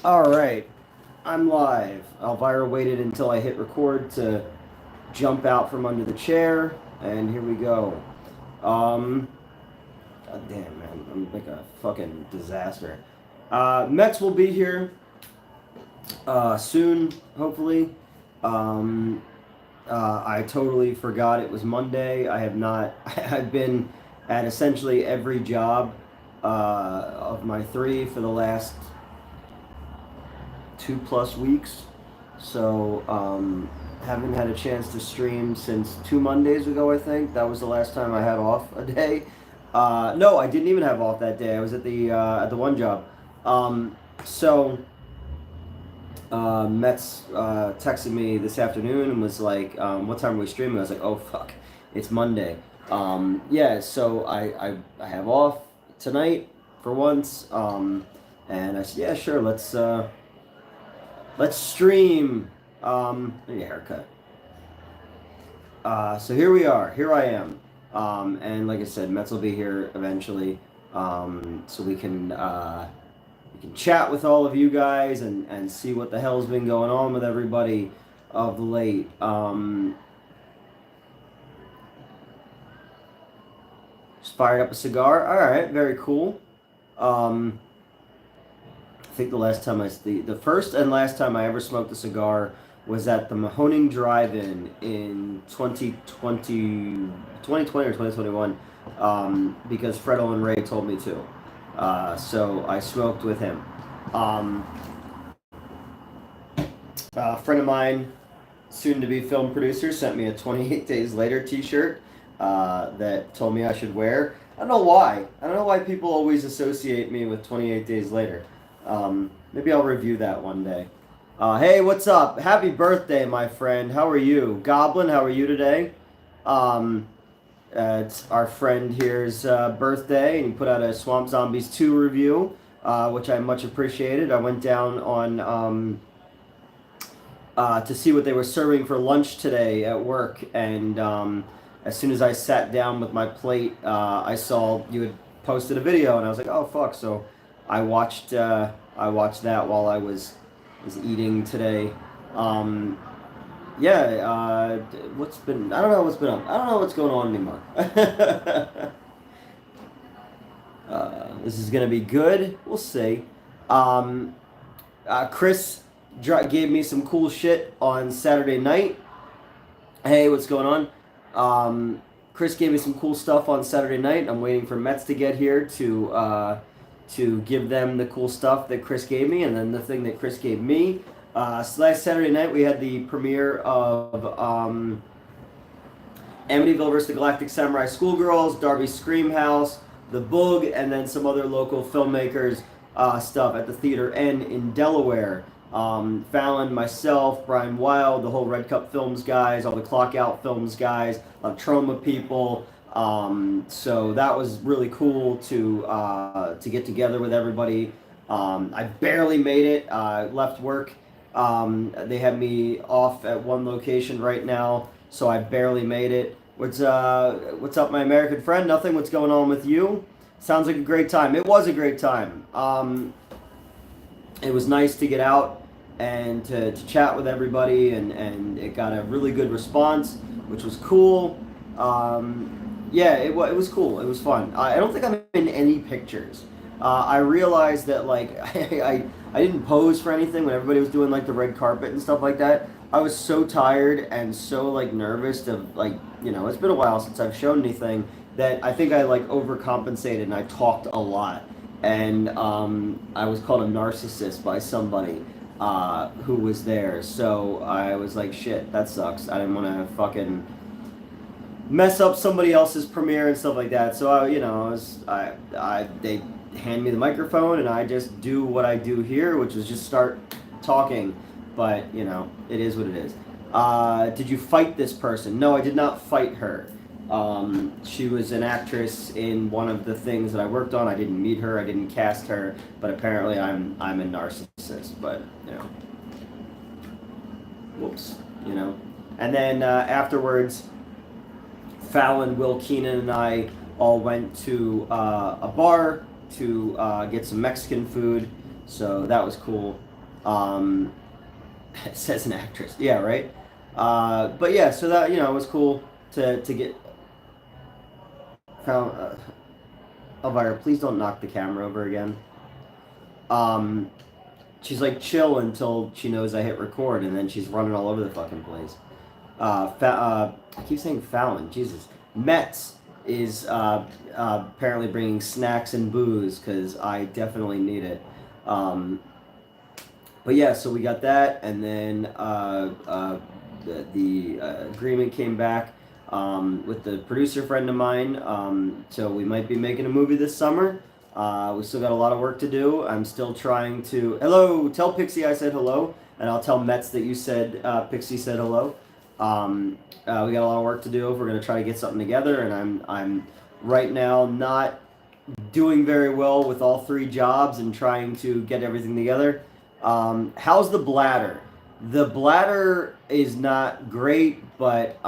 All right, I'm live. Elvira waited until I hit record to jump out from under the chair, and here we go. Um, God damn, man, I'm like a fucking disaster. Mets will be here soon, hopefully. Um, I totally forgot it was Monday. I have not. I've been at essentially every job of my three for the last 2+ weeks. So haven't had a chance to stream since 2 Mondays ago. I think that was the last time I had off a day. No, I didn't even have off that day. I was at the one job. So Mets texted me this afternoon and was like, "What time are we streaming?" I was like, "Oh fuck, it's Monday." Yeah, so I have off tonight for once. And I said, "Yeah, sure. Let's stream." I need a haircut. So here we are. Here I am. And like I said, Mets will be here eventually. So we can chat with all of you guys and see what the hell's been going on with everybody of late. Just fired up a cigar. All right, very cool. Um, I think the first and last time I ever smoked a cigar was at the Mahoning Drive-In in 2020 or 2021, because Fredo and Ray told me to. So I smoked with him. Um, a friend of mine, soon to be film producer, sent me a 28 Days Later t shirt that told me I should wear. I don't know why. I don't know why people always associate me with 28 Days Later. Maybe I'll review that one day. Hey, what's up? Happy birthday, my friend. How are you? Goblin, how are you today? Um, it's our friend here's birthday, and he put out a Swamp Zombies 2 review, which I much appreciated. I went down on to see what they were serving for lunch today at work, and as soon as I sat down with my plate, I saw you had posted a video, and I was like, "Oh fuck!" So I watched that while I was eating today. Um, yeah, what's been? I don't know what's been up. I don't know what's going on anymore. This is gonna be good. We'll see. Um, Chris gave me some cool shit on Saturday night. Hey, what's going on? Chris gave me some cool stuff on Saturday night. I'm waiting for Mets to get here to give them the cool stuff that Chris gave me, and then the thing that Chris gave me. So last Saturday night we had the premiere of Amityville vs. the Galactic Samurai Schoolgirls, Darby Screamhouse, The Boog, and then some other local filmmakers stuff at the Theater N in Delaware. Fallon, myself, Brian Wilde, the whole Red Cup Films guys, all the Clock Out Films guys, a lot of Trauma people. So that was really cool to get together with everybody. I barely made it. Left work. They have me off at one location right now, so I barely made it. What's up, my American friend? Nothing. What's going on with you? Sounds like a great time. It was a great time. It was nice to get out and to chat with everybody, and it got a really good response, which was cool. Yeah, it was cool. It was fun. I don't think I'm in any pictures. I realized that like I didn't pose for anything when everybody was doing like the red carpet and stuff like that. I was so tired and so like nervous to like it's been a while since I've shown anything that I think I like overcompensated and I talked a lot, and I was called a narcissist by somebody who was there. So I was like, shit, that sucks. I didn't want to fucking mess up somebody else's premiere and stuff like that. So they hand me the microphone and I just do what I do here, which is just start talking. But it is what it is. Did you fight this person? No, I did not fight her. She was an actress in one of the things that I worked on. I didn't meet her. I didn't cast her. But apparently, I'm a narcissist. But whoops. And then afterwards, Fallon, Will Keenan, and I all went to a bar to get some Mexican food. So that was cool. Um, it says an actress. Yeah, right. But yeah, so that it was cool to get found. Elvira, please don't knock the camera over again. Um, she's like chill until she knows I hit record, and then she's running all over the fucking place. I keep saying Fallon. Jesus, Metz is apparently bringing snacks and booze because I definitely need it. Um, but yeah, so we got that, and then the agreement came back with the producer friend of mine. So we might be making a movie this summer. We still got a lot of work to do. I'm still trying to. Hello, tell Pixie I said hello, and I'll tell Metz that you said Pixie said hello. We got a lot of work to do. We're gonna try to get something together, and I'm right now not doing very well with all three jobs and trying to get everything together. How's the bladder? The bladder is not great, but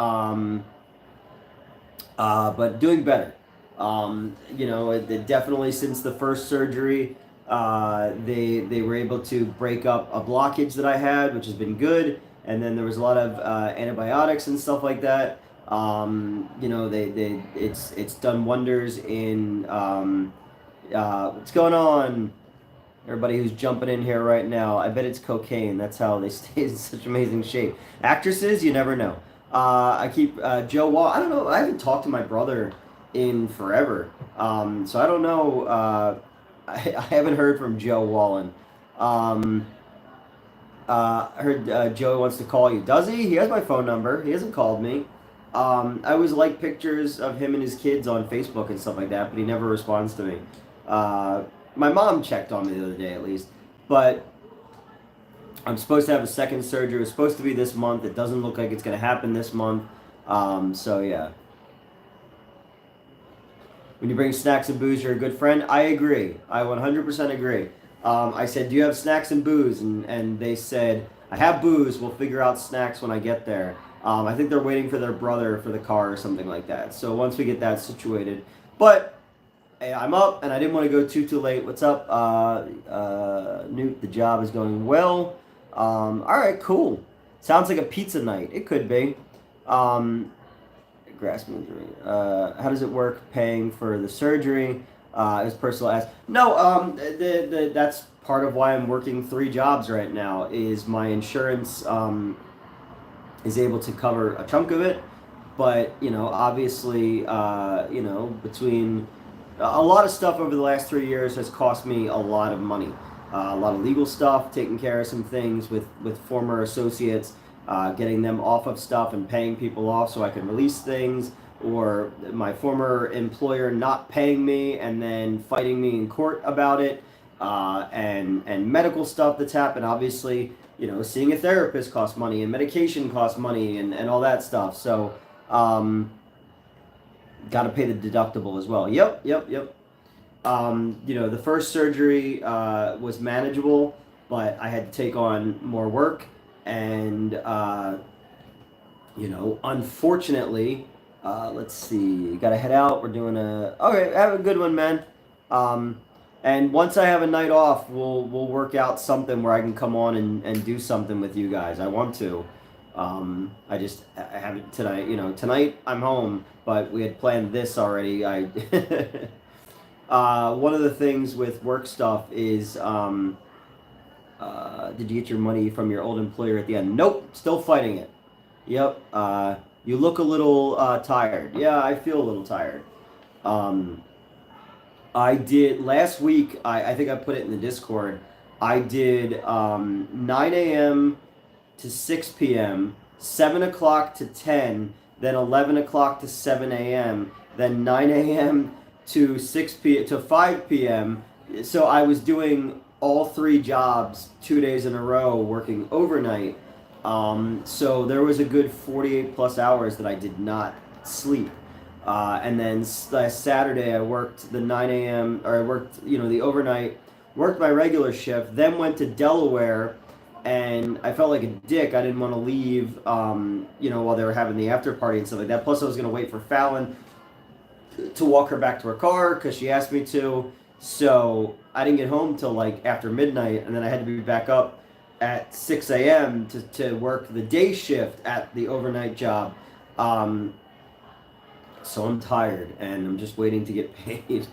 doing better. Definitely since the first surgery, they were able to break up a blockage that I had, which has been good. And then there was a lot of antibiotics and stuff like that. It's done wonders in what's going on. Everybody who's jumping in here right now, I bet it's cocaine. That's how they stay in such amazing shape. Actresses, you never know. I keep Joe Wall. I don't know. I haven't talked to my brother in forever, so I don't know. I haven't heard from Joe Wallen. I heard Joey wants to call you. Does he? He has my phone number. He hasn't called me. I always like pictures of him and his kids on Facebook and stuff like that, but he never responds to me. My mom checked on me the other day, at least. But I'm supposed to have a second surgery. It's supposed to be this month. It doesn't look like it's going to happen this month. So, yeah. When you bring snacks and booze, you're a good friend. I agree. I 100% agree. I said, do you have snacks and booze? And they said, I have booze. We'll figure out snacks when I get there. I think they're waiting for their brother for the car or something like that. So once we get that situated. But hey, I'm up, and I didn't want to go too late. What's up, Newt? The job is going well. All right, cool. Sounds like a pizza night. It could be. Grasp injury. How does it work paying for the surgery? As personal as no. That's part of why I'm working 3 jobs right now. Is my insurance is able to cover a chunk of it, but obviously, between a lot of stuff over the last 3 years has cost me a lot of money. A lot of legal stuff, taking care of some things with former associates, getting them off of stuff and paying people off so I can release things, or my former employer not paying me and then fighting me in court about it, and medical stuff that's happened. Obviously, seeing a therapist costs money, and medication costs money, and all that stuff. So, got to pay the deductible as well. Yep. The first surgery was manageable, but I had to take on more work, and unfortunately, let's see, gotta head out. We're doing okay. Have a good one, man. And once I have a night off, we'll work out something where I can come on and do something with you guys. I want to. I haven't tonight. Tonight I'm home, but we had planned this already. One of the things with work stuff is, did you get your money from your old employer at the end? Nope, still fighting it. Yep. You look a little tired. Yeah, I feel a little tired. I did last week. I think I put it in the Discord. I did 9 a.m. to 6 p.m., 7 o'clock to 10, then 11 o'clock to 7 a.m., then 9 a.m. to 5 p.m. So I was doing all 3 jobs 2 days in a row, working overnight. So there was a good 48 plus hours that I did not sleep. And then last Saturday I worked the 9 a.m. or I worked, the overnight, worked my regular shift, then went to Delaware, and I felt like a dick. I didn't want to leave, while they were having the after party and stuff like that. Plus I was going to wait for Fallon to walk her back to her car because she asked me to. So I didn't get home till like after midnight, and then I had to be back up at 6 a.m. to work the day shift at the overnight job. Um, so I'm tired and I'm just waiting to get paid.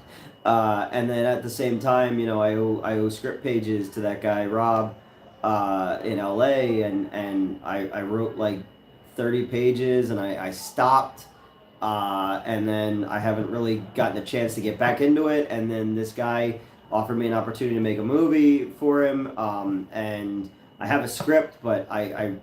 And then at the same time, I owe script pages to that guy Rob in LA, and I wrote like 30 pages, and I stopped, and then I haven't really gotten a chance to get back into it. And then this guy offered me an opportunity to make a movie for him, and I have a script, but I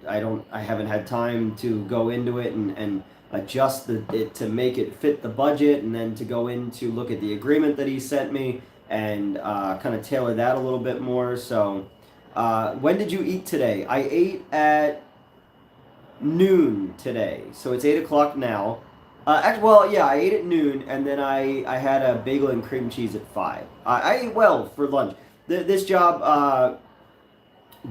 haven't had time to go into it and adjust it to make it fit the budget, and then to go in to look at the agreement that he sent me and kind of tailor that a little bit more. So, when did you eat today? I ate at noon today, so it's 8 o'clock now. Well, yeah, I ate at noon, and then I had a bagel and cream cheese at 5. I ate well for lunch. This job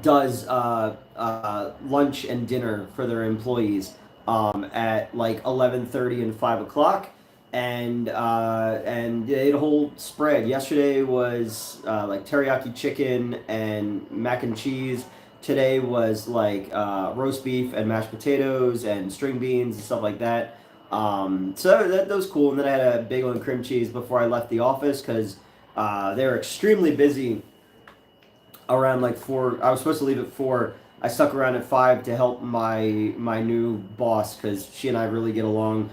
does lunch and dinner for their employees at like 11:30 and 5 o'clock, and they ate a whole spread. Yesterday was like teriyaki chicken and mac and cheese. Today was like roast beef and mashed potatoes and string beans and stuff like that. So that was cool. And then I had a bagel and cream cheese before I left the office because they were extremely busy around like 4. I was supposed to leave at 4. I stuck around at 5 to help my new boss because she and I really get along.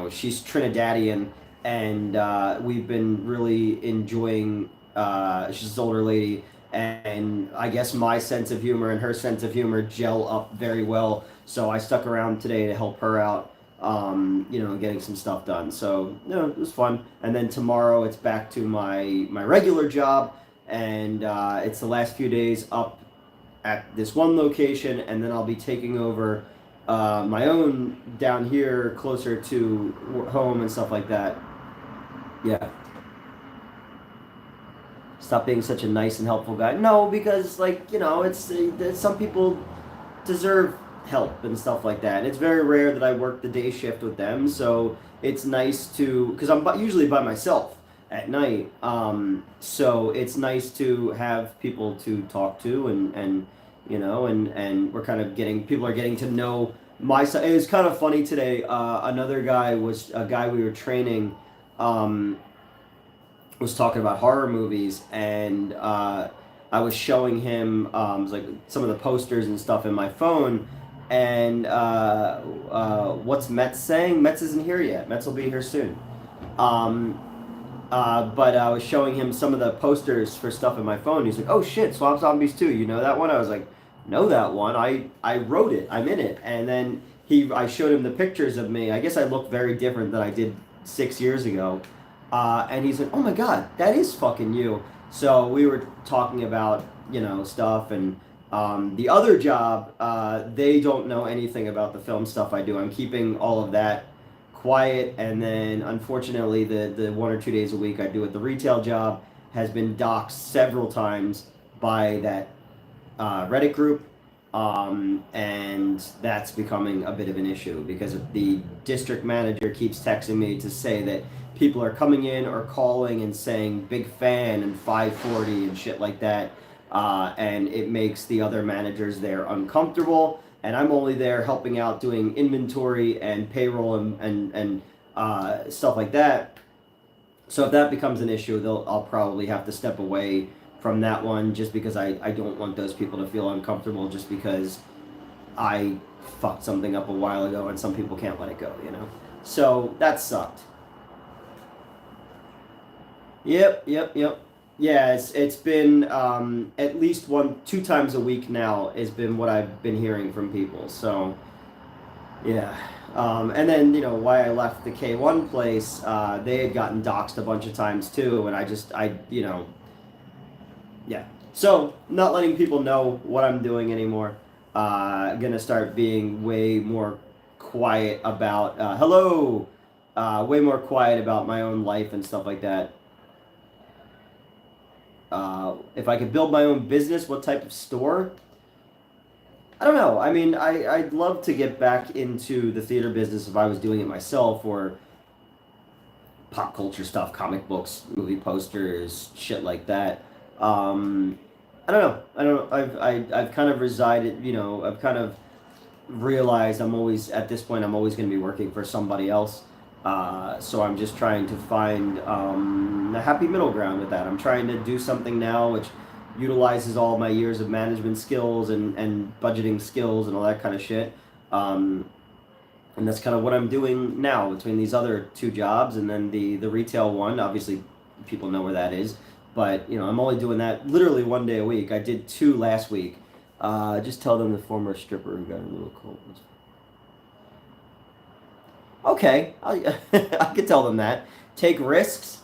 She's Trinidadian, and we've been really enjoying. She's an older lady, and I guess my sense of humor and her sense of humor gel up very well. So I stuck around today to help her out. Getting some stuff done. So it was fun. And then tomorrow it's back to my regular job, and it's the last few days up at this one location, and then I'll be taking over my own down here closer to home and stuff like that. Yeah. Stop being such a nice and helpful guy. No, because it's some people deserve help and stuff like that. And it's very rare that I work the day shift with them, so it's nice to, because I'm usually by myself at night. So it's nice to have people to talk to, and we're kind of people are getting to know my side. It was kind of funny today. Another guy was a guy we were training. Was talking about horror movies, and I was showing him like some of the posters and stuff in my phone, and what's Metz saying? Metz isn't here yet. Metz will be here soon. But I was showing him some of the posters for stuff in my phone. He's like, "Oh shit, Swamp Zombies 2, you know that one?" I was like, "Know that one. I wrote it. I'm in it." And then I showed him the pictures of me. I guess I look very different than I did 6 years ago. And he's like, "Oh my god, that is fucking you." So we were talking about, stuff, and the other job, they don't know anything about the film stuff I do. I'm keeping all of that quiet, and then unfortunately the 1 or 2 days a week I do at the retail job has been doxxed several times by that Reddit group, and that's becoming a bit of an issue because the district manager keeps texting me to say that people are coming in or calling and saying big fan and 540 and shit like that, and it makes the other managers there uncomfortable, and I'm only there helping out doing inventory and payroll and stuff like that. So if that becomes an issue, I'll probably have to step away from that one, just because I don't want those people to feel uncomfortable just because I fucked something up a while ago, and some people can't let it go, So that sucked. Yep. Yeah, it's been at least 2 times a week now has been what I've been hearing from people. So yeah, and then why I left the K1 place, they had gotten doxxed a bunch of times too, and yeah. So not letting people know what I'm doing anymore. Gonna start being way more quiet about way more quiet about my own life and stuff like that. If I could build my own business, what type of store? I don't know. I mean, I'd love to get back into the theater business if I was doing it myself, or pop culture stuff, comic books, movie posters, shit like that. I don't know. I don't know. I've kind of resided. You know, I've kind of realized I'm always at this point. I'm always going to be working for somebody else. So I'm just trying to find a happy middle ground with that. I'm trying to do something now which utilizes all my years of management skills and budgeting skills and all that kind of shit. Um, and that's kind of what I'm doing now between these other two jobs and then the retail one. Obviously, people know where that is, but you know I'm only doing that literally one day a week. I did two last week. Just tell them the former stripper who got a little cold. Okay, I could tell them that. Take risks.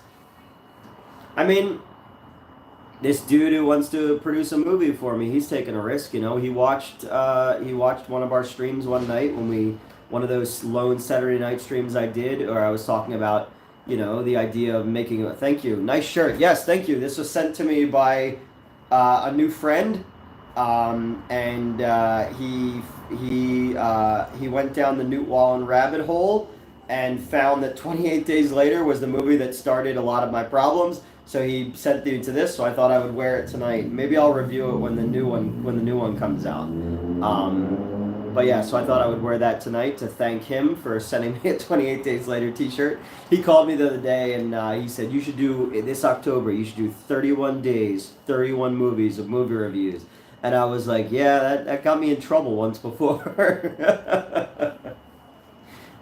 I mean, this dude who wants to produce a movie for me, he's taking a risk. You know, he watched one of our streams one night when we one of those lone Saturday night streams I did, or I was talking about, you know, the idea of making a thank you, nice shirt. Yes, thank you. This was sent to me by a new friend, and he went down the Newt Wallen rabbit hole and found that 28 Days Later was the movie that started a lot of my problems. So he sent me to this, so I thought I would wear it tonight. Maybe I'll review it when the new one comes out. But yeah, so I thought I would wear that tonight to thank him for sending me a 28 Days Later T-shirt. He called me the other day and he said, you should do, this October, you should do 31 days, 31 movies of movie reviews. And I was like, yeah, that got me in trouble once before.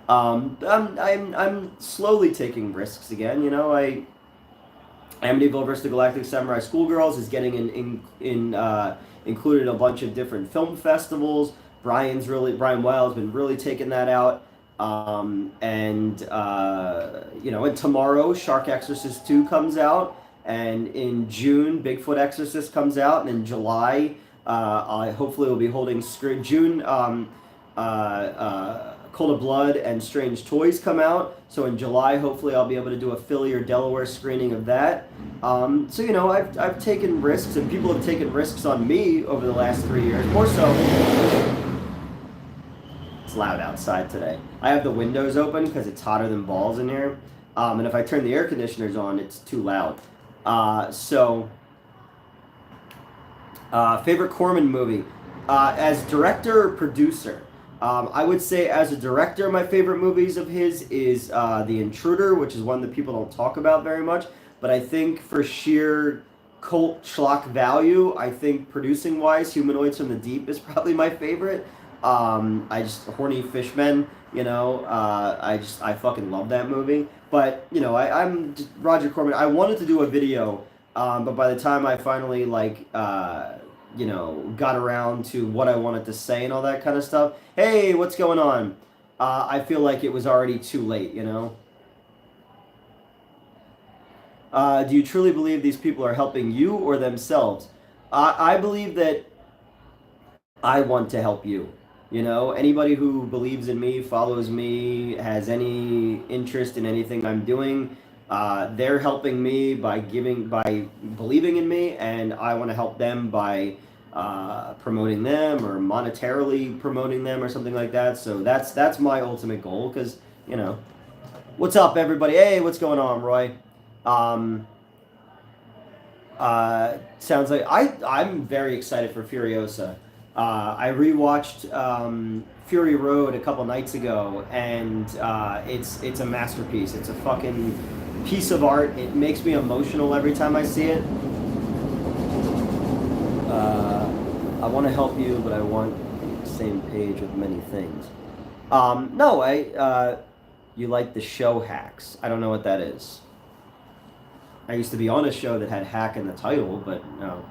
I'm slowly taking risks again. You know, Amityville vs. the Galactic Samurai Schoolgirls is getting included in a bunch of different film festivals. Brian Wild's been really taking that out. You know, and tomorrow Shark Exorcist 2 comes out, and in June Bigfoot Exorcist comes out, and in July I hopefully will be holding June. Cold of Blood and Strange Toys come out. So in July, hopefully, I'll be able to do a Philly or Delaware screening of that. So you know, I've taken risks, and people have taken risks on me over the last 3 years. More so, it's loud outside today. I have the windows open because it's hotter than balls in here, and if I turn the air conditioners on, it's too loud. Favorite Corman movie, as director or producer. I would say as a director, my favorite movies of his is The Intruder, which is one that people don't talk about very much. But I think for sheer cult schlock value, I think producing wise, Humanoids from the Deep is probably my favorite. Horny Fishmen, you know, I fucking love that movie. But, you know, I'm just Roger Corman. I wanted to do a video, but by the time I finally, you know, got around to what I wanted to say and all that kind of stuff. Hey, what's going on? I feel like it was already too late, you know? Do you truly believe these people are helping you or themselves? I believe that I want to help you. You know, anybody who believes in me, follows me, has any interest in anything I'm doing, they're helping me by believing in me, and I want to help them by promoting them or monetarily promoting them or something like that. So that's my ultimate goal, because, you know, what's up, everybody? Hey, what's going on, Roy? Sounds like I'm very excited for Furiosa. I rewatched Fury Road a couple nights ago, and it's a masterpiece. It's a fucking piece of art. It makes me emotional every time I see it. I want to help you, but I want the same page with many things. No, you like the show Hacks. I don't know what that is. I used to be on a show that had hack in the title, but no.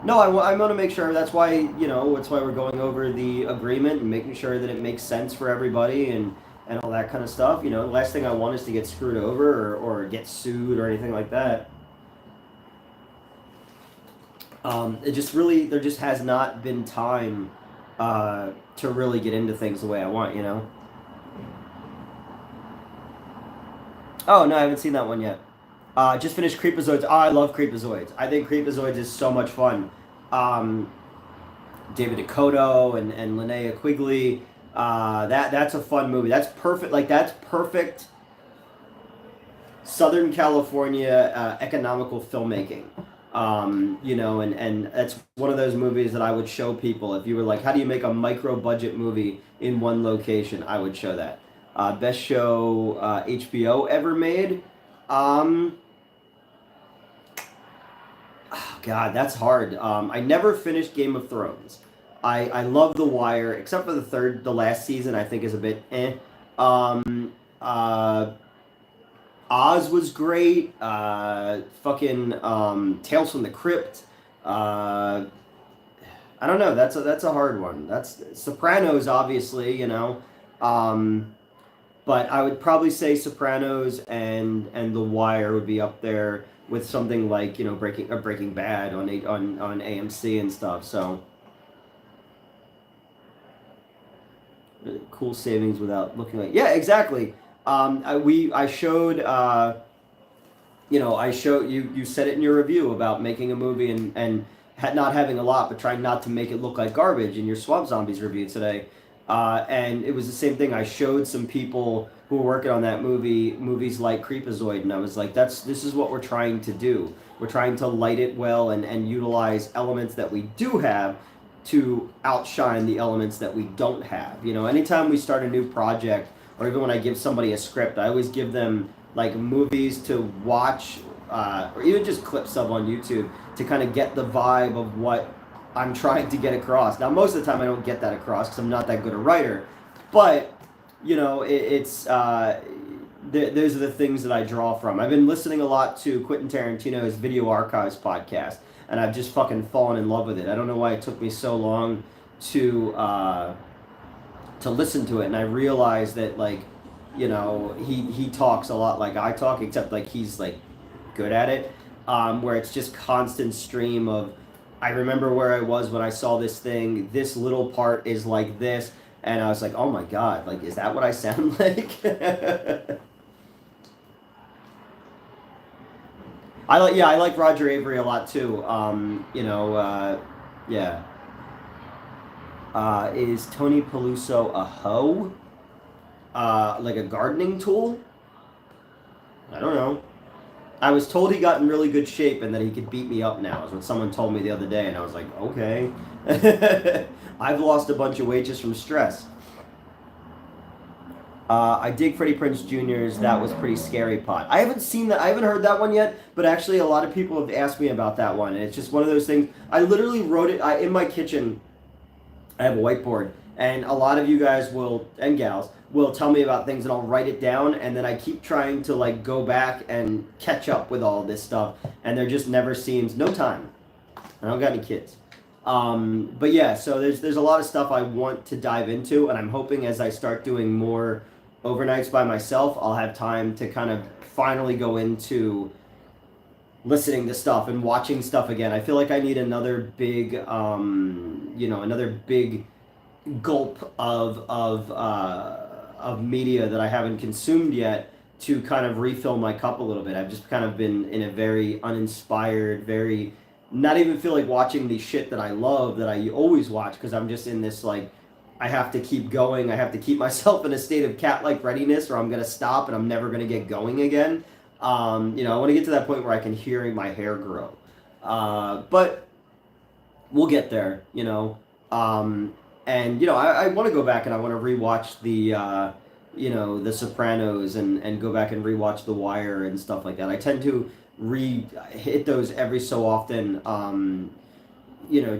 No, I want to make sure. That's why, you know, that's why we're going over the agreement and making sure that it makes sense for everybody and all that kind of stuff. You know, the last thing I want is to get screwed over or get sued or anything like that. There just has not been time to really get into things the way I want, you know? Oh, no, I haven't seen that one yet. Just finished Creepazoids. Oh, I love Creepazoids. I think Creepazoids is so much fun. David Dakota and Linnea Quigley. That's a fun movie. That's perfect. Like, that's perfect Southern California economical filmmaking. You know, and that's one of those movies that I would show people. If you were like, how do you make a micro budget movie in one location? I would show that. Best show HBO ever made. Um, oh God, that's hard. I never finished Game of Thrones. I love The Wire, except for the last season. I think is a bit eh. Uh, Oz was great. Fucking Tales from the Crypt. Uh, I don't know. That's a hard one. That's Sopranos, obviously. You know, um, but I would probably say Sopranos and The Wire would be up there with something like Breaking Bad on AMC and stuff. So cool savings without looking like yeah exactly. I showed I showed you. You said it in your review about making a movie and not having a lot, but trying not to make it look like garbage in your Swamp Zombies review today. And it was the same thing. I showed some people who were working on that movies like Creepazoid, and I was like, this is what we're trying to do. We're trying to light it well and utilize elements that we do have to outshine the elements that we don't have. You know, anytime we start a new project, or even when I give somebody a script, I always give them like movies to watch, or even just clips of on YouTube to kind of get the vibe of what I'm trying to get across. Now, most of the time, I don't get that across because I'm not that good a writer, but those are the things that I draw from. I've been listening a lot to Quentin Tarantino's Video Archives podcast, and I've just fucking fallen in love with it. I don't know why it took me so long to listen to it, and I realized that he talks a lot like I talk, except like he's like good at it, where it's just constant stream of I remember where I was when I saw this thing, this little part is like this, and I was like, oh my god, like is that what I sound like? I like Roger Avery a lot too. Yeah. Is Tony Peluso a hoe? Like a gardening tool? I don't know. I was told he got in really good shape and that he could beat me up now, is what someone told me the other day, and I was like, okay. I've lost a bunch of weight just from stress. I dig Freddie Prinze Jr.'s That Was Pretty Scary Pot. I haven't seen that. I haven't heard that one yet, but actually a lot of people have asked me about that one, and it's just one of those things. I literally wrote it in my kitchen. I have a whiteboard, and a lot of you guys and gals will tell me about things, and I'll write it down, and then I keep trying to like go back and catch up with all this stuff, and there just never seems no time. I don't got any kids. But yeah, so there's a lot of stuff I want to dive into, and I'm hoping as I start doing more overnights by myself, I'll have time to kind of finally go into listening to stuff and watching stuff again. I feel like I need another big, another big gulp of media that I haven't consumed yet to kind of refill my cup a little bit. I've just kind of been in a very uninspired, very not even feel like watching the shit that I love that I always watch because I'm just in this like I have to keep going. I have to keep myself in a state of cat-like readiness or I'm going to stop and I'm never going to get going again. I want to get to that point where I can hear my hair grow. But we'll get there, I want to go back and I want to rewatch the Sopranos and go back and rewatch The Wire and stuff like that. I tend to hit those every so often,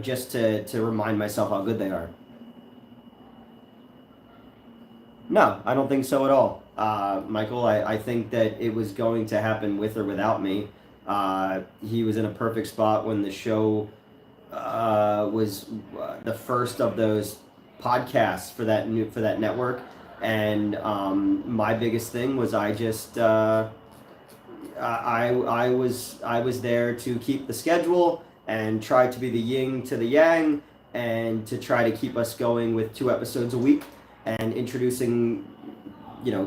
just to remind myself how good they are. No, I don't think so at all. Michael, I think that it was going to happen with or without me. He was in a perfect spot when the show was the first of those podcasts for that network, and my biggest thing was I was there to keep the schedule and try to be the yin to the yang and to try to keep us going with 2 episodes a week and introducing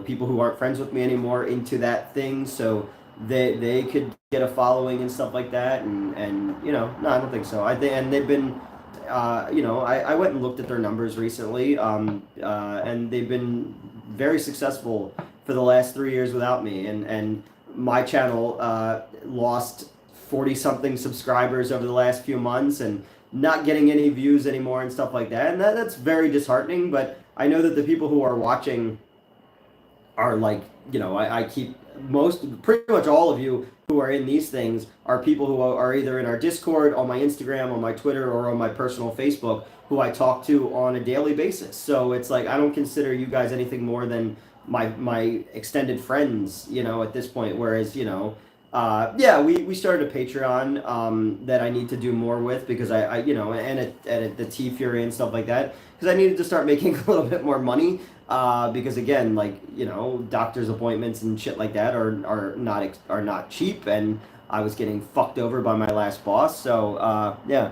people who aren't friends with me anymore into that thing so they could get a following and stuff like that and no, I don't think so. And they've been I went and looked at their numbers recently and they've been very successful for the last 3 years without me and my channel lost 40 something subscribers over the last few months and not getting any views anymore and stuff like that. And that's very disheartening, but I know that the people who are watching are like, I keep pretty much all of you who are in these things are people who are either in our Discord, on my Instagram, on my Twitter, or on my personal Facebook, who I talk to on a daily basis. So it's like, I don't consider you guys anything more than my extended friends, at this point. Whereas, yeah, we started a Patreon that I need to do more with because and the T Fury and stuff like that, because I needed to start making a little bit more money. Because again, like, doctor's appointments and shit like that are not cheap, and I was getting fucked over by my last boss. So yeah,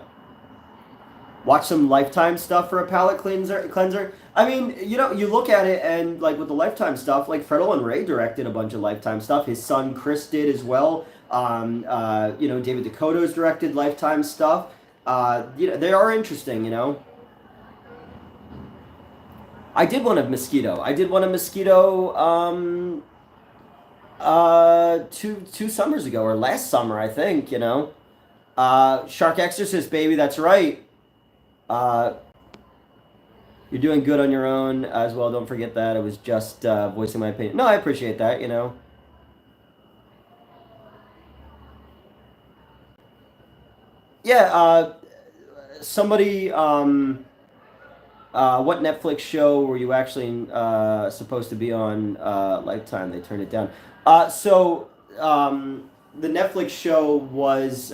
watch some Lifetime stuff for a palate cleanser. I mean, you look at it, and like with the Lifetime stuff, like Fred and Ray directed a bunch of Lifetime stuff. His son Chris did as well. David Dakota's directed Lifetime stuff. They are interesting. I did one of Mosquito. Two summers ago, or last summer, I think. Shark Exorcist, baby. That's right. You're doing good on your own as well. Don't forget that. I was just voicing my opinion. No, I appreciate that. Yeah. Somebody. What Netflix show were you actually supposed to be on Lifetime? They turned it down. The Netflix show was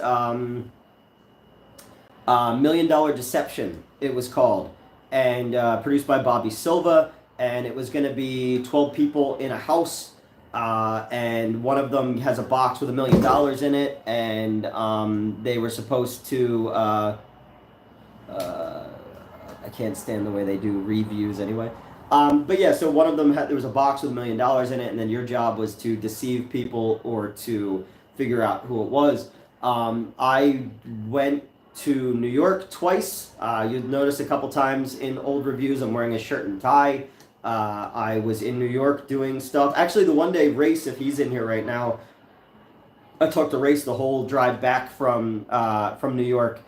Million Dollar Deception, it was called, and produced by Bobby Silva, and it was going to be 12 people in a house, and one of them has a box with $1 million in it, and they were supposed to... I can't stand the way they do reviews anyway. But yeah, so one of them there was a box with $1 million in it, and then your job was to deceive people or to figure out who it was. I went to New York twice. You'd notice a couple times in old reviews I'm wearing a shirt and tie. I was in New York doing stuff. Actually, the one day Race, if he's in here right now, I talked to Race the whole drive back from New York.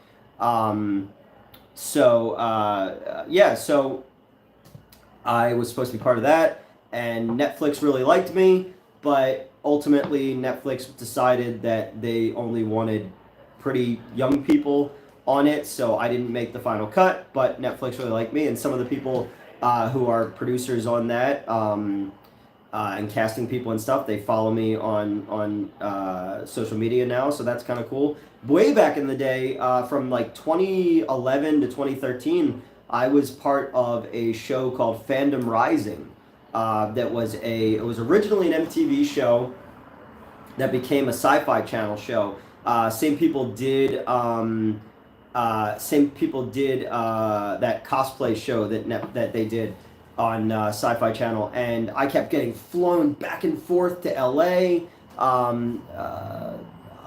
So I was supposed to be part of that, and Netflix really liked me, but ultimately Netflix decided that they only wanted pretty young people on it, so I didn't make the final cut, but Netflix really liked me, and some of the people who are producers on that and casting people and stuff, they follow me on social media now, so that's kind of cool. Way back in the day, from like 2011 to 2013, I was part of a show called Fandom Rising. It was originally an MTV show that became a Sci-Fi Channel show. Same people did that cosplay show that they did on Sci-Fi Channel, and I kept getting flown back and forth to LA.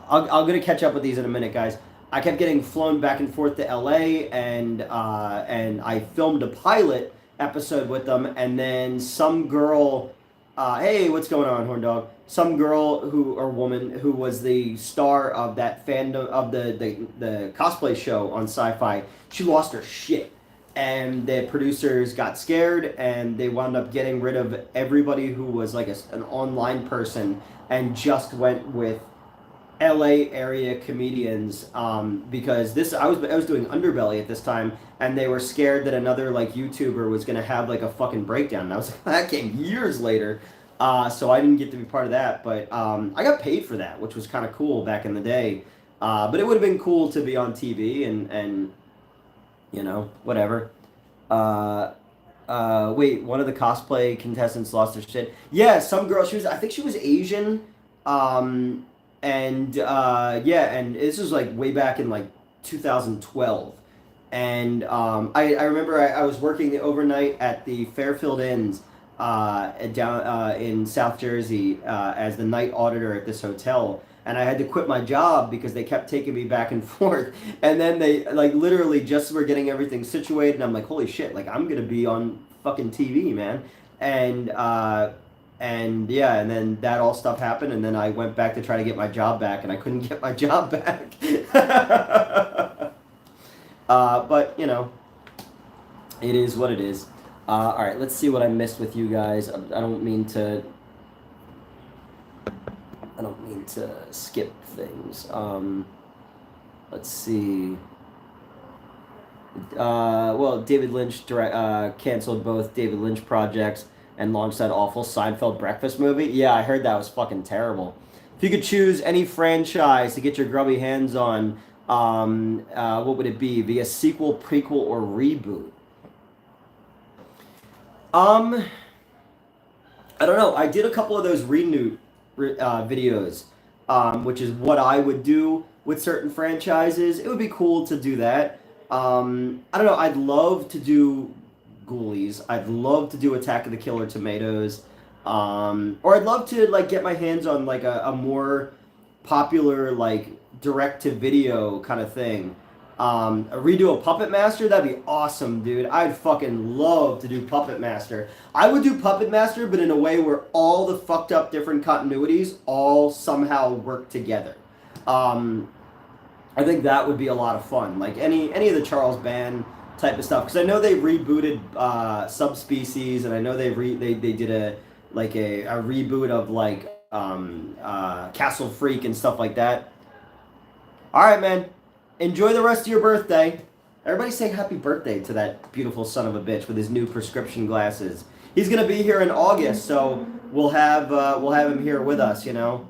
I'm gonna catch up with these in a minute, guys. I kept getting flown back and forth to LA, and I filmed a pilot episode with them, and then some girl, hey, what's going on, Horn Dog? Some girl or woman who was the star of that fandom of the cosplay show on Sci-Fi, she lost her shit, and the producers got scared, and they wound up getting rid of everybody who was like an online person, and just went with LA area comedians, because I was doing Underbelly at this time, and they were scared that another like YouTuber was gonna have like a fucking breakdown. And I was like, that came years later, so I didn't get to be part of that, but I got paid for that, which was kind of cool back in the day. But it would have been cool to be on TV and whatever. Wait, one of the cosplay contestants lost her shit. Yeah, some girl. I think she was Asian. And this was like way back in like 2012, and I remember I was working the overnight at the Fairfield Inns down in South Jersey as the night auditor at this hotel, and I had to quit my job because they kept taking me back and forth, and then they like literally just were getting everything situated, and I'm like, holy shit, like I'm gonna be on fucking TV, man. And And yeah, and then that all stuff happened, and then I went back to try to get my job back, and I couldn't get my job back. But you know, it is what it is. All right, let's see what I missed with you guys. I don't mean to. I don't mean to skip things. Let's see. Well, David Lynch canceled both David Lynch projects and launched that awful Seinfeld breakfast movie. Yeah, I heard that was fucking terrible. If you could choose any franchise to get your grubby hands on, what would it be? Be a sequel, prequel, or reboot? Um, I don't know. I did a couple of those videos, which is what I would do with certain franchises. It would be cool to do that. I don't know. I'd love to do Ghoulies. I'd love to do Attack of the Killer Tomatoes. Or I'd love to like get my hands on like a more popular like direct to video kind of thing. A redo of Puppet Master, that'd be awesome, dude. I'd fucking love to do Puppet Master. I would do Puppet Master, but in a way where all the fucked up different continuities all somehow work together. I think that would be a lot of fun. Like any of the Charles Band type of stuff, because I know they rebooted Subspecies, and I know they did a reboot of like Castle Freak and stuff like that. All right, man. Enjoy the rest of your birthday. Everybody say happy birthday to that beautiful son of a bitch with his new prescription glasses. He's gonna be here in August, so we'll have him here with us. You know.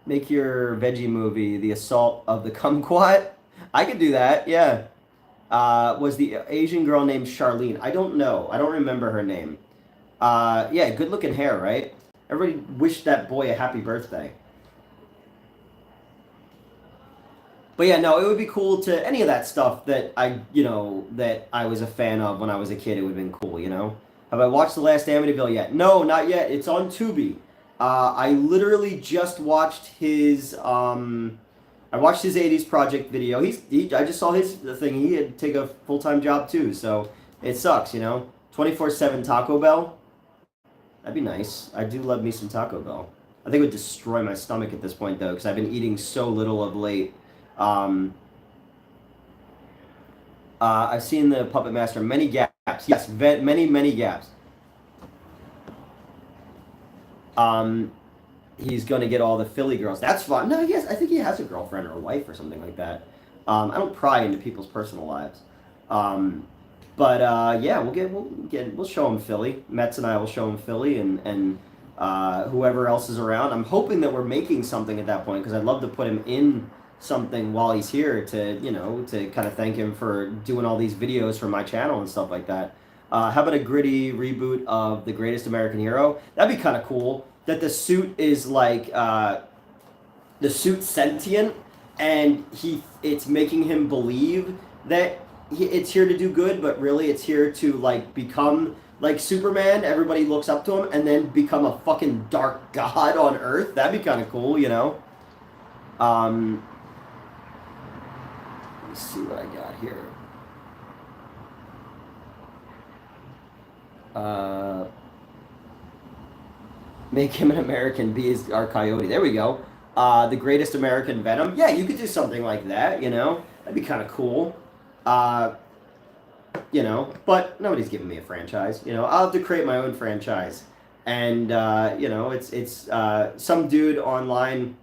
Make your veggie movie The Assault of the Kumquat. I could do that. Yeah. Was the Asian girl named Charlene? I don't know. I don't remember her name. Yeah, good looking hair, right? Everybody wished that boy a happy birthday. But yeah, no, it would be cool to any of that stuff that that I was a fan of when I was a kid. It would have been cool, you know. Have I watched The Last Amityville yet? No, not yet. It's on Tubi. I literally just watched his. I watched his '80s project video. I just saw his thing. He had to take a full-time job too, so it sucks, you know. 24/7 Taco Bell. That'd be nice. I do love me some Taco Bell. I think it would destroy my stomach at this point though, because I've been eating so little of late. I've seen the Puppet Master many gaps. Yes, many gaps. He's gonna get all the Philly girls. That's fun. No, yes, I think he has a girlfriend or a wife or something like that. I don't pry into people's personal lives. Yeah, we'll show him Philly. Metz and I will show him Philly, and whoever else is around. I'm hoping that we're making something at that point because I'd love to put him in something while he's here to kind of thank him for doing all these videos for my channel and stuff like that. How about a gritty reboot of The Greatest American Hero? That'd be kind of cool. That the suit is like the suit's sentient, and it's making him believe that it's here to do good, but really it's here to like become like Superman. Everybody looks up to him, and then become a fucking dark god on Earth. That'd be kind of cool, you know. Let's see what I got here. Make him an American, be our coyote. There we go. The Greatest American Venom. Yeah, you could do something like that, you know. That'd be kind of cool. You know, but nobody's giving me a franchise. You know, I'll have to create my own franchise. And, you know, it's some dude online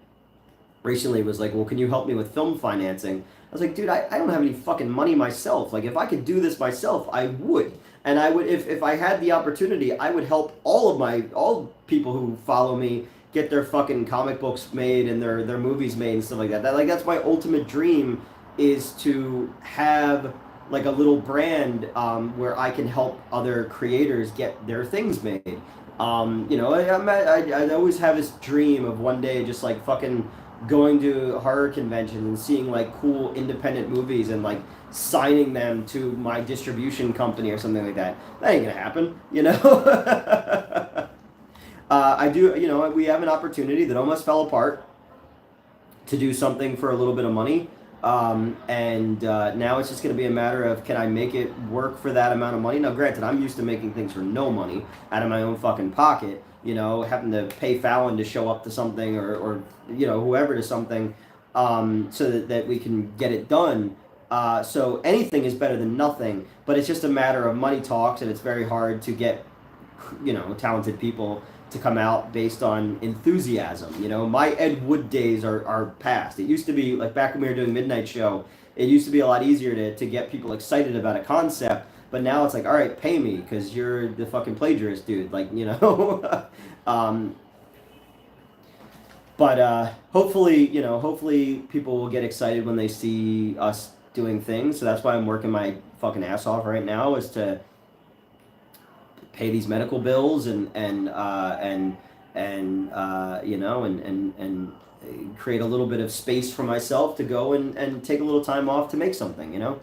recently was like, well, can you help me with film financing? I was like, dude, I don't have any fucking money myself. Like, if I could do this myself, I would. And I would, if I had the opportunity, I would help all people who follow me get their fucking comic books made and their movies made and stuff like that. That's my ultimate dream, is to have like a little brand where I can help other creators get their things made. You know, I always have this dream of one day just like fucking going to horror conventions and seeing like cool independent movies and like signing them to my distribution company or something like that. That ain't gonna happen, you know. I do, you know, we have an opportunity that almost fell apart to do something for a little bit of money. And now it's just going to be a matter of, can I make it work for that amount of money? Now, granted, I'm used to making things for no money out of my own fucking pocket, you know, having to pay Fallon to show up to something, or you know, whoever to something, so that we can get it done. So anything is better than nothing, but it's just a matter of money talks, and it's very hard to get, you know, talented people to come out based on enthusiasm. You know, my Ed Wood days are past. It used to be, like, back when we were doing Midnight Show, it used to be a lot easier to get people excited about a concept, but now it's like, all right, pay me, because you're the fucking plagiarist, dude. Like, you know. But hopefully, you know, hopefully people will get excited when they see us doing things. So that's why I'm working my fucking ass off right now, is to pay these medical bills, and you know, and create a little bit of space for myself to go and take a little time off to make something, you know.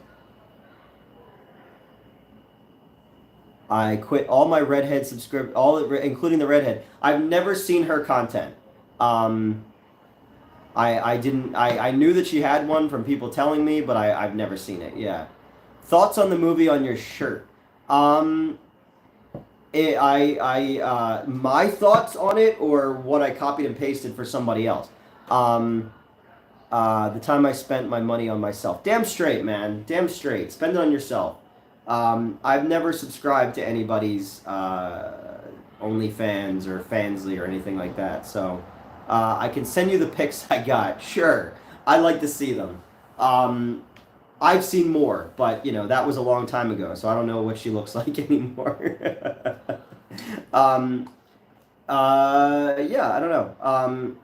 I quit all my redhead including the redhead. I've never seen her content. um I didn't, I knew that she had one from people telling me, but I've never seen it. Yeah. Thoughts on the movie on your shirt? um My thoughts on it, or what I copied and pasted for somebody else. Um, the time I spent my money on myself. Damn straight, man. Damn straight. Spend it on yourself. I've never subscribed to anybody's OnlyFans or Fansly or anything like that. So I can send you the pics I got. Sure. I'd like to see them. Um, I've seen more, but you know, that was a long time ago, so I don't know what she looks like anymore. um, yeah, I don't know.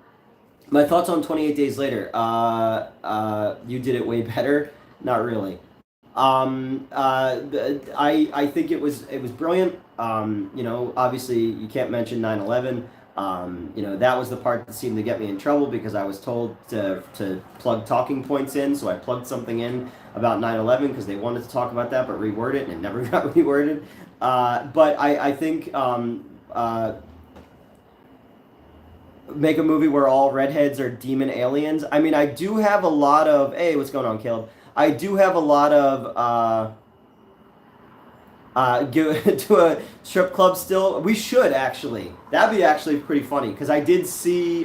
My thoughts on 28 Days Later. You did it way better. Not really. I think it was brilliant. You know, obviously you can't mention 9/11. You know, that was the part that seemed to get me in trouble, because I was told to plug talking points in, so I plugged something in about 9/11 because they wanted to talk about that, but reword it, and it never got reworded. But I think, make a movie where all redheads are demon aliens. I mean, I do have a lot of, hey, what's going on, Caleb? I do have a lot of go to a strip club still. We should, actually. That'd be actually pretty funny, because I did see,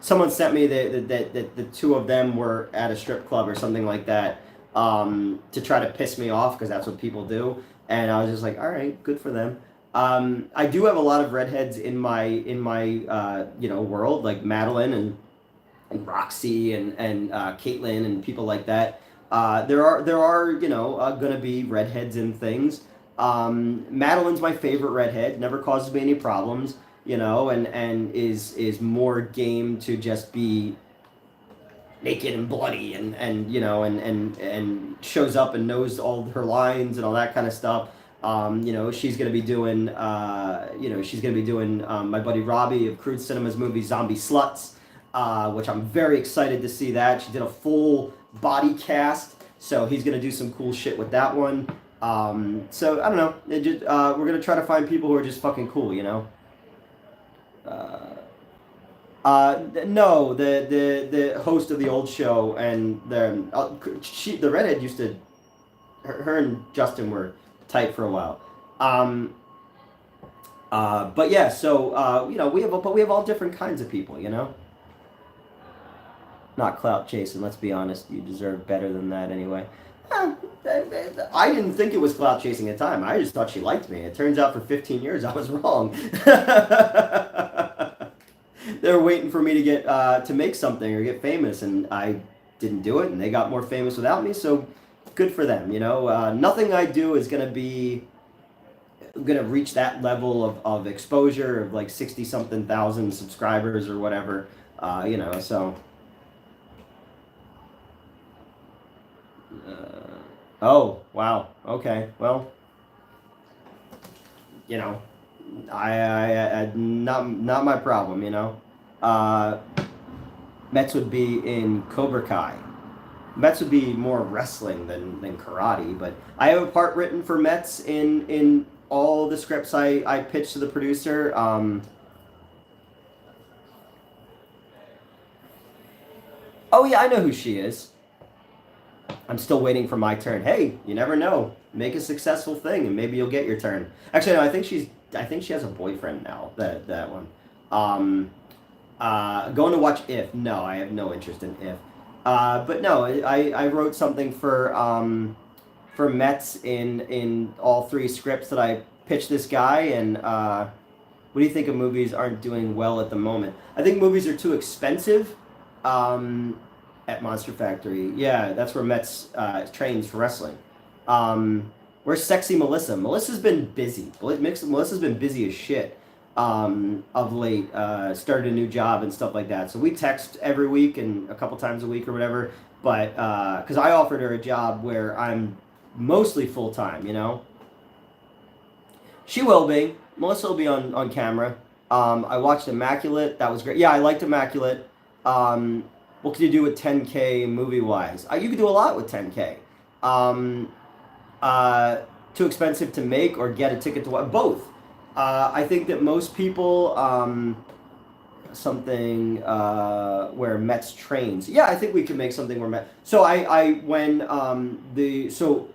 someone sent me that the two of them were at a strip club or something like that, to try to piss me off, because that's what people do. And I was just like, all right, good for them. I do have a lot of redheads in my you know, world, like Madeline and Roxy and Caitlin and people like that. There are you know, gonna be redheads in things. Madeline's my favorite redhead. Never causes me any problems, you know, and is more game to just be naked and bloody, and you know, and shows up and knows all her lines and all that kind of stuff. You know, she's gonna be doing my buddy Robbie of Crude Cinema's movie Zombie Sluts, which I'm very excited to see that. She did a full body cast, so he's gonna do some cool shit with that one. So I don't know. We're gonna try to find people who are just fucking cool, you know. No, the host of the old show, and the redhead used to, her and Justin were tight for a while. But yeah, so you know, we have all different kinds of people, you know. Not clout chasing. Let's be honest. You deserve better than that anyway. I didn't think it was clout chasing at the time. I just thought she liked me. It turns out for 15 years I was wrong. They were waiting for me to get to make something or get famous, and I didn't do it, and they got more famous without me. So good for them, you know. Nothing I do is gonna reach that level of exposure of like 60 something thousand subscribers or whatever, you know. So oh wow, okay, well, you know, I not my problem, you know. Mets would be in Cobra Kai. Mets would be more wrestling than karate, but I have a part written for Mets in all the scripts I pitched to the producer. Oh yeah, I know who she is. I'm still waiting for my turn. Hey, you never know. Make a successful thing, and maybe you'll get your turn. Actually, no, I think she has a boyfriend now. That one. Um, going to watch If. No, I have no interest in If. But no, I wrote something for Mets in all three scripts that I pitched this guy. And what do you think of movies aren't doing well at the moment? I think movies are too expensive. Um, at Monster Factory, yeah, that's where Mets trains for wrestling. Where's Sexy Melissa? Melissa's been busy. Melissa's been busy as shit of late. Started a new job and stuff like that. So we text every week and a couple times a week or whatever. But because I offered her a job where I'm mostly full time, you know. She will be. Melissa will be on camera. I watched Immaculate. That was great. Yeah, I liked Immaculate. What can you do with 10K movie wise? You could do a lot with 10K. Um, Too expensive to make or get a ticket to watch? Both. I think that most people something where Mets trains. Yeah, I think we could make something where Mets. So I when the so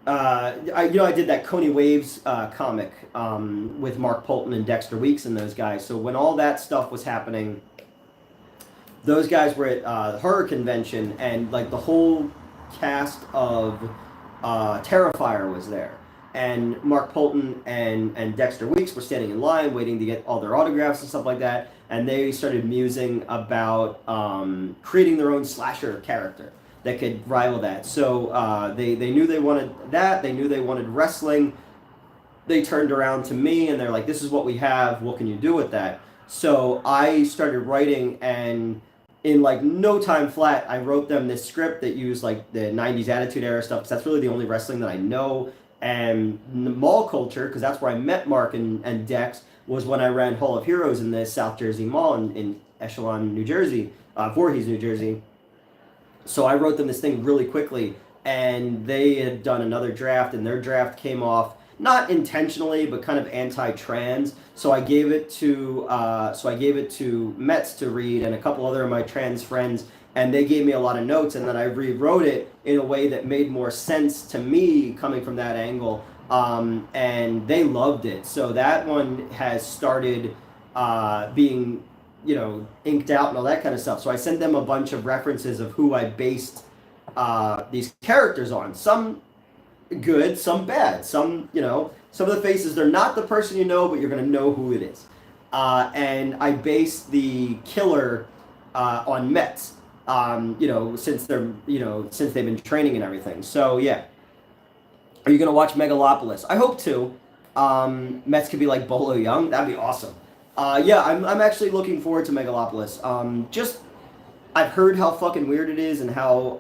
I did that Coney Waves comic with Mark Polton and Dexter Weeks and those guys. So when all that stuff was happening, those guys were at the horror convention, and like the whole cast of Terrifier was there. And Mark Polton and Dexter Weeks were standing in line waiting to get all their autographs and stuff like that. And they started musing about creating their own slasher character that could rival that. So they knew they wanted that. They knew they wanted wrestling. They turned around to me and they're like, this is what we have. What can you do with that? So I started writing, and in like no time flat, I wrote them this script that used like the 90s Attitude Era stuff, because that's really the only wrestling that I know. And the mall culture, because that's where I met Mark and Dex, was when I ran Hall of Heroes in the South Jersey Mall in Echelon, New Jersey, Voorhees, New Jersey. So I wrote them this thing really quickly, and they had done another draft, and their draft came off not intentionally, but kind of anti-trans. So I gave it to Mets to read and a couple other of my trans friends, and they gave me a lot of notes, and then I rewrote it in a way that made more sense to me coming from that angle, and they loved it. So that one has started being, inked out and all that kind of stuff. So I sent them a bunch of references of who I based these characters on. Some good, some bad, some of the faces, they're not the person you know, but you're going to know who it is. And I based the killer on Mets, since they've been training and everything. So yeah. Are you going to watch Megalopolis? I hope to. Mets could be like Bolo Young. That'd be awesome. Yeah, I'm actually looking forward to Megalopolis. I've heard how fucking weird it is and how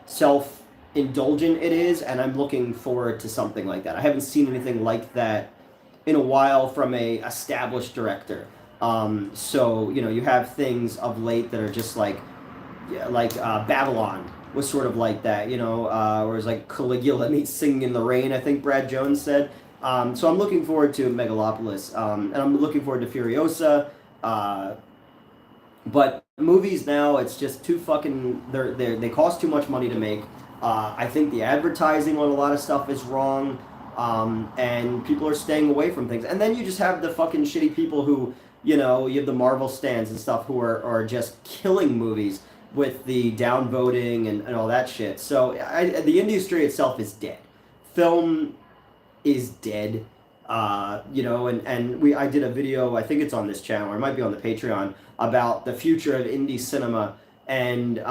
self-indulgent it is, and I'm looking forward to something like that. I haven't seen anything like that in a while from a established director. So you have things of late that are just like Babylon was sort of like that, where it's like Caligula meets Singing in the Rain, I think Brad Jones said. So I'm looking forward to Megalopolis, and I'm looking forward to Furiosa. But movies now, it's just too fucking. They cost too much money to make. I think the advertising on a lot of stuff is wrong, and people are staying away from things. And then you just have the fucking shitty people who, you have the Marvel stands and stuff who are just killing movies with the downvoting and all that shit. So the industry itself is dead. Film is dead. I did a video, I think it's on this channel, or it might be on the Patreon, about the future of indie cinema and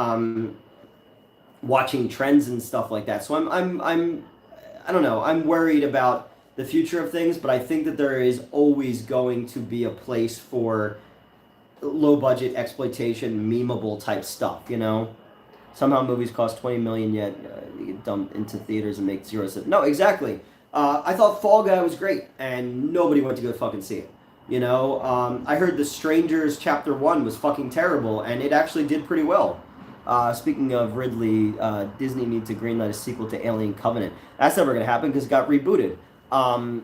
watching trends and stuff like that. So I don't know, I'm worried about the future of things, but I think that there is always going to be a place for low budget exploitation, memeable type stuff, Somehow movies cost $20 million, yet you get dumped into theaters and make 0 cents. No, exactly. I thought Fall Guy was great, and nobody went to go fucking see it. I heard The Strangers Chapter 1 was fucking terrible, and it actually did pretty well. Speaking of Ridley, Disney needs to greenlight a sequel to Alien Covenant. That's never going to happen because it got rebooted. The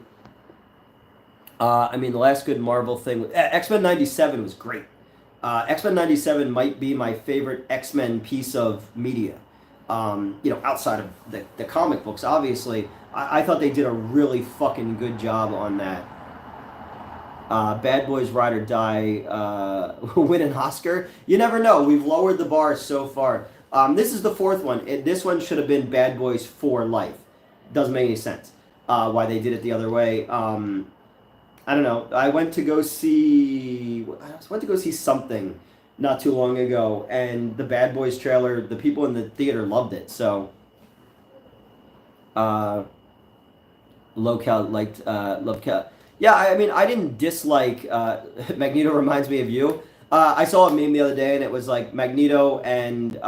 last good Marvel thing, X-Men 97 was great. X-Men 97 might be my favorite X-Men piece of media. Outside of the comic books, obviously, I thought they did a really fucking good job on that. Bad Boys Ride or Die win an Oscar. You never know. We've lowered the bar so far. This is the fourth one. This one should have been Bad Boys for Life. Doesn't make any sense why they did it the other way. I don't know. I went to go see something not too long ago, and the Bad Boys trailer. The people in the theater loved it. So, Locale liked Locale. Yeah, I mean, I didn't dislike Magneto. Reminds me of you. I saw a meme the other day, and it was like Magneto and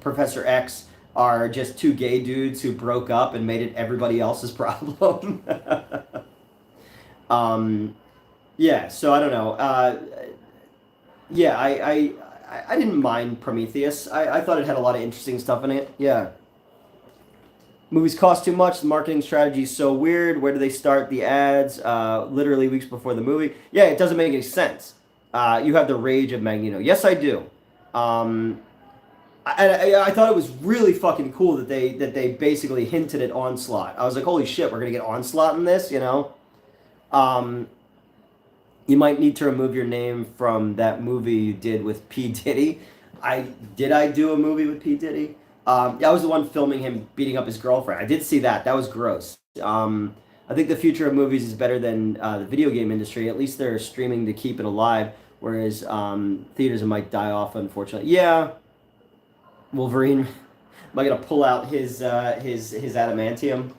Professor X are just two gay dudes who broke up and made it everybody else's problem. Yeah, so I don't know. Yeah, I didn't mind Prometheus. I thought it had a lot of interesting stuff in it. Yeah. Movies cost too much. The marketing strategy is so weird. Where do they start the ads? Literally weeks before the movie. Yeah, it doesn't make any sense. You have the rage of Magneto. Yes, I do. I thought it was really fucking cool that they basically hinted at Onslaught. I was like, holy shit, we're gonna get Onslaught in this, you know? You might need to remove your name from that movie you did with P. Diddy. I do a movie with P. Diddy? I was the one filming him beating up his girlfriend. I did see that. That was gross. I think the future of movies is better than the video game industry. At least they're streaming to keep it alive, whereas theaters might die off, unfortunately. Yeah, Wolverine. Am I gonna pull out his adamantium?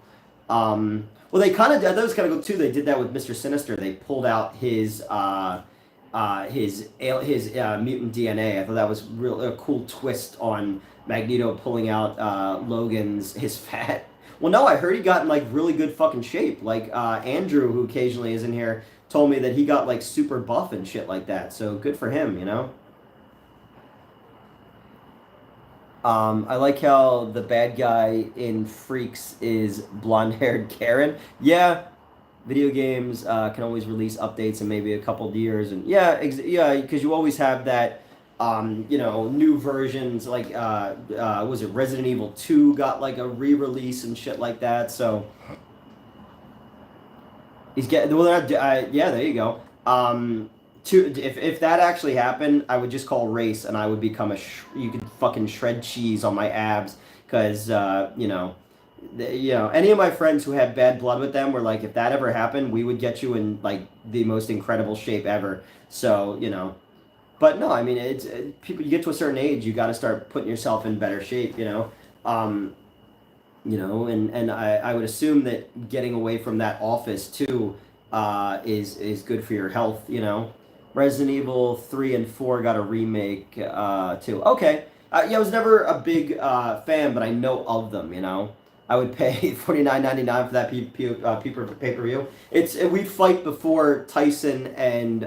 Well, they kind of that was kind of cool too. They did that with Mr. Sinister. They pulled out his mutant DNA. I thought that was a cool twist on Magneto pulling out his fat. Well, no, I heard he got in like really good fucking shape. Like Andrew, who occasionally is in here, told me that he got like super buff and shit like that. So good for him, you know. I like how the bad guy in Freaks is blonde-haired Karen. Yeah, video games can always release updates in maybe a couple of years, and yeah, yeah, because you always have that, new versions like was it Resident Evil 2 got like a re-release and shit like that. So he's getting well. Yeah, there you go. If that actually happened, I would just call race, and I would become you could fucking shred cheese on my abs, because any of my friends who had bad blood with them were like, if that ever happened, we would get you in like the most incredible shape ever. So but no, I mean people. You get to a certain age, you got to start putting yourself in better shape. And I would assume that getting away from that office too is good for your health. Resident Evil 3 and 4 got a remake too. Okay. Yeah, I was never a big fan, but I know of them, I would pay $49.99 for that pay-per-view. We fight before Tyson and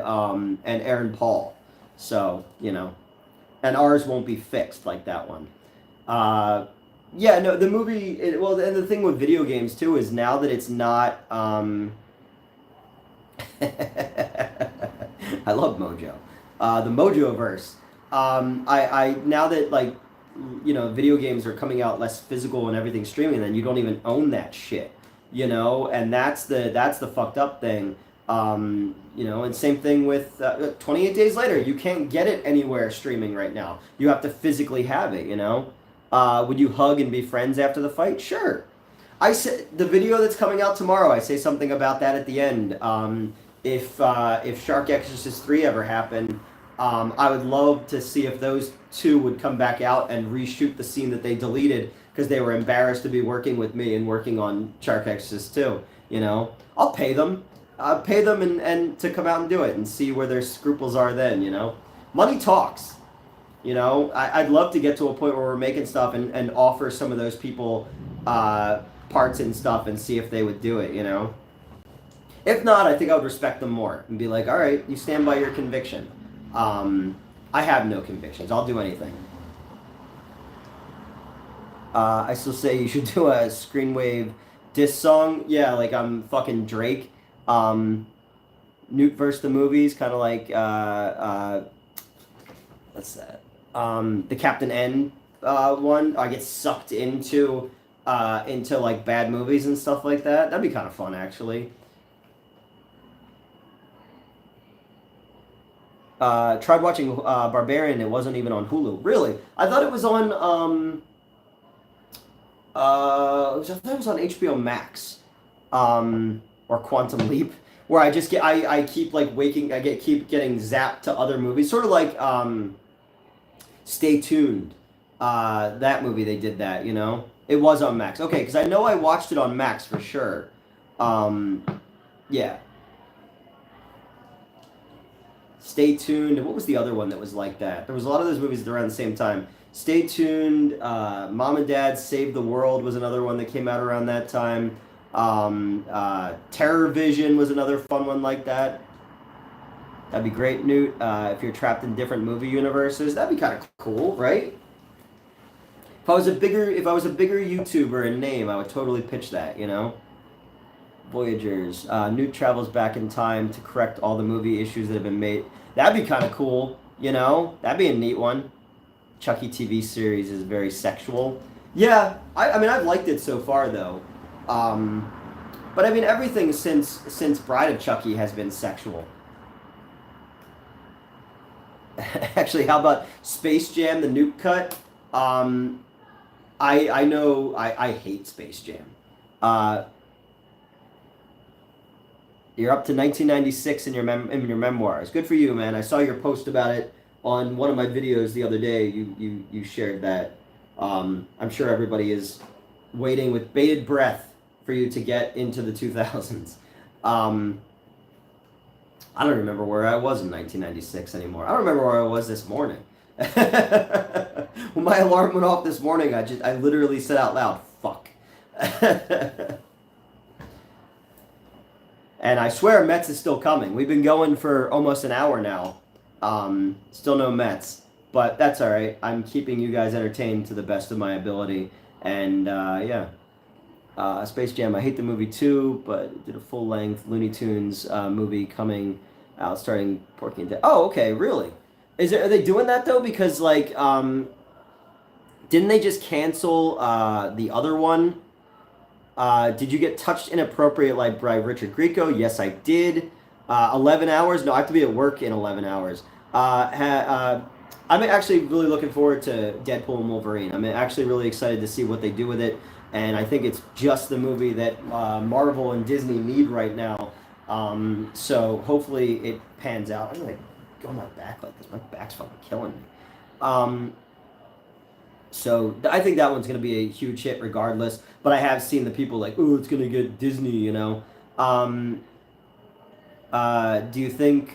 Aaron Paul. So, and ours won't be fixed like that one. Yeah, no, the movie, and the thing with video games too is now that it's not I love Mojo. The Mojoverse. I now that video games are coming out less physical and everything streaming, then you don't even own that shit. And that's the fucked up thing. And same thing with 28 Days Later. You can't get it anywhere streaming right now. You have to physically have it. Would you hug and be friends after the fight? Sure. I said the video that's coming out tomorrow. I say something about that at the end. If Shark Exorcist 3 ever happened, I would love to see if those two would come back out and reshoot the scene that they deleted because they were embarrassed to be working with me and working on Shark Exorcist 2. I'll pay them. I'll pay them and to come out and do it and see where their scruples are then. Money talks. I'd love to get to a point where we're making stuff and offer some of those people parts and stuff and see if they would do it. If not, I think I would respect them more and be like, all right, you stand by your conviction. I have no convictions. I'll do anything. I still say you should do a Screenwave diss song. Yeah, like I'm fucking Drake. Newt versus the movies, kind of like What's that? The Captain N one. I get sucked into like bad movies and stuff like that. That'd be kind of fun, actually. Tried watching Barbarian. It wasn't even on Hulu. Really? I thought it was on. I thought it was on HBO Max, or Quantum Leap, where I just get I keep like waking. Keep getting zapped to other movies, sort of like Stay Tuned. That movie they did that. It was on Max. Okay, because I know I watched it on Max for sure. Yeah. Stay Tuned. What was the other one that was like that? There was a lot of those movies around the same time. Stay Tuned. Mom and Dad Save the World was another one that came out around that time. Terror Vision was another fun one like that. That'd be great, Newt. If you're trapped in different movie universes, that'd be kind of cool, right? If I was a bigger YouTuber in name, I would totally pitch that. Voyagers. Newt travels back in time to correct all the movie issues that have been made. That'd be kind of cool, That'd be a neat one. Chucky TV series is very sexual. Yeah, I mean, I've liked it so far, though. But I mean, everything since Bride of Chucky has been sexual. Actually, how about Space Jam, the Nuke Cut? I know I hate Space Jam. You're up to 1996 in your memoirs. Good for you, man. I saw your post about it on one of my videos the other day. You shared that. I'm sure everybody is waiting with bated breath for you to get into the 2000s. I don't remember where I was in 1996 anymore. I don't remember where I was this morning. When my alarm went off this morning, I literally said out loud, "Fuck." And I swear Mets is still coming. We've been going for almost an hour now. Still no Mets. But that's all right. I'm keeping you guys entertained to the best of my ability. And yeah. Space Jam, I hate the movie too, but it did a full-length Looney Tunes movie coming out starting Porky and Bess. Oh, okay, really? Are they doing that though? Because like, didn't they just cancel the other one? Did you get touched inappropriate like by Richard Grieco? Yes, I did. 11 hours? No, I have to be at work in 11 hours. I'm actually really looking forward to Deadpool and Wolverine. I'm actually really excited to see what they do with it. And I think it's just the movie that Marvel and Disney need right now. So hopefully it pans out. I'm going to go on my back like this. My back's fucking killing me. So I think that one's going to be a huge hit regardless. But I have seen the people like, "Oh, it's going to get Disney," Do you think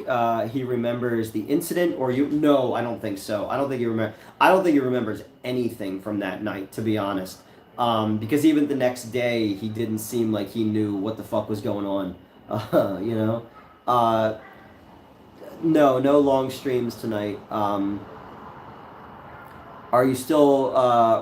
he remembers the incident, or you? No, I don't think so. I don't think he remembers anything from that night, to be honest. Because even the next day, he didn't seem like he knew what the fuck was going on. No long streams tonight. Are you still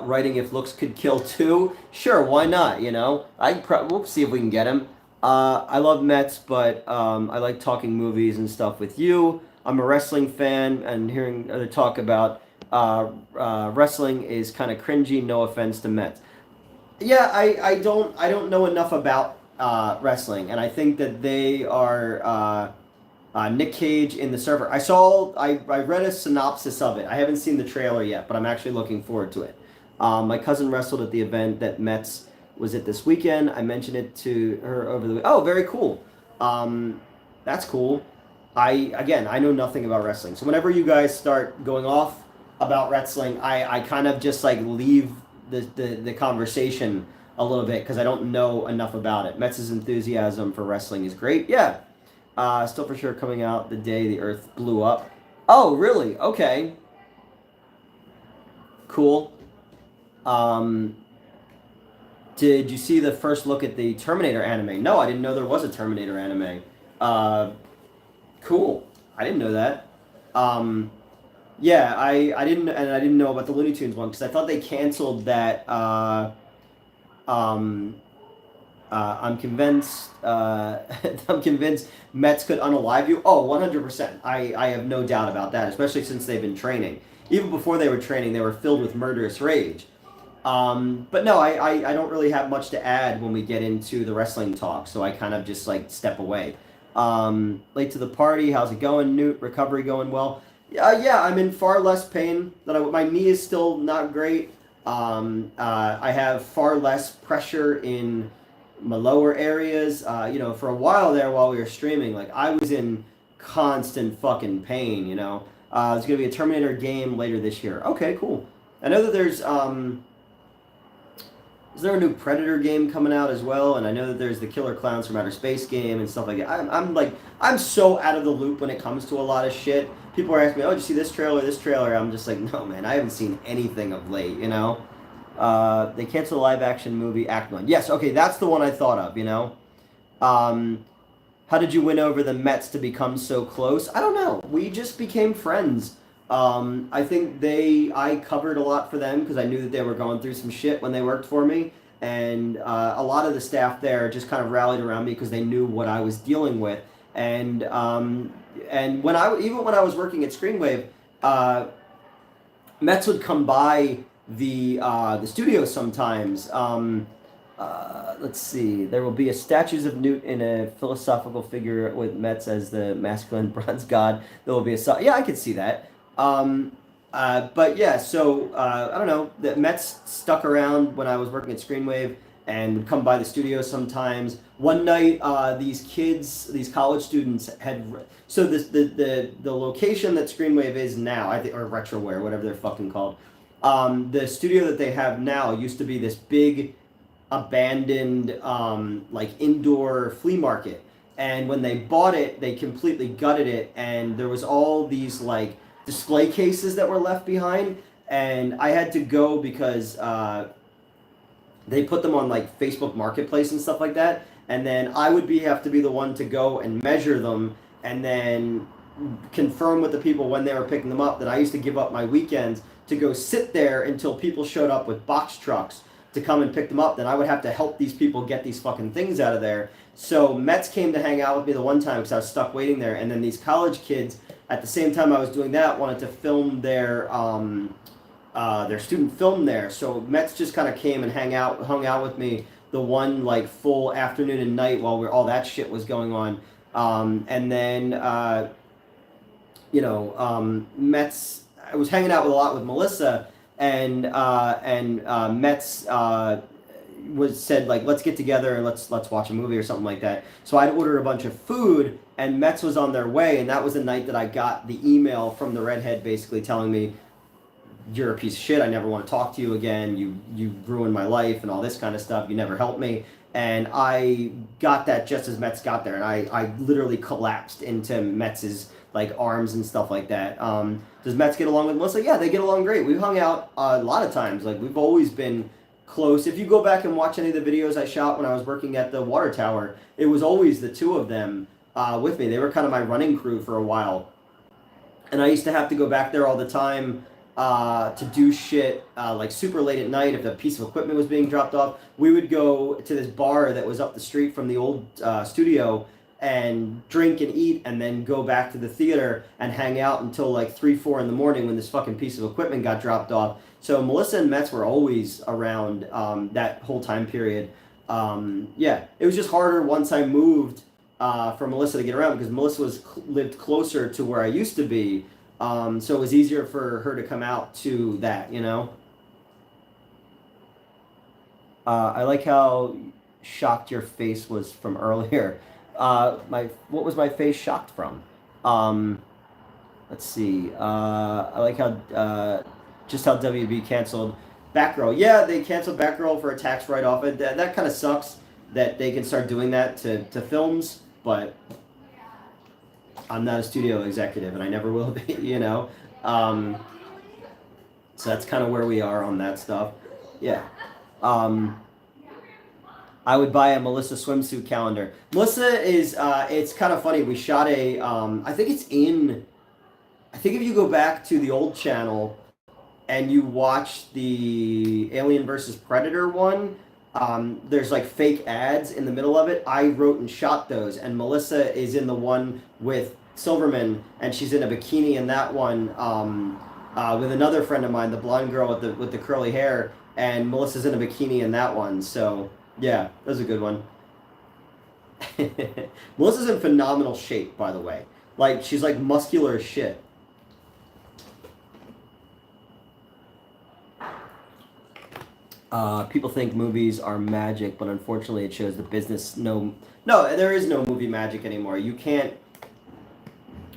writing If Looks Could Kill too? Sure, why not? We'll see if we can get him. I love Mets, but I like talking movies and stuff with you. I'm a wrestling fan, and hearing other talk about wrestling is kind of cringy. No offense to Mets. Yeah, I don't know enough about wrestling, and I think that they are Nick Cage in The Surfer. I read a synopsis of it. I haven't seen the trailer yet, but I'm actually looking forward to it. My cousin wrestled at the event that Mets was at this weekend. I mentioned it to her over the week. Oh, very cool. That's cool. I know nothing about wrestling, so whenever you guys start going off about wrestling, I kind of just like leave the conversation a little bit because I don't know enough about it. Mets' enthusiasm for wrestling is great. Yeah. Still for sure coming out the day the Earth blew up. Oh, really? Okay. Cool. Did you see the first look at the Terminator anime? No, I didn't know there was a Terminator anime. Cool. I didn't know that. Yeah, I didn't know about the Looney Tunes one because I thought they canceled that. I'm convinced. I'm convinced Mets could unalive you. Oh, 100%. I have no doubt about that, especially since they've been training. even before they were training, they were filled with murderous rage. But no, I don't really have much to add when we get into the wrestling talk, so I kind of just like step away. Late to the party, how's it going, Newt? Recovery going well? Yeah, I'm in far less pain than my knee is still not great. I have far less pressure in my lower areas. For a while there while we were streaming, like I was in constant fucking pain, there's gonna be a Terminator game later this year. Okay, cool. I know that there's is there a new Predator game coming out as well? And I know that there's the Killer Clowns from Outer Space game and stuff like that. I'm so out of the loop when it comes to a lot of shit. People are asking me, oh, did you see this trailer, this trailer? I'm just like, no, man, I haven't seen anything of late, They canceled the live action movie Act 1. Yes, okay, that's the one I thought of, How did you win over the Mets to become so close? I don't know. We just became friends. I think I covered a lot for them because I knew that they were going through some shit when they worked for me. And a lot of the staff there just kind of rallied around me because they knew what I was dealing with. And even when I was working at Screenwave, Mets would come by the studio sometimes. Let's see. There will be a statues of Newt in a philosophical figure with Mets as the masculine bronze god. There will be yeah, I could see that. But yeah, so I don't know. The Mets stuck around when I was working at Screenwave and would come by the studio sometimes. One night, these college students so the location that Screenwave is now, I think, or Retroware, whatever they're fucking called. The studio that they have now used to be this big, abandoned, like indoor flea market. And when they bought it, they completely gutted it, and there was all these like display cases that were left behind, and I had to go because they put them on like Facebook Marketplace and stuff like that, and then I would have to be the one to go and measure them and then confirm with the people when they were picking them up that I used to give up my weekends to go sit there until people showed up with box trucks to come and pick them up. Then I would have to help these people get these fucking things out of there. So Mets came to hang out with me the one time because I was stuck waiting there, and then these college kids at the same time I was doing that wanted to film their student film there. So Mets just kind of came and hung out with me the one like full afternoon and night while all that shit was going on. And then Mets. I was hanging out a lot with Melissa, and Mets said like, let's get together and let's watch a movie or something like that. So I'd order a bunch of food, and Mets was on their way, and that was the night that I got the email from the redhead basically telling me, you're a piece of shit, I never want to talk to you again, you ruined my life and all this kind of stuff, you never helped me. And I got that just as Mets got there, and I literally collapsed into Mets's like arms and stuff like that. Does Mets get along with Melissa? Yeah, they get along great. We've hung out a lot of times. Like, we've always been close. If you go back and watch any of the videos I shot when I was working at the water tower, it was always the two of them with me. They were kind of my running crew for a while. And I used to have to go back there all the time to do shit like super late at night. If a piece of equipment was being dropped off, we would go to this bar that was up the street from the old studio and drink and eat, and then go back to the theater and hang out until like 3-4 in the morning when this fucking piece of equipment got dropped off. So Melissa and Mets were always around that whole time period. Yeah, it was just harder once I moved for Melissa to get around because Melissa lived closer to where I used to be. So it was easier for her to come out to that, I like how shocked your face was from earlier. What was my face shocked from? Let's see. I like how just how WB canceled Batgirl. Yeah, they canceled Batgirl for a tax write-off. That kind of sucks that they can start doing that to films, but I'm not a studio executive, and I never will be, So that's kind of where we are on that stuff. Yeah. I would buy a Melissa swimsuit calendar. Melissa is, it's kind of funny. We shot I think if you go back to the old channel and you watch the Alien versus Predator one, there's like fake ads in the middle of it. I wrote and shot those, and Melissa is in the one with Silverman, and she's in a bikini in that one. with another friend of mine, the blonde girl with the curly hair, and Melissa's in a bikini in that one. So yeah, that was a good one. Melissa's in phenomenal shape, by the way. Like she's like muscular as shit. People think movies are magic, but unfortunately, it shows the business. No, there is no movie magic anymore. You can't.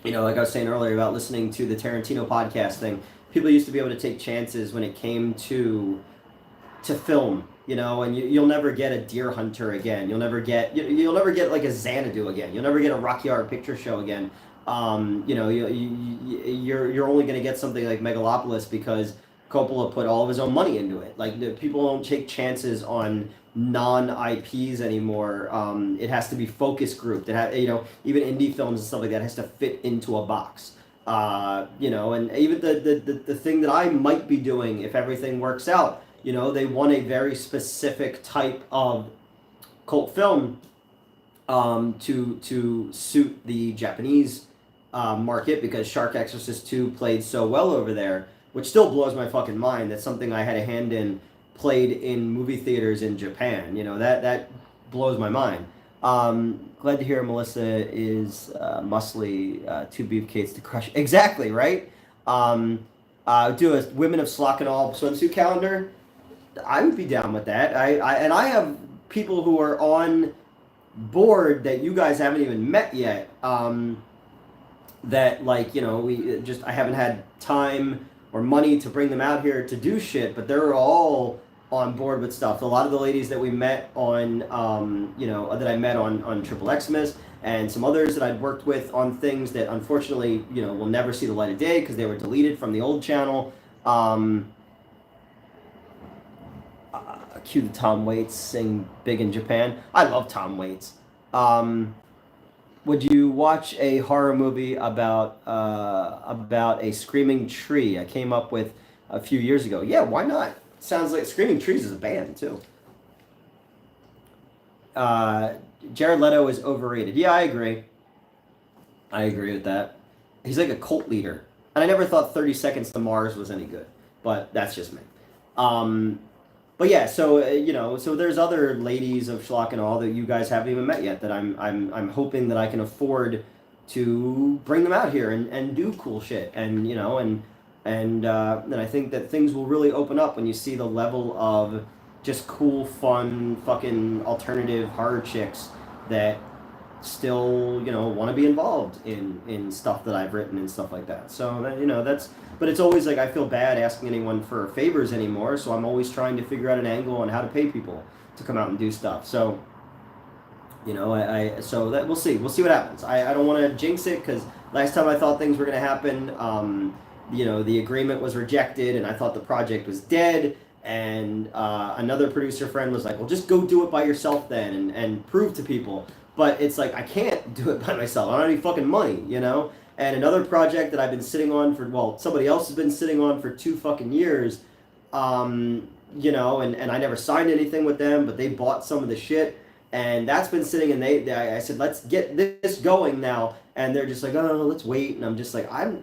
Like I was saying earlier about listening to the Tarantino podcast thing. People used to be able to take chances when it came to film, and you'll never get a Deer Hunter again. You'll never get like a Xanadu again. You'll never get a Rocky Horror Picture Show again. You're only going to get something like Megalopolis because Coppola put all of his own money into it. Like people don't take chances on non-IPs anymore. It has to be focus grouped. Even indie films and stuff like that has to fit into a box. And even the thing that I might be doing if everything works out. They want a very specific type of cult film to suit the Japanese market because Shark Exorcist 2 played so well over there, which still blows my fucking mind. That's something I had a hand in, played in movie theaters in Japan. That blows my mind. Glad to hear Melissa is muscly, two beefcakes to crush. Exactly, right? Do a Women of Schlock And Awe swimsuit calendar. I would be down with that. I have people who are on board that you guys haven't even met yet. That I haven't had time or money to bring them out here to do shit, but they're all on board with stuff. A lot of the ladies that we met on, that I met on Triple Xmas, and some others that I'd worked with on things that unfortunately, will never see the light of day because they were deleted from the old channel. Cue the Tom Waits sing Big in Japan. I love Tom Waits. Would you watch a horror movie about a screaming tree? I came up with a few years ago. Yeah, why not? Sounds like Screaming Trees is a band too. Jared Leto is overrated. Yeah, I agree. I agree with that. He's like a cult leader, and I never thought 30 Seconds to Mars was any good, but that's just me. But yeah, so so there's other ladies of Schlock and Awe that you guys haven't even met yet that I'm hoping that I can afford to bring them out here and do cool shit and and I think that things will really open up when you see the level of just cool, fun, fucking alternative horror chicks that still want to be involved in stuff that I've written and stuff like that. So that's. But it's always like I feel bad asking anyone for favors anymore, so I'm always trying to figure out an angle on how to pay people to come out and do stuff. So, so that we'll see what happens. I don't want to jinx it because last time I thought things were going to happen, the agreement was rejected, and I thought the project was dead. And another producer friend was like, "Well, just go do it by yourself then, and prove to people." But it's like I can't do it by myself. I don't have any fucking money, And another project that I've been sitting on somebody else has been sitting on for 2 fucking years, and I never signed anything with them, but they bought some of the shit, and that's been sitting, and I said, let's get this going now, and they're just like, oh, let's wait, and I'm just like, I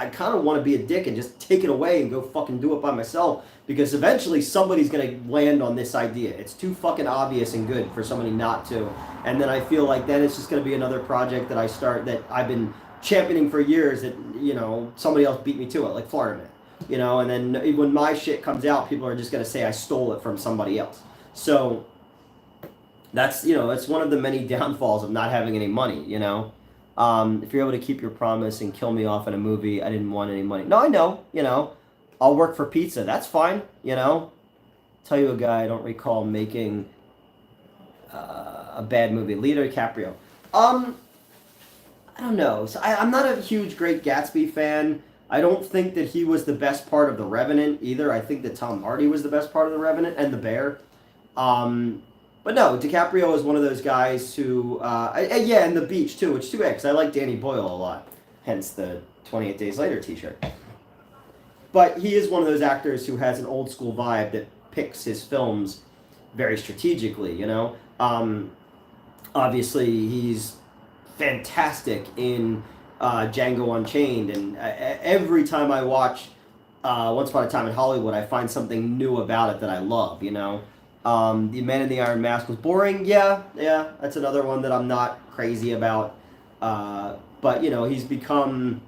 kind of want to be a dick and just take it away and go fucking do it by myself, because eventually somebody's going to land on this idea. It's too fucking obvious and good for somebody not to, and then I feel like then it's just going to be another project that I start that I've been championing for years that somebody else beat me to it, like Florida Man, and then when my shit comes out, people are just gonna say I stole it from somebody else. So that's it's one of the many downfalls of not having any money. If you're able to keep your promise and kill me off in a movie, I didn't want any money. No, I know. I'll work for pizza. That's fine. Tell you a guy I don't recall making a bad movie. Leo DiCaprio. I don't know. So I'm not a huge Great Gatsby fan. I don't think that he was the best part of The Revenant either. I think that Tom Hardy was the best part of The Revenant and The Bear. But no, DiCaprio is one of those guys who, and The Beach too, which too bad because I like Danny Boyle a lot. Hence the 28 Days Later t-shirt. But he is one of those actors who has an old school vibe that picks his films very strategically, Obviously, he's fantastic in Django Unchained, and every time I watch Once Upon a Time in Hollywood, I find something new about it that I love. The Man in the Iron Mask was boring. Yeah, yeah, that's another one that I'm not crazy about. But he's become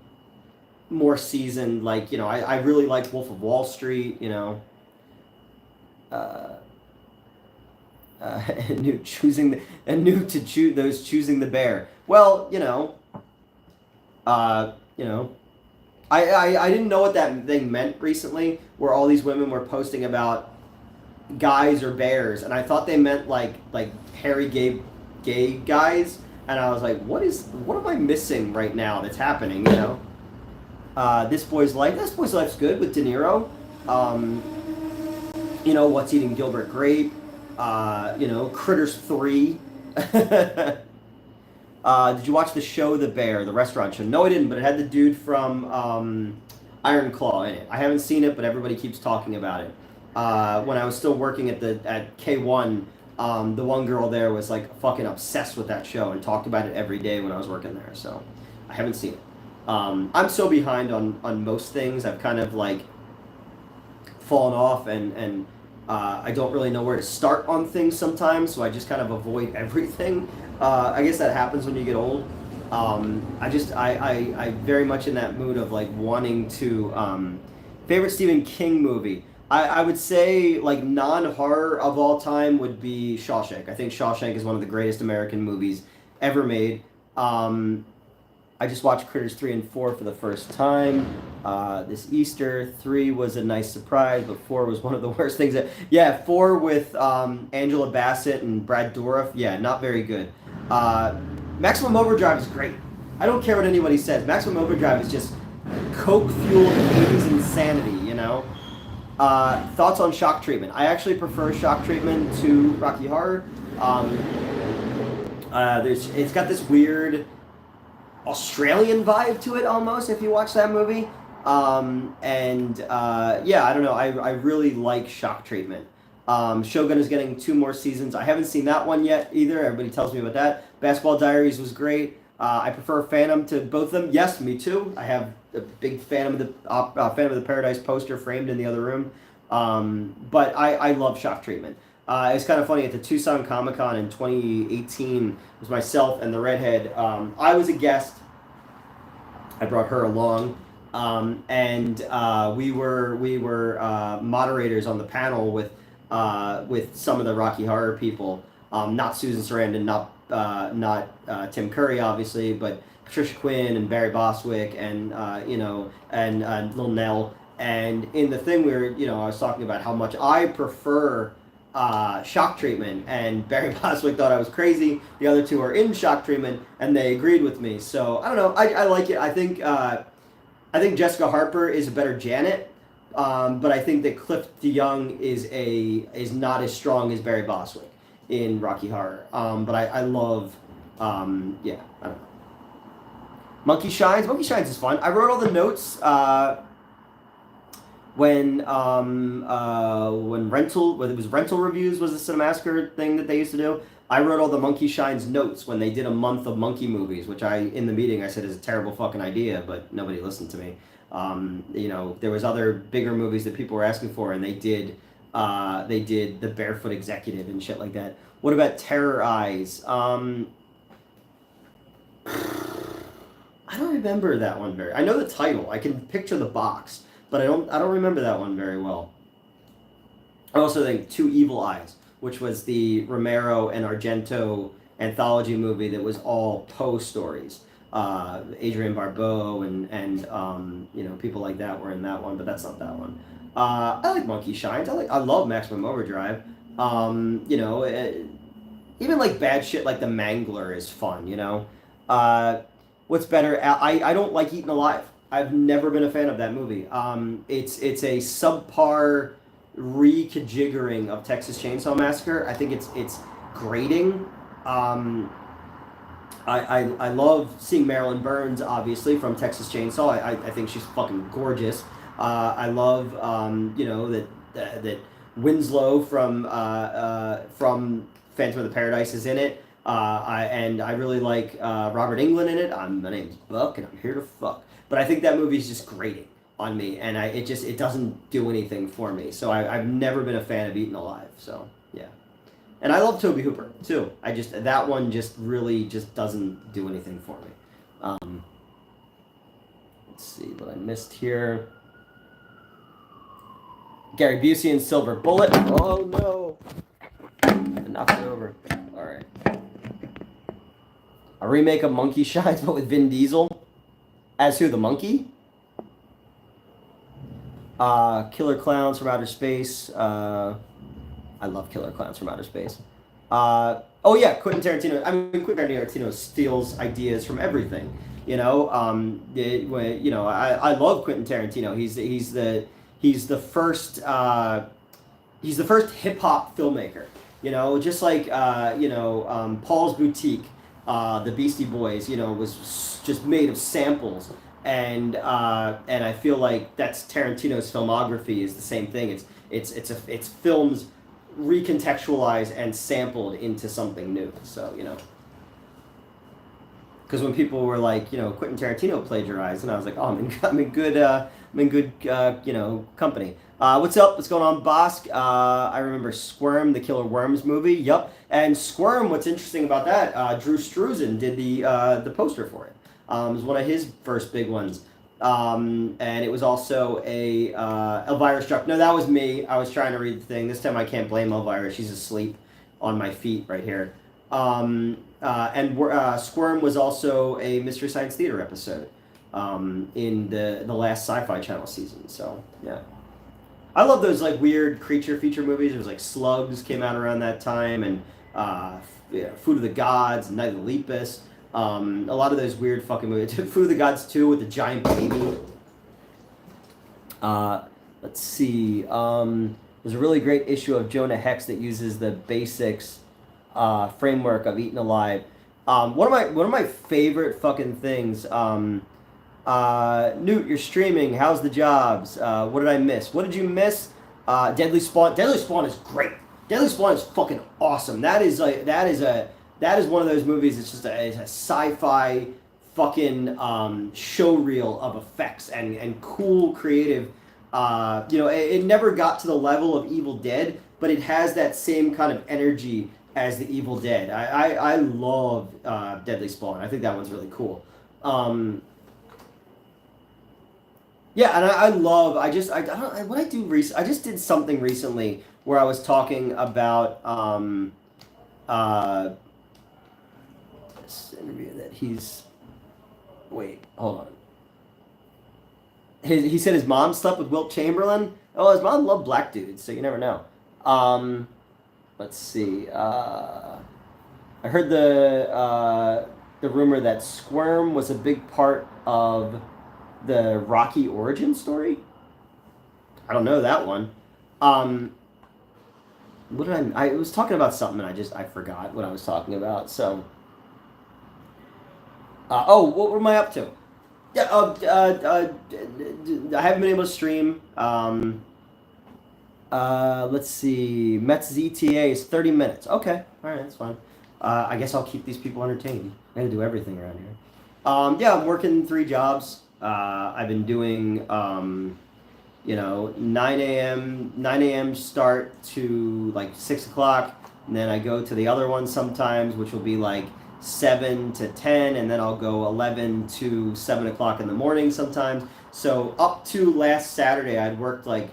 more seasoned. Like I really like Wolf of Wall Street. Uh, and new to choose those choosing the bear. Well, uh, you know, I didn't know what that thing meant recently, where all these women were posting about guys or bears, and I thought they meant like hairy gay guys, and I was like, what am I missing right now that's happening? This Boy's Life. This Boy's Life's good with De Niro. What's Eating Gilbert Grape. Critters 3. Did you watch the show The Bear, the restaurant show? No, I didn't, but it had the dude from Iron Claw in it. I haven't seen it, but everybody keeps talking about it. When I was still working at K1, the one girl there was like fucking obsessed with that show and talked about it every day when I was working there. So I haven't seen it. I'm so behind on most things. I've kind of like fallen off and I don't really know where to start on things sometimes, so I just kind of avoid everything. I guess that happens when you get old. I very much in that mood of like wanting to favorite Stephen King movie. I would say like non-horror of all time would be Shawshank. I think Shawshank is one of the greatest American movies ever made. I just watched Critters 3 and 4 for the first time this Easter. 3 was a nice surprise, but 4 was one of the worst things. 4 with Angela Bassett and Brad Dourif. Yeah, not very good. Maximum Overdrive is great. I don't care what anybody says. Maximum Overdrive is just coke-fueled 80s insanity, Thoughts on Shock Treatment. I actually prefer Shock Treatment to Rocky Horror. It's got this weird Australian vibe to it almost if you watch that movie. I don't know. I really like Shock Treatment. Shogun is getting 2 more seasons. I haven't seen that one yet either. Everybody tells me about that. Basketball Diaries was great. I prefer Phantom to both of them. Yes, me too. I have a big Phantom of the Paradise poster framed in the other room. But I love Shock Treatment. It's kind of funny, at the Tucson Comic Con in 2018, it was myself and the redhead. I was a guest. I brought her along. We were moderators on the panel with some of the Rocky Horror people. Not Susan Sarandon, not Tim Curry, obviously, but Patricia Quinn and Barry Bostwick and Lil Nell. And in the thing I was talking about how much I prefer Shock Treatment, and Barry Bostwick thought I was crazy. The other two are in Shock Treatment, and they agreed with me. So I don't know. I like it. I think Jessica Harper is a better Janet, but I think that Cliff DeYoung is not as strong as Barry Bostwick in Rocky Horror. But I love, I don't know. Monkey Shines. Monkey Shines is fun. I wrote all the notes when it was Rental Reviews was the Cinemassacre thing that they used to do. I wrote all the Monkey Shines notes when they did a month of monkey movies, which in the meeting I said is a terrible fucking idea, but nobody listened to me. There was other bigger movies that people were asking for, and they did The Barefoot Executive and shit like that. What about Terror Eyes? I don't remember that one I know the title. I can picture the box, but I don't remember that one very well. I also think Two Evil Eyes, which was the Romero and Argento anthology movie that was all Poe stories. Adrienne Barbeau and people like that were in that one, but that's not that one. I like Monkey Shines. I love Maximum Overdrive. Even like bad shit like The Mangler is fun. What's better? I don't like Eaten Alive. I've never been a fan of that movie. It's a subpar rejiggering of Texas Chainsaw Massacre. I think it's grating. I love seeing Marilyn Burns, obviously, from Texas Chainsaw. I think she's fucking gorgeous. I love that Winslow from Phantom of the Paradise is in it. I really like Robert Englund in it. My name's Buck, and I'm here to fuck. But I think that movie is just grating. on me, and it doesn't do anything for me. So I've never been a fan of Eaten Alive. So yeah, and I love Toby Hooper too. I just that one just really just doesn't do anything for me. Let's see what I missed here. Gary Busey and Silver Bullet. Oh no! I knocked it over. All right. A remake of Monkey Shines, but with Vin Diesel as who? The monkey? Killer Clowns from Outer Space. I love Killer Clowns from Outer Space. Oh yeah, Quentin Tarantino. I mean, Quentin Tarantino steals ideas from everything. You know, I love Quentin Tarantino. He's the first hip hop filmmaker. You know, just like Paul's Boutique, the Beastie Boys. You know, was just made of samples, and I feel like that's Tarantino's filmography is the same thing. It's films recontextualized and sampled into something new. So because when people were like, Quentin Tarantino plagiarized, and I was like, oh, I'm in good company. What's up? What's going on, Bosk? I remember Squirm, the Killer Worms movie. Yup. And Squirm, what's interesting about that? Drew Struzan did the poster for it. It was one of his first big ones. And it was also a Elvira Struck. No, that was me. I was trying to read the thing. This time I can't blame Elvira. She's asleep on my feet right here. And Squirm was also a Mystery Science Theater episode in the last Sci-Fi Channel season. So, yeah. I love those like weird creature feature movies. It was like Slugs came out around that time, and Food of the Gods, Night of the Lepus. A lot of those weird fucking movies. Food of the Gods 2 with the giant baby. Let's see. There's a really great issue of Jonah Hex that uses the basics framework of Eaten Alive. One of my favorite fucking things. Newt, you're streaming. How's the jobs? What did I miss? What did you miss? Deadly Spawn. Deadly Spawn is great. Deadly Spawn is fucking awesome. That is one of those movies. It's just it's a sci-fi fucking showreel of effects and cool, creative. It never got to the level of Evil Dead, but it has that same kind of energy as the Evil Dead. I love Deadly Spawn. I think that one's really cool. Yeah, and I love. I don't. What I do recently. I just did something recently where I was talking about this interview that he's. Wait, hold on. He said his mom slept with Wilt Chamberlain. Oh, his mom loved black dudes, so you never know. Let's see. I heard the rumor that Squirm was a big part of the Rocky origin story. I don't know that one. What did I was talking about something and I forgot what I was talking about. So, what am I up to? Yeah, I haven't been able to stream. Let's see. Mets ZTA is 30 minutes. Okay, all right, that's fine. I guess I'll keep these people entertained. I gotta do everything around here. Yeah, I'm working 3 jobs. I've been doing, 9 a.m. start to like 6 o'clock, and then I go to the other one sometimes, which will be like 7 to 10, and then I'll go 11 to 7 o'clock in the morning sometimes. So up to last Saturday, I'd worked like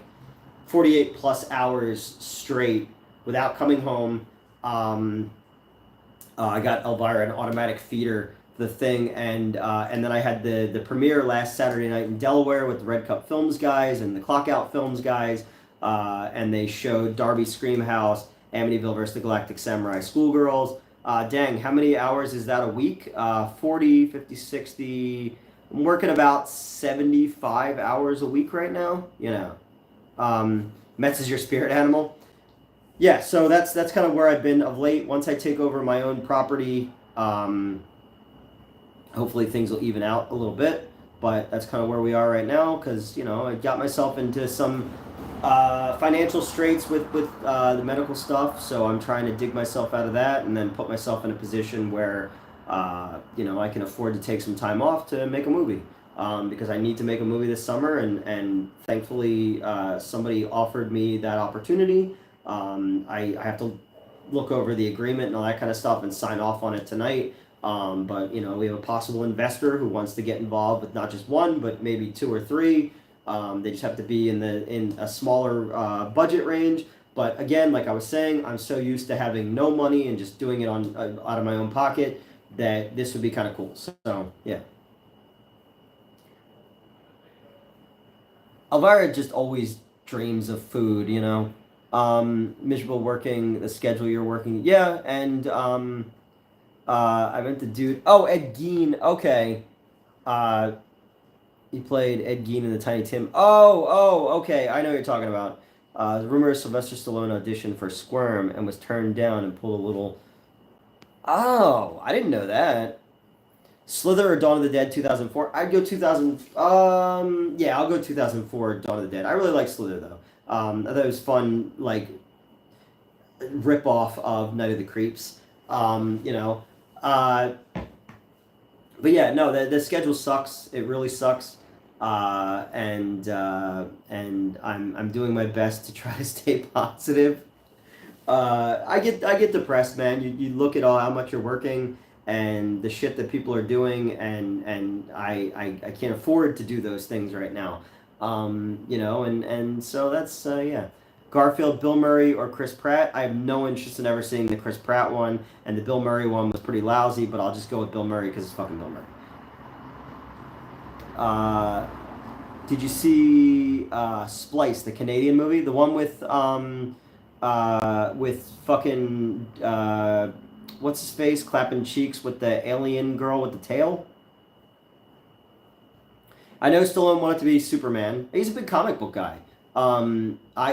48 plus hours straight without coming home. I got Elvira an automatic feeder, the thing, and then I had the premiere last Saturday night in Delaware with the Red Cup Films guys and the Clock Out Films guys, and they showed Darby Screamhouse, Amityville vs. the Galactic Samurai Schoolgirls. Dang, how many hours is that a week? 40, 50, 60. I'm working about 75 hours a week right now. Mets is your spirit animal. Yeah, so that's kind of where I've been of late. Once I take over my own property, hopefully things will even out a little bit. But that's kind of where we are right now because, I got myself into some financial straits with the medical stuff. So I'm trying to dig myself out of that and then put myself in a position where, I can afford to take some time off to make a movie. because I need to make a movie this summer, and thankfully somebody offered me that opportunity. I have to look over the agreement and all that kind of stuff and sign off on it tonight. But we have a possible investor who wants to get involved with not just one, but maybe two or three. They just have to be in a smaller budget range. But again, like I was saying, I'm so used to having no money and just doing it on out of my own pocket that this would be kind of cool. So yeah, Elvira just always dreams of food. Miserable working the schedule you're working. Yeah, and I meant to do. Oh, Ed Gein. Okay. Uh, he played Ed Gein in the Tiny Tim. Oh, okay. I know what you're talking about. The rumor is Sylvester Stallone auditioned for Squirm and was turned down and pulled a little. Oh, I didn't know that. Slither or Dawn of the Dead 2004? I'd go 2000. Yeah, I'll go 2004 Dawn of the Dead. I really like Slither though. I thought it was fun, like rip off of Night of the Creeps. You know, but yeah, no, the schedule sucks. It really sucks. And I'm doing my best to try to stay positive. I get depressed, man. You look at all how much you're working and the shit that people are doing, and I can't afford to do those things right now. And so that's yeah. Garfield, Bill Murray, or Chris Pratt. I have no interest in ever seeing the Chris Pratt one, and the Bill Murray one was pretty lousy, but I'll just go with Bill Murray because it's fucking Bill Murray. Uh, did you see Splice, the Canadian movie, the one with fucking what's his face clapping cheeks with the alien girl with the tail? I know Stallone wanted to be Superman. He's a big comic book guy.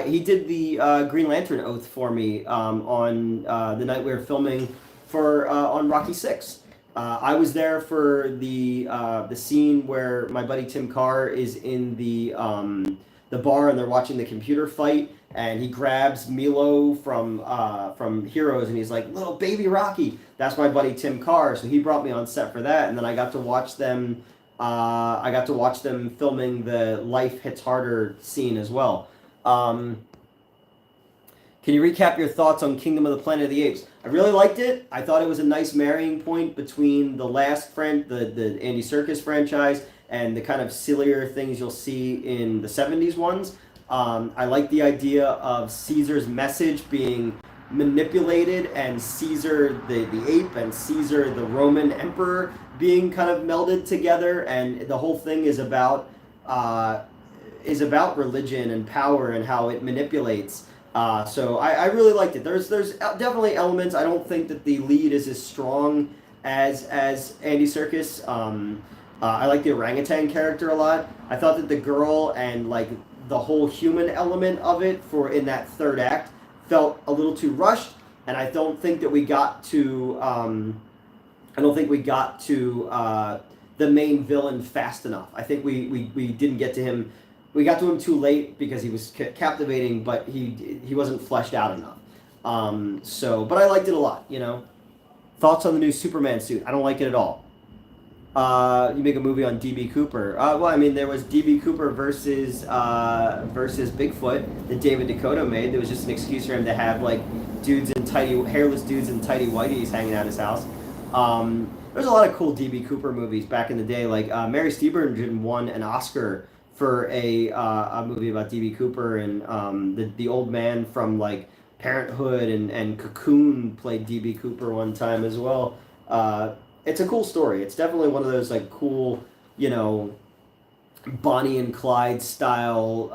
He did the Green Lantern oath for me on the night we were filming for on Rocky Six. I was there for the scene where my buddy Tim Carr is in the bar and they're watching the computer fight, and he grabs Milo from Heroes and he's like, "Little baby Rocky." That's my buddy Tim Carr, so he brought me on set for that, and then I got to watch them. I got to watch them filming the Life Hits Harder scene as well. Can you recap your thoughts on Kingdom of the Planet of the Apes? I really liked it. I thought it was a nice marrying point between the the Andy Serkis franchise and the kind of sillier things you'll see in the 70s ones. I like the idea of Caesar's message being manipulated, and Caesar the ape and Caesar the Roman emperor being kind of melded together, and the whole thing is about religion and power and how it manipulates. So I really liked it. There's definitely elements. I don't think that the lead is as strong as Andy Serkis. I like the orangutan character a lot. I thought that the girl and like the whole human element of it for in that third act felt a little too rushed, and I don't think that we got to the main villain fast enough. I think we didn't get to him. We got to him too late because he was captivating, but he wasn't fleshed out enough. But I liked it a lot. Thoughts on the new Superman suit? I don't like it at all. You make a movie on DB Cooper. Well, I mean, there was DB Cooper versus Bigfoot that David Dakota made. There was just an excuse for him to have like hairless dudes in tidy whities hanging out his house. There's a lot of cool DB Cooper movies back in the day. Like Mary Steenburgen won an Oscar for a movie about DB Cooper, and the old man from like Parenthood and Cocoon played DB Cooper one time as well. It's a cool story. It's definitely one of those like cool, Bonnie and Clyde style,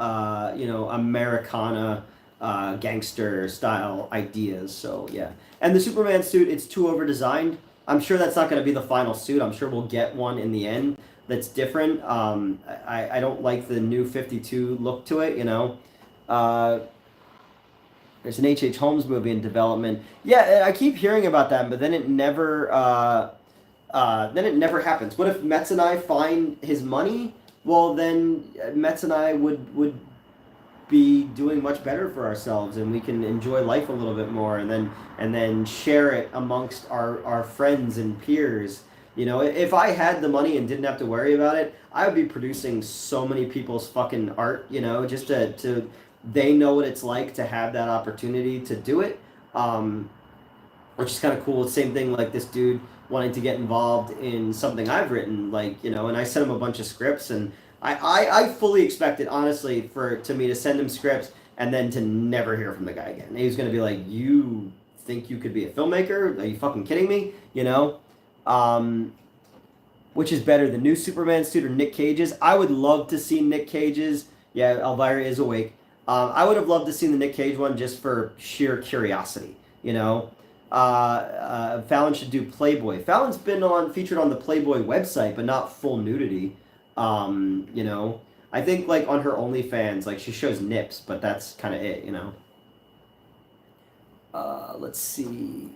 Americana gangster style ideas. So yeah, and the Superman suit, it's too over designed. I'm sure that's not going to be the final suit. I'm sure we'll get one in the end that's different. I don't like the new 52 look to it. There's an H.H. Holmes movie in development. Yeah, I keep hearing about that, but then it never happens. What if Metz and I find his money? Well, then Metz and I would be doing much better for ourselves, and we can enjoy life a little bit more, and then share it amongst our friends and peers. You know, if I had the money and didn't have to worry about it, I would be producing so many people's fucking art, you know, just to they know what it's like to have that opportunity to do it. Um, which is kind of cool. Same thing like this dude wanting to get involved in something I've written, like, you know, and I sent him a bunch of scripts, and I fully expected, honestly, for to me to send him scripts and then to never hear from the guy again. He was going to be like, you think you could be a filmmaker? Are you fucking kidding me? You know? Um, which is better, the new Superman suit or Nick Cage's? I would love to see Nick Cage's. Yeah, Elvira is awake. I would have loved to see the Nick Cage one just for sheer curiosity, you know? Fallon should do Playboy. Fallon's been featured on the Playboy website, but not full nudity. You know, I think like on her OnlyFans, like she shows nips, but that's kind of it, you know. Let's see.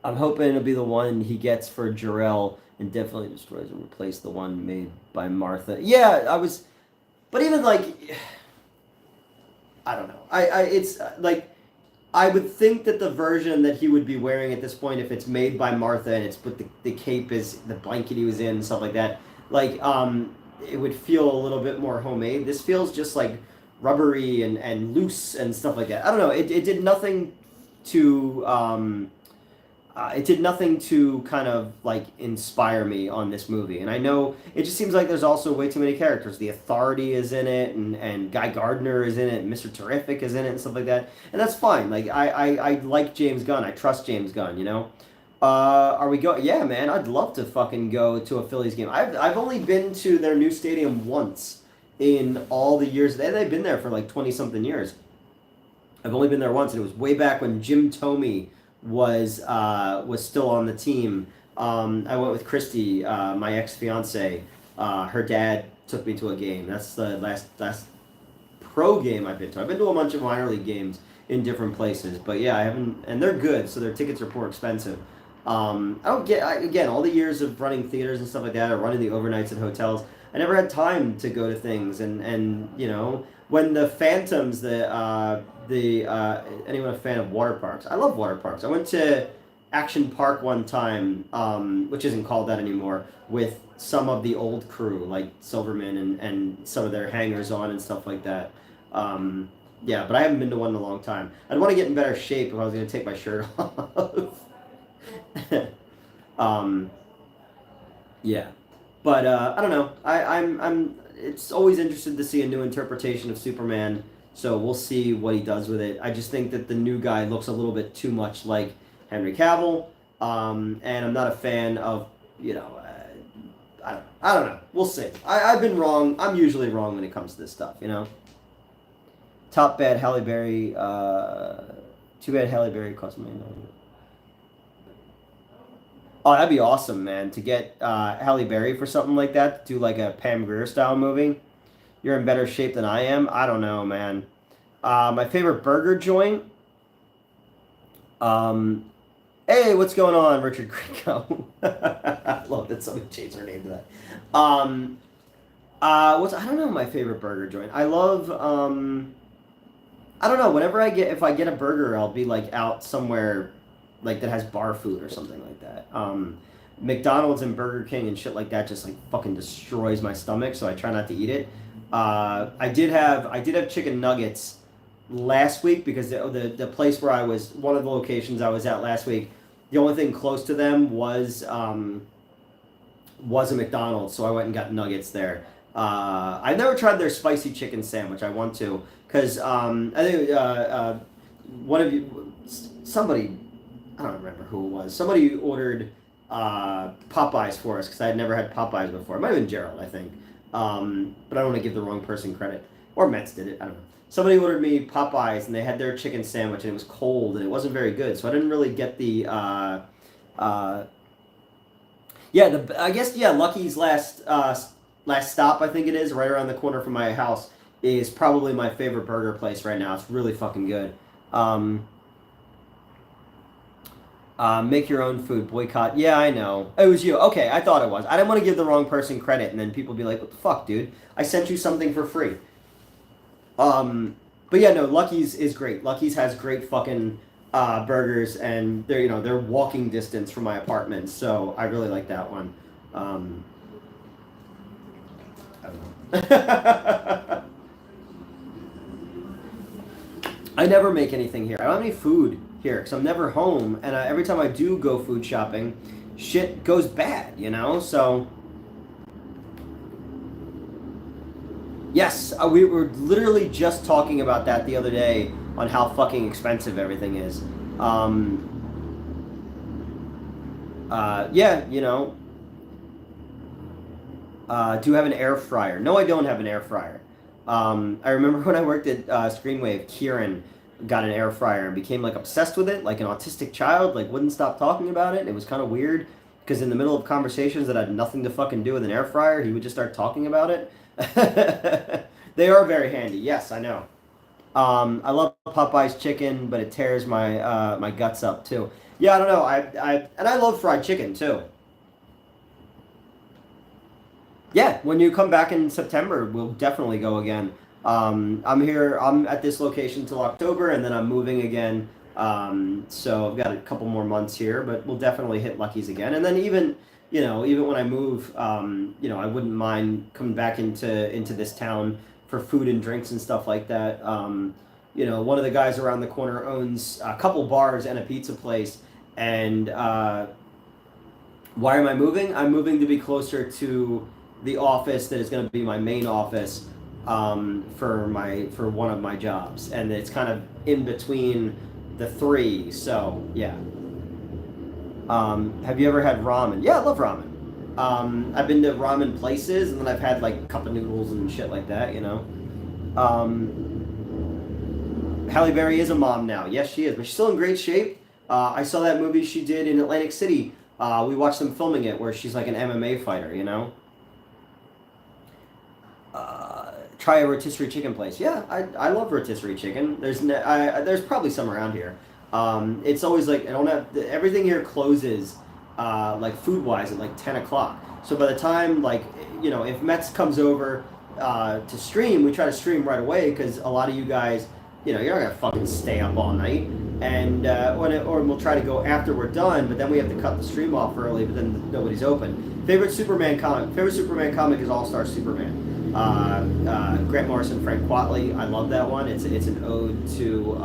I'm hoping it'll be the one he gets for Jarrell and definitely destroys and replace the one made by Martha. Yeah, but even like, I don't know. It's like. I would think that the version that he would be wearing at this point, if it's made by Martha and it's with the cape is the blanket he was in and stuff like that, like it would feel a little bit more homemade. This feels just like rubbery and loose and stuff like that. I don't know. It did nothing to kind of like inspire me on this movie. And I know it just seems like there's also way too many characters. The Authority is in it, and Guy Gardner is in it, and Mr. Terrific is in it, and stuff like that. And that's fine. Like I like James Gunn. I trust James Gunn. You know. Are we going? Yeah, man. I'd love to fucking go to a Phillies game. I've only been to their new stadium once in all the years. They've been there for like 20 something years. I've only been there once, and it was way back when Jim Thome was still on the team. I went with Christy, my ex-fiance. Her dad took me to a game. That's the last pro game I've been to. I've been to a bunch of minor league games in different places, but yeah, I haven't, and they're good, so their tickets are more expensive. I don't get, again, all the years of running theaters and stuff like that, or running the overnights at hotels, I never had time to go to things, and you know, when the Phantoms, anyone a fan of water parks? I love water parks. I went to Action Park one time, which isn't called that anymore, with some of the old crew, like Silverman and some of their hangers on and stuff like that. Yeah, but I haven't been to one in a long time. I'd want to get in better shape if I was going to take my shirt off. Yeah, but I don't know. I'm. It's always interested to see a new interpretation of Superman. So we'll see what he does with it. I just think that the new guy looks a little bit too much like Henry Cavill, and I'm not a fan of, you know, I don't know. We'll see. I've been wrong. I'm usually wrong when it comes to this stuff, you know. Top bad Halle Berry. Too bad Halle Berry cost $1 million. Oh, that'd be awesome, man. To get Halle Berry for something like that, to do like a Pam Grier style movie. You're in better shape than I am. I don't know, man. My favorite burger joint. Hey, what's going on, Richard Grieco? I love that somebody changed their name to that. I don't know my favorite burger joint. I love I don't know. If I get a burger, I'll be like out somewhere like that has bar food or something like that. McDonald's and Burger King and shit like that just like fucking destroys my stomach, so I try not to eat it. I did have chicken nuggets last week because the place where one of the locations I was at last week, the only thing close to them was a McDonald's, so I went and got nuggets there. I've never tried their spicy chicken sandwich. I want to, because I think one of you, somebody, I don't remember who it was. Somebody ordered Popeyes for us because I had never had Popeyes before. It might have been Gerald, I think. But I don't want to give the wrong person credit. Or Mets did it. I don't know. Somebody ordered me Popeyes, and they had their chicken sandwich, and it was cold, and it wasn't very good. So I didn't really get the... Lucky's last stop, I think it is, right around the corner from my house, is probably my favorite burger place right now. It's really fucking good. Make your own food, boycott. Yeah, I know. It was you. Okay, I thought it was. I didn't want to give the wrong person credit, and then people be like, what the fuck, dude? I sent you something for free. But yeah, no, Lucky's is great. Lucky's has great fucking burgers, and they're walking distance from my apartment, so I really like that one. I don't know. I never make anything here. I don't have any food here because I'm never home, and every time I do go food shopping, shit goes bad, So, yes, we were literally just talking about that the other day on how fucking expensive everything is. Yeah, do you have an air fryer? No, I don't have an air fryer. I remember when I worked at Screenwave, Kieran got an air fryer and became like obsessed with it, like an autistic child, like wouldn't stop talking about it. It was kind of weird because in the middle of conversations that had nothing to fucking do with an air fryer, he would just start talking about it. They are very handy. Yes, I know. I love Popeye's chicken, but it tears my guts up too. Yeah, I don't know. And I love fried chicken too. Yeah, when you come back in September, we'll definitely go again. I'm here. I'm at this location till October, and then I'm moving again. So I've got a couple more months here, but we'll definitely hit Lucky's again. And then even when I move, I wouldn't mind coming back into this town for food and drinks and stuff like that. One of the guys around the corner owns a couple bars and a pizza place, and why am I moving? I'm moving to be closer to the office that is going to be my main office for one of my jobs, and it's kind of in between the three. So yeah. Have you ever had ramen? Yeah, I love ramen. I've been to ramen places, and then I've had like cup of noodles and shit like that. Halle Berry is a mom now. Yes, she is, but she's still in great shape. I saw that movie she did in Atlantic City. We watched them filming it, where she's like an MMA fighter. Try a rotisserie chicken place. Yeah, I love rotisserie chicken. There's probably some around here. It's always like I don't have everything here closes like food wise at like 10 o'clock. So by the time if Mets comes over to stream, we try to stream right away because a lot of you guys you're not gonna fucking stay up all night. And or we'll try to go after we're done, but then we have to cut the stream off early. But then nobody's open. Favorite Superman comic is All Star Superman. Grant Morrison, Frank Quatley. I love that one. It's an ode to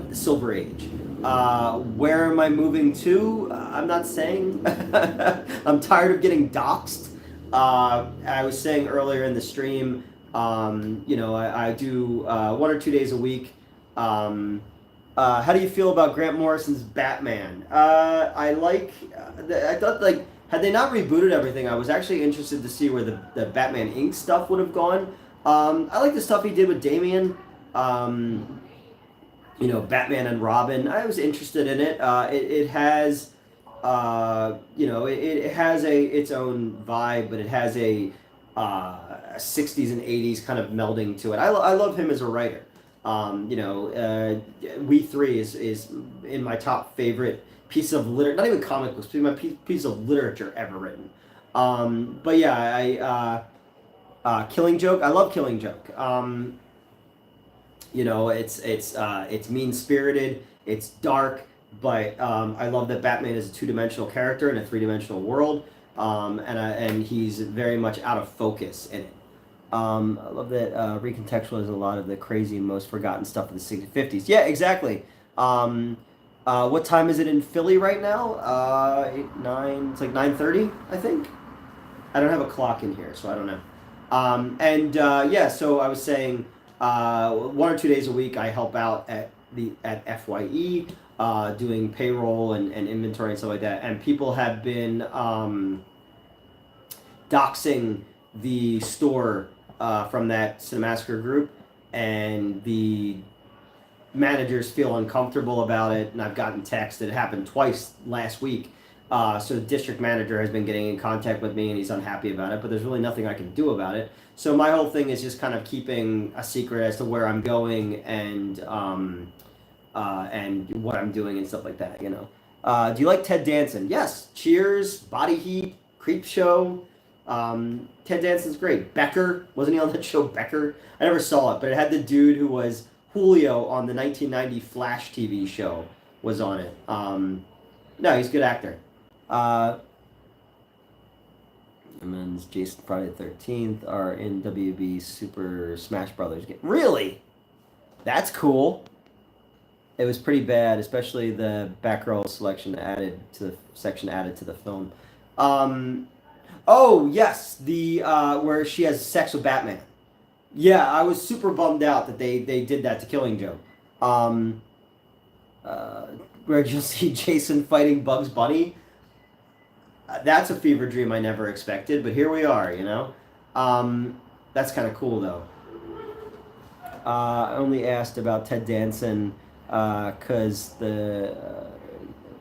the Silver Age. Where am I moving to? I'm not saying. I'm tired of getting doxxed. I was saying earlier in the stream. I do 1 or 2 days a week. How do you feel about Grant Morrison's Batman? I thought had they not rebooted everything, I was actually interested to see where the Batman Inc. stuff would have gone. I like the stuff he did with Damian. Batman and Robin. I was interested in it. It has, it has its own vibe, but it has a 60s and 80s kind of melding to it. I love him as a writer. We Three is in my top favorite piece of literature, not even comic books, but my piece of literature ever written. But yeah, Killing Joke. I love Killing Joke. It's mean spirited. It's dark, but I love that Batman is a two-dimensional character in a three-dimensional world, and he's very much out of focus in it. I love that recontextualizes a lot of the crazy, most forgotten stuff of the 60s, 50s. Yeah, exactly. What time is it in Philly right now? 9. It's like 9:30, I think. I don't have a clock in here, so I don't know. So I was saying, 1 or 2 days a week, I help out at FYE, doing payroll and inventory and stuff like that. And people have been doxing the store from that Cinemassacre group, and the managers feel uncomfortable about it, and I've gotten text. It happened twice last week. So the district manager has been getting in contact with me, and he's unhappy about it, but there's really nothing I can do about it. So my whole thing is just kind of keeping a secret as to where I'm going and what I'm doing and stuff like that, Do you like Ted Danson? Yes. Cheers, Body Heat, Creep Show. Ted Danson's great. Becker, wasn't he on that show Becker? I never saw it, but it had the dude who was Julio on the 1990 Flash TV show was on it. No, he's a good actor. And then Jason Friday the 13th are in WB Super Smash Brothers game. Really? That's cool. It was pretty bad, especially the Batgirl selection added to the section added to the film. Oh yes, the where she has sex with Batman. Yeah, I was super bummed out that they did that to Killing Joke. Um, uh, where you'll see Jason fighting Bugs Bunny. That's a fever dream I never expected, but here we are, you know? That's kind of cool, though. I only asked about Ted Danson because the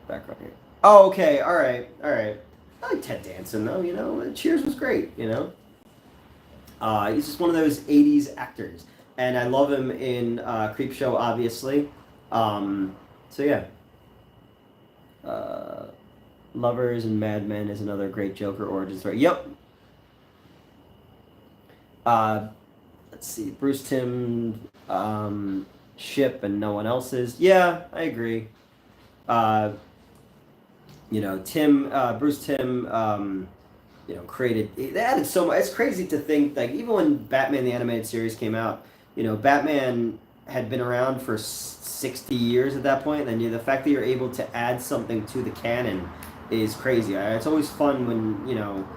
background here. Oh, okay, all right, all right. I like Ted Danson, though, you know? Cheers was great, you know? He's just one of those 80s actors. And I love him in Creepshow, obviously. So, yeah. Lovers and Mad Men is another great Joker origin story. Yep. Let's see. Bruce Timm, ship and no one else's. Yeah, I agree. You know, Bruce Timm, created. They added so much. It's crazy to think, like, even when Batman the Animated Series came out, you know, Batman had been around for 60 years at that point, and the fact that you're able to add something to the canon is crazy. It's always fun when, you know,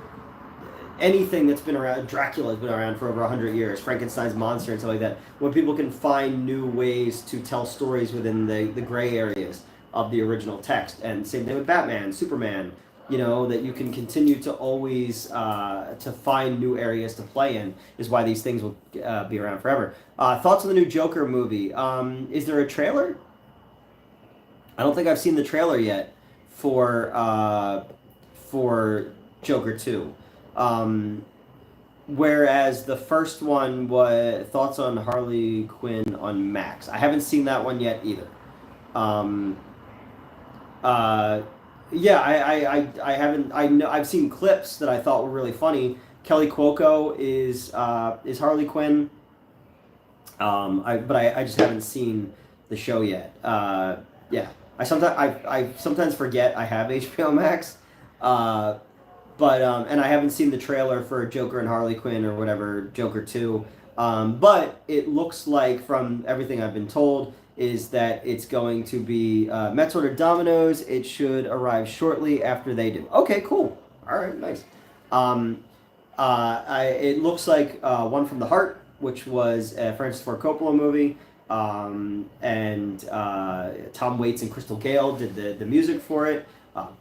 anything that's been around, Dracula's been around for over 100 years, Frankenstein's monster and stuff like that, when people can find new ways to tell stories within the gray areas of the original text. And same thing with Batman, Superman, you know, that you can continue to always to find new areas to play in is why these things will be around forever. Thoughts on the new Joker movie? Is there a trailer? I don't think I've seen the trailer yet for Joker 2. Whereas the first one was thoughts on Harley Quinn on Max. I haven't seen that one yet either. Yeah, I haven't. I know I've seen clips that I thought were really funny. Kelly Cuoco is Harley Quinn. I just haven't seen the show yet. Yeah, I sometimes forget I have HBO Max. And I haven't seen the trailer for Joker and Harley Quinn or whatever, Joker 2. But it looks like, from everything I've been told, is that it's going to be Mets ordered Domino's. It should arrive shortly after they do. Okay, cool. All right, nice. It looks like One from the Heart, which was a Francis Ford Coppola movie. And Tom Waits and Crystal Gale did the music for it.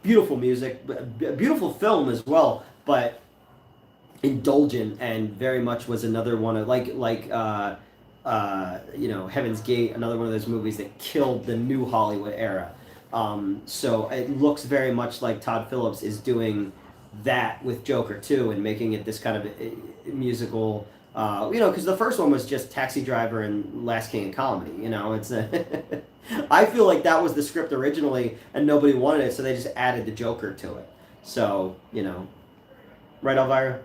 Beautiful music, beautiful film as well, but indulgent, and very much was another one of Heaven's Gate, another one of those movies that killed the new Hollywood era. So it looks very much like Todd Phillips is doing that with Joker 2 and making it this kind of a musical. Because the first one was just Taxi Driver and Last King of Comedy. You know, it's I feel like that was the script originally, and nobody wanted it, so they just added the Joker to it. So, you know, right, Elvira?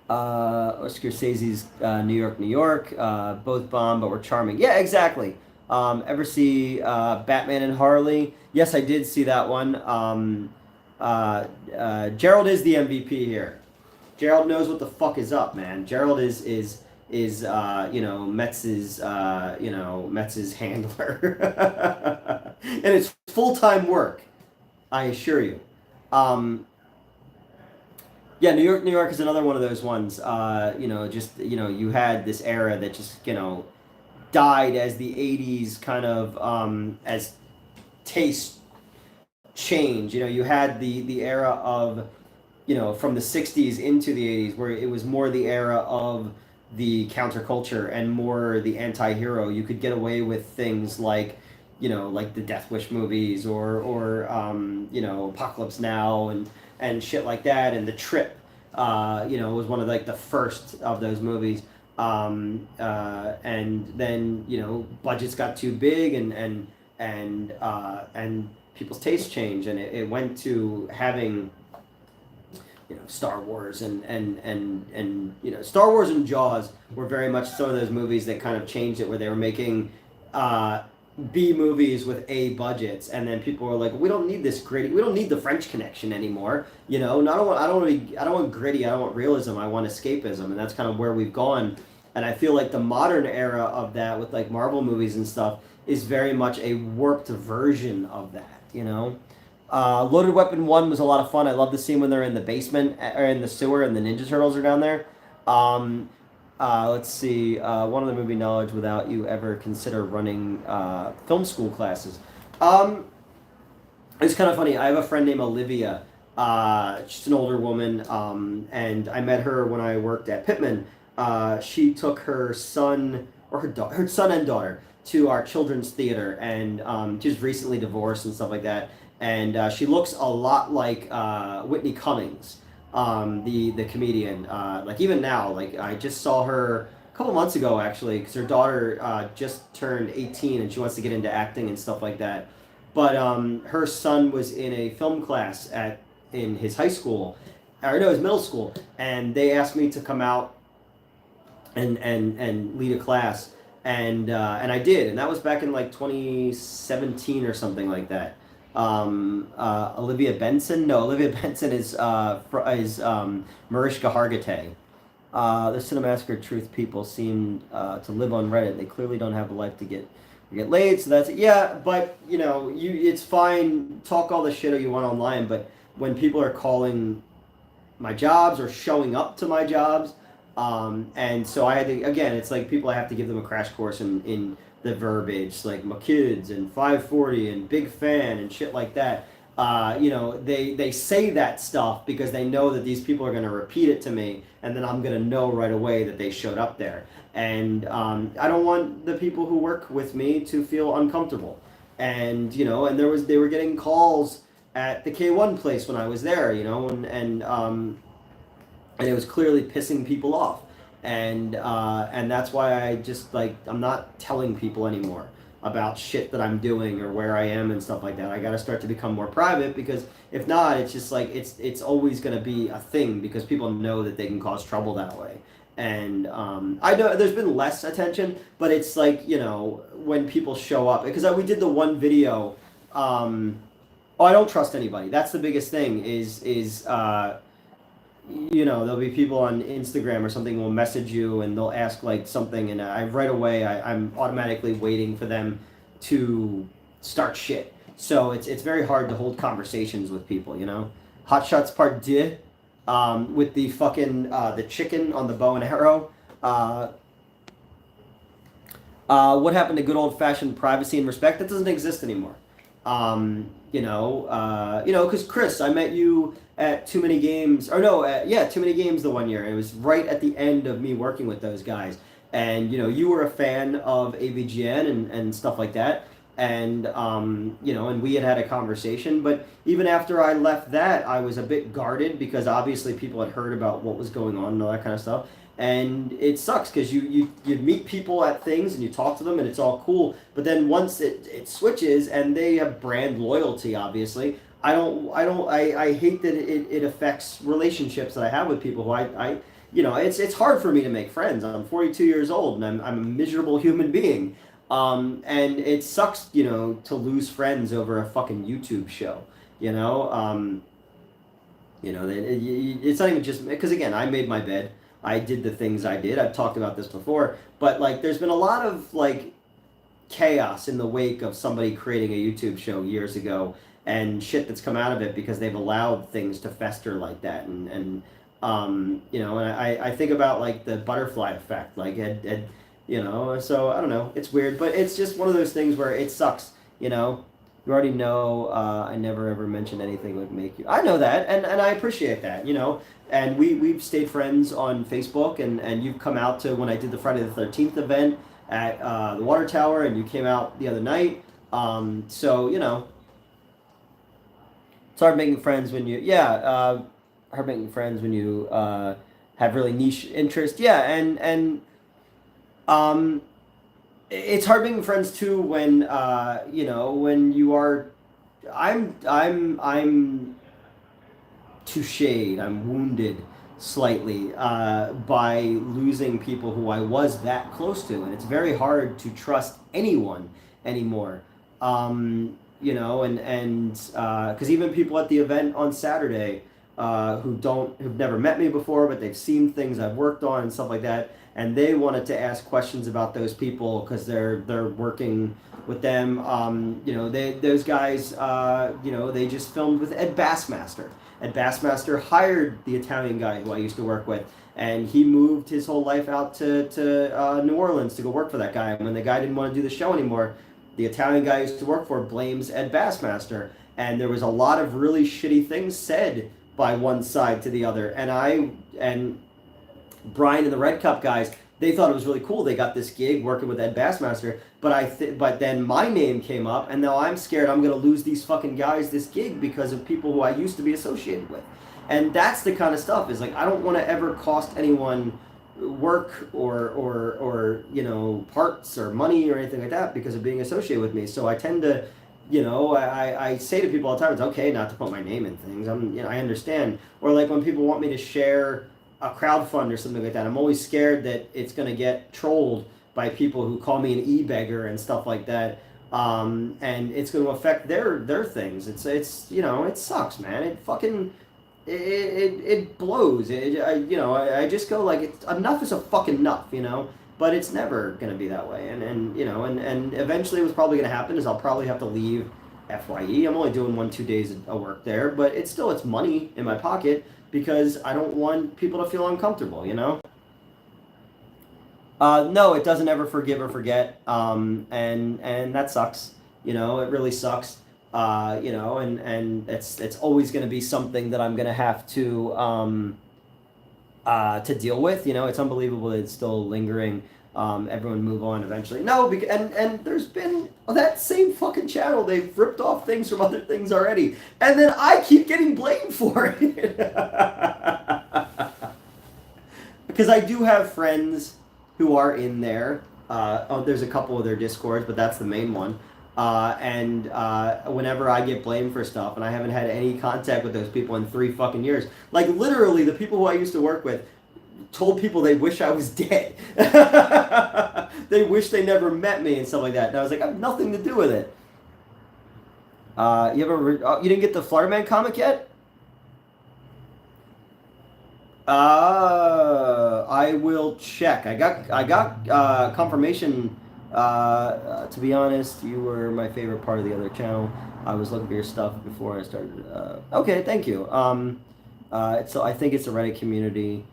Scorsese's New York, New York. Both bomb, but were charming. Yeah, exactly. Ever see Batman and Harley? Yes, I did see that one. Gerald is the MVP here. Gerald knows what the fuck is up, man. Gerald is Metz's handler, and it's full-time work, I assure you. Yeah, New York is another one of those ones. You had this era that just died as the '80s kind of as taste change. You had the era of from the '60s into the '80s, where it was more the era of the counterculture and more the anti-hero. You could get away with things like the Death Wish movies or Apocalypse Now and shit like that. And The Trip was one of the first of those movies. And then budgets got too big and people's tastes changed, and it went to having Star Wars and Star Wars and Jaws were very much some of those movies that kind of changed it, where they were making uh, B movies with A budgets, and then people were like, we don't need this gritty, we don't need the French Connection anymore. No, I don't want gritty, I don't want realism, I want escapism, and that's kind of where we've gone. And I feel like the modern era of that with like Marvel movies and stuff is very much a warped version of that. Loaded Weapon 1 was a lot of fun. I love the scene when they're in the basement or in the sewer and the Ninja Turtles are down there. Um, let's see. One of the movie knowledge without you ever consider running film school classes. Um, it's kind of funny. I have a friend named Olivia. She's an older woman, and I met her when I worked at Pittman. She took her son or her son and daughter to our children's theater, and she's recently divorced and stuff like that. And she looks a lot like Whitney Cummings, the comedian. Like even now, like I just saw her a couple months ago actually, because her daughter just turned 18 and she wants to get into acting and stuff like that. But her son was in a film class in his high school, or no, his middle school, and they asked me to come out and lead a class, and I did, and that was back in like 2017 or something like that. Olivia Benson? No, Olivia Benson is Mariska Hargitay. The Cinemassacre Truth people seem to live on Reddit. They clearly don't have a life to get laid, so that's it. Yeah, but it's fine. Talk all the shit you want online, but when people are calling my jobs or showing up to my jobs, and so I had to, again, it's like people, I have to give them a crash course in the verbiage, like my kids and 540 and big fan and shit like that. They say that stuff because they know that these people are going to repeat it to me, and then I'm going to know right away that they showed up there. And I don't want the people who work with me to feel uncomfortable. And and they were getting calls at the K1 place when I was there, and it was clearly pissing people off. And that's why I just, like, I'm not telling people anymore about shit that I'm doing or where I am and stuff like that. I got to start to become more private, because if not, it's just like it's always going to be a thing, because people know that they can cause trouble that way. And I know there's been less attention, but it's like, when people show up, because we did the one video. I don't trust anybody. That's the biggest thing. There'll be people on Instagram or something will message you and they'll ask like something, and I right away I'm automatically waiting for them to start shit. So it's very hard to hold conversations with people. Hot Shots Part 2, with the fucking the chicken on the bow and arrow. What happened to good old fashioned privacy and respect? That doesn't exist anymore. Because Chris, I met you at Too Many Games, or no, Too Many Games the one year. And it was right at the end of me working with those guys. And, you were a fan of AVGN and stuff like that. And, and we had a conversation. But even after I left that, I was a bit guarded, because obviously people had heard about what was going on and all that kind of stuff. And it sucks, because you meet people at things and you talk to them and it's all cool, but then once it switches and they have brand loyalty, obviously, I hate that it affects relationships that I have with people who it's hard for me to make friends. I'm 42 years old and I'm a miserable human being, and it sucks to lose friends over a fucking YouTube show. It's not even just because, again, I made my bed. I did the things I did. I've talked about this before, but like there's been a lot of like chaos in the wake of somebody creating a YouTube show years ago, and shit that's come out of it because they've allowed things to fester like that. And I think about like the butterfly effect, like so I don't know, it's weird, but it's just one of those things where it sucks. You already know I never ever mentioned anything would make you. I know that, and I appreciate that, And we've stayed friends on Facebook, and you've come out to when I did the Friday the 13th event at the Water Tower, and you came out the other night. So, it's hard making friends when hard making friends when you have really niche interest. Yeah, and it's hard making friends too when when you are. I'm toucheed, I'm wounded slightly by losing people who I was that close to, and it's very hard to trust anyone anymore. And because even people at the event on Saturday who've never met me before, but they've seen things I've worked on and stuff like that, and they wanted to ask questions about those people because they're working with them. Those guys, they just filmed with Ed Bassmaster. Ed Bassmaster hired the Italian guy who I used to work with, and he moved his whole life out to New Orleans to go work for that guy. And when the guy didn't want to do the show anymore, the Italian guy I used to work for blames Ed Bassmaster, and there was a lot of really shitty things said by one side to the other. And Brian and the Red Cup guys, they thought it was really cool. They got this gig working with Ed Bassmaster, but then my name came up, and now I'm scared I'm gonna lose these fucking guys this gig because of people who I used to be associated with. And that's the kind of stuff, is like, I don't want to ever cost anyone work or parts or money or anything like that because of being associated with me. So I tend to, I say to people all the time, it's okay not to put my name in things. I understand. Or like when people want me to share a crowdfund or something like that, I'm always scared that it's going to get trolled by people who call me an e-beggar and stuff like that. And it's going to affect their things. It sucks, man. It fucking, it blows. I just go like, enough is a fucking enough, but it's never going to be that way. And eventually what's probably going to happen is I'll probably have to leave FYE. I'm only doing 1-2 days of work there, but it's money in my pocket because I don't want people to feel uncomfortable, No, it doesn't ever forgive or forget. And that sucks. It really sucks. And it's always going to be something that I'm going to have to deal with. It's unbelievable that it's still lingering. Everyone move on eventually. No, and there's been that same fucking channel. They've ripped off things from other things already, and then I keep getting blamed for it because I do have friends who are in there. There's a couple of their Discords, but that's the main one. And whenever I get blamed for stuff, and I haven't had any contact with those people in 3 fucking years, like literally the people who I used to work with told people they wish I was dead. They wish they never met me and stuff like that. And I was like, I have nothing to do with it. You didn't get the Florida Man comic yet? I will check. I got confirmation. To be honest, you were my favorite part of the other channel. I was looking for your stuff before I started. Okay, thank you. I think it's a Reddit community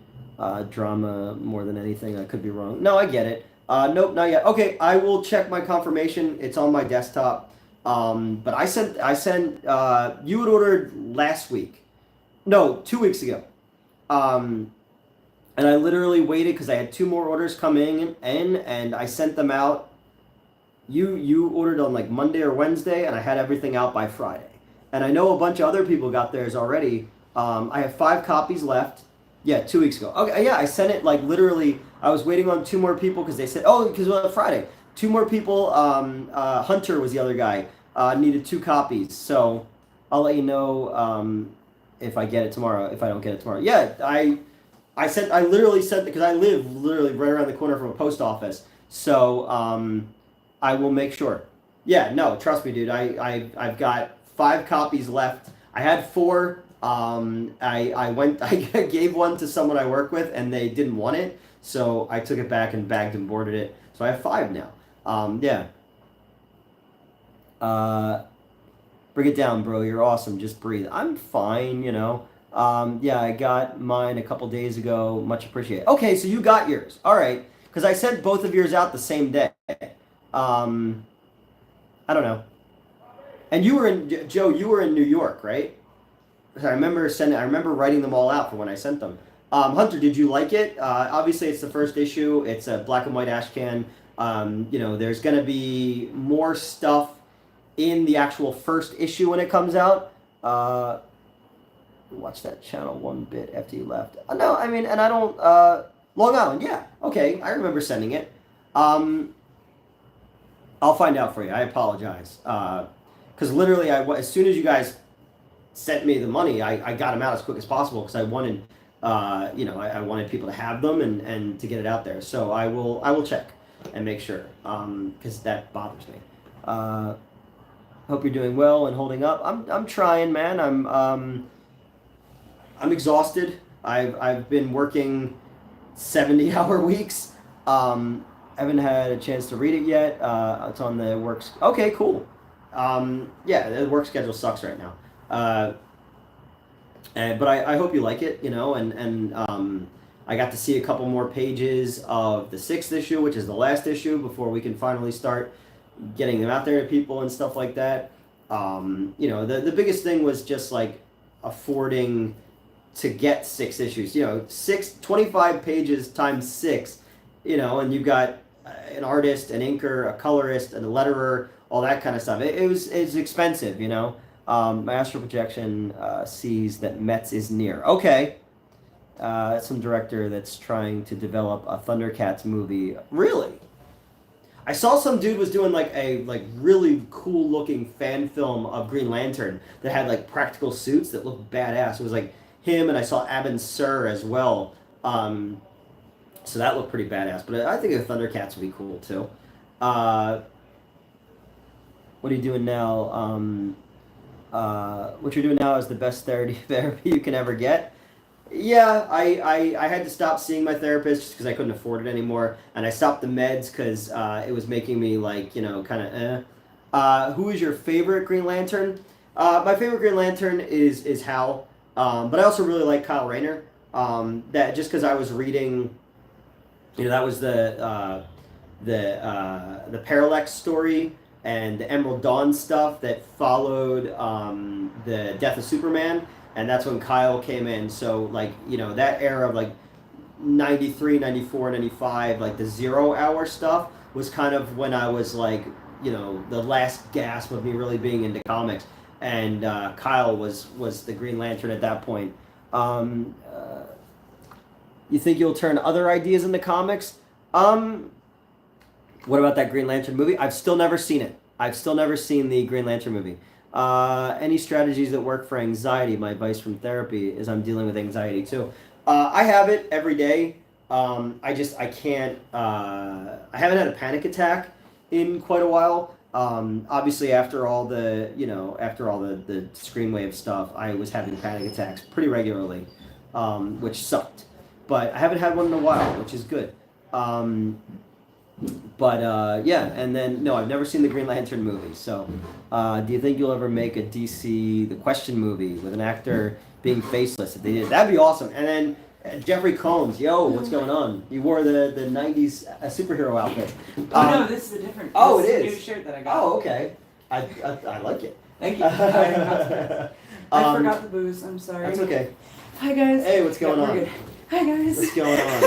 drama more than anything. I could be wrong. No, I get it. Nope, not yet. Okay, I will check my confirmation. It's on my desktop. But I sent. You had ordered last week. No, 2 weeks ago. And I literally waited because I had 2 more orders coming in, and I sent them out. You ordered on like Monday or Wednesday, and I had everything out by Friday. And I know a bunch of other people got theirs already. I have 5 copies left. Yeah, 2 weeks ago. Okay, yeah, I sent it like literally. I was waiting on 2 more people because they said, because it was Friday. 2 more people. Hunter was the other guy. Needed 2 copies. So I'll let you know if I get it tomorrow. If I don't get it tomorrow, yeah, I literally sent, because I live literally right around the corner from a post office. So I will make sure. Yeah, no, trust me, dude. I've got 5 copies left. I had 4. I gave one to someone I work with, and they didn't want it, so I took it back and bagged and boarded it. So I have 5 now. Yeah. Bring it down, bro. You're awesome. Just breathe. I'm fine, Yeah, I got mine a couple days ago. Much appreciated. Okay, so you got yours. All right. Because I sent both of yours out the same day. I don't know. And you were in, Joe, you were in New York, right? I remember writing them all out for when I sent them. Hunter, did you like it? Obviously, it's the first issue. It's a black and white ash can. There's going to be more stuff in the actual first issue when it comes out. Watch that channel 1 bit after you left. No, I mean, and I don't, Long Island, yeah. Okay, I remember sending it. I'll find out for you. I apologize. Because literally, as soon as you guys sent me the money, I got them out as quick as possible because I wanted, I wanted people to have them and to get it out there. So I will check and make sure because that bothers me. Hope you're doing well and holding up. I'm trying, man. I'm exhausted. I've been working 70-hour weeks. Haven't had a chance to read it yet. It's on the works. Okay, cool. The work schedule sucks right now. But I hope you like it, and I got to see a couple more pages of the 6th issue, which is the last issue, before we can finally start getting them out there to people and stuff like that. The biggest thing was just like affording to get 6 issues. 25 pages times 6, and you've got an artist, an inker, a colorist, and a letterer, all that kind of stuff. It's expensive, My astral projection sees that Metz is near. Okay. Some director that's trying to develop a Thundercats movie. Really? I saw some dude was doing a really cool looking fan film of Green Lantern that had practical suits that looked badass. It was him, and I saw Abin Sur as well. So that looked pretty badass. But I think the Thundercats would be cool too. What are you doing now? What you're doing now is the best therapy you can ever get. Yeah, I had to stop seeing my therapist just because I couldn't afford it anymore, and I stopped the meds because it was making me kind of who is your favorite Green Lantern? My favorite Green Lantern is Hal, but I also really like Kyle Rayner. That just because I was reading, that was the Parallax story and the Emerald Dawn stuff that followed the death of Superman. And that's when Kyle came in. So, that era of, 93, 94, 95, the 0 hour stuff was kind of when I was, the last gasp of me really being into comics. And Kyle was the Green Lantern at that point. You think you'll turn other ideas into comics? What about that Green Lantern movie? I've still never seen it. I've still never seen the Green Lantern movie. Any strategies that work for anxiety? My advice from therapy is I'm dealing with anxiety too. I have it every day. I can't. I haven't had a panic attack in quite a while. Obviously, after all the screen wave stuff, I was having panic attacks pretty regularly, which sucked. But I haven't had one in a while, which is good. And then, no, I've never seen the Green Lantern movie, so do you think you'll ever make a DC The Question movie with an actor being faceless? If they did, that'd be awesome. And then Jeffrey Combs, yo, what's going on? You wore the 90s superhero outfit. No, this is a different it is. New shirt that I got. Oh, okay. I like it. Thank you. I forgot the booze, I'm sorry. That's okay. Hi, guys. Hey, what's going on? We're good. Hi, guys. What's going on?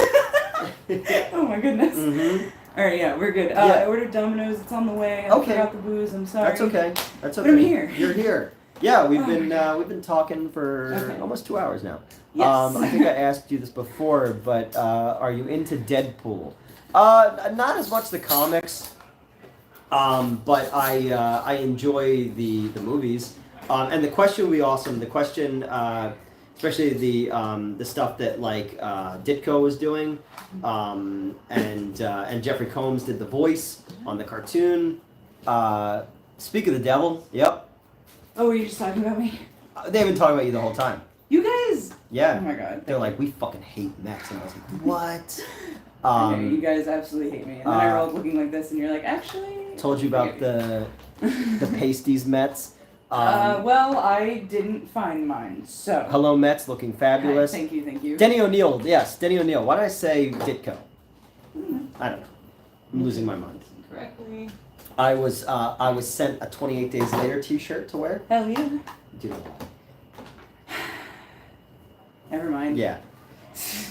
Oh, my goodness. Mm-hmm. All right, yeah, we're good. Yeah. I ordered Domino's. It's on the way. I forgot the booze. I'm sorry. That's okay. That's okay. But I'm here. You're here. Yeah, we've been talking for almost 2 hours now. Yes. I think I asked you this before, but are you into Deadpool? Not as much the comics, but I enjoy the movies. And the question will be awesome. The question, especially the stuff that Ditko was doing, and Jeffrey Combs did the voice on the cartoon. Speak of the Devil. Yep. Oh, were you just talking about me? They've been talking about you the whole time. You guys. Yeah. Oh my god. They're like, we fucking hate Max, and I was like, what? Okay, you guys absolutely hate me, and then I rolled looking like this, and you're like, actually. Told you about the pasties Mets. Well, I didn't find mine, so. Hello, Mets, looking fabulous. Hi, thank you. Denny O'Neil, yes, Denny O'Neil. Why did I say Ditko? I don't know. I'm losing my mind. Correctly. I was sent a 28 Days Later T-shirt to wear. Hell yeah. Dude. Never mind. Yeah.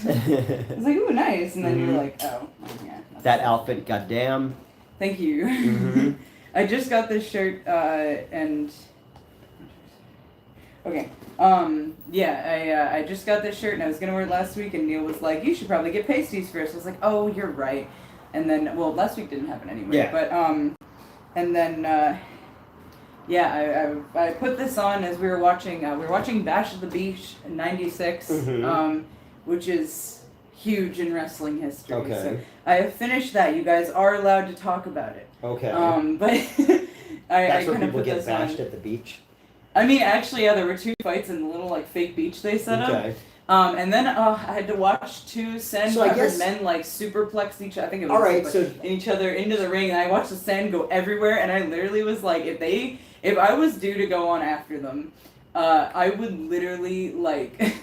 I was like, ooh, nice, and then you're like, oh, yeah. That outfit, goddamn. Thank you. Mm-hmm. I just got this shirt, and okay, I just got this shirt, and I was gonna wear it last week, and Neil was like, you should probably get pasties first. I was like, oh, you're right. And then, well, last week didn't happen anyway. Yeah. But and then Yeah, I put this on as we were watching Bash at the Beach in '96, which is huge in wrestling history. Okay. So I have finished that. You guys are allowed to talk about it. Okay. But That's I where kind of people put get this bashed on. at the beach. I mean, actually, yeah, there were 2 fights in the little like fake beach they set up. Okay. And then I had to watch 2 sand-covered men like superplex each. I think it was. All right, each other into the ring, and I watched the sand go everywhere, and I literally was like, if I was due to go on after them, I would literally like,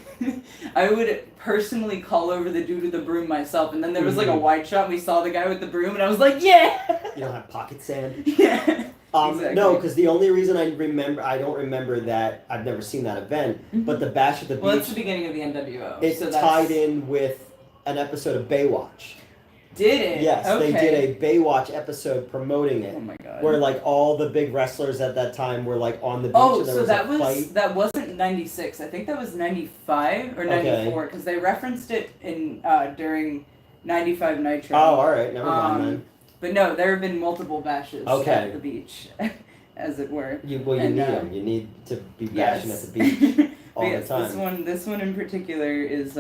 I would personally call over the dude with the broom myself, and then there was like a wide shot. And we saw the guy with the broom, and I was like, yeah. You don't have pocket sand. Yeah. Exactly. No, because the only reason I don't remember that, I've never seen that event, but the Bash at the Beach. Well, it's the beginning of the NWO. It's tied in with an episode of Baywatch. Did it? Yes, okay. They did a Baywatch episode promoting it. Oh my god. Where like all the big wrestlers at that time were like on the beach. Oh, and there so fight. that wasn't '96. I think that was '95 or '94 because they referenced it in during '95 Nitro. Oh, all right, never mind then. But no, there have been multiple bashes at the beach, as it were. You need them. You need to be bashing at the beach all the time. This one in particular is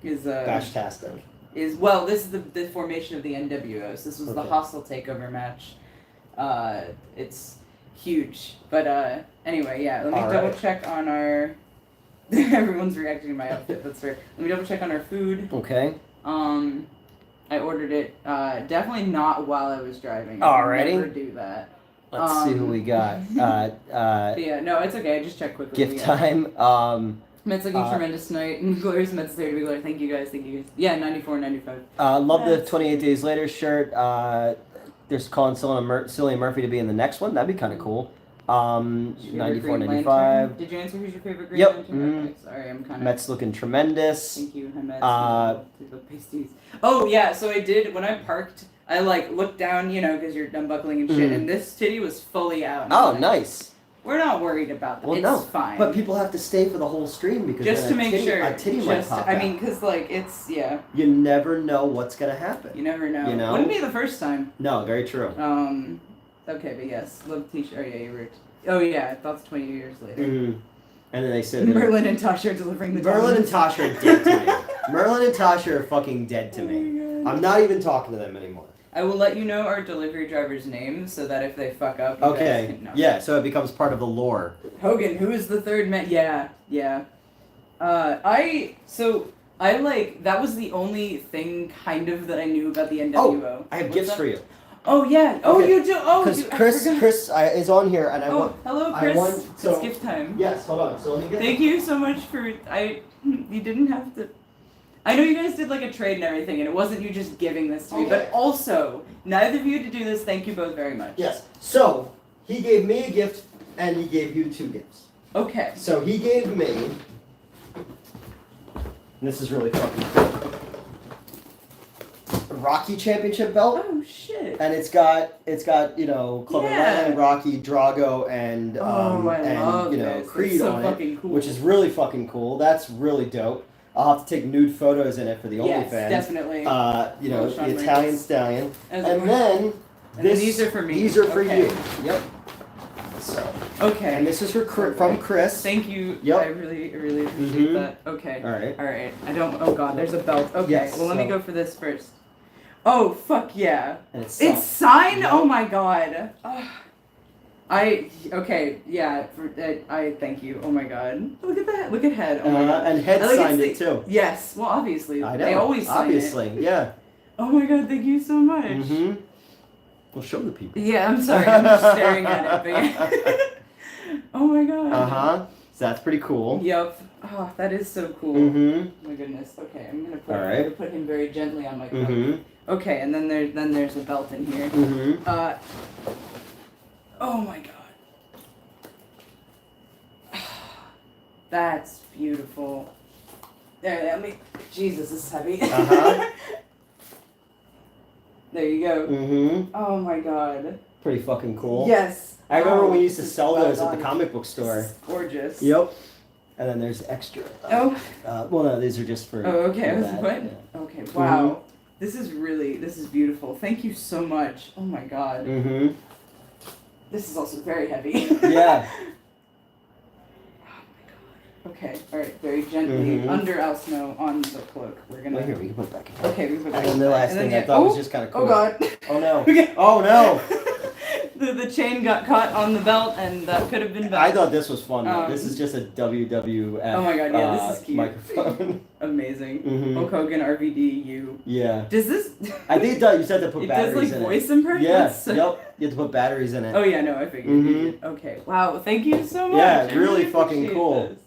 Bashtastic. This is the formation of the NWOs. This was the hostile takeover match. It's huge. But anyway, yeah. Let me double check on our. Everyone's reacting to my outfit. That's fair. Let me double check on our food. Okay. I ordered it. Definitely not while I was driving. Alrighty. Never do that. Let's see who we got. Yeah, no, it's okay. I just checked quickly. Gift time. Med's looking tremendous tonight. And Glorious Med's there to be Glory. Thank you guys. Yeah, 94, 95. Love the 28 Days Later shirt. There's calling Cillian Murphy to be in the next one. That'd be kind of cool. 94, 95. Did you answer who's your favorite Green Lantern? Okay, sorry, I'm kind of. Met's looking tremendous. Thank you. Hi, Met. Oh, yeah, so I did, when I parked, I like looked down, because you're unbuckling and shit, and this titty was fully out. Oh, nice. We're not worried about that. Well, it's fine. But people have to stay for the whole stream because just to make sure a titty might pop out. because like it's You never know what's gonna happen. You never know. You know? Wouldn't be the first time. No, very true. Okay, but yes, love T-shirt. Oh yeah, you were. Oh yeah, that's 20 years later. And then they said Merlin and Tasha are delivering the. Merlin and Tasha are dead to me. Merlin and Tasha are fucking dead to me. I'm not even talking to them anymore. I will let you know our delivery driver's name so that if they fuck up, you guys can know. Yeah, so it becomes part of the lore. Hogan, who is the third man? Yeah. That was the only thing kind of that I knew about the NWO. Oh, I have gifts for you. Oh yeah. Oh, you do. Oh, because Chris is on here, and I want. Hello, Chris. It's gift time. Yes, hold on. So let me get. Thank you so much for You didn't have to. I know you guys did like a trade and everything, and it wasn't you just giving this to me, but also neither of you to do this. Thank you both very much. Yes. So he gave me a gift, and he gave you 2 gifts. Okay. So he gave me. And this is really fucking cool. A Rocky Championship belt. Oh shit. And it's got Clubber Lang, Rocky, Drago, and Creed so on it, cool. Which is really fucking cool. That's really dope. I'll have to take nude photos in it for the OnlyFans. Yes, definitely. The Italian Stallion. And then these are for me. These are for you. Yep. So. Okay. And this is from Chris. Thank you. Yep. I really appreciate that. Okay. All right. I don't. Oh God, there's a belt. Okay. Yes, well, let me go for this first. Oh fuck yeah. And it's signed. Yep. Oh my God. I thank you. Oh my God. Look at that. Look at Head. Oh my God. And Head signed it too. Yes. Well, obviously. I know. They always sign it. Yeah. Oh my God. Thank you so much. Well, show the people. Yeah, I'm sorry. I'm just staring at it. But oh my God. So that's pretty cool. Yep. Oh, that is so cool. Oh my goodness. Okay, I'm gonna put him very gently on my cup. Okay, and then there's a belt in here. Oh my God. That's beautiful. There, Jesus, this is heavy. There you go. Oh my God. Pretty fucking cool. Yes. I remember we used to sell those at the comic book store. This is gorgeous. Yep. And then there's extra. Well, no, these are just for. Oh, okay. What? Yeah. Okay. Wow. This is beautiful. Thank you so much. Oh my God. This is also very heavy. Yeah. Okay, alright, very gently, under Alsno on the cloak. We're gonna... Well, here, we can put it back in. Okay, we put it back. And then the last thing I thought was just kind of cool. Oh god. Oh no. Okay. Oh no. The chain got caught on the belt, and that could have been bad. I thought this was fun. This is just a WWF oh my god, yeah, this is cute. microphone. Amazing. Hulk Hogan, RVD, you. Yeah. Does this... I think it does. You just have to put it batteries does, like, in voice it. impressions? Yeah, So... yep. You have to put batteries in it. Oh yeah, no, I figured. Okay, wow, thank you so much. Yeah, I really fucking appreciate cool. this.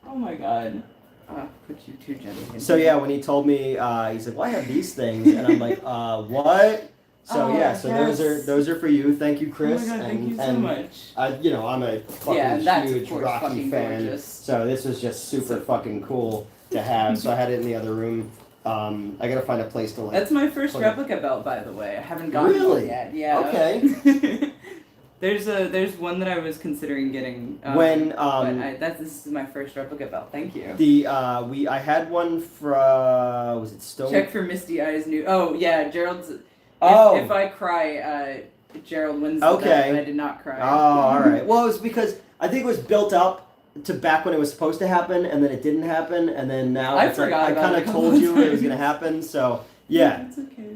Oh my god. Put you too gently. So yeah, when he told me, he's like, "Well, I have these things," and I'm like, "What?" So yeah, so yes. those are for you. Thank you, Chris. Oh my god, thank you so and much. I'm a fucking that's huge of course Rocky fucking fan. gorgeous. So this was just super fucking cool to have. So I had it in the other room. I gotta find a place to like. That's my first replica belt, by the way. I haven't gotten Really? one yet. Yeah. Okay. There's one that I was considering getting. This is my first replica belt. Thank you. I had one from was it Stone? Check for Misty Eyes new. Oh yeah, Gerald's. If I cry, Gerald wins the belt, but I did not cry. Oh, all right. Well, it was because I think it was built up to back when it was supposed to happen, and then it didn't happen, and then now I it's like, forgot I about kind it of a told couple you it was times. gonna happen. So yeah. It's okay.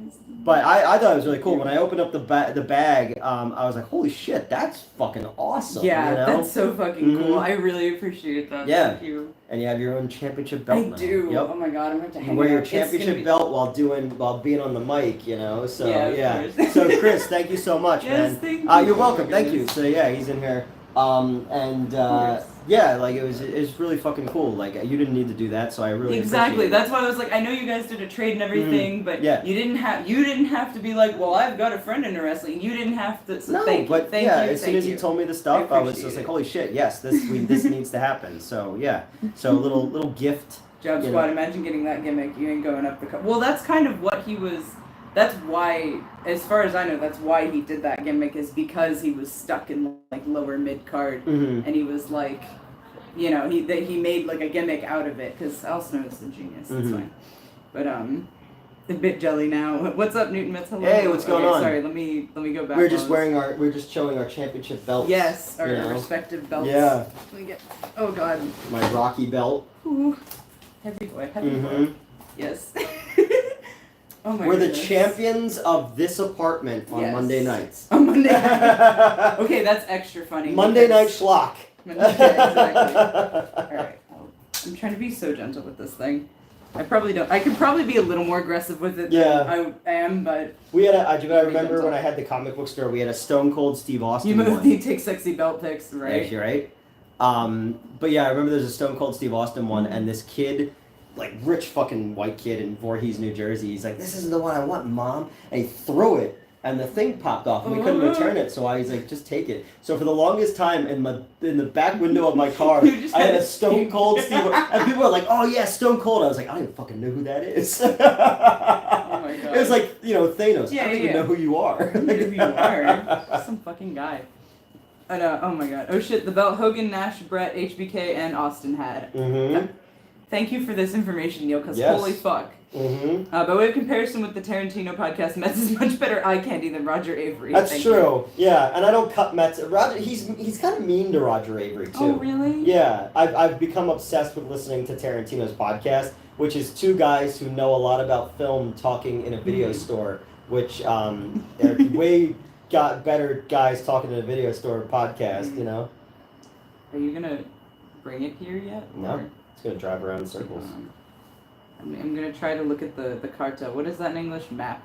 But I thought it was really cool. When I opened up the bag, I was like, holy shit, that's fucking awesome. Yeah, you know? that's so fucking cool. I really appreciate that. Yeah. Thank you. And you have your own championship belt now. I do. Yep. Oh my god, I'm going to hang You wear it your up. It's gonna championship be... belt while being on the mic, you know. So Yeah, of course. So Chris, thank you so much, Yes, man. thank you. You're welcome. Oh, Thank you. goodness. So yeah, he's in here. Yeah, like it's really fucking cool. Like you didn't need to do that, so I really Exactly. appreciate it. That's why I was like, I know you guys did a trade and everything, but Yeah. you didn't have to be like, well, I've got a friend into wrestling. You didn't have to. So No, thank but you. Thank yeah, you. as soon thank as you. you told me the stuff, I was appreciate just like, it. holy shit, yes, this needs to happen. So yeah, so a little gift. Job you Squad, know. imagine getting that gimmick. You ain't going up the. Well, that's kind of what he was. That's why, as far as I know, that's why he did that gimmick, is because he was stuck in like lower mid card, and he was like, you know, he made like a gimmick out of it, because Al Snow is a genius. It's fine, but a bit jelly now. What's up, Newton Metz? Hello. Hey, what's going on? Sorry, let me go back. We're just showing our championship belts. Yes, our you know? respective belts. Yeah. Let me get. Oh God. My Rocky belt. Ooh. Heavy boy. Heavy boy. Yes. Oh my We're goodness. the champions of this apartment on Monday nights. On Monday night. Okay, that's extra funny. Monday night schlock. Yeah, exactly. Alright. I'm trying to be so gentle with this thing. I probably don't. I could probably be a little more aggressive with it than I am, but... We had I remember when I had the comic book store, we had a Stone Cold Steve Austin You one. mostly take sexy belt picks, right? Actually, right? But yeah, I remember there's a Stone Cold Steve Austin one, and this kid, like rich fucking white kid in Voorhees, New Jersey, he's like, this isn't the one I want, Mom. And he threw it, and the thing popped off, and we couldn't return it, so I was like, just take it. So for the longest time, in the back window of my car, I had a Stone Cold Steve, and people were like, oh yeah, Stone Cold. I was like, I don't even fucking know who that is. Oh my god. It was like, you know, Thanos. Yeah, I don't even know who you are. I don't know who you are. Some fucking guy. Oh my god. Oh shit, the belt Hogan, Nash, Brett, HBK, and Austin had. Thank you for this information, Neil, because holy fuck. By way of comparison with the Tarantino podcast, Metz is much better eye candy than Roger Avery. That's true. Yeah, and I don't cut Metz. Roger, he's kind of mean to Roger Avery too. Oh really? Yeah, I've become obsessed with listening to Tarantino's podcast, which is two guys who know a lot about film talking in a video store, which they're way got better guys talking in a video store podcast. You know. Are you gonna bring it here yet? No, it's gonna drive around in circles. I'm gonna try to look at the carta. What is that in English? Map.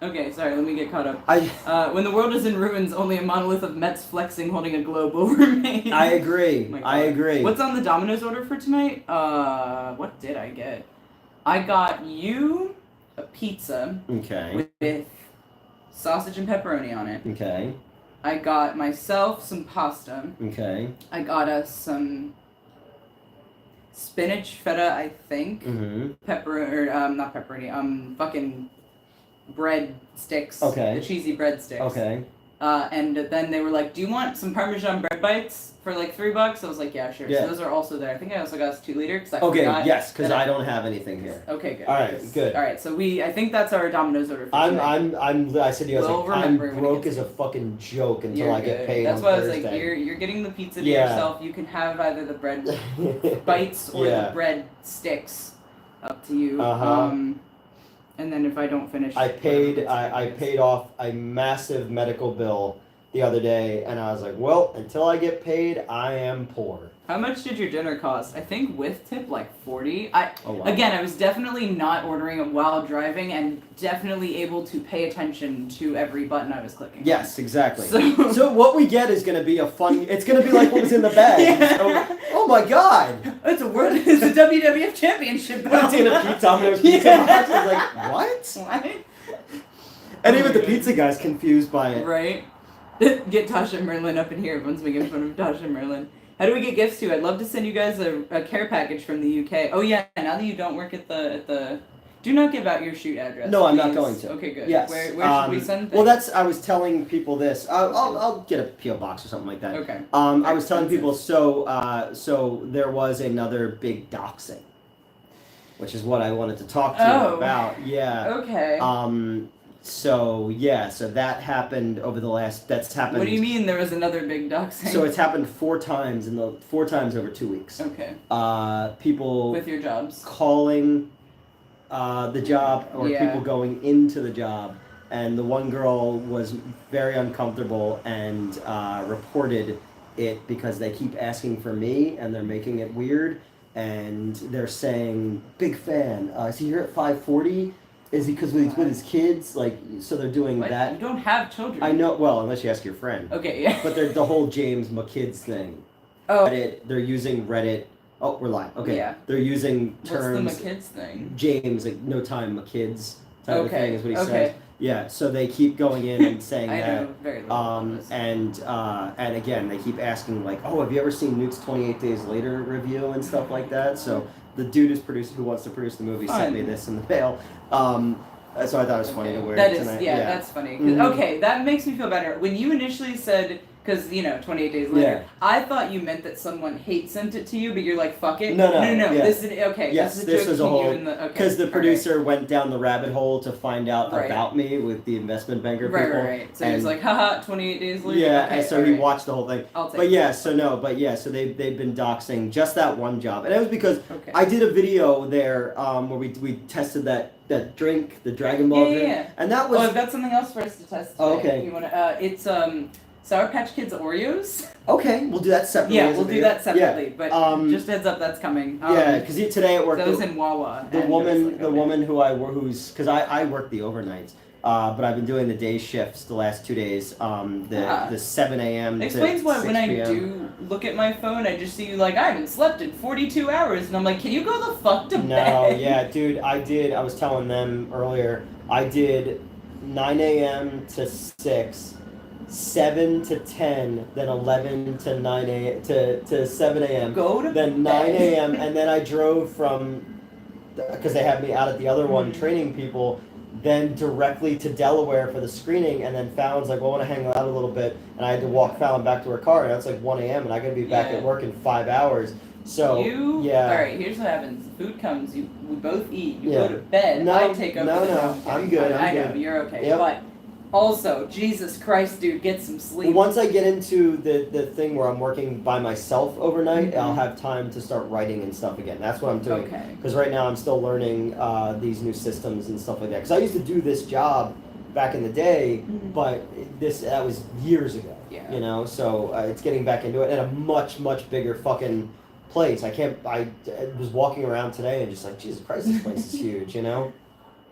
Okay, sorry, let me get caught up. When the world is in ruins, only a monolith of Metz flexing holding a globe will remain. I agree. I agree. What's on the Domino's order for tonight? What did I get? I got you a pizza. Okay. With sausage and pepperoni on it. Okay. I got myself some pasta. Okay. I got us some spinach feta, I think. Not pepperoni. Fucking bread sticks. Okay. The cheesy bread sticks. Okay. And then they were like, "Do you want some Parmesan bread bites for like $3?" I was like, "Yeah, sure." Yeah. So those are also there. I think I also got us 2 liter because I Okay, forgot. yes, because I don't have anything here. Okay, good. All right, good. All right, so I think that's our Domino's order. For today. I said to you, I was We'll like, I'm remember when it broke gets as a fucking joke until You're I get good. paid That's on why I was Thursday. like, you're getting the pizza to Yeah. yourself. You can have either the bread bites or Yeah. the bread sticks. Up to you. Uh-huh. And then if I don't finish, I paid whatever I it's paid off a massive medical bill the other day, and I was like, well, until I get paid, I am poor. How much did your dinner cost? I think with tip like 40. Oh, wow. Again, I was definitely not ordering it while driving, and definitely able to pay attention to every button I was clicking. Yes, exactly. So, So what we get is gonna be a fun. It's gonna be like what was in the bag. Yeah. So, oh my god! it's a WWF championship belt. It's in a pizza. I'm in a pizza Yeah. box. I was like, what? What? And Oh even my the God. pizza guy's confused by it. Right? Get Tasha Merlin up in here. Everyone's making fun of Tasha Merlin. How do we get gifts to? I'd love to send you guys a care package from the UK. Oh yeah, now that you don't work at the do not give out your shoot address. No, I'm not please. going to. Okay, good. Yes. Where should we send things? Well, I was telling people this. I'll get a PO box or something like that. Okay. I was telling people so there was another big doxing, which is what I wanted to talk to you about. Yeah. Okay. So that happened that's happened. What do you mean there was another big doxing? So it's happened 4 times over 2 weeks. Okay. People With your jobs. calling the job or Yeah. people going into the job, and the one girl was very uncomfortable and reported it because they keep asking for me and they're making it weird, and they're saying, "Big fan, is he here at 5:40? Is he because he's with his kids?" Like, so they're doing What? that. You don't have children. I know, well, unless you ask your friend. Okay, yeah. But they're the whole James McKids thing. Oh. Reddit, they're using Reddit. Oh, we're live. Okay. Yeah. They're using terms. What's the McKids thing? James, like no time McKids type of Okay, thing is what he okay. says. Yeah, so they keep going in and saying I that. know very little about this. And again, they keep asking like, "Oh, have you ever seen Nuke's 28 Days Later review and stuff like that?" So the dude who wants to produce the movie sent me this in the mail. So I thought it was funny to wear That it is, tonight. yeah, that's funny. 'Cause- Mhm. Okay, that makes me feel better. When you initially said, because 28 days later, Yeah. I thought you meant that someone hate sent it to you, but you're like, fuck it. No, no. yeah. This is okay. Yes, this is a this joke was a to whole- you and the Because the okay, producer went down the rabbit hole to find out Right. about me with the investment banker Right, people. right. So he was and- like, haha, 28 days later. Yeah, okay, and so he alright. watched the whole thing. I'll take But it. yeah, so they've been doxing just that one job, and it was because Okay. I did a video there where we tested that drink, the Dragon Ball drink, Yeah. and that Oh, was I've got something else for us to test. Oh, today. okay. You wanna? It's Sour Patch Kids Oreos. okay. We'll do that separately. Yeah, as a we'll do video. that separately. But Um, just heads up, that's coming. yeah, because today at work, That was in Wawa. the and it was woman, like, the okay. woman who's because I work the overnights, but I've been doing the day shifts the last 2 days. The 7 a.m. Explains to why 6 when I p.m. do look at my phone, I just see you like, I haven't slept in 42 hours. And I'm like, can you go the fuck to No, bed? yeah, dude, I was telling them earlier, I did 9 a.m. to 6, 7 to 10, then 11 to 9 a.m. to 7 a.m. Go to Then 9 bed. a.m. and then I drove from, because they had me out at the other one training people, then directly to Delaware for the screening, and then Fallon's like, well, I want to hang out a little bit, and I had to walk Fallon back to her car, and that's like 1 a.m. and I gotta be back Yeah. at work in 5 hours. So yeah. Alright, here's what happens. Food comes, we both eat, you Yeah. go to bed, No, I take over no, the no, house. I'm good, I I'm know, good. you're okay. Yep. But also, Jesus Christ, dude, get some sleep. Once I get into the thing where I'm working by myself overnight, Mhm. I'll have time to start writing and stuff again. That's what I'm doing. Okay. Because right now I'm still learning these new systems and stuff like that. Because I used to do this job back in the day, Mhm. but that was years ago. Yeah. You know, so it's getting back into it at a much bigger fucking place. I was walking around today and just like, Jesus Christ, this place is huge. You know.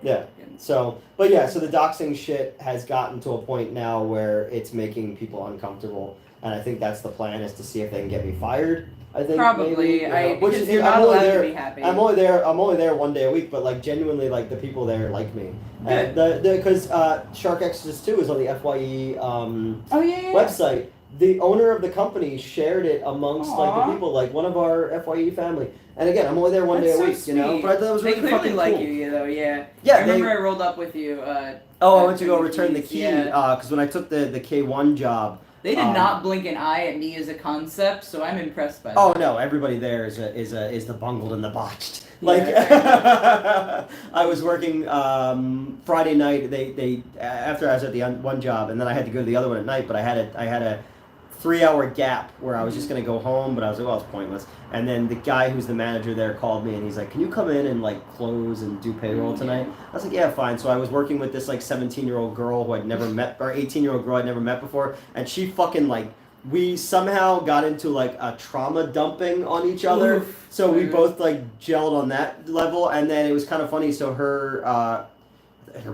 Yeah. So, but yeah, so the doxing shit has gotten to a point now where it's making people uncomfortable, and I think that's the plan, is to see if they can get me fired. I think Probably, maybe, you know, which because is you're I'm not only allowed there. to be happy. I'm only there 1 day a week, but like genuinely, like the people there like me. And because Shark Exodus 2 is on the FYE Oh yeah. website, the owner of the company shared it amongst like Aw. the people, like one of our FYE family. And again, I'm only there one That's day a so week, you know. sweet. But I thought it was They really clearly fucking like cool. you, though. Yeah. Yeah, I remember I rolled up with you. I went to go return the key Yeah. because when I took the K1 job. They did not blink an eye at me as a concept, so I'm impressed by that. Oh no! Everybody there is the bungled and the botched. Yeah, Like I was working Friday night. They after I was at the one job, and then I had to go to the other one at night. But I had a 3-hour gap where I was just gonna go home, but I was like, well, it's pointless. And then the guy who's the manager there called me, and he's like, can you come in and like close and do payroll tonight? I was like, yeah, fine. So I was working with this like 17-year-old girl who I'd never met, or 18-year-old girl I'd never met before, and she fucking like. We somehow got into like a trauma dumping on each other, Oof. so we both like gelled on that level, and then it was kind of funny. So her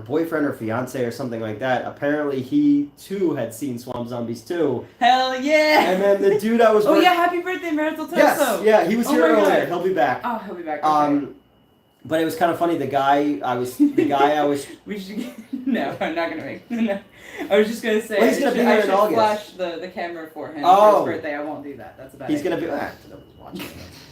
boyfriend or fiance or something like that, apparently he too had seen Swamp Zombies 2. Hell yeah! And then the dude I was Oh yeah, happy birthday, Marital Toso! Yes, yeah, he was here my God. earlier. He'll be back. Oh, he'll be back. Okay. But it was kind of funny. The guy I was. We should get... No, I'm not gonna make... No. I was just gonna say, Well, he's gonna be here I in should August. flash the camera for him Oh. for his birthday. I won't do that. That's a bad He's idea. gonna be. Nobody's watching.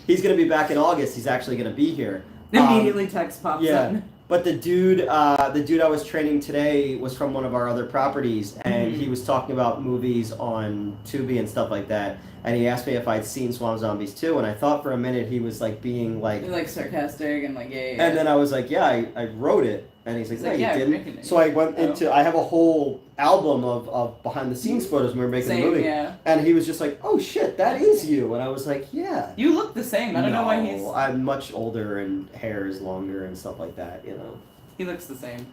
He's gonna be back in August. He's actually gonna be here. Immediately text pops yeah. up. But the dude I was training today was from one of our other properties, and he was talking about movies on Tubi and stuff like that. And he asked me if I'd seen Swamp Zombies 2, and I thought for a minute he was like being like, Like sarcastic and like yeah. And then I was like, yeah, I wrote it, and he's like, no, yeah, you we're making didn't. it. So I went into I have a whole album of behind the scenes photos when we were making Same, the movie, yeah. and he was just like, oh shit, that is you, and I was like, yeah. You look the same. I don't know why he's. I'm much older and hair is longer and stuff like that, you know. He looks the same.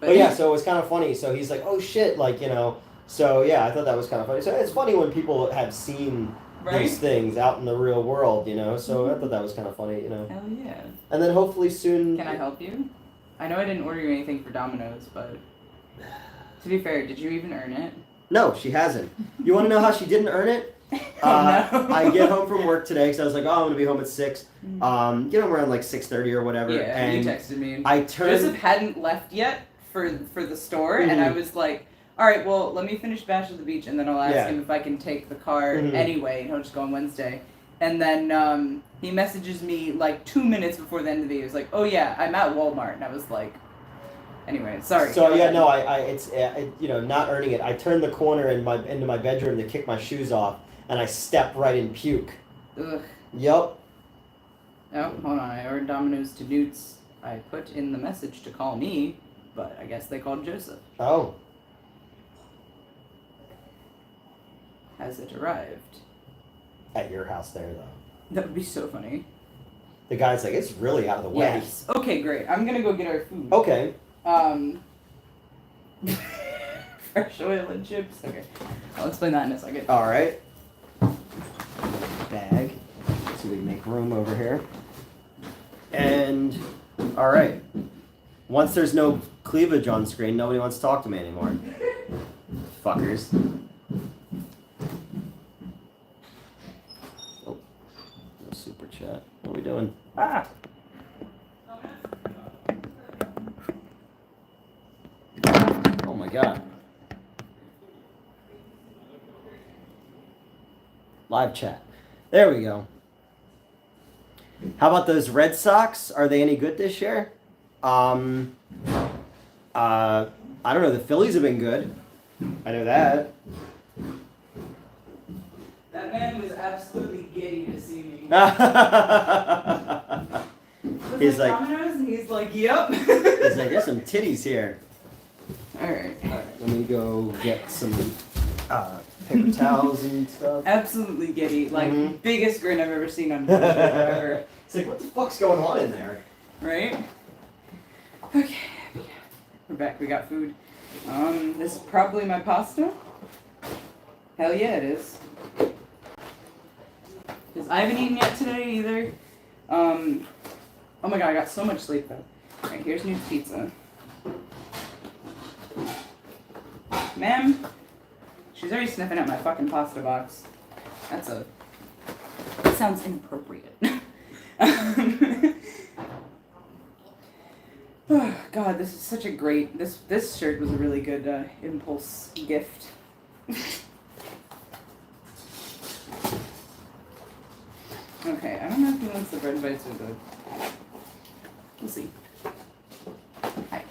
But yeah, so it was kind of funny. So he's like, oh shit, like, you know. So yeah, I thought that was kind of funny. So it's funny when people have seen these things out in the real world, you know. So I thought that was kind of funny, you know. Hell yeah. And then hopefully soon. Can I help you? I know I didn't order you anything for Domino's, but to be fair, did you even earn it? No, she hasn't. You want to know how she didn't earn it? No. I get home from work today because I was like, oh, I'm going to be home at 6. Get home around like 6:30 or whatever. Yeah, and you texted me. I turned. Joseph hadn't left yet for the store, and I was like, all right, well, let me finish Bash at the Beach, and then I'll ask him if I can take the car anyway, and he'll just go on Wednesday. And then he messages me like 2 minutes before the end of the day. He was like, oh yeah, I'm at Walmart, and I was like, anyway, sorry. So yeah, no, it's you know, not earning it. I turned the corner into my bedroom to kick my shoes off, and I stepped right in puke. Ugh. Yup. Oh, hold on. I ordered Domino's to Newt's. I put in the message to call me, but I guess they called Joseph. Oh. Has it arrived? At your house there, though. That would be so funny. The guy's like, it's really out of the way. Yes. Okay, great. I'm gonna go get our food. Okay. Fresh oil and chips. Okay. I'll explain that in a second. All right. Bag. So we make room over here. And, all right. Once there's no cleavage on screen, nobody wants to talk to me anymore. Fuckers. Oh, no super chat. What are we doing? Ah! Oh my god. Live chat. There we go. How about those Red Sox? Are they any good this year? I don't know. The Phillies have been good. I know that. That man was absolutely giddy to see me. He's like, Domino's, and he's like, yep. he's like, there's some titties here. All right. All right, let me go get some paper towels and stuff. Absolutely giddy. Like, biggest grin I've ever seen on television ever. It's like, what the fuck's going on in there? Right? Okay. We're back. We got food. This is probably my pasta. Hell yeah, it is. Because I haven't eaten yet today either. Oh my god, I got so much sleep though. Alright, here's new pizza. Ma'am? She's already sniffing at my fucking pasta box. That sounds inappropriate. Oh god, this is such a great, this shirt was a really good impulse gift. Okay, I don't know if he wants the bread bites or the... We'll see. Hi.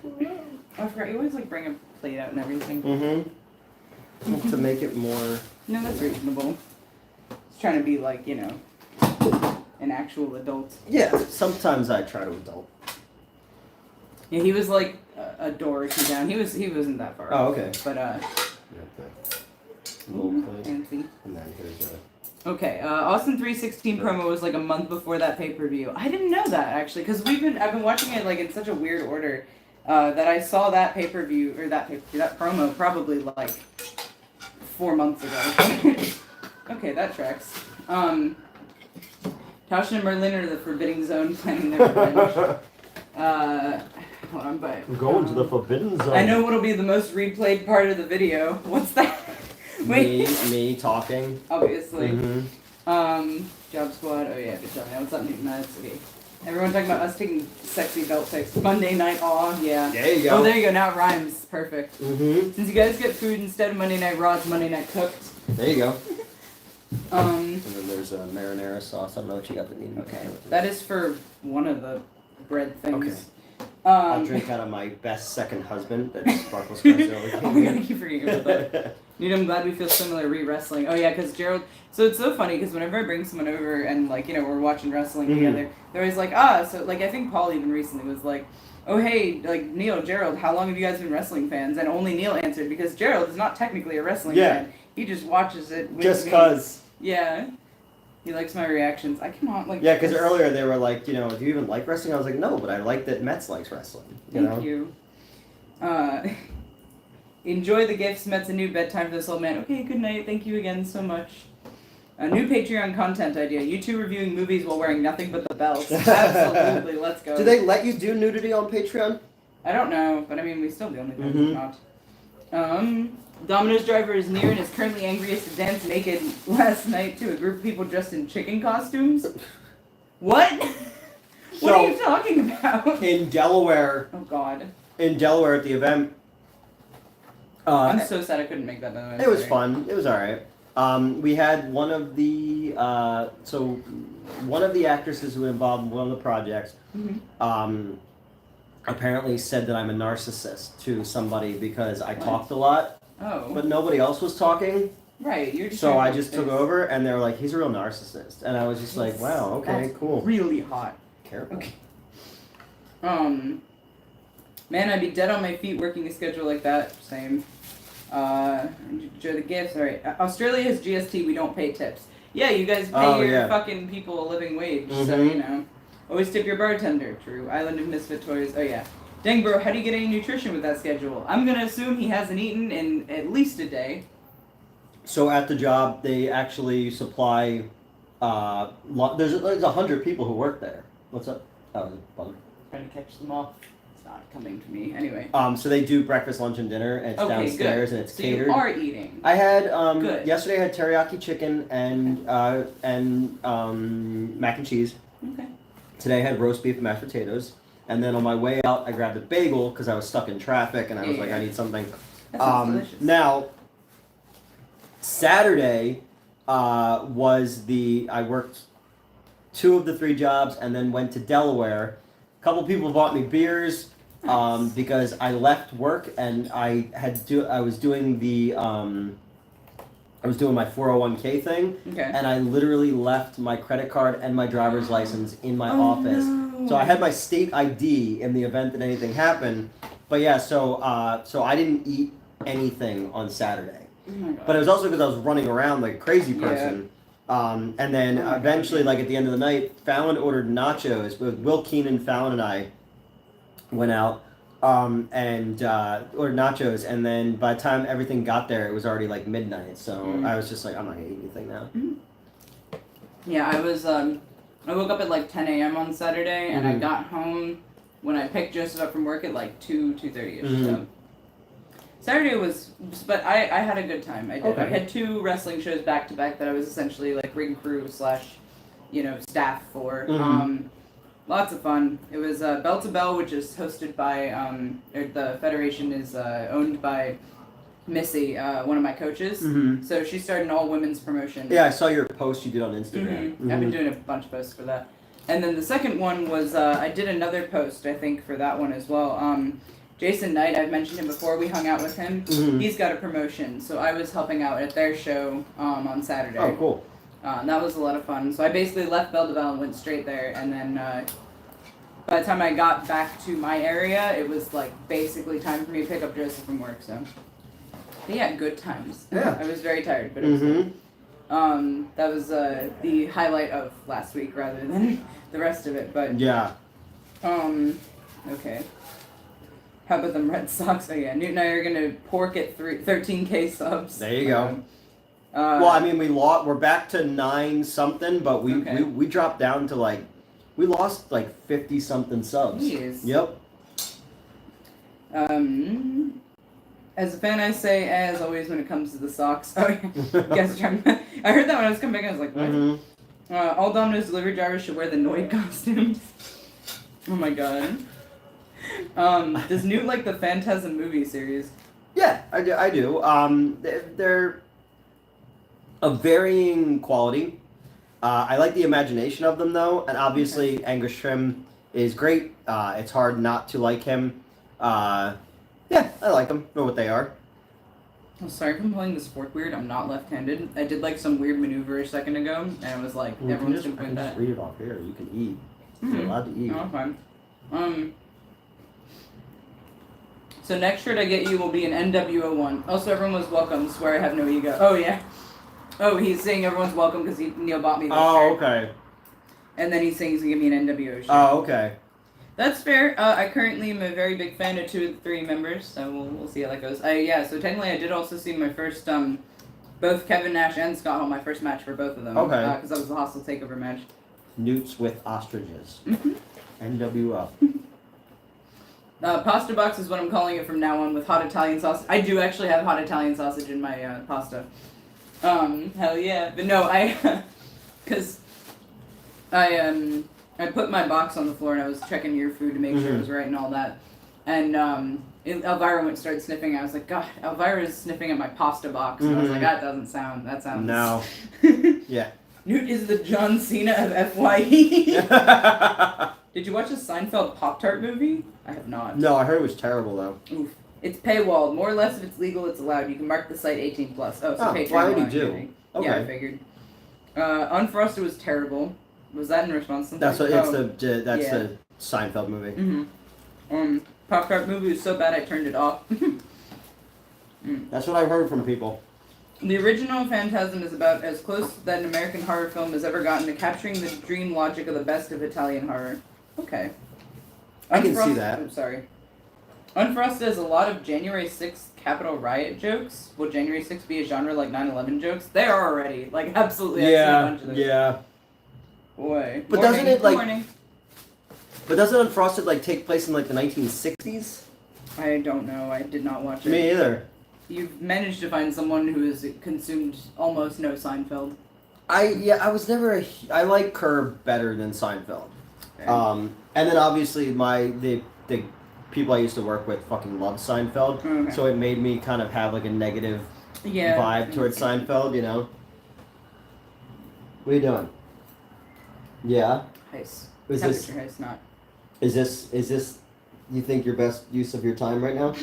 Oh, I forgot, you always, like, bring a plate out and everything. Mm-hmm. To make it more... No, that's reasonable. Just trying to be, like, you know, an actual adult. Yeah, sometimes I try to adult. Yeah, he was, like, a door or two down. He wasn't that far. Oh, okay. But, Little plate. fancy. And then here's a... Okay, Austin 316 promo was like a month before that pay-per-view. I didn't know that actually, because I've been watching it like in such a weird order that I saw that pay-per-view or that promo probably like 4 months ago. Okay, that tracks. Tasha and Merlin are the Forbidden Zone planning their revenge. Hold on, but We're going to the Forbidden Zone. I know what'll be the most replayed part of the video. What's that? Wait. Me talking. Obviously. Mm-hmm. Job Squad. Oh yeah, good job. What's up, Newton? That's okay. Everyone talking about us taking sexy belt picks. Monday Night Awe. Yeah. There you go. Oh, there you go. Now it rhymes. Perfect. Mm-hmm. Since you guys get food instead of Monday Night Raw, it's Monday Night Cooked. There you go. And then there's a marinara sauce. I don't know what you got that need. Okay. That is for one of the bread things. Okay. I'll drink out of my best second husband that sparkles Christ over. Oh my god, I keep forgetting about that. Dude, I'm glad we feel similar re-wrestling. Oh yeah, because Gerald... So it's so funny, because whenever I bring someone over and, like, you know, we're watching wrestling together, they're always like, so, like, I think Paul even recently was like, oh hey, like, Neil, Gerald, how long have you guys been wrestling fans? And only Neil answered, because Gerald is not technically a wrestling fan. He just watches it with Just me. cause. Yeah. He likes my reactions. I cannot, like... Yeah, because earlier they were like, you know, do you even like wrestling? I was like, no, but I like that Metz likes wrestling. Thank you. Enjoy the gifts. Met's a new bedtime for this old man. Okay, good night. Thank you again so much. A new Patreon content idea. You two reviewing movies while wearing nothing but the belts. Absolutely. Let's go. Do they let you do nudity on Patreon? I don't know, but I mean, we still do only things not. Domino's driver is near and is currently angriest to dance naked last night to a group of people dressed in chicken costumes. What? What are you talking about? In Delaware. Oh God. In Delaware at the event. I'm so sad I couldn't make that. It was fun. It was alright. We had one of the one of the actresses who were involved in one of the projects. Apparently said that I'm a narcissist to somebody because I talked a lot. Oh. But nobody else was talking. Right, you're just... So I just took over, and they were like, he's a real narcissist. And I was just like, wow, okay, that's cool. Really hot. Careful. Okay. Man, I'd be dead on my feet working a schedule like that. Same. Enjoy the gifts. Alright. Australia has GST, we don't pay tips. Yeah, you guys pay your fucking people a living wage, so, you know. Always tip your bartender. True. Island of Misfit Toys. Oh, yeah. Dang, bro, how do you get any nutrition with that schedule? I'm gonna assume he hasn't eaten in at least a day. So at the job, they actually supply, there's 100 people who work there. What's up? Oh, there's a bug. Trying to catch them all. It's not coming to me. Anyway. So they do breakfast, lunch, and dinner, and it's downstairs, and it's catered. You are eating. I had, Good. Yesterday I had teriyaki chicken and mac and cheese. Okay. Today I had roast beef and mashed potatoes. And then on my way out, I grabbed a bagel because I was stuck in traffic, and I was like, I need something. That sounds delicious. Now, Saturday I worked 2 of the 3 jobs, and then went to Delaware. A couple people bought me beers because I left work and I was doing my 401k thing, and I literally left my credit card and my driver's license in my office. No. So I had my state ID in the event that anything happened. But yeah, so I didn't eat anything on Saturday. Oh my God. But it was also because I was running around like a crazy person. And then eventually, like at the end of the night, Fallon ordered nachos. With Will Keenan, Fallon, and I went out and ordered nachos. And then by the time everything got there, it was already like midnight. So I was just like, I'm not gonna eat anything now. Yeah, I woke up at like 10 a.m. on Saturday, and I got home when I picked Joseph up from work at like 2:30ish. So Saturday was, but I had a good time. I did. Okay. I had 2 wrestling shows back to back that I was essentially like ring crew / staff for. Lots of fun. It was Bell to Bell, which is hosted by, the federation is owned by Missy, one of my coaches. Mm-hmm. So she started an all-women's promotion. Yeah, I saw your post you did on Instagram. Mm-hmm. I've been doing a bunch of posts for that. And then the second one was, I did another post, I think, for that one as well. Jason Knight, I've mentioned him before, we hung out with him. Mm-hmm. He's got a promotion, so I was helping out at their show on Saturday. Oh, cool. And that was a lot of fun. So I basically left Belle de Belle and went straight there, and then by the time I got back to my area, it was like basically time for me to pick up Joseph from work, so... Yeah, good times. Yeah. I was very tired, but it was good. That was the highlight of last week rather than the rest of it, but... Yeah. Okay. How about them Red Sox? Oh yeah, Newt and I are gonna pork at 13K subs. There you go. Well, I mean, we're back to 9 something, but we dropped down to like, we lost like 50 something subs. Jeez. Yep. As a fan, I say, as always, when it comes to the Sox. Oh, yeah. Guess I heard that when I was coming back. I was like, what? Mm-hmm. All Domino's delivery drivers should wear the Noid costumes. Oh my god. Does Newt like the Phantasm movie series? Yeah, I do. They're of varying quality. I like the imagination of them, though, and obviously Angus Trim is great. It's hard not to like him. Yeah, I like them. Know what they are. Oh, sorry if I'm playing the sport weird. I'm not left-handed. I did like some weird maneuver a second ago, and it was like, everyone's doing that. Just read it off here. You can eat. Mm-hmm. You're allowed to eat. Oh, fine. So next shirt I get you will be an NWO one. Also, everyone was welcome. Swear I have no ego. Oh, yeah. Oh, he's saying everyone's welcome because Neil bought me this shirt. Okay. And then he's saying he's going to give me an NWO shirt. Oh, okay. That's fair. I currently am a very big fan of 2 of the 3 members, so we'll see how that goes. Yeah, so technically I did also see my first, both Kevin Nash and Scott Hall, my first match for both of them. Okay. Because that was the Hostile Takeover match. Newts with ostriches. NWO. Pasta box is what I'm calling it from now on, with hot Italian sausage. I do actually have hot Italian sausage in my pasta. Hell yeah. But no, because I put my box on the floor and I was checking your food to make sure it was right and all that. And Elvira started sniffing. I was like, God, Elvira's sniffing at my pasta box. And I was like, that sounds... No. Yeah. Newt is the John Cena of FYE. Did you watch the Seinfeld Pop-Tart movie? I have not. No, I heard it was terrible, though. Oof. It's paywalled. More or less, if it's legal, it's allowed. You can mark the site 18+. Oh, so Patreon. Why would you do? Okay. Yeah, I figured. Unfrosted was terrible. Was that in response to something? That's what the Seinfeld movie. Mm-hmm. Pop-Tart movie was so bad I turned it off. That's what I've heard from people. The original Phantasm is about as close that an American horror film has ever gotten to capturing the dream logic of the best of Italian horror. Okay. I can see that. I'm sorry. Unfrosted has a lot of January 6th Capitol riot jokes. Will January 6th be a genre like 9/11 jokes? They are already. Like, absolutely. I've seen a bunch of those. Yeah. Boy. But doesn't it, like... But doesn't Unfrosted, like, take place in, like, the 1960s? I don't know. I did not watch it. Me either. You've managed to find someone who has consumed almost no Seinfeld. I was never I like Curb better than Seinfeld. Okay. And then obviously the people I used to work with fucking loved Seinfeld, Okay. so it made me kind of have like a negative vibe towards Seinfeld, you know. What are you doing? Yeah. Heist. Is this Temperature heist, not. is this you think your best use of your time right now?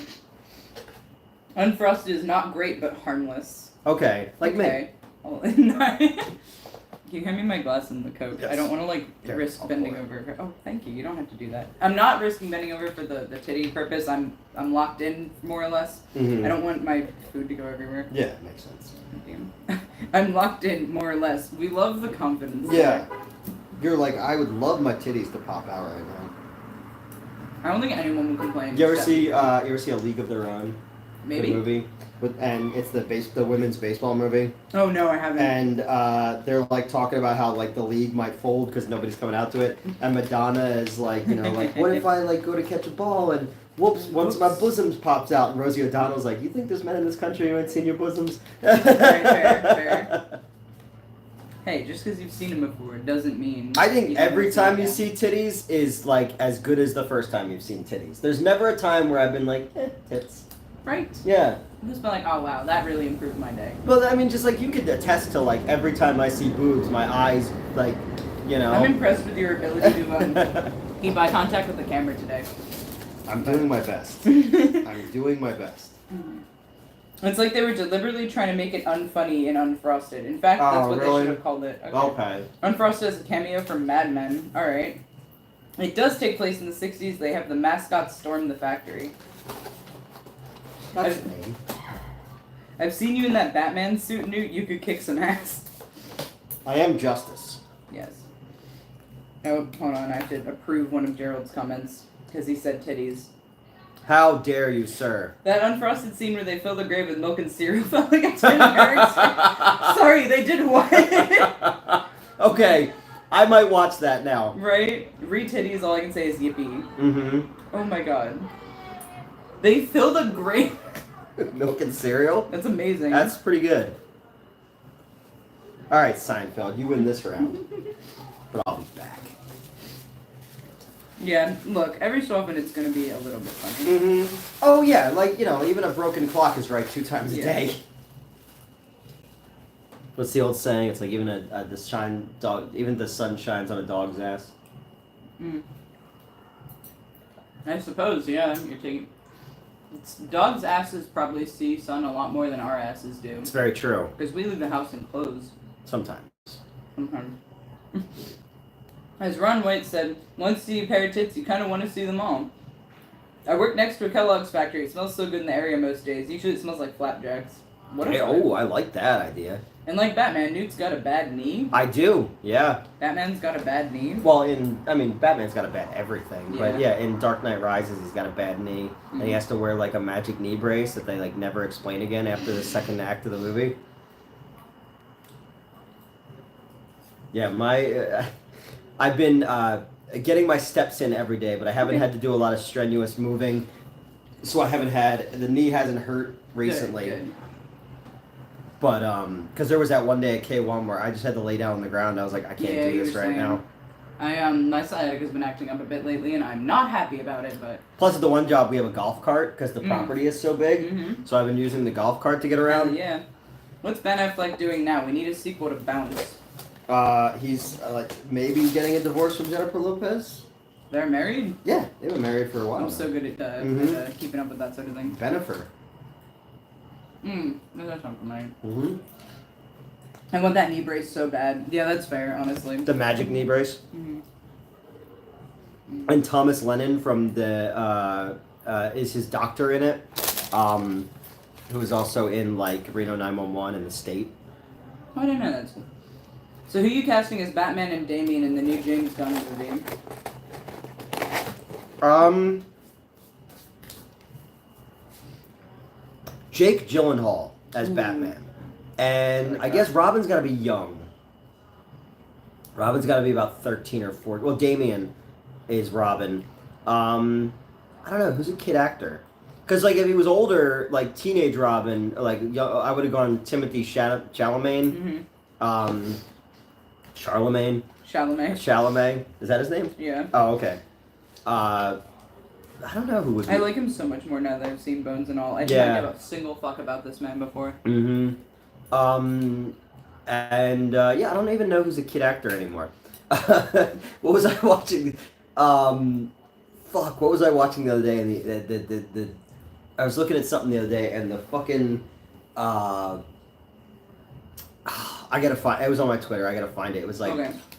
Unfrosted is not great, but harmless. Okay, like me. Can you hand me my glass and the Coke? Yes. I don't want to risk bending over. Oh, thank you. You don't have to do that. I'm not risking bending over for the titty purpose. I'm locked in more or less. Mm-hmm. I don't want my food to go everywhere. Yeah, makes sense. I'm locked in more or less. We love the confidence. Yeah. You're like, I would love my titties to pop out right now. I don't think anyone will complain. You ever see A League of Their Own? Maybe. The movie? And it's the women's baseball movie. Oh no, I haven't. And they're like talking about how like the league might fold because nobody's coming out to it. And Madonna is like, you know, like, what if I like go to catch a ball and whoops, once my bosoms pops out, and Rosie O'Donnell's like, you think there's men in this country who ain't seen your bosoms? Fair. Hey, just because you've seen them before doesn't mean. I think every time you see titties is like as good as the first time you've seen titties. There's never a time where I've been like, tits. Right. Yeah. Who's been like, oh wow, that really improved my day. Well, I mean, just like you could attest to like every time I see boobs, my eyes like, you know. I'm impressed with your ability to keep eye contact with the camera today. I'm doing my best. I'm doing my best. It's like they were deliberately trying to make it unfunny and unfrosted. In fact, that's what they should have called it. Okay. Unfrosted is a cameo from Mad Men. Alright. It does take place in the 60s. They have the mascot storm the factory. That's lame. I've seen you in that Batman suit, Newt. You could kick some ass. I am Justice. Yes. Oh, hold on. I have to approve one of Gerald's comments because he said titties. How dare you, sir? That unfrosted scene where they fill the grave with milk and cereal felt like a Tim Burns. Sorry, they did what? Okay, I might watch that now. Right? Read titties, all I can say is yippee. Mm-hmm. Oh my god. They fill the grave. Milk and cereal? That's amazing. That's pretty good. Alright, Seinfeld, you win this round. But I'll be back. Yeah, look, every so often it's gonna be a little bit funny. Mm-hmm. Oh yeah, like, you know, even a broken clock is right 2 times a day. What's the old saying? It's like even even the sun shines on a dog's ass. Mm. I suppose, yeah. You're taking. Dogs' asses probably see sun a lot more than our asses do. It's very true. Because we leave the house in clothes. Sometimes. Sometimes. As Ron White said, once you see a pair of tits, you kind of want to see them all. I work next to a Kellogg's factory. It smells so good in the area most days. Usually it smells like flapjacks. What Hey, oh, I like that idea. And like Batman, Newt's got a bad knee. I do, yeah. Batman's got a bad knee. Well, Batman's got a bad everything. Yeah. But yeah, in Dark Knight Rises, he's got a bad knee. And he has to wear like a magic knee brace that they like never explain again after the second act of the movie. Yeah, I've been getting my steps in every day, but I haven't had to do a lot of strenuous moving. So I haven't the knee hasn't hurt recently. Good. But, because there was that one day at K1 where I just had to lay down on the ground. I was like, I can't do this right now. My sciatic been acting up a bit lately, and I'm not happy about it, but... Plus, at the one job, we have a golf cart, because the property is so big. Mm-hmm. So I've been using the golf cart to get around. Yeah. What's Ben Affleck doing now? We need a sequel to Bounce. He's, maybe getting a divorce from Jennifer Lopez. They're married? Yeah, they've been married for a while. I'm so good at keeping up with that sort of thing. Bennifer. That sounds familiar. Mm-hmm. I want that knee brace so bad. Yeah, that's fair, honestly. The magic knee brace. Mm-hmm. And Thomas Lennon from the, is his doctor in it. Who is also in, like, Reno 911 and The State. Oh, I didn't know that. So who are you casting as Batman and Damien in the new James Gunn movie? Jake Gyllenhaal as Batman. And I guess Robin's got to be young. Robin's got to be about 13 or 14. Well, Damien is Robin. I don't know. Who's a kid actor? Because, like, if he was older, like, teenage Robin, like, I would have gone Timothy Chalamet. Mm-hmm. Charlemagne. Chalamet. Is that his name? Yeah. Oh, okay. I don't know who would be. I like him so much more now that I've seen Bones and all. I did not give a single fuck about this man before. Mm-hmm. Yeah, I don't even know who's a kid actor anymore. What was I watching? What was I watching the other day? And I was looking at something the other day, and the fucking I gotta find. It was on my Twitter. I gotta find it. It was like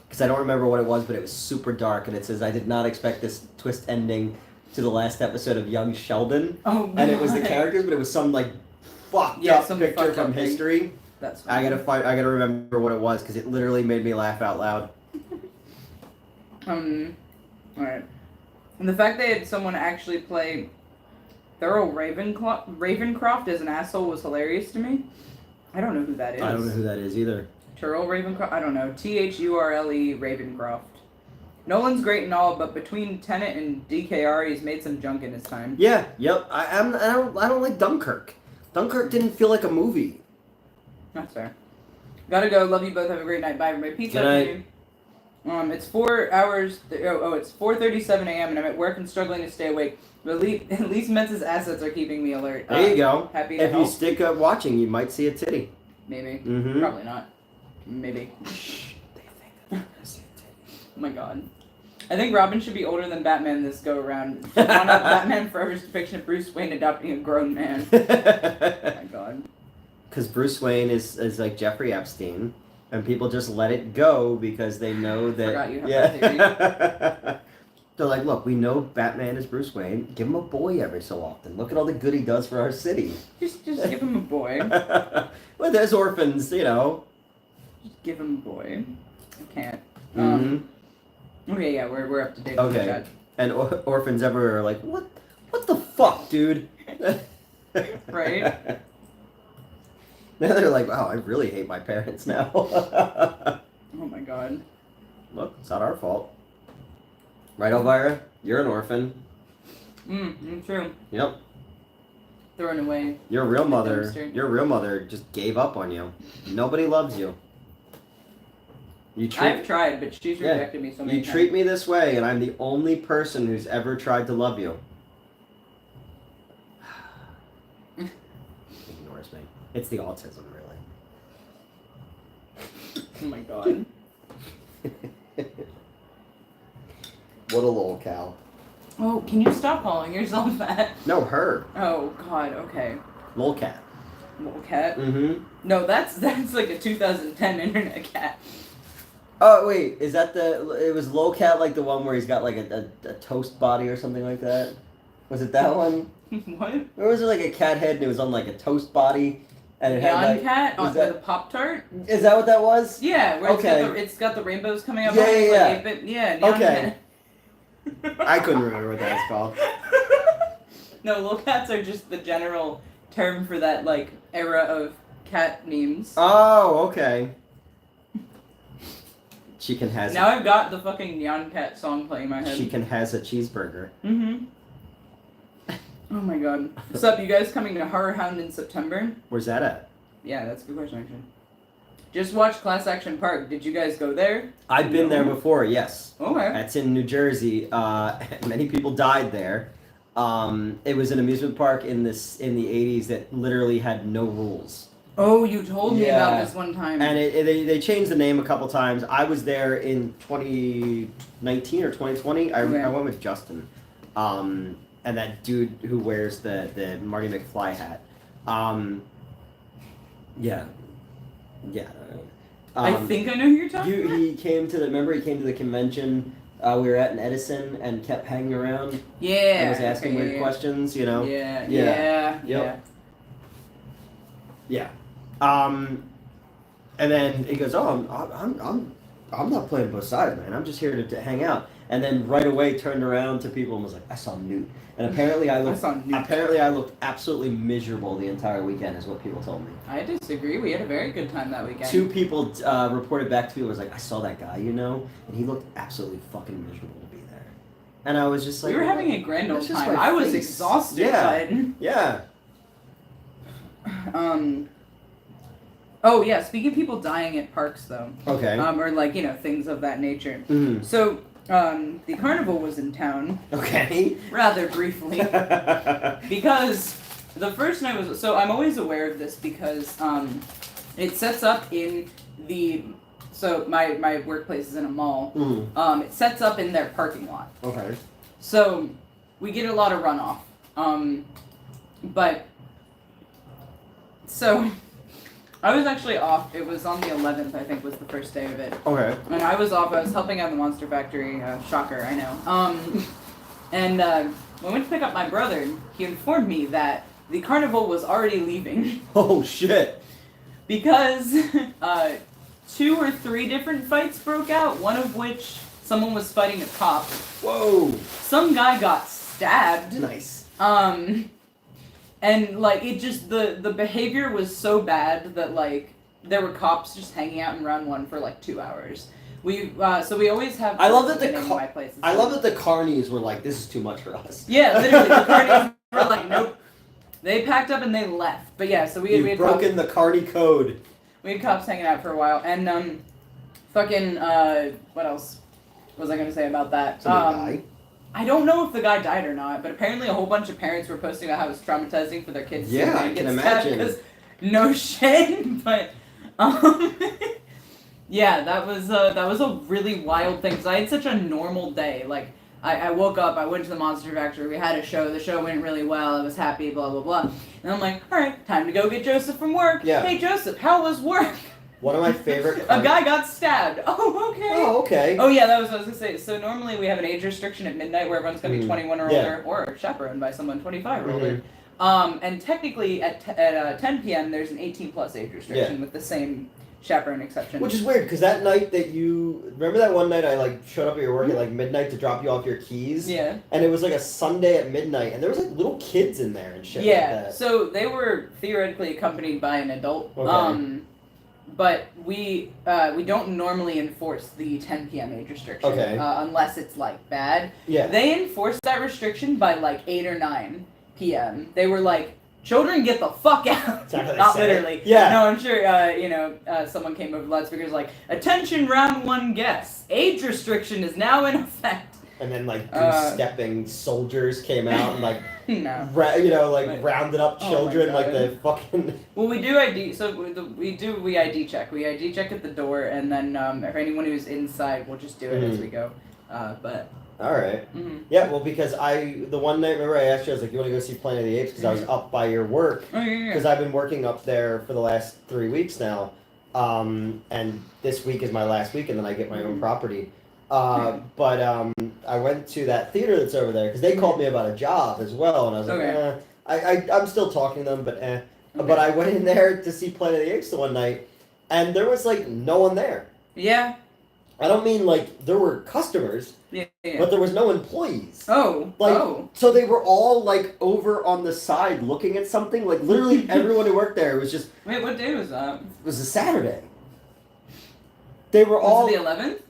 because I don't remember what it was, but it was super dark, and it says I did not expect this twist ending to the last episode of Young Sheldon. Oh, and it was the characters, but it was some like fucked up picture from history. That's funny. I gotta remember what it was because it literally made me laugh out loud. Alright. And the fact they had someone actually play Thurl Ravencroft as an asshole was hilarious to me. I don't know who that is. I don't know who that is either. Turl Ravencroft? I don't know. Thurle Ravencroft. Nolan's great and all, but between Tenet and DKR, he's made some junk in his time. Yeah, yep. I don't like Dunkirk. Dunkirk didn't feel like a movie. That's fair. Gotta go. Love you both. Have a great night. Bye, everybody. Pizza. Good night. It's 4 hours. It's 4:37 a.m. and I'm at work and struggling to stay awake. But at least Metz's assets are keeping me alert. There you go. Happy to If help. you stick up watching, you might see a titty. Maybe. Mm-hmm. Probably not. Maybe. Shh. They think I'm gonna see a titty. Oh my god. I think Robin should be older than Batman this go around. On Batman Forever's depiction of Bruce Wayne adopting a grown man. Oh my god. Because Bruce Wayne is like Jeffrey Epstein, and people just let it go because they know that. Forgot you have that theory. They're like, look, we know Batman is Bruce Wayne. Give him a boy every so often. Look at all the good he does for our city. Just give him a boy. Well, there's orphans, you know. Just give him a boy. I can't. Okay, yeah, we're up to date on the Okay. chat. And orphans everywhere are like, what the fuck, dude? Right? Now they're like, wow, I really hate my parents now. Oh my god. Look, it's not our fault. Right, Elvira? You're an orphan. True. Yep. Thrown away. Your real mother, dumpster. your real mother just gave up on you. Nobody loves you. I've tried, but she's rejected me so many You times. treat me this way, and I'm the only person who's ever tried to love you. Ignores me. It's the autism, really. Oh my god. What a lol cow. Oh, can you stop calling yourself that? No, her. Oh god, okay. Lol cat. Little cat? Mm-hmm. No, that's like a 2010 internet cat. Oh, wait, is that it was lol cat, like the one where he's got like a toast body or something like that? Was it that one? What? Or was it like a cat head and it was on like a toast body? And it had Neon like... cat was on that- the Pop-Tart? Is that what that was? Yeah, where Okay. it's got the rainbows coming up. Yeah, on it, yeah, like, Neon Okay. cat. I couldn't remember what that was called. No, lil cats are just the general term for that, like, era of cat memes. Oh, okay. Chicken has Now I've got the fucking Neon Cat song playing in my head. Chicken has a cheeseburger. Mm-hmm. Oh my god. What's up, you guys coming to Horror Hound in September? Where's that at? Yeah, that's a good question, actually. Just watched Class Action Park. Did you guys go there? I've been there No. before, yes. Okay. That's in New Jersey. Many people died there. It was an amusement park in the 80s that literally had no rules. Oh, you told me Yeah. about this one time. And they changed the name a couple times. I was there in 2019 or 2020. I went with Justin. And that dude who wears the Marty McFly hat. Yeah. Yeah. I think I know who you're talking about. He came to he came to the convention we were at in Edison and kept hanging around Yeah. and was asking okay, weird yeah. questions, you know? Yeah. Yeah. Yep. Yeah. And then he goes, "Oh, I'm not playing both sides, man. I'm just here to hang out." And then right away turned around to people and was like, "I saw Newt." And apparently I looked absolutely miserable the entire weekend, is what people told me. I disagree. We had a very good time that weekend. 2 people reported back to me, was like, "I saw that guy, you know, and he looked absolutely fucking miserable to be there." And I was just like, we were having a grand old that's just time. my I was face. exhausted. Yeah. But, Yeah. Oh yeah. Speaking of people dying at parks, though. Okay. Or like things of that nature. Mhm. So the carnival was in town Okay. rather briefly because the first night was. So I'm always aware of this because it sets up in the. So my workplace is in a mall. Mhm. It sets up in their parking lot. Okay. So we get a lot of runoff. But so I was actually off. It was on the 11th, I think, was the first day of it. Okay. And I was off. I was helping out the Monster Factory. Shocker, I know. And when I went to pick up my brother, he informed me that the carnival was already leaving Oh shit. because 2 or 3 different fights broke out. One of which someone was fighting a cop. Whoa. Some guy got stabbed. Nice. And like it just the behavior was so bad that like there were cops just hanging out in round 1 for like 2 hours. We always have. I love that my place. I love that the carnies were like, "This is too much for us." Yeah, literally, the carnies were like, nope. They packed up and they left. But yeah, so we You've had broken the carny code. we had cops hanging out for a while, and Fucking, what else was I gonna say about that? Somebody died? I don't know if the guy died or not, but apparently a whole bunch of parents were posting about how it was traumatizing for their kids Yeah, to I get can stabbed imagine. because no shit, but yeah, that was a really wild thing. Cause I had such a normal day. Like I woke up, I went to the Monster Factory, we had a show. The show went really well. I was happy, blah blah blah. And I'm like, all right, time to go get Joseph from work. Yeah. Hey Joseph, how was work? One of my favorite. A guy got stabbed. Oh, okay. Oh, okay. Oh yeah, that was what I was gonna say. So normally we have an age restriction at midnight where everyone's gonna be 21 or Yeah. older, or chaperoned by someone 25 or older. Mhm. And technically at 10 p.m. there's an 18 plus age restriction with the same chaperone exception. Which is weird because that night that you remember that one night I like showed up at your work at like midnight to drop you off your keys. Yeah. And it was like a Sunday at midnight, and there was like little kids in there and shit. Yeah. Like that. So they were theoretically accompanied by an adult. Okay. But we don't normally enforce the 10 p.m. age restriction. Okay. Unless it's like bad. Yeah. They enforced that restriction by like 8 or 9 p.m. They were like, children, get the fuck out. Not literally. Yeah. No, I'm sure, someone came over the loudspeakers like, attention round one guests. Age restriction is now in effect. And then like goose-stepping soldiers came out and like, no. Rounded up children like the fucking. Well, we do ID. So we ID check. We ID check at the door, and then for anyone who's inside, we'll just do it as we go. But. All right. Yeah. Well, because the one night, remember I asked you, I was like, you want to go see Planet of the Apes? Because I was up by your work. Oh yeah. Because I've been working up there for the last 3 weeks now, and this week is my last week, and then I get my own property. But I went to that theater that's over there because they called me about a job as well, and I was like, I'm still talking to them, but Okay. But I went in there to see Planet of the Apes the one night, and there was like no one there. Yeah. I don't mean like there were customers, but there was no employees. Oh. So they were all like over on the side looking at something. Like literally everyone who worked there was just. Wait, what day was that? It was a Saturday. They were all. Was it the 11th?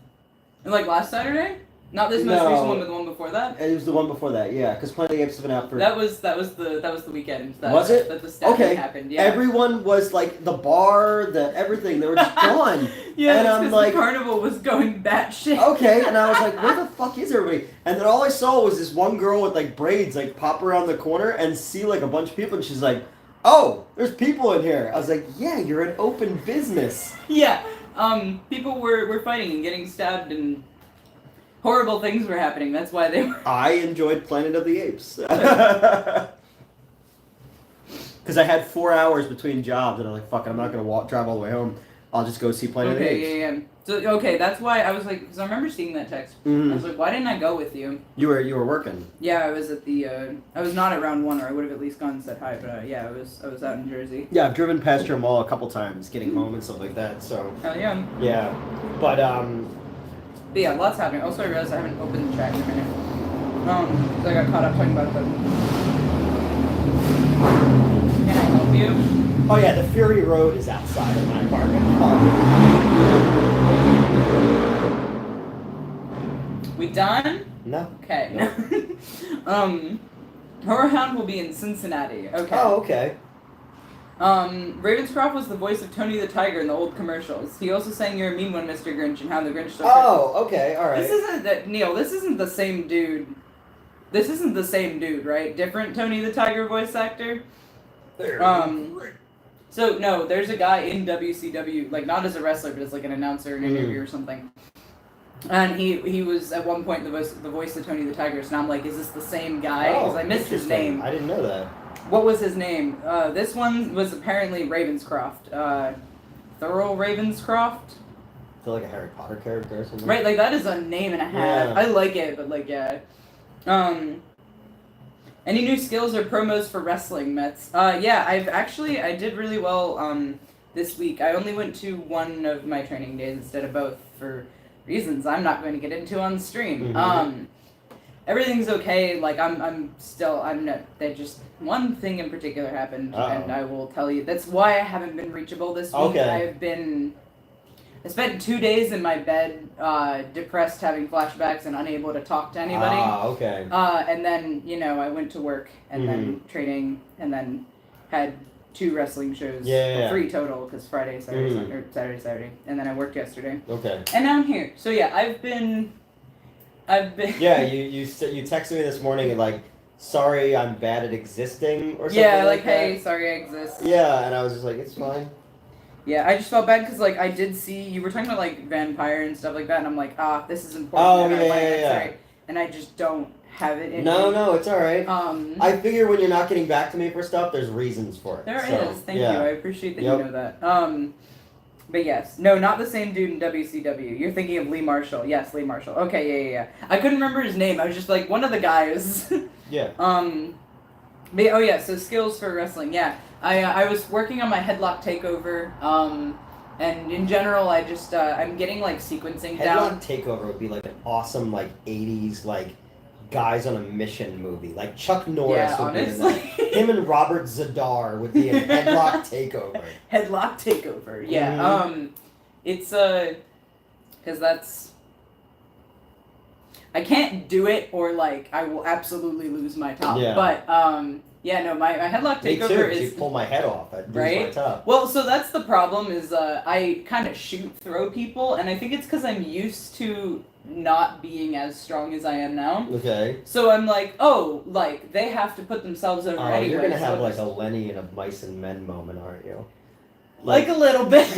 Like last Saturday? Not this most recent one, but the one before that. It was the one before that, yeah. Because Planet of the Apes has been out for. That was the weekend. Was it? That the stabbing happened. Yeah. Everyone was like the bar, everything. They were just gone. Yeah, and I'm like, the carnival was going batshit. Okay, and I was like, where the fuck is everybody? And then all I saw was this one girl with like braids like pop around the corner and see like a bunch of people, and she's like, "Oh, there's people in here." I was like, "Yeah, you're an open business." Yeah. People were fighting and getting stabbed and. Horrible things were happening. That's why they were. I enjoyed Planet of the Apes. Because I had 4 hours between jobs, and I'm like, fuck it, I'm not going to drive all the way home. I'll just go see Planet of the Apes. Yeah. So, that's why I was like, because I remember seeing that text. I was like, why didn't I go with you? You were working. Yeah, I was at I was not at round one, or I would have at least gone and said hi, but I was out in Jersey. Yeah, I've driven past your mall a couple times, getting home and stuff like that, so. Hell yeah. Yeah, but But yeah, lots happening. Also, I realized I haven't opened the chat in a minute. So I got caught up talking about the. Can I help you? Oh yeah, the Fury Road is outside of my apartment. We done? No. Okay. No. Horror Hound will be in Cincinnati. Okay. Oh, okay. Ravenscroft was the voice of Tony the Tiger in the old commercials. He also sang "You're a Mean One, Mr. Grinch" and How the Grinch Stole Christmas. Oh, okay, all right. This isn't that Neil. This isn't the same dude. This isn't the same dude, right? Different Tony the Tiger voice actor. So no, there's a guy in WCW, like not as a wrestler, but as like an announcer, an interview or something. And he was at one point the voice of Tony the Tiger. So now I'm like, is this the same guy? Because I missed his name. I didn't know that. What was his name? This one was apparently Ravenscroft. Thurl Ravenscroft? I feel like a Harry Potter character or something. Right, like that is a name and a half. Yeah. I like it, but like, yeah. Any new skills or promos for wrestling, Mets? Yeah, I did really well this week. I only went to one of my training days instead of both for reasons I'm not going to get into on stream. Mm-hmm. Everything's okay. Like I'm not. That just one thing in particular happened, and I will tell you. That's why I haven't been reachable this week. Okay. I spent 2 days in my bed, depressed, having flashbacks, and unable to talk to anybody. Okay. And then I went to work, and then training, and then had 2 wrestling shows. Yeah. 3 total, because Friday, Saturday, Sunday, or Saturday, and then I worked yesterday. Okay. And now I'm here. So yeah, I've been. Yeah, you texted me this morning and like, sorry, I'm bad at existing or something. Yeah, like that. hey, sorry I exist. Yeah, and I was just like, it's fine. Yeah, I just felt bad because like I did see you were talking about like vampire and stuff like that, and I'm like, this is important. Oh, and yeah. Right. And I just don't have it in me. No, it's all right. I figure when you're not getting back to me for stuff, there's reasons for it. There is. Thank you. I appreciate that Yep. you know that. But yes, no, not the same dude in WCW. You're thinking of Lee Marshall. Yes, Lee Marshall. Okay, yeah. I couldn't remember his name. I was just like one of the guys. Yeah. But oh yeah, so skills for wrestling. Yeah, I was working on my headlock takeover. And in general, I just I'm getting like sequencing down. Headlock Takeover would be like an awesome like 80s like guys on a mission movie. Like Chuck Norris would be in that. Him and Robert Zadar would be in Headlock Takeover. Headlock Takeover. Yeah. Mm-hmm. It's because that's I can't do it or like I will absolutely lose my top. Yeah. But yeah, no, my Headlock Takeover Me too. is You pull my head off. I'd lose right. my top. Well, so that's the problem is I kind of throw people, and I think it's because I'm used to not being as strong as I am now. Okay. So I'm like, oh, like they have to put themselves over anyway. You're gonna have so like a Lenny and a Mice and Men moment, aren't you? Like a little bit.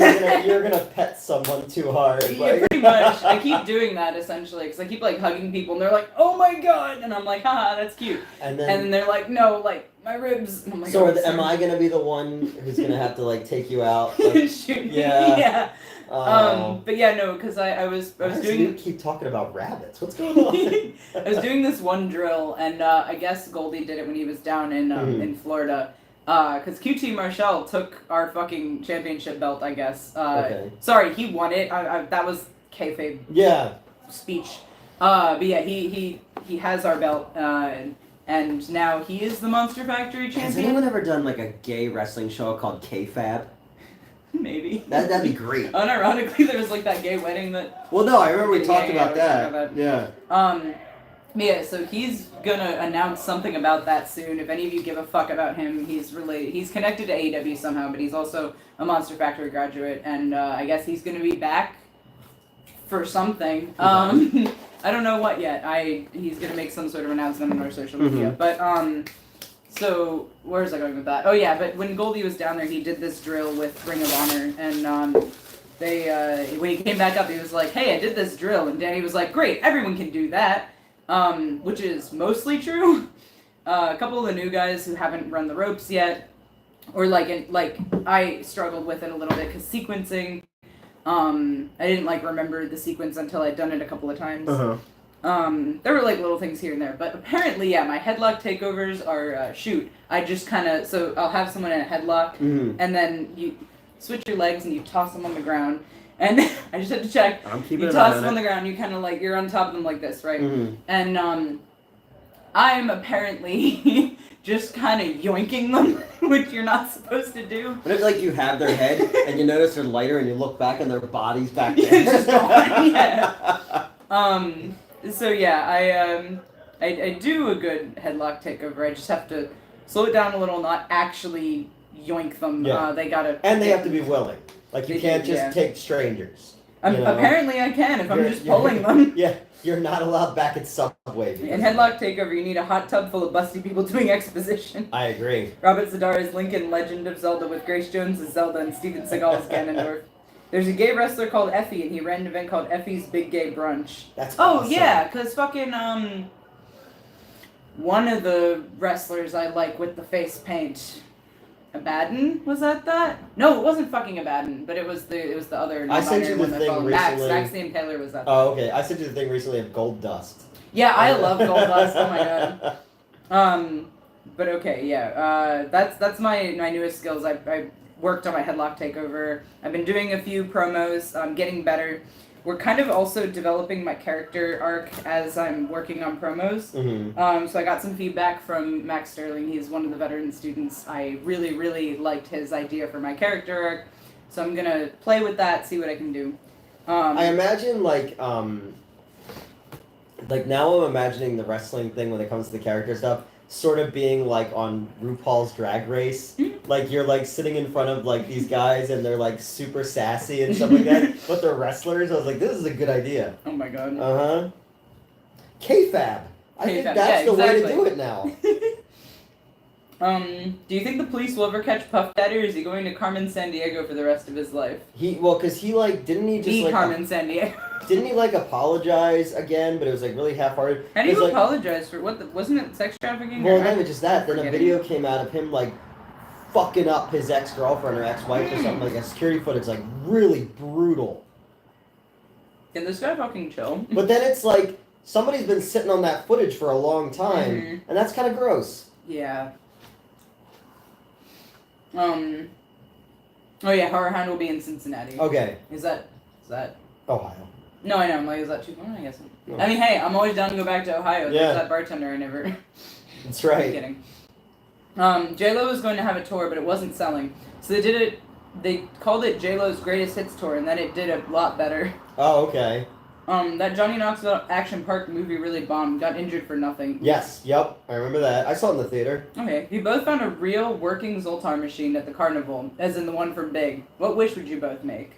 you're gonna pet someone too hard. Yeah, Like. pretty much. I keep doing that essentially because I keep like hugging people and they're like, "Oh my god," and I'm like, "Haha, that's cute." And then they're like, "No, like my ribs." And I'm like, so "Oh, am I gonna be the one who's gonna have to like take you out? Like, Shoot. Yeah. Yeah. But yeah, no, because I was doing. You keep talking about rabbits. What's going on? I was doing this one drill, and I guess Goldie did it when he was down in Florida. Because QT Marshall took our fucking championship belt, I guess. Okay. Sorry, he won it. That was kayfabe. Yeah. Speech. But yeah, he has our belt, and now he is the Monster Factory champion. Has anyone ever done like a gay wrestling show called K-Fab? Maybe. That'd be great. Unironically, there was like that gay wedding that. Well, no, I remember we talked about we that. talked about Yeah. Yeah, so he's gonna announce something about that soon. If any of you give a fuck about him, he's connected to AEW somehow, but he's also a Monster Factory graduate, and I guess he's gonna be back for something. I don't know what yet. He's gonna make some sort of announcement on our social media. But so where was I going with that? Oh yeah, but when Goldie was down there, he did this drill with Ring of Honor, and when he came back up, he was like, "Hey, I did this drill," and Danny was like, "Great, everyone can do that." Which is mostly true. A couple of the new guys who haven't run the ropes yet, or I struggled with it a little bit because sequencing. I didn't like remember the sequence until I'd done it a couple of times. There were like little things here and there, but apparently, yeah, my headlock takeovers are I just kind of I'll have someone in a headlock, and then you switch your legs and you toss them on the ground. And I just had to check. You toss them on the ground. You kind of like you're on top of them like this, right? And I'm apparently just kind of yoinking them, which you're not supposed to do. But it's like you have their head and you notice they're lighter, and you look back and their body's back there. It's just gone. Yeah. So yeah, I do a good headlock takeover. I just have to slow it down a little, not actually yoink them. Yeah. They gotta. And they have to be willing. Like, you can't just take strangers. Apparently I can if I'm just pulling them. Yeah, you're not allowed back at Subway. In Headlock Takeover, you need a hot tub full of busty people doing exposition. I agree. Robert Zadar is Lincoln, Legend of Zelda, with Grace Jones as Zelda, and Steven Seagal as Ganondorf. There's a gay wrestler called Effie, and he ran an event called Effie's Big Gay Brunch. That's awesome. Yeah, because fucking, one of the wrestlers I like with the face paint... Abaddon? Was that? No, it wasn't fucking Abaddon, but it was the other. I sent you the thing recently. Max Name Taylor was that. Oh, okay. I sent you the thing recently of Gold Dust. Yeah, I love Gold Dust. Oh my god. But okay, yeah. That's my newest skills. I worked on my headlock takeover. I've been doing a few promos. I'm getting better. We're kind of also developing my character arc as I'm working on promos. So I got some feedback from Max Sterling. He's one of the veteran students. I really, really liked his idea for my character arc. So I'm going to play with that, see what I can do. I imagine, like now I'm imagining the wrestling thing when it comes to the character stuff. sort of being like on RuPaul's Drag Race. Like you're like sitting in front of like these guys and they're like super sassy and stuff like that, but they're wrestlers. I was like, this is a good idea. Oh my god. Uh-huh. K-Fab. I think that's the way to do it now. Do you think the police will ever catch Puff Daddy, or is he going to Carmen Sandiego for the rest of his life? Because he like, didn't he just like... Carmen Sandiego. Didn't he like apologize again, but it was like really half-hearted? How do you apologize for what? Wasn't it sex trafficking? Well, not even just that. Then a video came out of him like fucking up his ex-girlfriend or ex-wife or something, like a security footage, like really brutal. Can this guy fucking chill? But then it's like somebody's been sitting on that footage for a long time, and that's kind of gross. Yeah. Oh yeah, Horror Hound will be in Cincinnati. Okay. Is that Ohio? No, I know. I'm like, is that too far? I guess. No. I mean, hey, I'm always down to go back to Ohio. Yeah. There's that bartender I never. That's right. I'm kidding. J-Lo was going to have a tour, but it wasn't selling, so they did it. They called it J-Lo's Greatest Hits Tour, and then it did a lot better. Oh, okay. That Johnny Knoxville Action Park movie really bombed. Got injured for nothing. Yes. Yep. I remember that. I saw it in the theater. Okay. You both found a real working Zoltar machine at the carnival, as in the one from Big. What wish would you both make?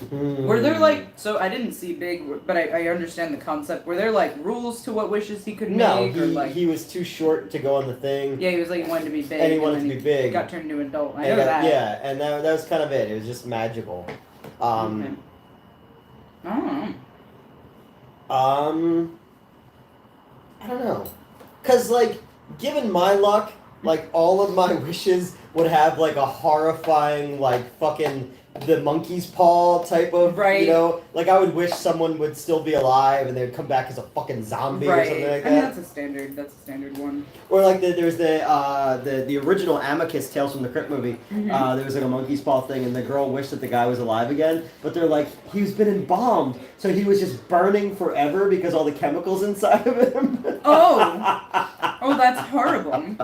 Were there like, so I didn't see Big, but I understand the concept. Were there like rules to what wishes he could make? No, he was too short to go on the thing. Yeah, he was like, he wanted to be big. And he wanted to be big. Got turned into an adult. I know that. Yeah, and that was kind of it. It was just magical. Okay. I don't know. I don't know. Because, like, given my luck, like, all of my wishes would have, like, a horrifying, like, fucking the monkey's paw type of, right. You know? Like, I would wish someone would still be alive and they'd come back as a fucking zombie or something like that. I mean, that's a standard one. Or, like, there's the original Amicus Tales from the Crypt movie. There was, like, a monkey's paw thing, and the girl wished that the guy was alive again. But they're like, he's been embalmed, so he was just burning forever because all the chemicals inside of him. Oh, that's horrible.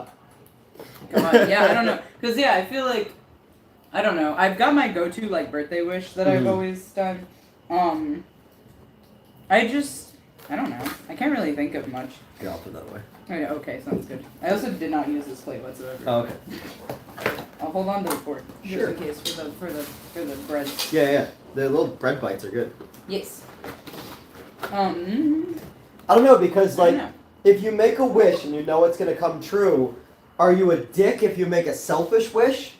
God, yeah, I don't know. Because, yeah, I feel like, I don't know. I've got my go-to, like, birthday wish that I've always done. I don't know. I can't really think of much. Yeah, I'll put that away. Oh, yeah, okay, sounds good. I also did not use this plate whatsoever. Oh, okay. I'll hold on to the fork, just Sure. in case, for the breads. Yeah. The little bread bites are good. Yes. I don't know, because, like, if you make a wish and you know it's going to come true, are you a dick if you make a selfish wish?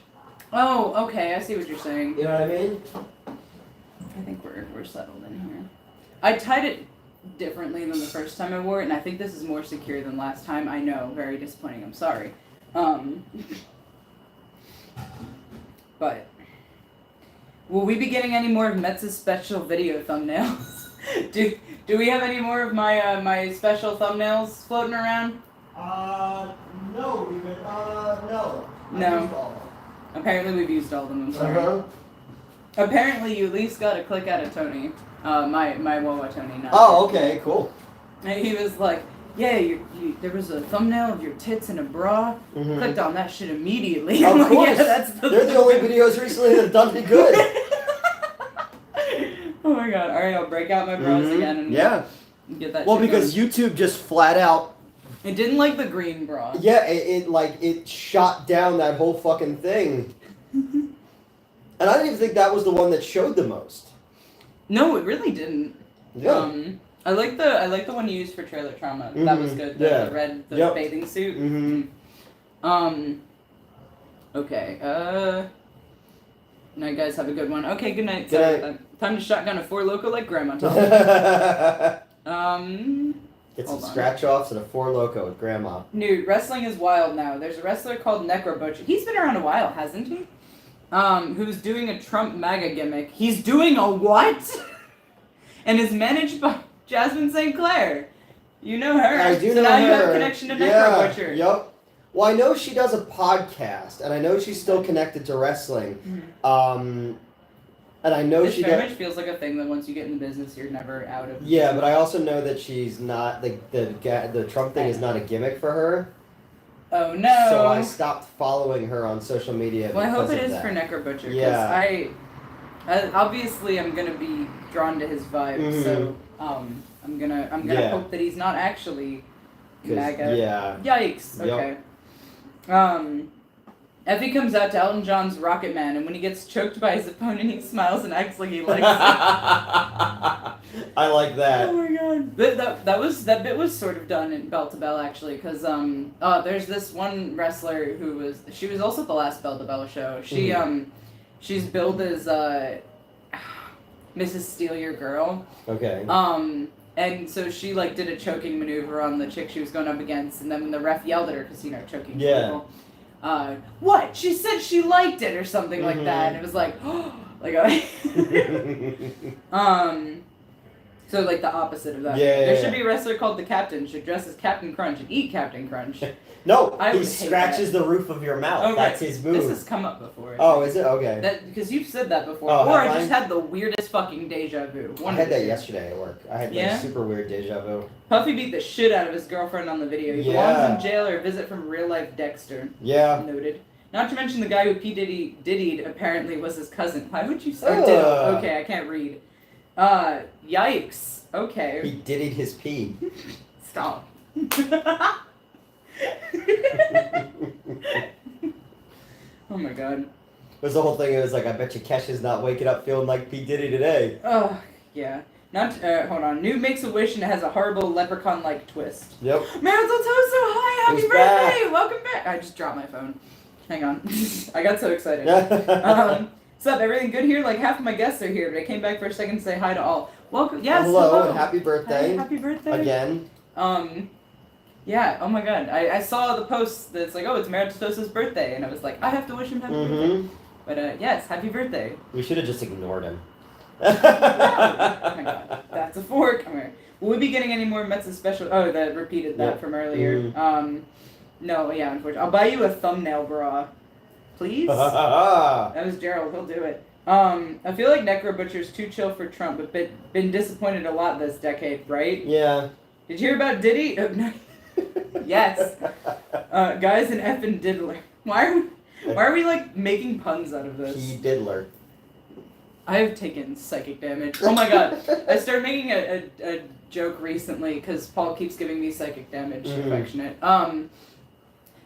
Oh, okay, I see what you're saying. You know what I mean? I think we're settled in here. I tied it differently than the first time I wore it, and I think this is more secure than last time. I know, very disappointing, I'm sorry. But, will we be getting any more of Metz's special video thumbnails? Do we have any more of my my special thumbnails floating around? No, no. No. Apparently we've used all of them, I'm sorry. Apparently you at least got a click out of Tony. My Wawa Tony. Not Oh, okay, cool. And he was like, yeah, there was a thumbnail of your tits in a bra. Clicked on that shit immediately. Of like, course. Yeah, They're the only videos recently that have done me good. Oh my god. Alright, I'll break out my bras again and get that Well, shit because going. YouTube just flat out... It didn't like the green bra. Yeah, it shot down that whole fucking thing. And I didn't even think that was the one that showed the most. No, it really didn't. Yeah. I like the one you used for Trailer Trauma. That was good. The red bathing suit. Okay. Now you guys have a good one. Okay, good night. Good night. Time to shotgun a Four Loko like Grandma told me. Get some scratch-offs and a Four Loko with Grandma. Dude, wrestling is wild now. There's a wrestler called Necro Butcher. He's been around a while, hasn't he? Who's doing a Trump MAGA gimmick. He's doing a what? And is managed by Jasmine St. Clair. You know her. I do know her. So now you have a connection to Necro Butcher. Yep. Well, I know she does a podcast, and I know she's still connected to wrestling. And I know this very much feels like a thing that once you get in the business, you're never out of. Yeah, but I also know that she's not the Trump thing is not a gimmick for her. Oh no! So I stopped following her on social media. Well, I hope it is that. for Necro Butcher. Yeah. I obviously I'm gonna be drawn to his vibe, so I'm gonna hope that he's not actually MAGA. Yeah. Yikes. Yep. Okay. Effie comes out to Elton John's Rocket Man, and when he gets choked by his opponent, he smiles and acts like he likes it. I like that. Oh my god. That bit was sort of done in Bell to Bell actually, because there's this one wrestler she was also at the last Bell to Bell show. She's billed as Mrs. Steal Your Girl. Okay. And so she like did a choking maneuver on the chick she was going up against, and then when the ref yelled at her, because choking people. What? She said she liked it or something like that, and it was like, so like the opposite of that. Yeah, There should be a wrestler called the Captain, should dress as Captain Crunch and eat Captain Crunch. No, I he would hate scratches the roof of your mouth. Oh, That's right. his move. This has come up before. Oh, is it? Okay. Because you've said that before. Oh, or have I I? just had the weirdest fucking deja vu. I had that yesterday at work. I had like super weird deja vu. Puffy beat the shit out of his girlfriend on the video. He belongs in jail or visit from real life Dexter. Yeah. Noted. Not to mention the guy who P. Diddy'd apparently was his cousin. Why would you say Ditto? Okay, I can't read. Yikes. Okay. He diddied his pee. Stop. Oh my god. It was the whole thing. It was like, I bet you Kesha's not waking up feeling like P. Diddy today. Oh, yeah. Hold on. New makes a wish and it has a horrible leprechaun-like twist. Yep. Marital Toso, hi, happy He's birthday! back. Welcome back. I just dropped my phone. Hang on. I got so excited. What's up? Everything good here? Like half of my guests are here, but I came back for a second to say hi to all. Welcome. Yes. Hello. Happy birthday. Hi, happy birthday. Again. Yeah. Oh my god. I saw the post that's like, oh, it's Marital Toso's birthday, and I was like, I have to wish him happy birthday. But yes, happy birthday. We should have just ignored him. Oh my god. That's a fork. Okay. Will we be getting any more Mets special? Oh, that repeated that from earlier. No, yeah, unfortunately. I'll buy you a thumbnail bra. Please? That was Gerald, he'll do it. I feel like Necro Butcher's too chill for Trump, but been disappointed a lot this decade, right? Yeah. Did you hear about Diddy? No. Yes. Guys in F and Diddler. Why are we like making puns out of this? P. Diddler. I have taken psychic damage. Oh my god. I started making a joke recently because Paul keeps giving me psychic damage. Affectionate.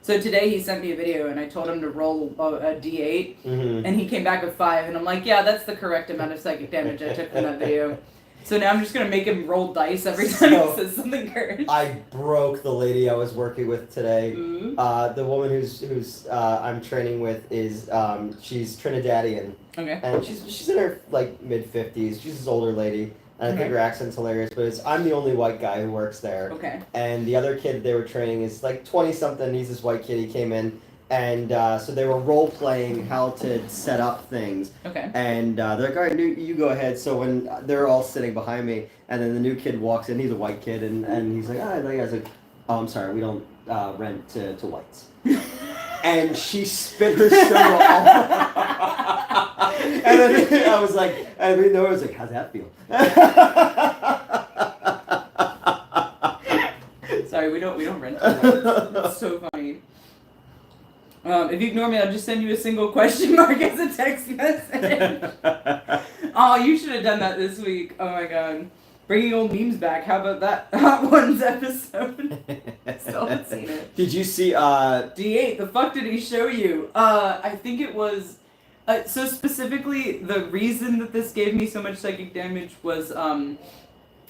So today he sent me a video and I told him to roll a d8 and he came back with 5 and I'm like, yeah, that's the correct amount of psychic damage I took from that video. So now I'm just going to make him roll dice every time he says something cursed. I broke the lady I was working with today. The woman who's I'm training with is she's Trinidadian. Okay. And she's in her like mid-50s. She's this older lady. And I think her accent's hilarious, but I'm the only white guy who works there. Okay. And the other kid they were training is like 20-something. He's this white kid. He came in, and so they were role-playing how to set up things. Okay. And they're like, all right, you go ahead. So when they're all sitting behind me, and then the new kid walks in, he's a white kid, and he's like, I was like, oh, I'm sorry, we don't rent to whites. And she spit her sugar all. And then I was like, I was like, how's that feel? Sorry, we don't rent to It's so funny. If you ignore me, I'll just send you a single question mark as a text message. Oh, you should have done that this week. Oh my god. Bringing old memes back. How about that Hot Ones episode? Still haven't seen it. Did you see D8, the fuck did he show you? I think it was so specifically the reason that this gave me so much psychic damage was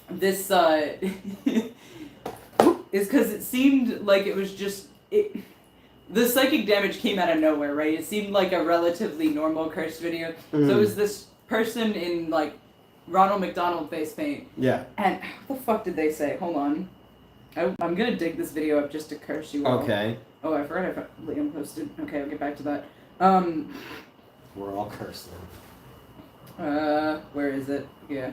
this is because it seemed like it was just the psychic damage came out of nowhere, right? It seemed like a relatively normal curse video. So it was this person in like Ronald McDonald face paint. Yeah. And what the fuck did they say? Hold on. I'm gonna dig this video up just to curse you all. Okay. Oh, I forgot Liam posted. Okay, I'll get back to that. We're all cursed then. Where is it? Yeah.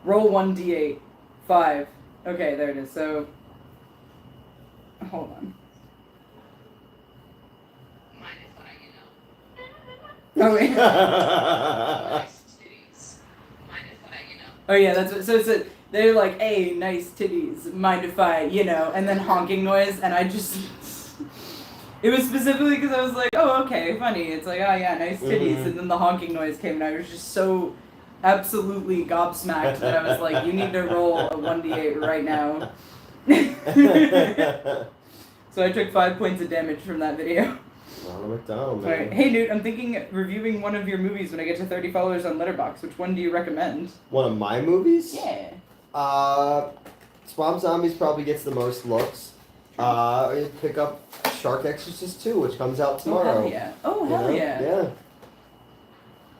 Roll 1d8. 5. Okay, there it is. So, hold on. Oh, wait. Oh, yeah, that's what, so it's they're like, hey, nice titties, mind if I, and then honking noise, and I just, it was specifically because I was like, oh, okay, funny, it's like, oh, yeah, nice titties, and then the honking noise came, and I was just so absolutely gobsmacked that I was like, you need to roll a 1d8 right now. So I took 5 points of damage from that video. Ronald McDonald, man. Alright. Hey, Newt, I'm thinking reviewing one of your movies when I get to 30 followers on Letterboxd. Which one do you recommend? One of my movies? Yeah. Swamp Zombies probably gets the most looks. Pick up Shark Exorcist 2, which comes out tomorrow. Oh, hell yeah. Oh, hell yeah.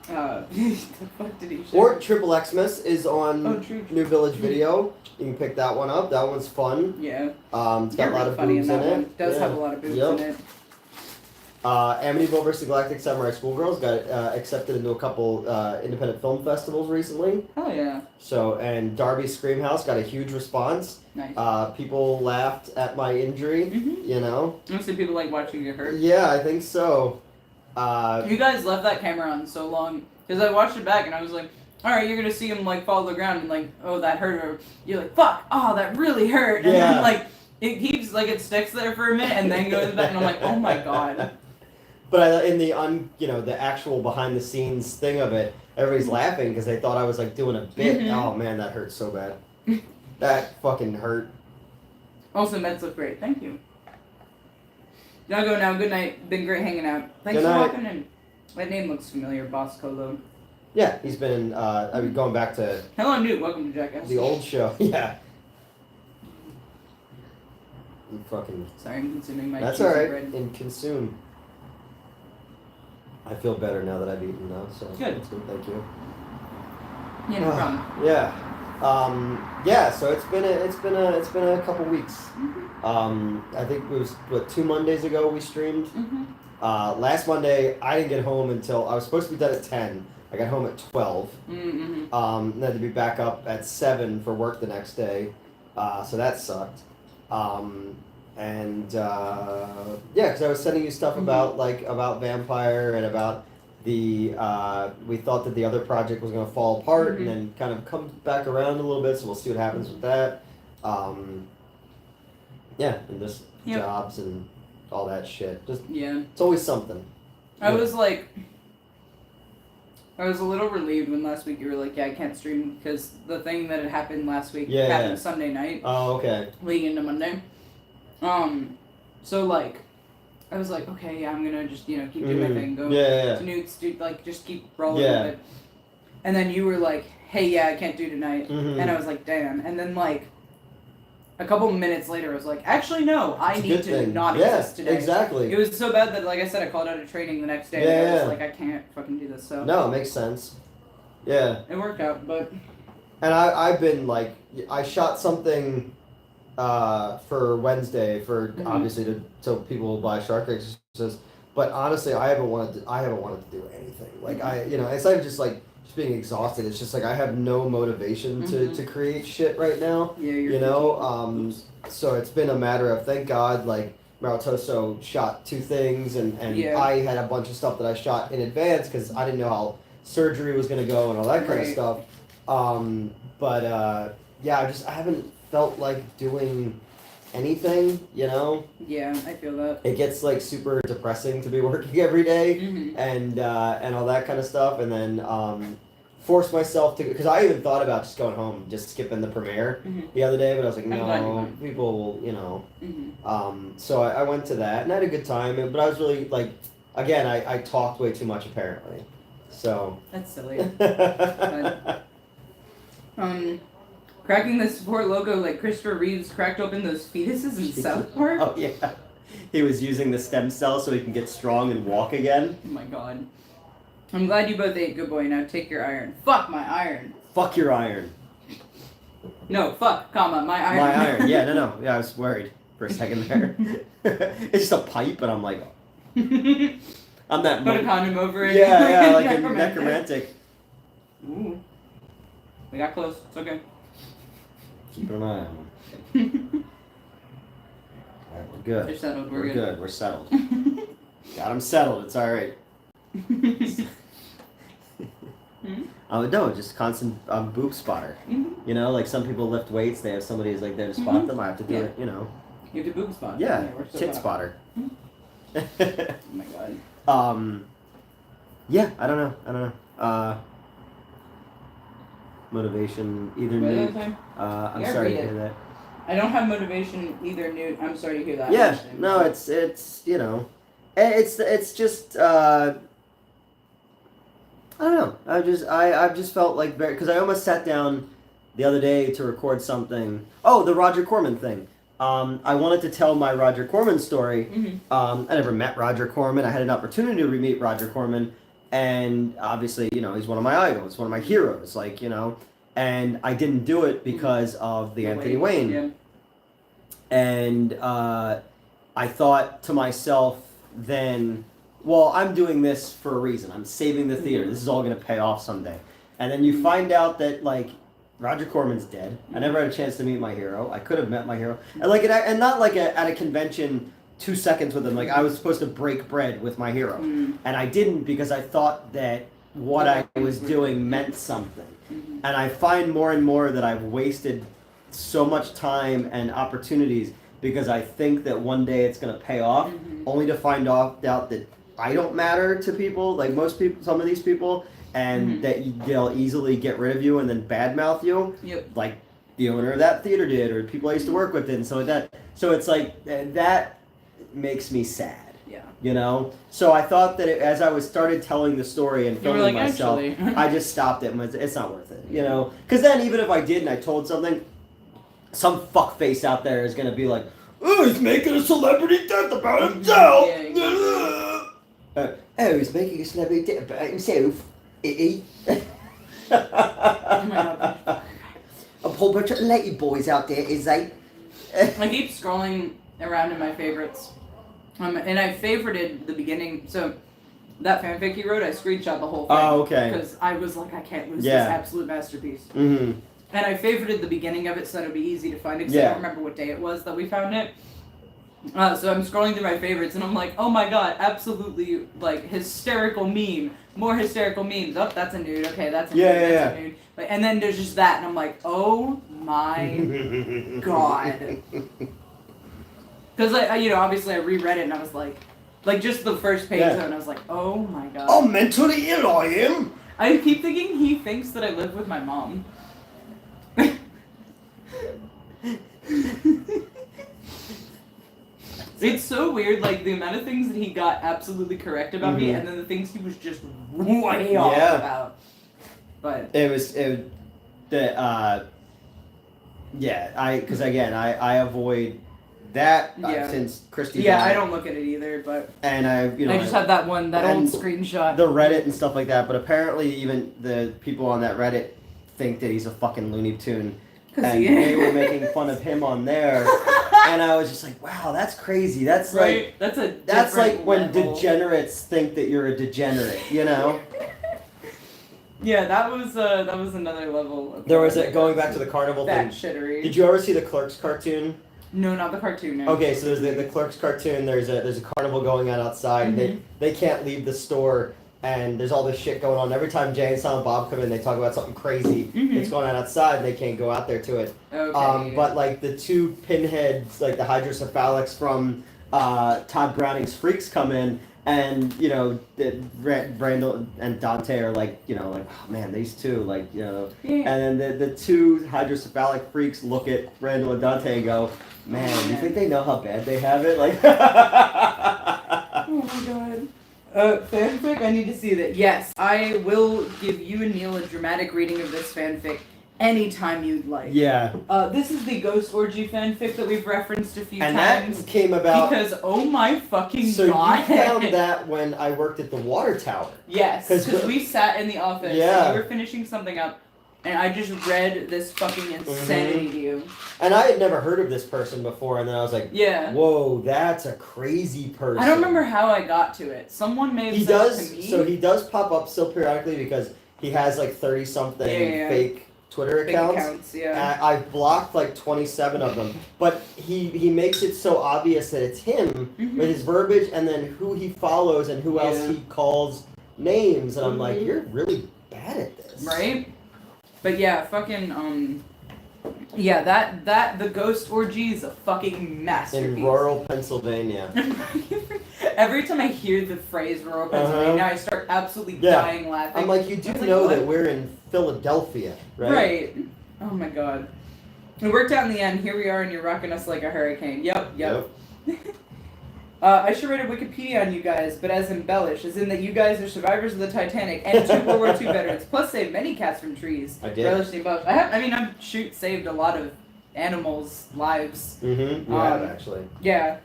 Yeah. The fuck did he show? Or Triple Xmas is on true. New Village Video. You can pick that one up. That one's fun. Yeah. It's got You're a lot of funny boobs in that in one. it. Does Yeah. have a lot of boobs Yep. in it. Amityville vs. Galactic Samurai Schoolgirls got accepted into a couple independent film festivals recently. Oh yeah. So, and Darby's Screamhouse got a huge response. Nice. People laughed at my injury, you know? Mostly people like watching you hurt. Yeah, I think so. You guys left that camera on so long. Because I watched it back and I was like, alright, you're gonna see him like fall to the ground and like, oh, that hurt. Or you're like, fuck, oh, that really hurt. And Yeah. then like, it keeps, like, it sticks there for a minute and then goes back and I'm like, oh my god. But in the the actual behind the scenes thing of it, everybody's laughing because they thought I was like doing a bit. Mhm. Oh man, that hurt so bad. That fucking hurt. Also, Meds look great. Thank you. Gotta go now. Good night. Been great hanging out. Thanks Good for night. walking in. That name looks familiar, Boss Colo. Yeah, he's been. I mean, going back to Hello, Newt. Welcome to Jackass. the old show. Yeah. You fucking. Sorry, I'm consuming my That's cheesy all right. bread. And consume. I feel better now that I've eaten though, so Good. that's good. Thank you. Yeah, no problem. Yeah. So it's been a couple weeks. I think it was 2 Mondays ago we streamed. Last Monday I didn't get home until I was supposed to be done at 10. I got home at 12. And had to be back up at 7 for work the next day. So that sucked. Because I was sending you stuff about Vampire and about the we thought that the other project was going to fall apart and then kind of come back around a little bit, so we'll see what happens with that. And just jobs and all that shit. Just it's always something. I was a little relieved when last week you were like, yeah, I can't stream because the thing that had happened last week happened Sunday night. Oh, okay. Leading into Monday. So like, I was like, okay, yeah, I'm gonna just keep doing my thing, go to Newt's, just keep rolling with it. And then you were like, hey, yeah, I can't do tonight, and I was like, damn. And then like, a couple minutes later, I was like, actually, no, I need to not exist today. Exactly. It was so bad that, like I said, I called out of training the next day. And I was like, I can't fucking do this. So no, it makes sense. Yeah. It worked out, but. And I've been like, I shot something for Wednesday for obviously so people will buy Shark Exorcist. But honestly, I haven't wanted to do anything. Like it's not just like just being exhausted. It's just like I have no motivation to create shit right now. Yeah, So it's been a matter of, thank God, like Marutoso shot 2 things and I had a bunch of stuff that I shot in advance because I didn't know how surgery was gonna go and all that kind of stuff. I haven't felt like doing anything, Yeah, I feel that. It gets like super depressing to be working every day and all that kind of stuff, and then force myself to, because I even thought about just going home, just skipping the premiere the other day, but I was like, no, people will, so I went to that and I had a good time, but I was really like, again, I talked way too much apparently, so. That's silly. Cracking the support logo like Christopher Reeves cracked open those fetuses in South Park? Oh, yeah. He was using the stem cells so he can get strong and walk again. Oh my god. I'm glad you both ate, good boy. Now take your iron. Fuck my iron. Fuck your iron. No, fuck, comma, my iron. My iron. Yeah, no. Yeah, I was worried for a second there. It's just a pipe, and I'm like... I'm that... Put a condom over it. Yeah, like a necromantic. Ooh. We got close. It's okay. Keep an eye on him. Alright, we're good. They're settled. We're good. We're settled. Got him settled. It's alright. No, just constant boob spotter. Like some people lift weights, they have somebody who's like there to spot them. I have to do it, You have to boob spot. Yeah, tit spotter. Oh my god. Yeah, I don't know. Motivation, either me. I'm sorry to hear that. I don't have motivation either, Newt. I'm sorry to hear that. Yeah, no, it's it's just I don't know. I've just felt like because I almost sat down the other day to record something. Oh, the Roger Corman thing. I wanted to tell my Roger Corman story. Mm-hmm. I never met Roger Corman. I had an opportunity to meet Roger Corman, and obviously, he's one of my idols, one of my heroes. Like, and I didn't do it because of the Anthony Wayne. Yeah. And I thought to myself then, well, I'm doing this for a reason. I'm saving the theater. This is all going to pay off someday. And then you find out that, like, Roger Corman's dead. I never had a chance to meet my hero. I could have met my hero. And not like at a convention 2 seconds with him. Like, I was supposed to break bread with my hero. Mm. And I didn't because I thought that what I was doing meant something. Mm-hmm. And I find more and more that I've wasted so much time and opportunities because I think that one day it's going to pay off, only to find out that I don't matter to people, like most people, some of these people, and that they'll easily get rid of you and then badmouth you, like the owner of that theater did, or people I used to work with did, and so like that. So it's like, that makes me sad. Yeah. So I thought that as I started telling the story and filming like, myself, actually. I just stopped it and was, it's not worth it, Because then even if I did and I told something, some fuckface out there is gonna be like, oh, he's making a celebrity death about himself. Yeah. Oh, he's making a celebrity death about himself. Oh my god. A whole bunch of lady boys out there, is they? I keep scrolling around in my favorites. And I favorited the beginning. So that fanfic he wrote, I screenshot the whole thing. Oh, okay. Because I was like, I can't lose this Yeah. absolute masterpiece. Mm-hmm. And I favorited the beginning of it so it'd be easy to find it. Because I don't remember what day it was that we found it. So I'm scrolling through my favorites and I'm like, oh my god, absolutely, like, hysterical meme. More hysterical memes. Oh, that's a nude. Okay, that's a nude. That's a nude. And then there's just that, and I'm like, oh my god. Because, obviously I reread it and I was like just the first page of it, and I was like, oh my god. Oh, mentally ill I am. I keep thinking he thinks that I live with my mom. It's so weird, like, the amount of things that he got absolutely correct about me, and then the things he was just way off about. But because again, I avoid that since Christy died. I don't look at it either, but and I just have that old screenshot. The Reddit and stuff like that, but apparently even the people on that Reddit think that he's a fucking Looney Tune. And they were making fun of him on there, and I was just like, "Wow, that's crazy. That's right. like That's like when level. degenerates think that you're a degenerate, Yeah, that was another level. Of There was going back to the carnival thing. Shittery. Did you ever see the Clerks cartoon? No, not the cartoon. No. Okay, so there's the Clerks cartoon. There's a carnival going on outside. They can't leave the store. And there's all this shit going on. Every time Jay and Silent Bob come in, they talk about something crazy that's going on outside, and they can't go out there to it. Okay. But like the two pinheads, like the hydrocephalics from Todd Browning's Freaks come in, and Randall and Dante are like, oh man, these two, and then the two hydrocephalic freaks look at Randall and Dante and go, man, you think they know how bad they have it? Like, oh my god. Fanfic? I need to see that. Yes, I will give you and Neil a dramatic reading of this fanfic anytime you'd like. Yeah. This is the Ghost Orgy fanfic that we've referenced a few times. And that came about... Because, oh my fucking god. So you found that when I worked at the water tower. Yes, because we sat in the office and we were finishing something up, and I just read this fucking insanity to you. And I had never heard of this person before, and then I was like, whoa, that's a crazy person. I don't remember how I got to it. Someone may have said it to me. So he does pop up still periodically because he has like 30-something fake Twitter accounts. I've blocked like 27 of them. But he makes it so obvious that it's him with his verbiage and then who he follows and who else he calls names. And I'm like, you're really bad at this. Right? But yeah, fucking, the Ghost Orgy is a fucking masterpiece. In rural Pennsylvania. Every time I hear the phrase rural Pennsylvania, I start absolutely dying laughing. I'm like, you do know that we're in Philadelphia, right? Right. Oh my god. It worked out in the end. Here we are, and you're rocking us like a hurricane. Yep. I should write a Wikipedia on you guys, but as embellished, as in that you guys are survivors of the Titanic and 2 World War II veterans, plus saved many cats from trees. I did. Relished the above. I've saved a lot of animals' lives. Mm-hmm. You have, actually. Yeah.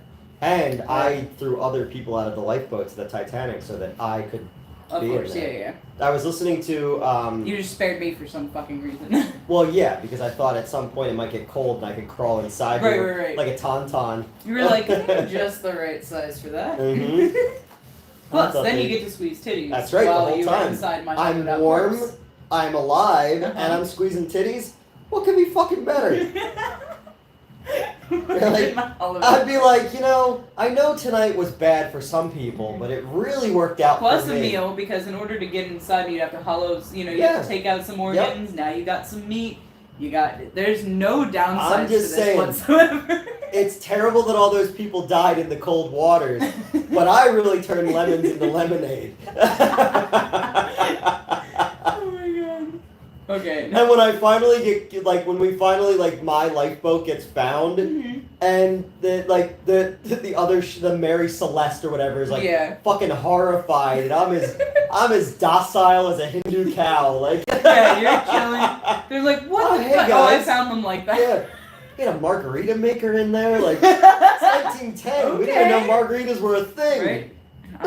And I threw other people out of the lifeboats of the Titanic so that I could Of be course, in there. yeah. I was listening to... You just spared me for some fucking reason. Well, yeah, because I thought at some point it might get cold and I could crawl inside Right. like a tauntaun. You were like, you're just the right size for that. Mm-hmm. Plus, then you get to squeeze titties. That's right, the while whole you time. Are inside my I'm shredded-out warm, corpse. I'm alive, Uh-huh. and I'm squeezing titties. What could be fucking better? Like, I'd be like, I know tonight was bad for some people, but it really worked out Plus for a me. meal, because in order to get inside, you'd have to you Yeah. have to take out some organs. Now you got some meat. There's no downsides I'm just to this saying. whatsoever. It's terrible that all those people died in the cold waters, but I really turned lemons into lemonade. Oh my god. Okay. And when I finally when we finally, my lifeboat gets found, and the other, the Mary Celeste or whatever is fucking horrified, and I'm as docile as a Hindu cow, Yeah, you're chilling. They're like, what Oh, the hey, fuck? Oh, I guys. found them like that. Yeah. You had a margarita maker in there, it's 1910. We didn't know margaritas were a thing. Right?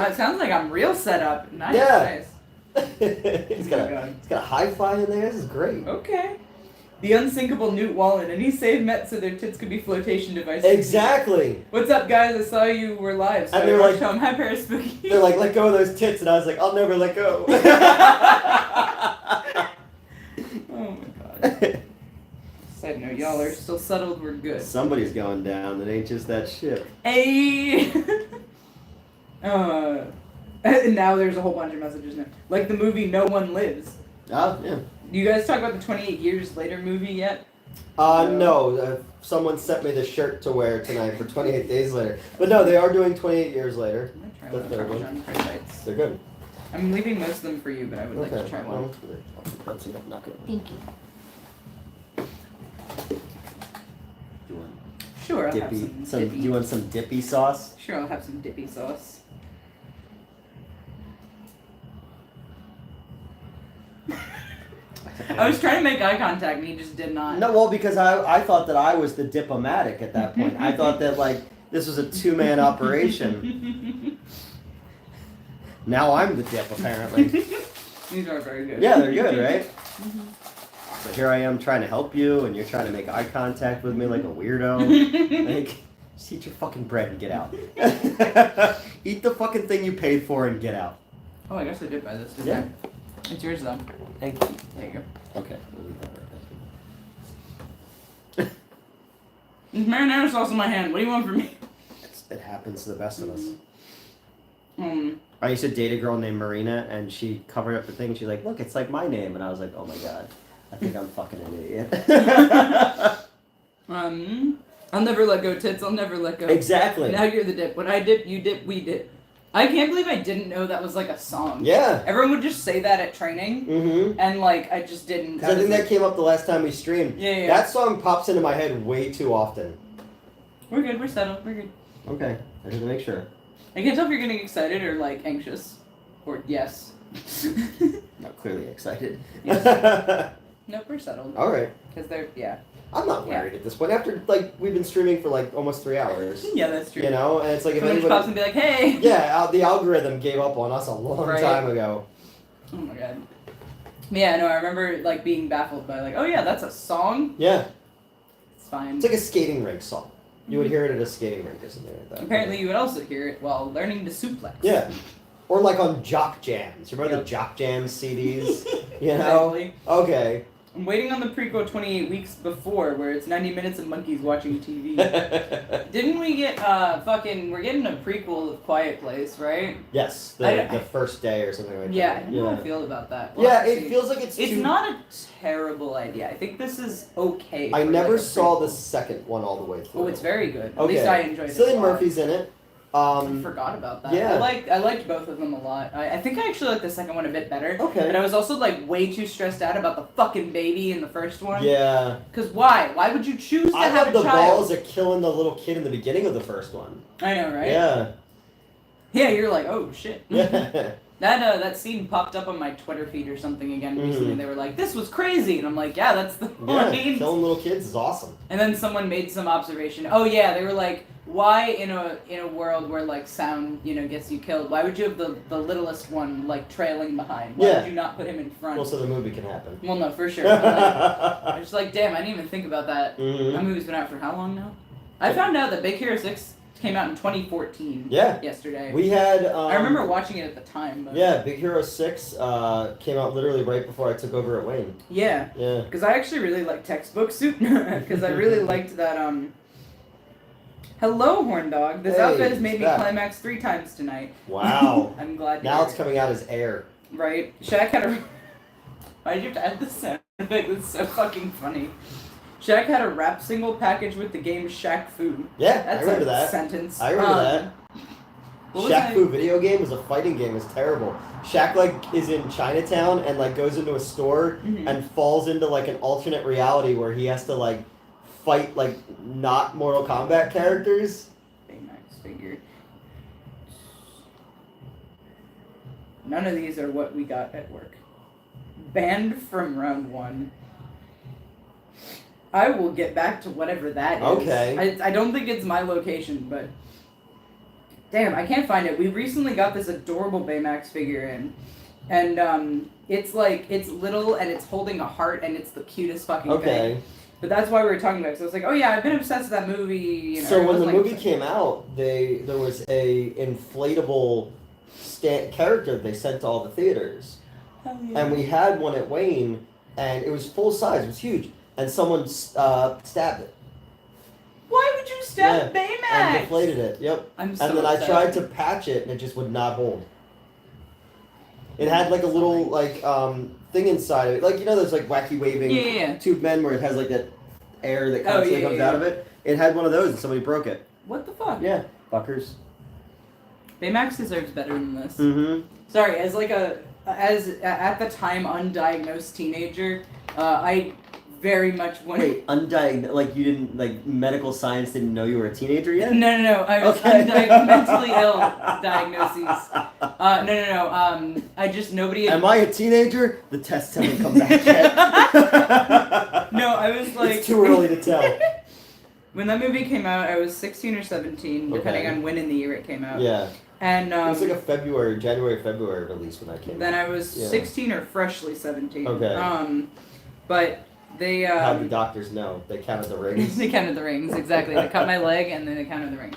It sounds like I'm real set up. Nice. Yeah. Nice. He's got a hi-fi in there. This is great. Okay. The unsinkable Newt Wallen. Any save met so their tits could be flotation devices. Exactly. What's up, guys? I saw you were live, so And I they're rushed like- home. Hi, Paris Spooky. They're like, let go of those tits, and I was like, I'll never let go. Oh my god. Side note, y'all are still settled. We're good. Somebody's going down. It ain't just that ship. Hey. And now there's a whole bunch of messages now. Like the movie No One Lives. Oh, yeah. Do you guys talk about the 28 Years Later movie yet? No. Someone sent me the shirt to wear tonight for 28 Days Later. But no, they are doing 28 Years Later. I'm gonna try The one of third one. Parmesan Parasites. They're good. I'm leaving most of them for you, but I would like to try one. Well, let's see, I'm not gonna- Thank you. Do you want Sure, I'll have dippy? some dippy. Do you want some dippy sauce? Sure, I'll have some dippy sauce. I was trying to make eye contact and he just did not. No, well, because I thought that I was the diplomatic at that point. I thought that, this was a 2-man operation. Now I'm the dip, apparently. These are very good. Yeah, they're good, right? So here I am trying to help you, and you're trying to make eye contact with me like a weirdo. Just eat your fucking bread and get out. Eat the fucking thing you paid for and get out. Oh, I guess I did buy this. Didn't Yeah. I? It's yours though. Thank you. There you go. Okay, we'll leave that right There's marinara sauce in my hand. What do you want from me? there. It happens to the best of us. I used to date a girl named Marina, and she covered up the thing. She's like, "Look, it's like my name," and I was like, "Oh my god, I think I'm fucking an idiot." I'll never let go, tits. I'll never let go. Exactly. Now you're the dip. When I dip, you dip, we dip. I can't believe I didn't know that was like a song. Yeah. Everyone would just say that at training, Mm-hmm. and I just didn't. Because I think that came up the last time we streamed. Yeah. That song pops into my head way too often. We're good. We're settled. We're good. Okay, I had to make sure. I can't tell if you're getting excited or anxious, or yes. Not clearly excited. Nope, we're settled. All right. Because they're I'm not worried at this point. After we've been streaming for almost 3 hours. Yeah, that's true. You know, and it's like if Someone just pops anybody. and be like, hey. Yeah, the algorithm gave up on us a long Right. time ago. Oh my god. Yeah, no, I remember being baffled by oh yeah, that's a song. Yeah, It's fine. it's like a skating rink song. You would hear it at a skating rink or something like that. Apparently, you would also hear it while learning to suplex. Yeah. Or on Jock Jams. Remember the Jock Jams CDs? You know? Exactly. Okay. I'm waiting on the prequel 28 weeks before, where it's 90 minutes of monkeys watching TV. Didn't we get we're getting a prequel of Quiet Place, right? Yes, the first day or something like Yeah, that. I don't know how I feel about that. We'll Yeah, have to it see. feels like it's It's too... not a terrible idea. I think this is okay. I for, never a saw prequel. the second one all the way through. Oh, it's very good. At Okay. least I enjoyed it. Cillian a lot. Murphy's in it. I forgot about that. Yeah. I liked both of them a lot. I think I actually liked the second one a bit better. Okay. But I was also like way too stressed out about the fucking baby in the first one. Yeah. Cause why? Why would you choose to I have had a the child? balls of killing the little kid in the beginning of the first one. I know, right? Yeah. Yeah, you're like, oh shit. Yeah. That scene popped up on my Twitter feed or something again recently. They were like, "This was crazy," and I'm like, "Yeah, that's the point." Killing little kids is awesome. And then someone made some observation. Oh yeah, they were like, "Why in a world where like sound gets you killed? Why would you have the littlest one like trailing behind? Why would you not put him in front?" Well, so the movie can happen. Well, no, for sure. But, like, I was like, "Damn, I didn't even think about that." That movie's been out for how long now? I found out that Big Hero 6 came out in 2014. Yeah. Yesterday. We had. I remember watching it at the time. But... Yeah, Big Hero 6 came out literally right before I took over at Wayne. Yeah. Yeah. Because I actually really like textbook soup. Because I really liked that. Hello, Horn Dog. This outfit has made me climax 3 times tonight. Wow. I'm glad. Now it's coming out as air. Right. Shaq had a. Why'd you have to add this sound effect? That's so fucking funny. Shaq had a rap single package with the game Shaq Fu. Yeah, That's I remember a that. sentence. I remember that. Shaq Fu video game was a fighting game. It's terrible. Shaq is in Chinatown and goes into a store and falls into an alternate reality where he has to fight not Mortal Kombat characters. Baymax figure. None of these are what we got at work. Banned from round 1. I will get back to whatever that is. Okay. I don't think it's my location, but... Damn, I can't find it. We recently got this adorable Baymax figure in. And, it's it's little and it's holding a heart and it's the cutest fucking thing. But that's why we were talking about it. So I was like, oh yeah, I've been obsessed with that movie. So when the movie came out, there was a inflatable character they sent to all the theaters. Oh, yeah. And we had one at Wayne, and it was full size. It was huge. And someone stabbed it. Why would you stab Baymax? And deflated it. Yep. I'm so And then upset. I tried to patch it, and it just would not hold. It had a little thing inside of it, those wacky waving tube men where it has that air that constantly comes out of it. It had one of those, and somebody broke it. What the fuck? Yeah, fuckers. Baymax deserves better than this. Mm-hmm. Sorry, as at the time undiagnosed teenager, I very much wanted. Wait, undiagnosed? You didn't medical science didn't know you were a teenager yet? No. I was mentally ill diagnoses. No. I just nobody. Am I a teenager? The tests haven't come back yet. No, I was it's too early to tell. When that movie came out, I was 16 or 17, depending on when in the year it came out. Yeah. And it was a January-February release when that came out. Then I was 16 or freshly 17. Okay. But they how do the doctors know? They counted the rings. They counted the rings, exactly. They cut my leg and then they counted the rings.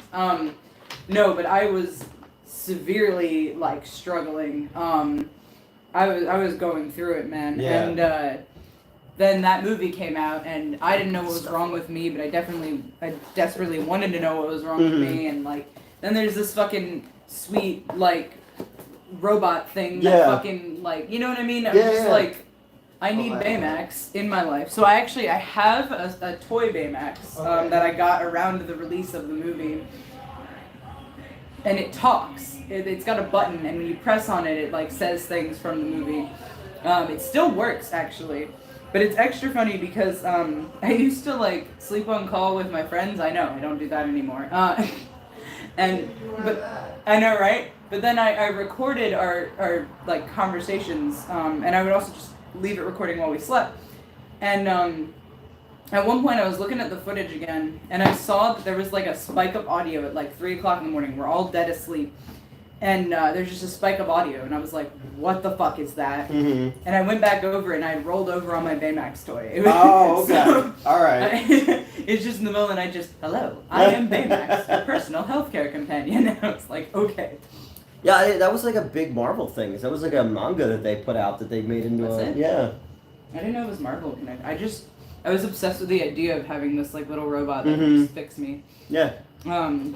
No, but I was severely struggling. I was going through it, man. Yeah. And then that movie came out and I didn't know what was wrong with me, but I desperately wanted to know what was wrong with me, and then there's this fucking sweet robot thing that fucking you know what I mean? I was just I need Baymax in my life. So I have a toy Baymax that I got around the release of the movie. And it talks. It's got a button, and when you press on it, it says things from the movie. It still works, actually. But it's extra funny because I used to sleep on call with my friends. I know, I don't do that anymore. But I know, right? But then I recorded our conversations, and I would also just leave it recording while we slept. And at one point I was looking at the footage again, and I saw that there was a spike of audio at 3 o'clock in the morning. We're all dead asleep. And there's just a spike of audio, and I was like, what the fuck is that? Mm-hmm. And I went back over, and I rolled over on my Baymax toy. Oh, okay. So, all right. It's just in the middle, and hello, I am Baymax, your personal healthcare companion. And I was like, okay. Yeah, that was a big Marvel thing. That was a manga that they put out that they made into That's it? Yeah. I didn't know it was Marvel Connect. I was obsessed with the idea of having this little robot that would just fix me. Yeah. And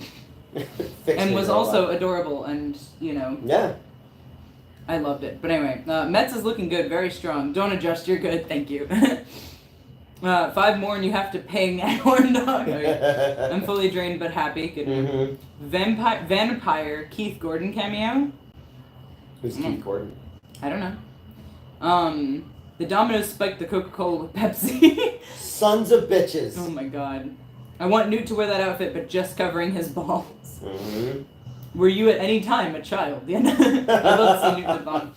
was also adorable, and Yeah. I loved it. But anyway, Mets is looking good, very strong. Don't adjust, you're good, thank you. 5 more and you have to ping horn dog. Okay. I'm fully drained but happy. Good one. Vampire Keith Gordon cameo. Who's Keith Gordon? I don't know. The Domino's spiked the Coca-Cola with Pepsi. Sons of bitches. Oh my god. I want Newt to wear that outfit, but just covering his balls. Were you at any time a child? Yeah. I'd love to see Newt with on.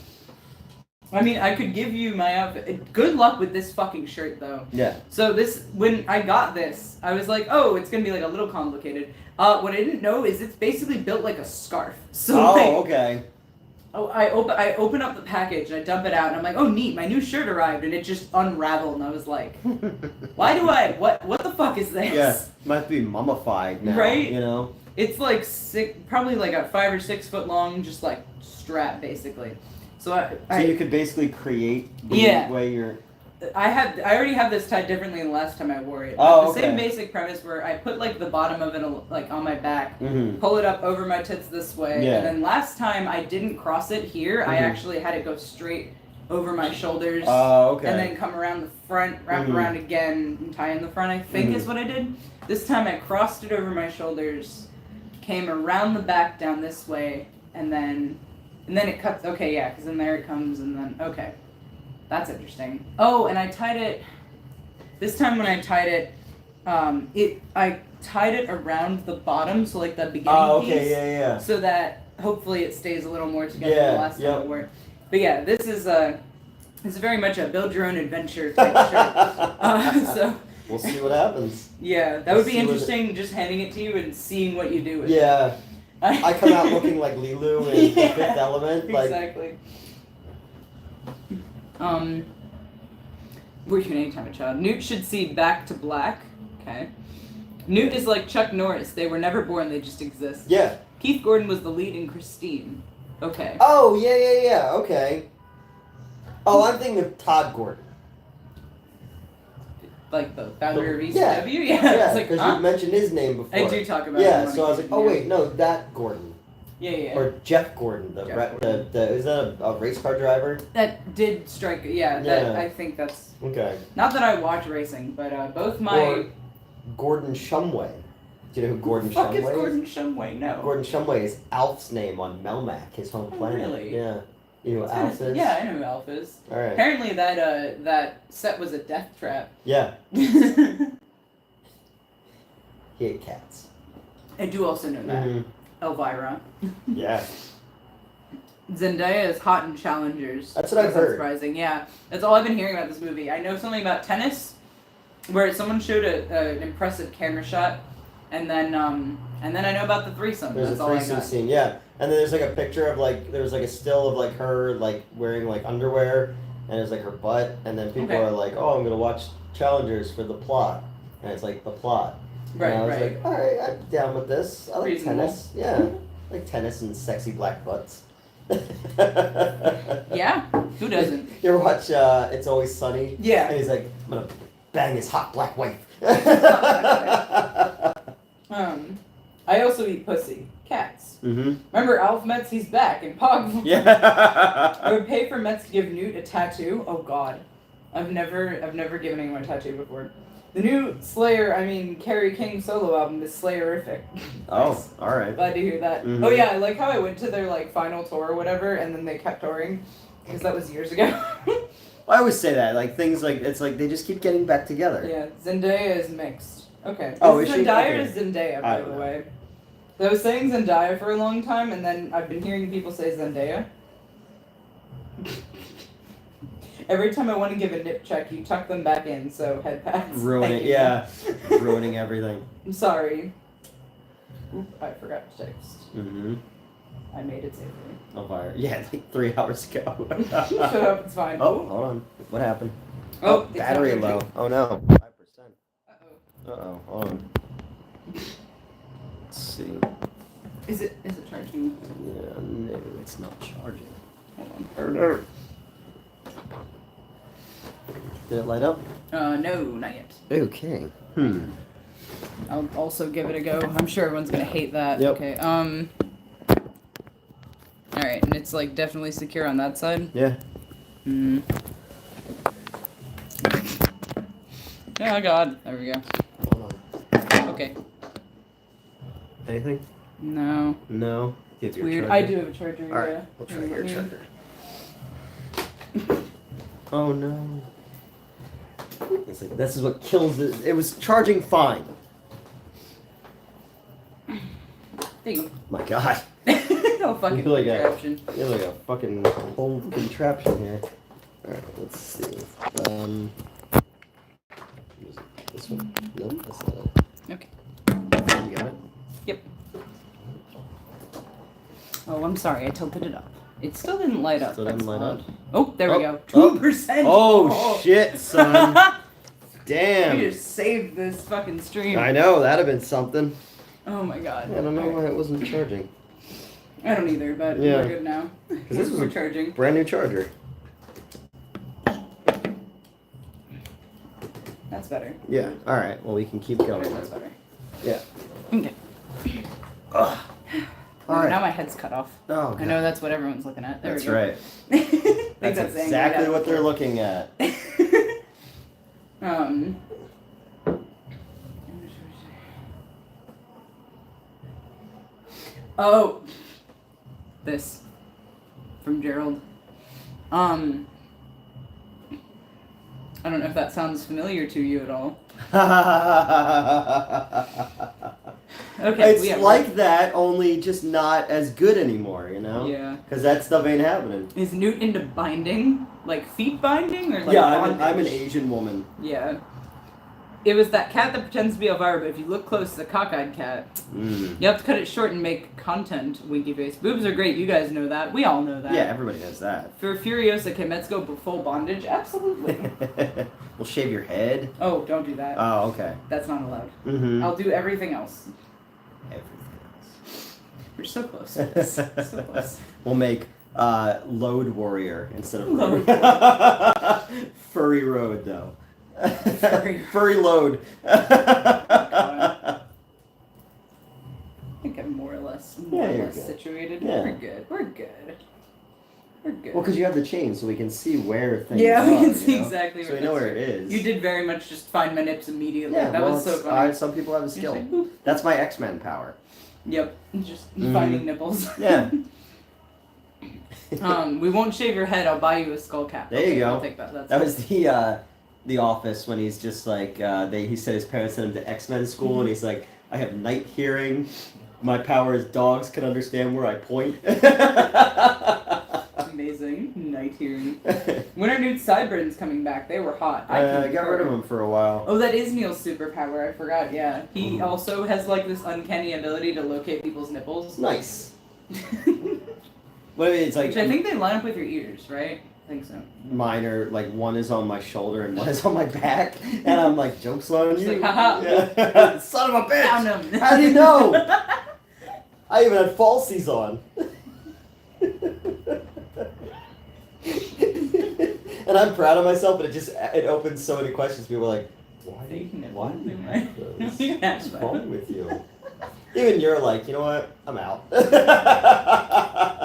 I mean, I could give you my outfit. Good luck with this fucking shirt, though. Yeah. So when I got this, I was like, oh, it's gonna be like a little complicated. What I didn't know is it's basically built like a scarf. So okay. Oh, I open up the package and I dump it out and I'm like, oh neat, my new shirt arrived, and it just unraveled and I was like, what the fuck is this? Yeah, might be mummified now. Right? You know. It's like probably like a 5 or 6 foot long, just like strap basically. So you could basically create the way you're. I already have this tied differently than the last time I wore it. Oh, the okay. same basic premise where I put like the bottom of it like on my back, Mm-hmm. pull it up over my tits this way, Yeah. and then last time I didn't cross it here. I actually had it go straight over my shoulders. Oh, okay. And then come around the front, wrap around again, and tie in the front. I think is what I did. This time I crossed it over my shoulders, came around the back down this way, and then it cuts. Okay, yeah, because then there it comes, and then okay. That's interesting. Oh, and I tied it. This time when I tied it, I tied it around the bottom, so like the beginning piece. Yeah. So that hopefully it stays a little more together than the last time I wore it. But yeah, this is very much a build your own adventure type shirt. So we'll see what happens. Yeah, that would be interesting. Just handing it to you and seeing what you do with it. Yeah. I come out looking like Lilu in The Fifth Element. Like, exactly. Were you anytime a child? Newt should see Back to Black. Okay. Newt is like Chuck Norris. They were never born, they just exist. Yeah. Keith Gordon was the lead in Christine. Okay. Oh, yeah, okay. Oh, I'm thinking of Todd Gordon. Like the founder of ECW? Yeah, Yeah. because you mentioned his name before. I do talk about Yeah, him. so I was like, oh wait, no, that Gordon. Yeah. Or Jeff Gordon, is that a race car driver? That did strike, I think that's... Okay. Not that I watch racing, but both my... Or Gordon Shumway. Do you know who Gordon Fuck Shumway is? is Gordon Shumway? No. Gordon Shumway is Alf's name on Melmac, his home planet. Really? Yeah. You know who Alf is? Yeah, I know who Alf is. Alright. Apparently that set was a death trap. Yeah. I He ate cats. do also know that. Mm-hmm. Elvira. Yeah. Zendaya is hot in Challengers. That's what I've heard. Surprising, yeah. That's all I've been hearing about this movie. I know something about tennis, where someone showed an impressive camera shot, and then I know about the threesome. There's That's a all I threesome got. scene, yeah. And then there's like a picture of there's like a still of like her like wearing like underwear, and it's like her butt, and then people are like, oh, I'm gonna watch Challengers for the plot, and it's like the plot. Right, and I was right. like, alright, I'm down with this. I like Reasonable. tennis. Yeah. I like tennis and sexy black butts. Yeah? Who doesn't? You ever watch It's Always Sunny? Yeah. And he's like, I'm gonna bang his hot black wife. I also eat pussy. Cats. Mm-hmm. Remember Alf Metz? He's back in Pog. Yeah. I would pay for Metz to give Newt a tattoo. Oh God, I've never given anyone a tattoo before. The new Kerry King solo album is Slayerific. Oh, alright. Glad to hear that. Mm-hmm. Oh yeah, I like how I went to their final tour or whatever, and then they kept touring, because that was years ago. I always say that, things it's like they just keep getting back together. Yeah, Zendaya is mixed. Okay. Oh, is is she? Zendaya Okay. or Zendaya, by I the don't know. way? I was saying Zendaya for a long time, and then I've been hearing people say Zendaya. Every time I want to give a nip check, you tuck them back in, so head pads. Ruining, yeah. Ruining everything. I'm sorry. Oop, I forgot to text. Mm-hmm. I made it safely. Oh, fire. Yeah, like 3 hours ago. Shut up, it's fine. Oh, hold on. What happened? Oh, it's battery not low. working. Oh, no. 5%. Uh-oh. Uh-oh, hold on. Let's see. Is it charging? Yeah, no, it's not charging. Hold on. Did it light up? No, not yet. Okay. I'll also give it a go. I'm sure everyone's gonna hate that. Yep. Okay. Alright, and it's definitely secure on that side? Yeah. Oh God. There we go. Hold on. Okay. Anything? No. No. Give It's your weird. charger. I do have a charger. All right. Yeah. We'll try your Yeah. charger. Oh no. It's like, this is what kills it. It was charging fine. There you go. My God. No fucking You feel like a- contraption. You have like a fucking whole contraption here. Alright, let's see. This one? No, that's not it. Okay. You got it? Yep. Oh, I'm sorry. I tilted it up. It still didn't light up. Still didn't That's light odd. up? Oh, there we Oh, go. oh. 2%. Oh, shit, son. We Damn. just saved this fucking stream. I know, that'd have been something. Oh my God. I don't know why it wasn't charging. I don't either, but Yeah. we're good now. this was we're a- charging. Brand new charger. That's better. Yeah, alright, well, we can keep Okay, going. that's better. Yeah. Okay. Ugh. Now Alright. my head's cut off. Oh, I know that's what everyone's looking at. There That's we go. right. I think That's saying exactly that what they're looking at. Oh, this from Gerald. I don't know if that sounds familiar to you at all. Okay, It's like that, only just not as good anymore, you know? Yeah. Because that stuff ain't happening. Is Newt into binding, like feet binding, or like Yeah, bondage? I'm an Asian woman. Yeah. It was that cat that pretends to be Elvira, but if you look close, it's a cockeyed cat. Mm. You have to cut it short and make content, winky face. Boobs are great, you guys know that. We all know that. Yeah, everybody knows that. For Furiosa, can Mets go full bondage? Absolutely. We'll shave your head. Oh, don't do that. Oh, okay. That's not allowed. Mm-hmm. I'll do everything else. Everything else. We're so close. So close. We'll make Load Warrior instead of Load Furry Road, though. Furry. Furry Load. I think I'm more or less you're good. situated. Yeah. We're good. We're good. We're good. Well, because you have the chain, so we can see where things yeah, are. we can see you know? exactly So where we know that's where it is. You did very much just find my nips immediately. Yeah, that well, was so it's- funny. some people have a Just skill. like, boop. That's my X-Men power. Yep. Just Mhm. finding nipples. Yeah. We won't shave your head. I'll buy you a skull cap. There you Okay, go. I'll take that. That's That was the Office when he's just like he said his parents sent him to X-Men school and he's like, I have night hearing. My power is dogs can understand where I point. amazing. Night hearing. When are Newt's sideburns coming back? They were hot. I got rid of him for a while. Oh, that is Neil's superpower. I forgot. Yeah, he also has like this uncanny ability to locate people's nipples. Nice. What it's like? Which I think they line up with your ears, right? I think so. Mine are like one is on my shoulder and one is on my back, and I'm like, joke's on Just you. like, haha. Yeah. Son of a bitch! Found him. How do you know? I even had falsies on. And I'm proud of myself, but it opens so many questions. People are like, why do you have those? What's wrong with you? Even you're like, you know what? I'm out.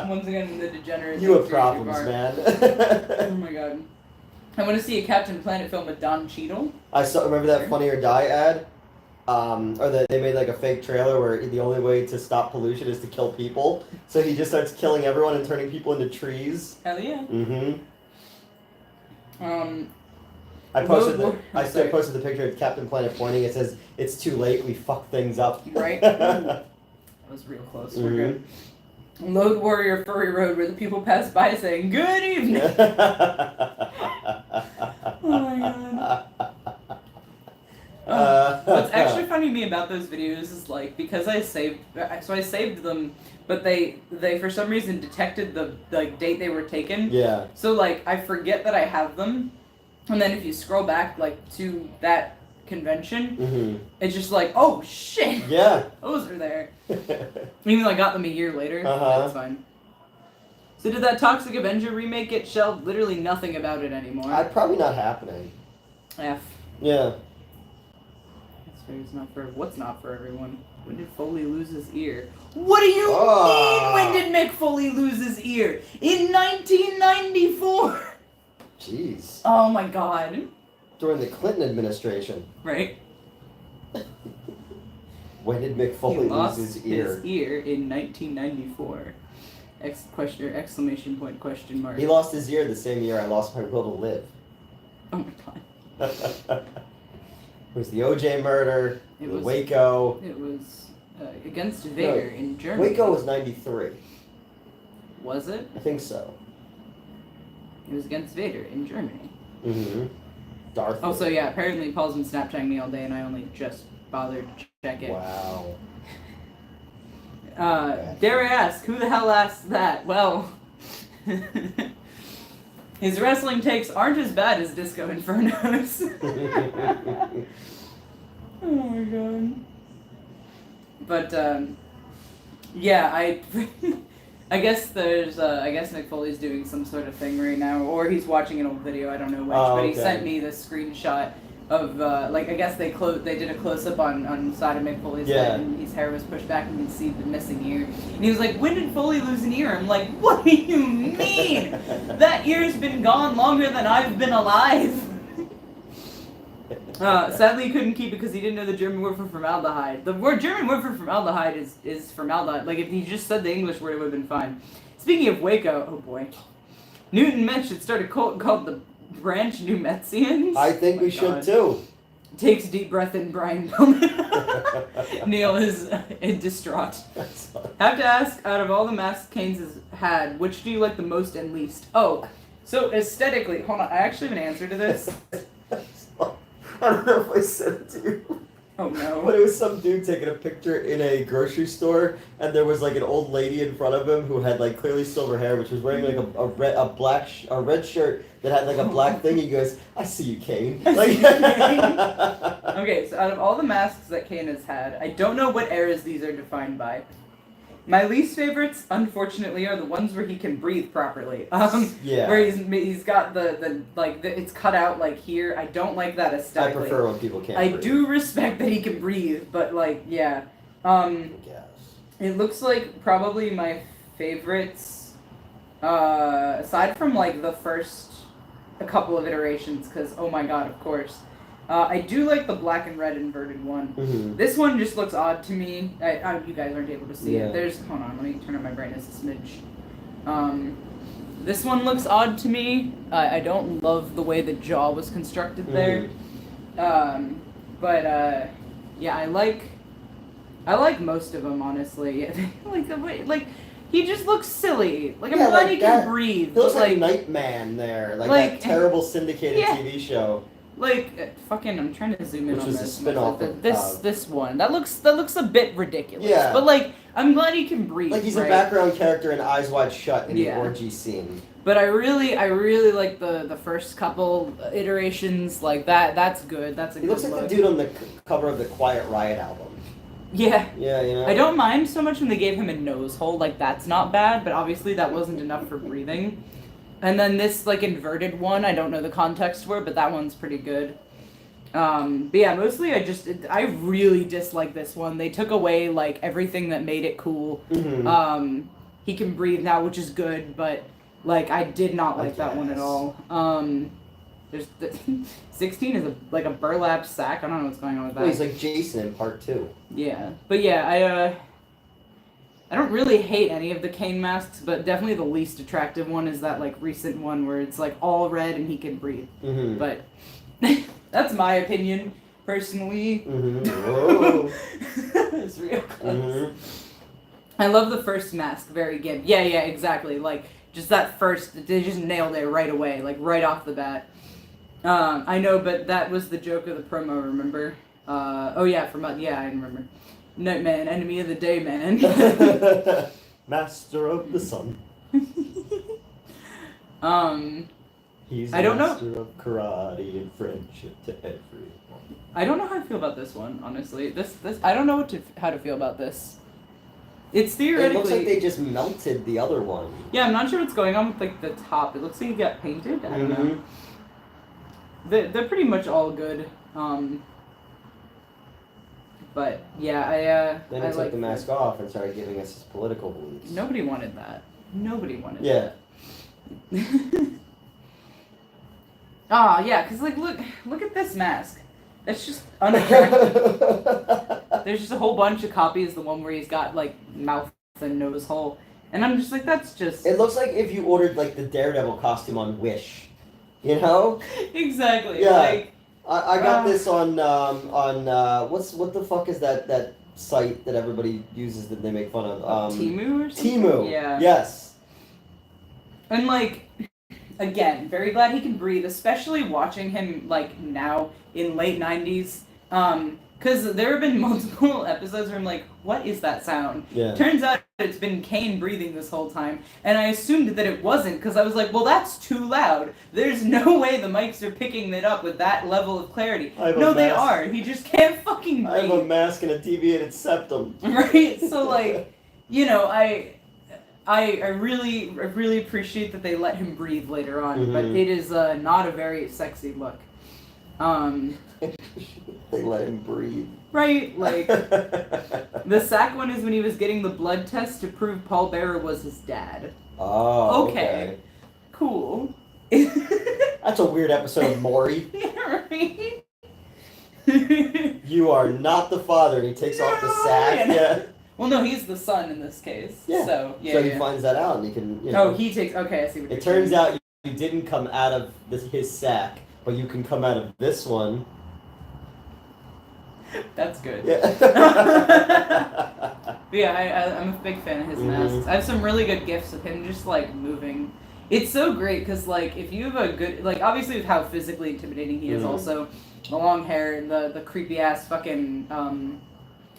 Once again, the degenerate. You have things problems, are. man. Oh my god. I want to see a Captain Planet film with Don Cheadle. I saw. Remember that Funny or Die ad? They made like a fake trailer where the only way to stop pollution is to kill people. So he just starts killing everyone and turning people into trees. Hell yeah. Mm-hmm. I Sorry. posted the picture of Captain Planet pointing. It says, "It's too late. We fucked things up." Right? That was real close. We're good. Load Warrior Furry Road, where the people pass by saying, "Good evening." Oh my god. What's actually funny to me about those videos is like, because I saved them, but they for some reason detected the like date they were taken. Yeah. So like I forget that I have them, and then if you scroll back like to that convention, Mm-hmm. it's just like, oh shit, Yeah. those are there. Even though I got them a year later, Uh-huh. that's fine. So did that Toxic Avenger remake get shelved? Literally nothing about it anymore. Probably not happening. F. Yeah. It's not for what's not for everyone. When did Foley lose his ear? What do you Ah. mean? When did Mick Foley lose his ear? In 1994. Jeez. Oh my god. during the Clinton administration. Right. When did He McFoley lost lose his ear? his ear in 1994. Exclamation point, question mark. He lost his ear the same year I lost my will to live. Oh my god. It was the OJ murder, It the was- Waco. It was against Vader in Germany. Waco was 93. Was it? I think so. It was against Vader in Germany. Mm-hmm. Darth. Oh, so Vader. yeah, apparently Paul's been Snapchatting me all day and I only just bothered to check it. Wow. Dare I ask, who the hell asked that? Well, his wrestling takes aren't as bad as Disco Inferno's. Oh my god. But, yeah, I guess I guess McFoley's doing some sort of thing right now, or he's watching an old video, I don't know which, but he okay. sent me this screenshot of, like, I guess they did a close-up on side of McFoley's head, and his hair was pushed back and you can see the missing ear. And he was like, when did Foley lose an ear? I'm like, what do you mean? That ear's been gone longer than I've been alive. Sadly, he couldn't keep it because he didn't know the German word for formaldehyde. The German word for formaldehyde is formaldehyde. Like, if he just said the English word, it would have been fine. Speaking of Waco, oh boy. Newton Mensch had started a cult called the Branch Numetzians. I think we should too. Takes a deep breath in, Brian Pillman. Neil is distraught. Have to ask, out of all the masks Kane's has had, which do you like the most and least? Oh, so aesthetically, hold on, I actually have an answer to this. I don't know if I said it to you. Oh no. But it was some dude taking a picture in a grocery store, and there was like an old lady in front of him who had like clearly silver hair, which was wearing like a red shirt that had like a black thing. He goes, "I see you, Kane." Like, Okay, so out of all the masks that Kane has had, I don't know what eras these are defined by. My least favorites, unfortunately, are the ones where he can breathe properly. Yeah. Where he's got it's cut out like here. I don't like that I aesthetically. prefer when people can't. I breathe. do respect that he can breathe, but like, yeah. I guess. It looks like probably my favorites, aside from like the first a couple of iterations, because oh my god, of course. I do like the black and red inverted one. Mm-hmm. This one just looks odd to me. You guys aren't able to see Yeah. it. Hold on, let me turn up my brightness a smidge. This one looks odd to me. I don't love the way the jaw was constructed there. But yeah, I like most of them, honestly. Like the way, like, he just looks silly. Like, I'm Yeah, glad like he can that- breathe. He looks but, like Nightman there, like like- that terrible syndicated Yeah. TV show. Like, fucking, I'm trying to zoom in Which on was a this. spin-off of, This one. That looks a bit ridiculous. Yeah. But, like, I'm glad he can breathe, Like he's right? a background character in Eyes Wide Shut in Yeah. the orgy scene. But I really like the first couple iterations. Like, that's good. That's a He good looks like look. the dude on the cover of the Quiet Riot album. Yeah. Yeah, you know. I don't mind so much when they gave him a nose hole. Like, that's not bad, but obviously that wasn't enough for breathing. And then this, like, inverted one, I don't know the context for, but that one's pretty good. But yeah, mostly I really dislike this one. They took away, like, everything that made it cool. Mm-hmm. He can breathe now, which is good, but, like, I did not like that one at all. There's 16 is like a burlap sack. I don't know what's going on with that. Well, he's like Jason in part 2. Yeah, but yeah, I don't really hate any of the Kane masks, but definitely the least attractive one is that like recent one where it's like all red and he can breathe. Mm-hmm. But that's my opinion, personally. Mm-hmm. Whoa. It's real close. Mm-hmm. I love the first mask, very good. Yeah, exactly. Like just that first, they just nailed it right away, like right off the bat. I know, but that was the joke of the promo. Remember? I remember. Nightman, enemy of the day, man. Master of the sun. He's I don't know. master of karate and friendship to everyone. I don't know how I feel about this one, honestly. This I don't know how to feel about this. It's theoretically. It looks like they just melted the other one. Yeah, I'm not sure what's going on with like the top. It looks like it got painted. I don't know. They're pretty much all good. But yeah, Then I he took like the mask off and started giving us his political beliefs. Nobody wanted that. Nobody wanted Yeah. that. Oh yeah, cause like look at this mask. That's just unattractive. There's just a whole bunch of copies. The one where he's got like mouth and nose hole, and I'm just like, that's just. It looks like if you ordered like the Daredevil costume on Wish, you know? Exactly. Yeah. Like. I got this on what the fuck is that site that everybody uses that they make fun of? Temu or something? Temu. Yeah. Yes. And like, again, very glad he can breathe, especially watching him like now in late 90s. Because there have been multiple episodes where I'm like, what is that sound? Yeah. Turns out it's been Kane breathing this whole time, and I assumed that it wasn't, because I was like, well, that's too loud. There's no way the mics are picking it up with that level of clarity. No, they are. He just can't fucking breathe. I have a mask and a deviated septum. Right? So, like, you know, I really appreciate that they let him breathe later on, but it is not a very sexy look. They let him breathe. Right, like, the sack one is when he was getting the blood test to prove Paul Bearer was his dad. Oh, okay. Cool. That's a weird episode of Maury. Yeah, right? You are not the father, and he takes off the sack. Yeah. Well, no, he's the son in this case. Yeah. So he finds that out, and he can, you know. Oh, he takes, okay, I see what you're It turns saying. out you didn't come out of his sack, but you can come out of this one. That's good. Yeah. Yeah, I'm a big fan of his masks. I have some really good gifs of him just, like, moving. It's so great, because, like, if you have a good, like, obviously with how physically intimidating he is also, the long hair and the creepy-ass fucking,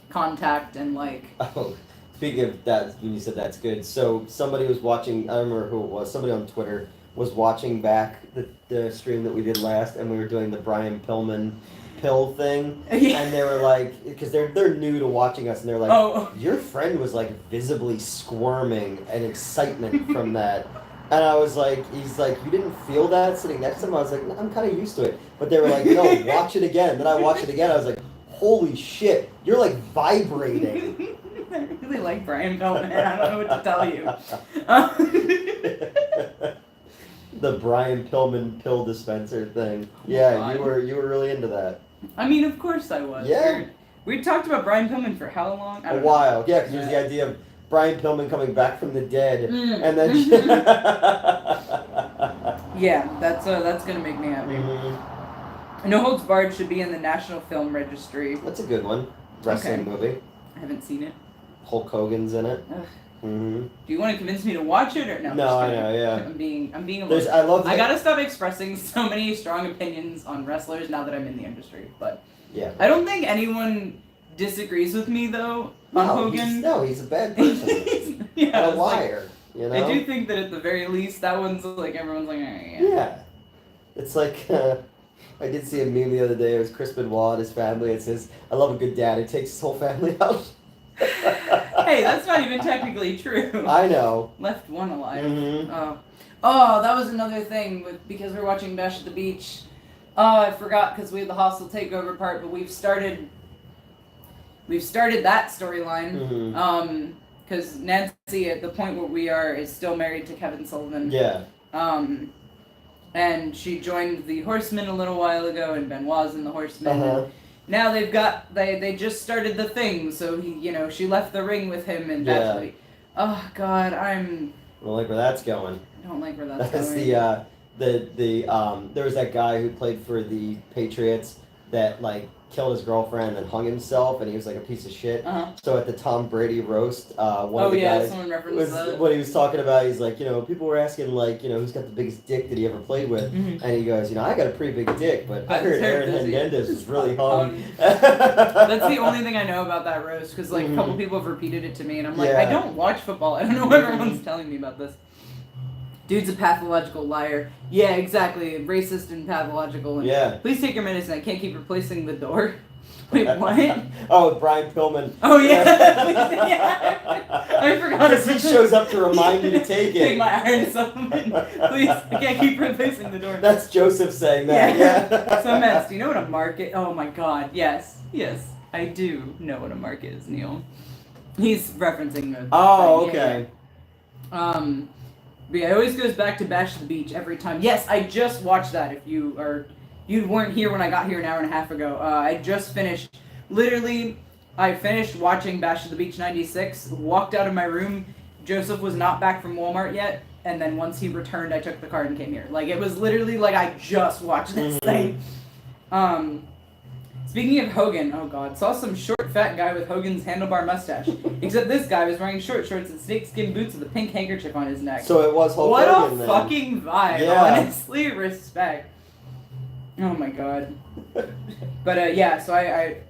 contact and, like... Oh, speaking of that, when you said that's good, so somebody was watching, I don't remember who it was, somebody on Twitter was watching back the stream that we did last, and we were doing the Brian Pillman pill thing, and they were like, because they're new to watching us, and they're like, your friend was like visibly squirming and excitement from that, and I was like, he's like, you didn't feel that sitting next to him? I was like, no, I'm kind of used to it, but they were like, no, watch it again. Then I watched it again, I was like, holy shit, you're like vibrating. I really like Brian Pillman. I don't know what to tell you. The Brian Pillman pill dispenser thing. Yeah, you were really into that. I mean, of course I was. Yeah. We talked about Brian Pillman for how long? A while. Yeah, because there's the idea of Brian Pillman coming back from the dead, and then. Yeah, that's gonna make me happy. No Holds Barred should be in the National Film Registry. That's a good one. Wrestling movie. I haven't seen it. Hulk Hogan's in it. Do you want to convince me to watch it or no? No, I know. Yeah. I'm being. I gotta stop expressing so many strong opinions on wrestlers now that I'm in the industry. But yeah, I don't think anyone disagrees with me though on Hogan. He's a bad person. And a liar. Like, you know. I do think that at the very least that one's like everyone's like, yeah. It's like. I did see a meme the other day. It was Chris Benoit and his family. It says, "I love a good dad who takes his whole family out." Hey, that's not even technically true. I know. Left one alive. Oh, that was another thing because we're watching Bash at the Beach. Oh, I forgot because we had the hostile takeover part, but we've started that storyline. Because Nancy, at the point where we are, is still married to Kevin Sullivan. Yeah. And she joined the Horsemen a little while ago, and Benoit's in the Horsemen. And now they just started the thing, so she left the ring with him, and that's like, oh God, I don't like where that's going. I don't like where that's going. That's there was that guy who played for the Patriots that like killed his girlfriend and hung himself, and he was like a piece of shit. So at the Tom Brady roast, one of the guys someone referenced that. What he was talking about. He's like, people were asking like, who's got the biggest dick that he ever played with, and he goes, I got a pretty big dick, but I heard Aaron Hernandez was really hung. That's the only thing I know about that roast, because like a couple people have repeated it to me, and I'm like, I don't watch football. I don't know why everyone's telling me about this. Dude's a pathological liar. Yeah, exactly. Racist and pathological. And please take your medicine. I can't keep replacing the door. Wait, what? Oh, Brian Pillman. Oh, yeah. I forgot. Because he shows up to remind you to take it. Take my iron supplement. Please, I can't keep replacing the door. That's Joseph saying that. Yeah. So, Mess, do you know what a mark is? Oh, my God. Yes. Yes, I do know what a mark is, Neil. He's referencing the... Oh, okay. But yeah, it always goes back to Bash at the Beach every time. Yes, I just watched that. If you weren't here when I got here an hour and a half ago. I just finished. Literally, I finished watching Bash at the Beach '96. Walked out of my room. Joseph was not back from Walmart yet, and then once he returned, I took the card and came here. Like, it was literally like I just watched this thing. Speaking of Hogan, oh god, saw some short fat guy with Hogan's handlebar mustache. Except this guy was wearing short shorts and snakeskin boots with a pink handkerchief on his neck. So it was Hulk what Hogan, a then. fucking vibe, Yeah. honestly, respect. Oh my god. But yeah, so I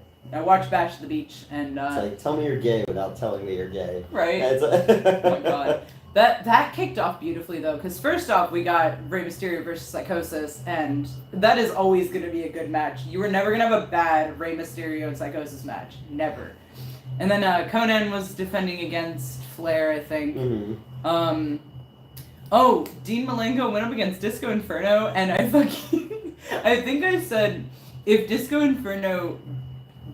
watched Bash at the Beach, and It's like, tell me you're gay without telling me you're gay. right? Oh my god. That kicked off beautifully, though, because first off, we got Rey Mysterio versus Psychosis, and that is always going to be a good match. You were never going to have a bad Rey Mysterio and Psychosis match. Never. And then Conan was defending against Flair, I think. Mm-hmm. Oh, Dean Malenko went up against Disco Inferno, and I think I said, if Disco Inferno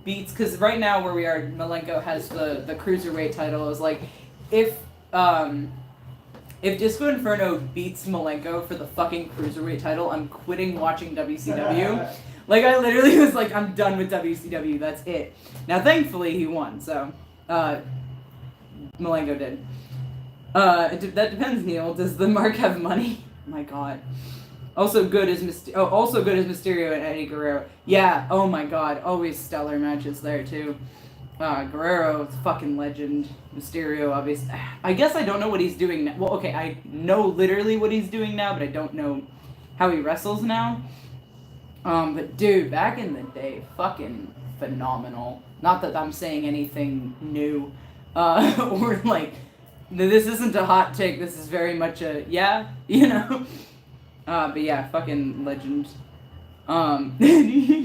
beats, because right now where we are, Malenko has the Cruiserweight title. I was like, if Disco Inferno beats Malenko for the fucking Cruiserweight title, I'm quitting watching WCW. Like, I literally was like, I'm done with WCW, that's it. Now, thankfully, he won, so, Malenko did. That depends, Neil. Does the Mark have money? Oh my god. Also good as Mysterio and Eddie Guerrero. Yeah, oh my god, always stellar matches there, too. Guerrero, fucking legend. Mysterio, obviously. I guess I don't know what he's doing now. Well, okay, I know literally what he's doing now, but I don't know how he wrestles now. But dude, back in the day, fucking phenomenal. Not that I'm saying anything new. Or like, this isn't a hot take, this is very much a, yeah, you know? But yeah, fucking legend.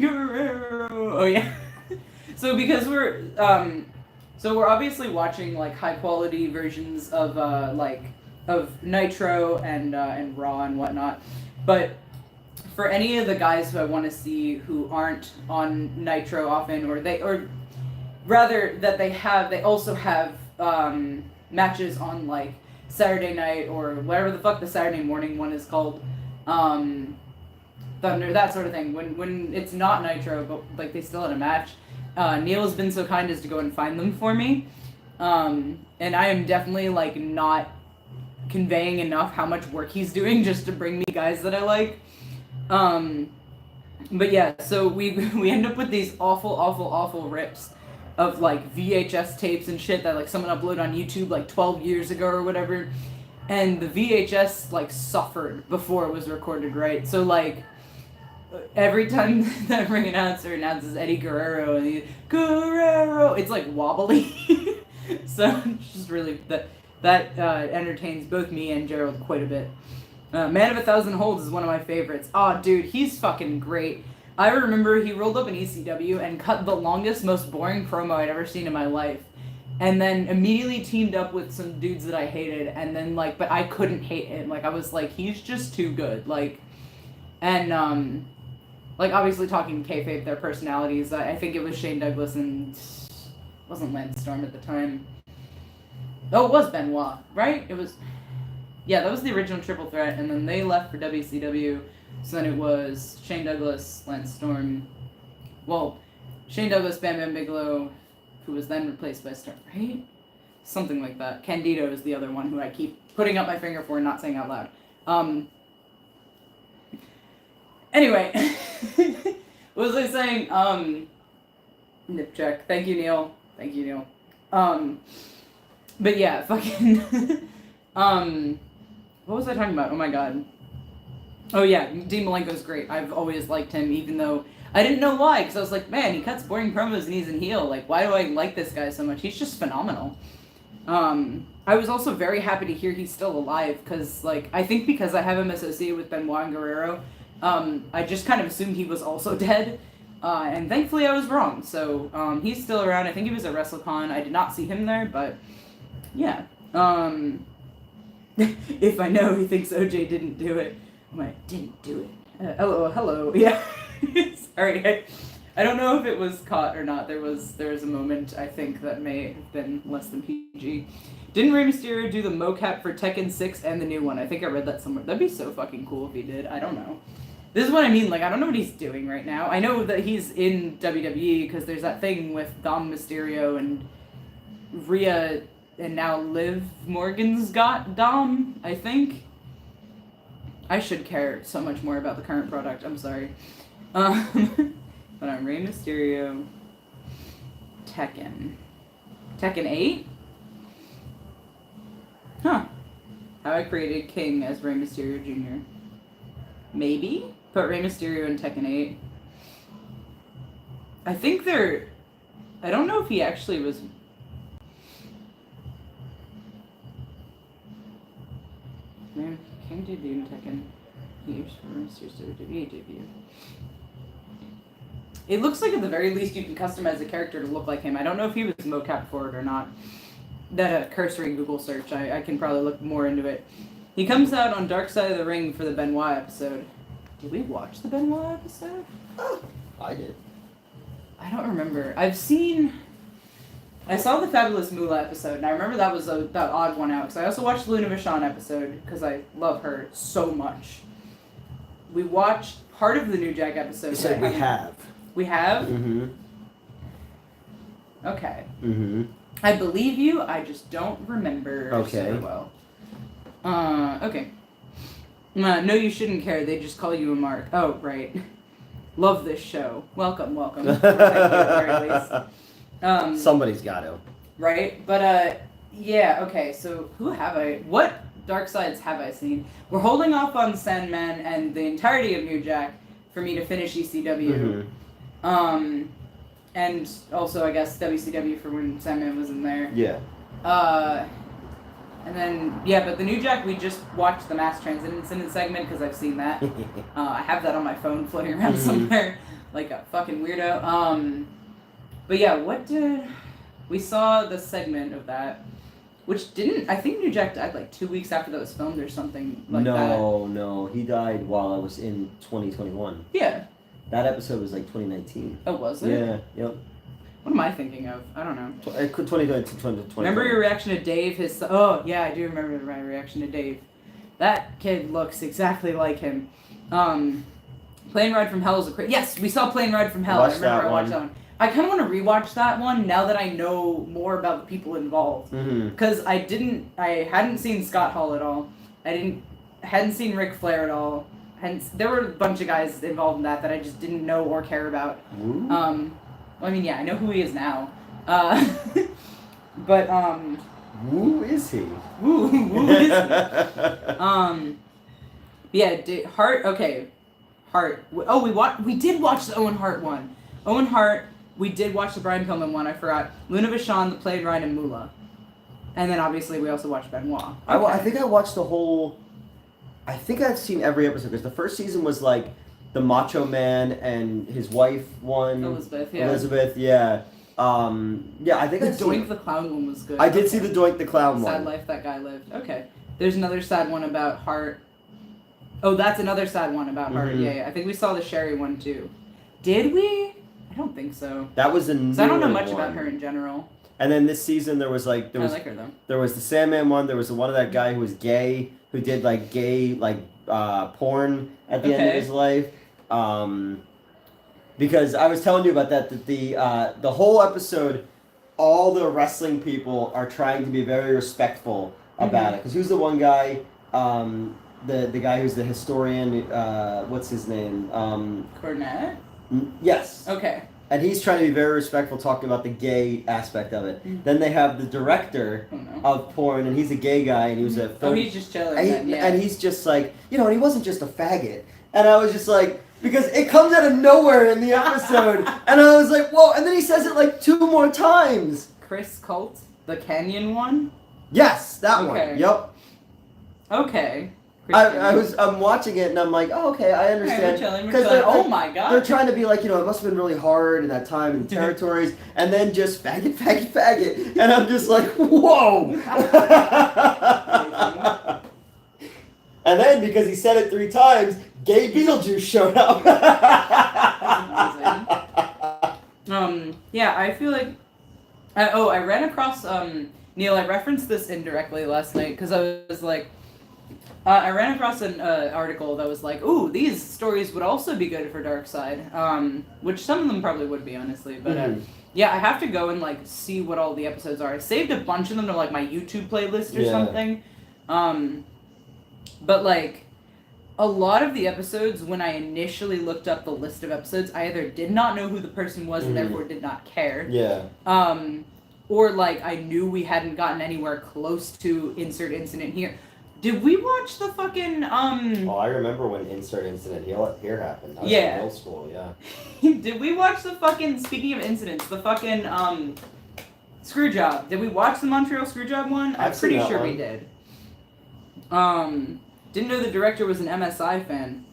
Guerrero. Oh yeah. So because we're obviously watching like high quality versions of of Nitro and Raw and whatnot, but for any of the guys who I want to see who aren't on Nitro often, or rather that they also have matches on like Saturday night or whatever the fuck the Saturday morning one is called, Thunder, that sort of thing. When it's not Nitro, but like they still had a match. Neil has been so kind as to go and find them for me. And I am definitely, like, not conveying enough how much work he's doing just to bring me guys that I like. But yeah, so we end up with these awful rips of, like, VHS tapes and shit that, like, someone uploaded on YouTube, like, 12 years ago or whatever. And the VHS, like, suffered before it was recorded, right? So, like, every time that ring announcer announces Eddie Guerrero and Guerrero, it's like wobbly. So it's just really that entertains both me and Gerald quite a bit. Man of 1,000 Holds is one of my favorites. Oh, dude, he's fucking great. I remember he rolled up in ECW and cut the longest, most boring promo I'd ever seen in my life, and then immediately teamed up with some dudes that I hated, and then like, but I couldn't hate him. Like I was like, he's just too good. Like, and like, obviously talking kayfabe, their personalities, I think it was Shane Douglas and... wasn't Lance Storm at the time. Oh, it was Benoit, right? It was... Yeah, that was the original Triple Threat, and then they left for WCW, so then it was Shane Douglas, Lance Storm... Well, Shane Douglas, Bam Bam Bigelow, who was then replaced by Storm, right? Something like that. Candido is the other one who I keep putting up my finger for and not saying out loud. Anyway, what was I saying? Nip check. Thank you, Neil. Thank you, Neil. But yeah, fucking, what was I talking about? Oh my god. Oh yeah, Dean Malenko's great. I've always liked him, even though I didn't know why, because I was like, man, he cuts boring promos and he's in heel. Like, why do I like this guy so much? He's just phenomenal. I was also very happy to hear he's still alive, because, like, I think because I have him associated with Benoit and Guerrero, I just kind of assumed he was also dead, and thankfully I was wrong. So, he's still around. I think he was at WrestleCon. I did not see him there, but, yeah. If I know he thinks OJ didn't do it. I'm like, didn't do it. Hello, yeah. Sorry. I don't know if it was caught or not. There was a moment, I think, that may have been less than PG. Didn't Rey Mysterio do the mocap for Tekken 6 and the new one? I think I read that somewhere. That'd be so fucking cool if he did. I don't know. This is what I mean. Like, I don't know what he's doing right now. I know that he's in WWE because there's that thing with Dom Mysterio and Rhea, and now Liv Morgan's got Dom, I think. I should care so much more about the current product. I'm sorry. But I'm Rey Mysterio. Tekken 8? Huh. How I created King as Rey Mysterio Jr. Maybe? Put Rey Mysterio in Tekken 8. I think they're... I don't know if he actually was... Man, King debut in Tekken. Years for Rey Mysterio's WWE debut. It looks like at the very least you can customize a character to look like him. I don't know if he was mocap for it or not. That a cursory Google search. I can probably look more into it. He comes out on Dark Side of the Ring for the Benoit episode. Did we watch the Benoit episode? Oh, I did. I don't remember. I saw the Fabulous Moolah episode, and I remember that was that odd one out, because I also watched the Luna Vachon episode, because I love her so much. We watched part of the New Jack episode. You said we have. We have? Mm-hmm. Okay. Mm-hmm. I believe you, I just don't remember okay. so well. Okay. No, you shouldn't care. They just call you a Mark. Oh, right. Love this show. Welcome. Thank you, at the very least. Somebody's got to. Right? But, yeah, okay. So, what Dark Sides have I seen? We're holding off on Sandman and the entirety of New Jack for me to finish ECW. Mm-hmm. And also, I guess, WCW for when Sandman was in there. Yeah. And then, yeah, but the New Jack, we just watched the Mass Transit Incident segment, because I've seen that. I have that on my phone floating around somewhere, like a fucking weirdo. But yeah, we saw the segment of that, which I think New Jack died like 2 weeks after that was filmed or something like that. No, he died while I was in 2021. Yeah. That episode was like 2019. Oh, was it? Yeah, yep. What am I thinking of? I don't know. 2020. Remember your reaction to Dave? Oh, yeah, I do remember my reaction to Dave. That kid looks exactly like him. Plane Ride from Hell is a crazy... Yes, we saw Plane Ride from Hell. I remember I watched that one. I kind of want to rewatch that one now that I know more about the people involved. Because I hadn't seen Scott Hall at all. Hadn't seen Ric Flair at all. There were a bunch of guys involved in that I just didn't know or care about. Well, I mean, yeah, I know who he is now. But, Who is he? Who is he? Yeah, Hart, okay. Hart. Oh, we did watch the Owen Hart one. Owen Hart, we did watch the Brian Pillman one, I forgot. Luna Vachon, the Plane Ride, and Moolah. And then, obviously, we also watched Benoit. Okay. I think I watched the whole... I think I've seen every episode, because the first season was like the Macho Man and his wife one. Elizabeth, yeah. Yeah, I think the Doink the Clown one was good. I did see the Doink the Clown one. Sad life that guy lived. Okay. There's another sad one about Hart. Oh, that's another sad one about Hart. Yeah. I think we saw the Sherry one too. Did we? I don't think so. That was a new one. I don't know much about her in general. And then this season there was like... I like her though. There was the Sandman one, there was the one of that guy who was gay, who did like gay porn at the end of his life. Because I was telling you about that the whole episode, all the wrestling people are trying to be very respectful about it. Because who's the one guy, the guy who's the historian, what's his name? Cornette? Yes. Okay. And he's trying to be very respectful, talking about the gay aspect of it. Then they have the director of porn, and he's a gay guy, and he was a film... Oh, he's just chilling. And he's just like, and he wasn't just a faggot. And I was just like, because it comes out of nowhere in the episode, and I was like, whoa, and then he says it like 2 more times. Chris Colt, the Canyon one? Yes, that one. Yep. Okay. I'm watching it and I'm like, oh, okay, I understand. We're chilling. Oh my god. They're trying to be like, it must have been really hard in that time in the territories, and then just faggot, and I'm just like, whoa. And then because he said it 3 times, gay Beetlejuice showed up. Yeah, I feel like. I ran across Neil. I referenced this indirectly last night because I was like, I ran across an article that was like, "Ooh, these stories would also be good for Dark Side," which some of them probably would be, honestly. But yeah, I have to go and like see what all the episodes are. I saved a bunch of them to like my YouTube playlist or something. But like. A lot of the episodes, when I initially looked up the list of episodes, I either did not know who the person was and therefore did not care. Yeah. Or like I knew we hadn't gotten anywhere close to insert incident here. Did we watch the fucking Oh, I remember when insert incident here happened. I was in middle school, yeah. Did we watch the fucking, speaking of incidents, the fucking Screwjob? Did we watch the Montreal Screwjob one? I'm pretty sure we did. Didn't know the director was an MSI fan.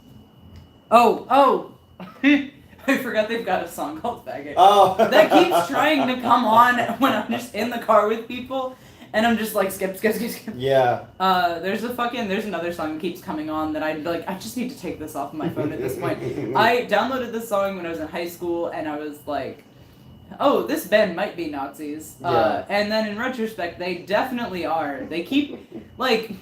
Oh! I forgot they've got a song called Faggot. Oh! That keeps trying to come on when I'm just in the car with people, and I'm just like, skip. Yeah. There's another song that keeps coming on that I just need to take this off of my phone at this point. I downloaded this song when I was in high school, and I was like, oh, this band might be Nazis. And then in retrospect, they definitely are. They keep, like...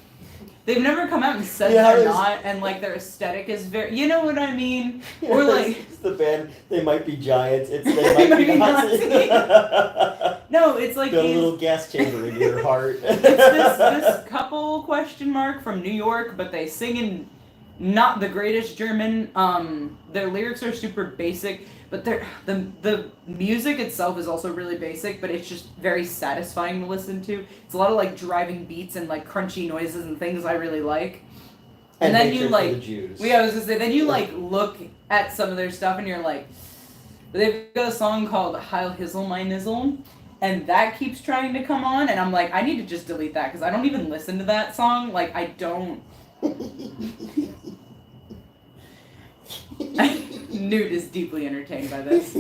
They've never come out and said they're not, and like their aesthetic is very, you know what I mean? Yeah, or like it's the band. They might be giants. They might be Nazis. No, it's like the little gas chamber in your heart. It's this couple from New York, but they sing in not the greatest German. Their lyrics are super basic, but the music itself is also really basic, but it's just very satisfying to listen to. It's a lot of like driving beats and like crunchy noises and things I really like. And then you like, I was gonna say, then you like look at some of their stuff and you're like, they've got a song called Heil Hizzle My Nizzle, and that keeps trying to come on, and I'm like, I need to just delete that because I don't even listen to that song. Like I don't. Newt is deeply entertained by this.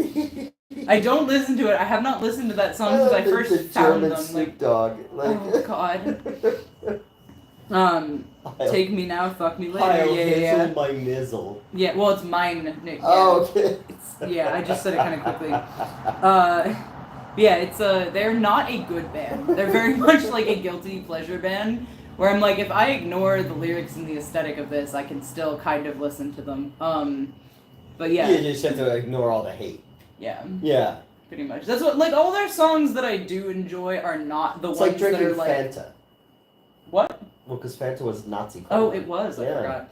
I don't listen to it. I have not listened to that song since I first found them. Snoop Dogg. Oh God. Take me now, fuck me later. Heil my nizzle. Yeah, well, it's mine. Yeah. Oh, okay. Yeah, I just said it kind of quickly. Yeah, it's they're not a good band. They're very much like a guilty pleasure band. Where I'm like, if I ignore the lyrics and the aesthetic of this, I can still kind of listen to them. But yeah. You just have to ignore all the hate. Yeah. Yeah. Pretty much. That's what, like, all their songs that I do enjoy are not the ones like that are like... Fanta. What? Well, because Fanta was Nazi. Oh, it was. I forgot.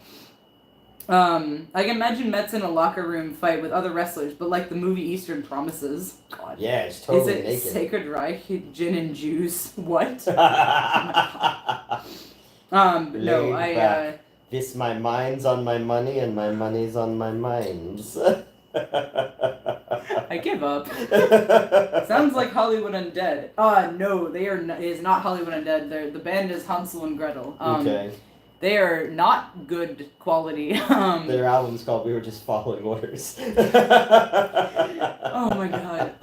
I can imagine Mets in a locker room fight with other wrestlers, but like the movie Eastern Promises. God. Yeah, it's totally naked. Is it Sacred Reich, Gin and Juice? What? No, This my mind's on my money and my money's on my minds. I give up. Sounds like Hollywood Undead. No, they are. It is not Hollywood Undead. The band is Hansel and Gretel. Okay. They are not good quality. Their album's called "We Were Just Following Orders." Oh my god.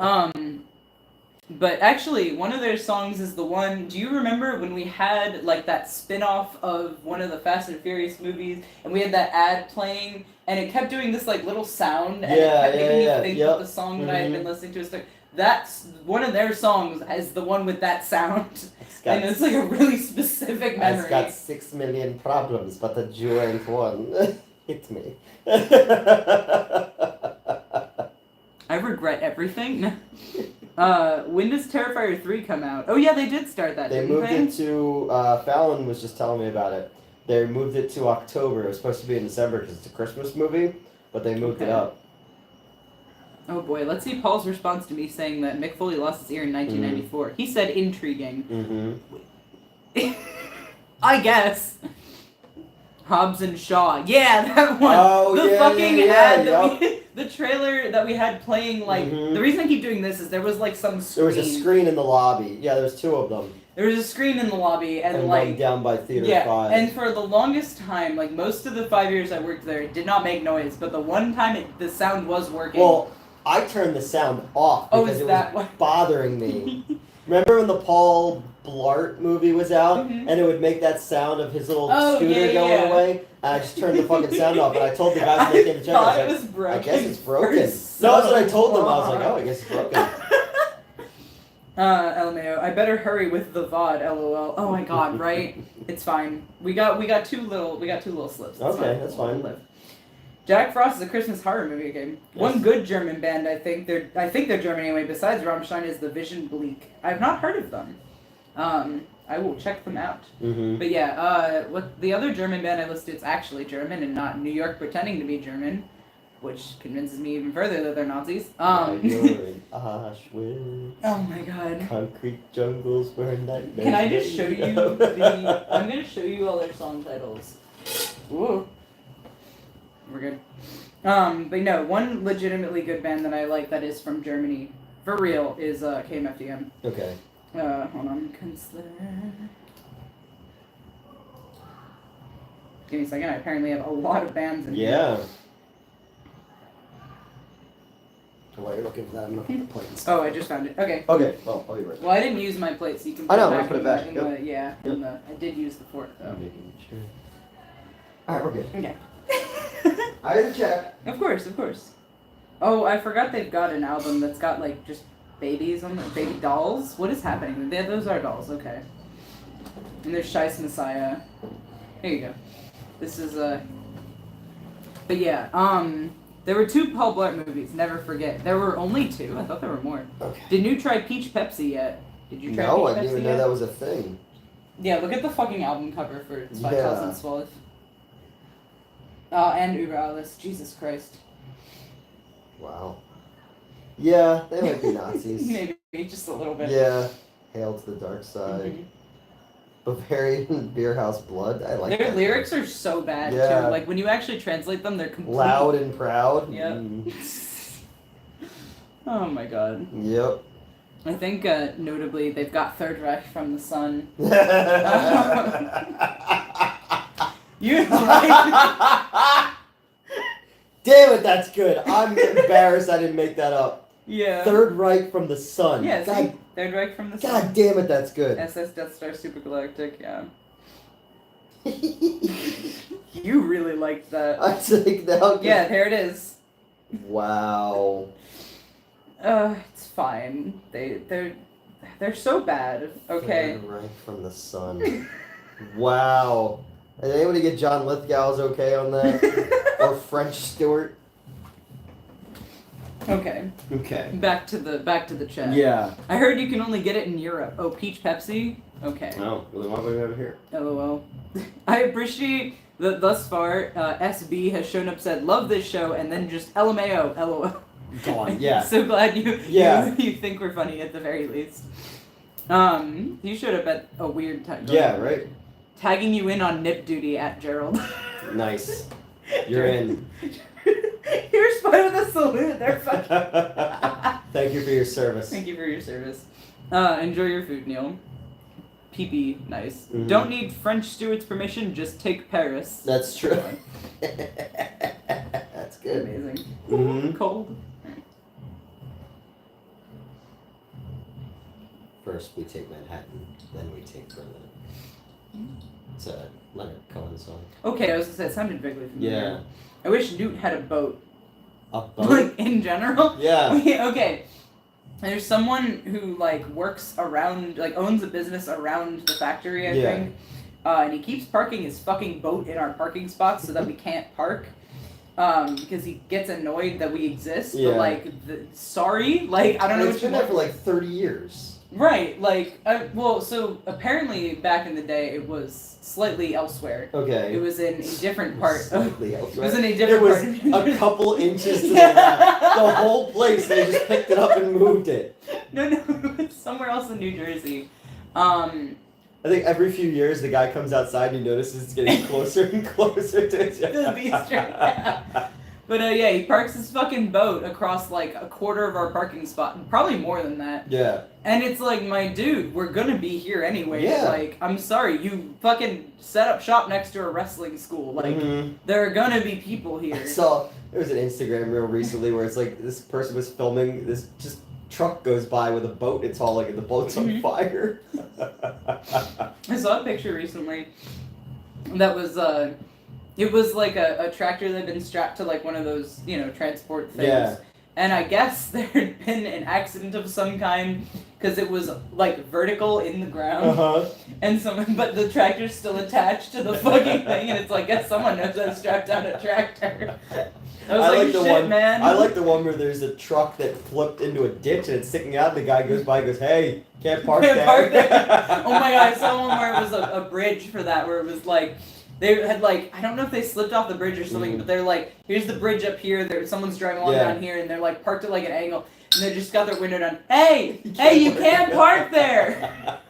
But actually, one of their songs is the one. Do you remember when we had like that spin-off of one of the Fast and Furious movies, and we had that ad playing, and it kept doing this like little sound, and it kept making me think of the song that I had been listening to. It's like, that's one of their songs as the one with that sound, and it's like a really specific memory. It's got 6 million problems, but a Jew ain't one. Hit me. I regret everything. When does Terrifier 3 come out? Oh yeah, they did start that, They moved it to, Fallon was just telling me about it. They moved it to October. It was supposed to be in December because it's a Christmas movie, but they moved it up. Oh boy, let's see Paul's response to me saying that Mick Foley lost his ear in 1994. He said intriguing. I guess. Hobbs and Shaw. Yeah, that one. Oh, the yeah, fucking yeah, ad the trailer that we had playing, like, the reason I keep doing this is there was, like, some screen. There was a screen in the lobby. Yeah, there's 2 of them. There was a screen in the lobby, and like... like... down by Theater 5. And for the longest time, like, most of the 5 years I worked there, it did not make noise, but the one time the sound was working... Well, I turned the sound off because it was what? bothering me. Remember when the Paul Blart movie was out, Mhm. and it would make that sound of his little Oh, scooter yeah, going yeah. away? I just turned the fucking sound off, and I told the guys when they came to check, thought I it was was broken. like, I guess it's for broken. No, so that's what I told them. I was like, long. oh, I guess it's broken. LMAO, I better hurry with the VOD, LOL. Oh my god, right? It's fine. We got two little slips. It's Okay, that's fine. We'll live. Jack Frost is a Christmas horror movie game. Yes. One good German band, I think they're German anyway, besides Rammstein, is the Vision Bleak. I've not heard of them. I will check them out. Mm-hmm. But yeah, what the other German band I listed is actually German and not New York pretending to be German, which convinces me even further that they're Nazis. Auschwitz. Oh my god. Concrete jungles where nightmares. Can I just show you the... I'm gonna show you all their song titles. Ooh. We're good. But no, one legitimately good band that I like that is from Germany, for real, is KMFDM. Okay. Hold on. Künstler. Give me a second, I apparently have a lot of bands in here. Yeah. So while you're looking for that, I'm looking at the plate and stuff. Oh, I just found it. Okay. Okay, well, I'll be right back. Well, I didn't use my plate, so you can I know, it I'll back put it in back, the, in yep. the, yeah, in the, I did use the fork, though. I'm making sure. Alright, we're good. Okay. I had to check. Of course, of course. Oh, I forgot they've got an album that's got, like, just babies on it, baby dolls. What is happening? Those are dolls, okay. And there's Shice Messiah. Here you go. This is, But yeah, there were 2 Paul Blart movies, never forget. There were only 2? I thought there were more. Okay. Did you try Peach Pepsi yet? Did you try No, Peach I didn't Pepsi even know yet? that was a thing. Yeah, look at the fucking album cover for Yeah. 2012. And Uber Alles. Jesus Christ. Wow. Yeah, they might be Nazis. Maybe just a little bit. Yeah. Hail to the dark side. Mhm. Bavarian Beer House Blood. I like Their that. lyrics are so bad Yeah. too. Like when you actually translate them, they're completely Loud and proud. Yep. Mm. Oh my god. Yep. I think notably they've got Third Reich from the Sun. You like Damn it, that's good. I'm embarrassed I didn't make that up. Yeah. Third Reich from the Sun. Yeah, see? God, Third Reich from the Sun. God damn it, that's good. SS Death Star Supergalactic, yeah. You really liked that. I think now. Yeah, there it is. Wow. It's fine. They're so bad. Okay. Third Reich from the Sun. Wow. Did anybody get John Lithgow's okay on that? Or French Stewart? Okay. Okay. Back to the chat. Yeah. I heard you can only get it in Europe. Oh, Peach Pepsi? Okay. Oh, well, then why would we have it here? LOL. I appreciate that thus far, SB has shown up, said, love this show, and then just LMAO, LOL. Gone, yeah. So glad you Yeah. you think we're funny at the very least. You showed up at a weird time. Yeah, right? Tagging you in on nip duty at Gerald. Nice. You're in. Here's part of the salute. They're fucking. Thank you for your service. Thank you for your service. Enjoy your food, Neil. PP, nice. Mhm. Don't need French steward's permission, just take Paris. That's true. That's good. Amazing. Mm-hmm. Cold. First we take Manhattan, then we take Berlin. It's a Leonard Cohen song. Okay, I was gonna say, it sounded vaguely familiar. Yeah. I wish Newt had a boat. A boat? Like, in general. Yeah. Okay. There's someone who, like, works around, like, owns a business around the factory, I Yeah. think. And he keeps parking his fucking boat in our parking spots so that we can't park. Because he gets annoyed that we exist. Yeah. But, like, sorry? Like, I don't know It's what you been there want. for like 30 years. Right, like, well, so apparently back in the day it was slightly elsewhere. Okay. It was in a different part of... Slightly It elsewhere. was in a different part It of was a couple inches to the left. The whole place, they just picked it up and moved it. No, it was somewhere else in New Jersey. I think every few years the guy comes outside and he notices it's getting closer and closer to his The bistro, yeah. But yeah, he parks his fucking boat across like a quarter of our parking spot, probably more than that. Yeah. And it's like, my dude, we're gonna be here anyway. Yeah. Like, I'm sorry, you fucking set up shop next to a wrestling school. Like, Mhm. there are gonna be people I here. saw there was an Instagram reel recently where it's like this person was filming this just truck goes by with a boat it's hauling and the boat's on fire. I saw a picture recently that was it was like a tractor that had been strapped to like one of those, you know, transport things. Yeah. And I guess there had been an accident of some kind because it was like vertical in the ground. And but the tractor's still attached to the fucking thing, and it's like, guess someone knows how to strap down a tractor. I was like, shit, man. I like the one where there's a truck that flipped into a ditch and it's sticking out. And the guy goes by and goes, "Hey, can't park there." Oh my god, I saw one where it was a bridge for that, where it was like, they had like, I don't know if they slipped off the bridge or something, but they're like, here's the bridge up here, someone's driving along down here, and they're like parked at like an angle, and they just got their window down. Hey, you can't park there!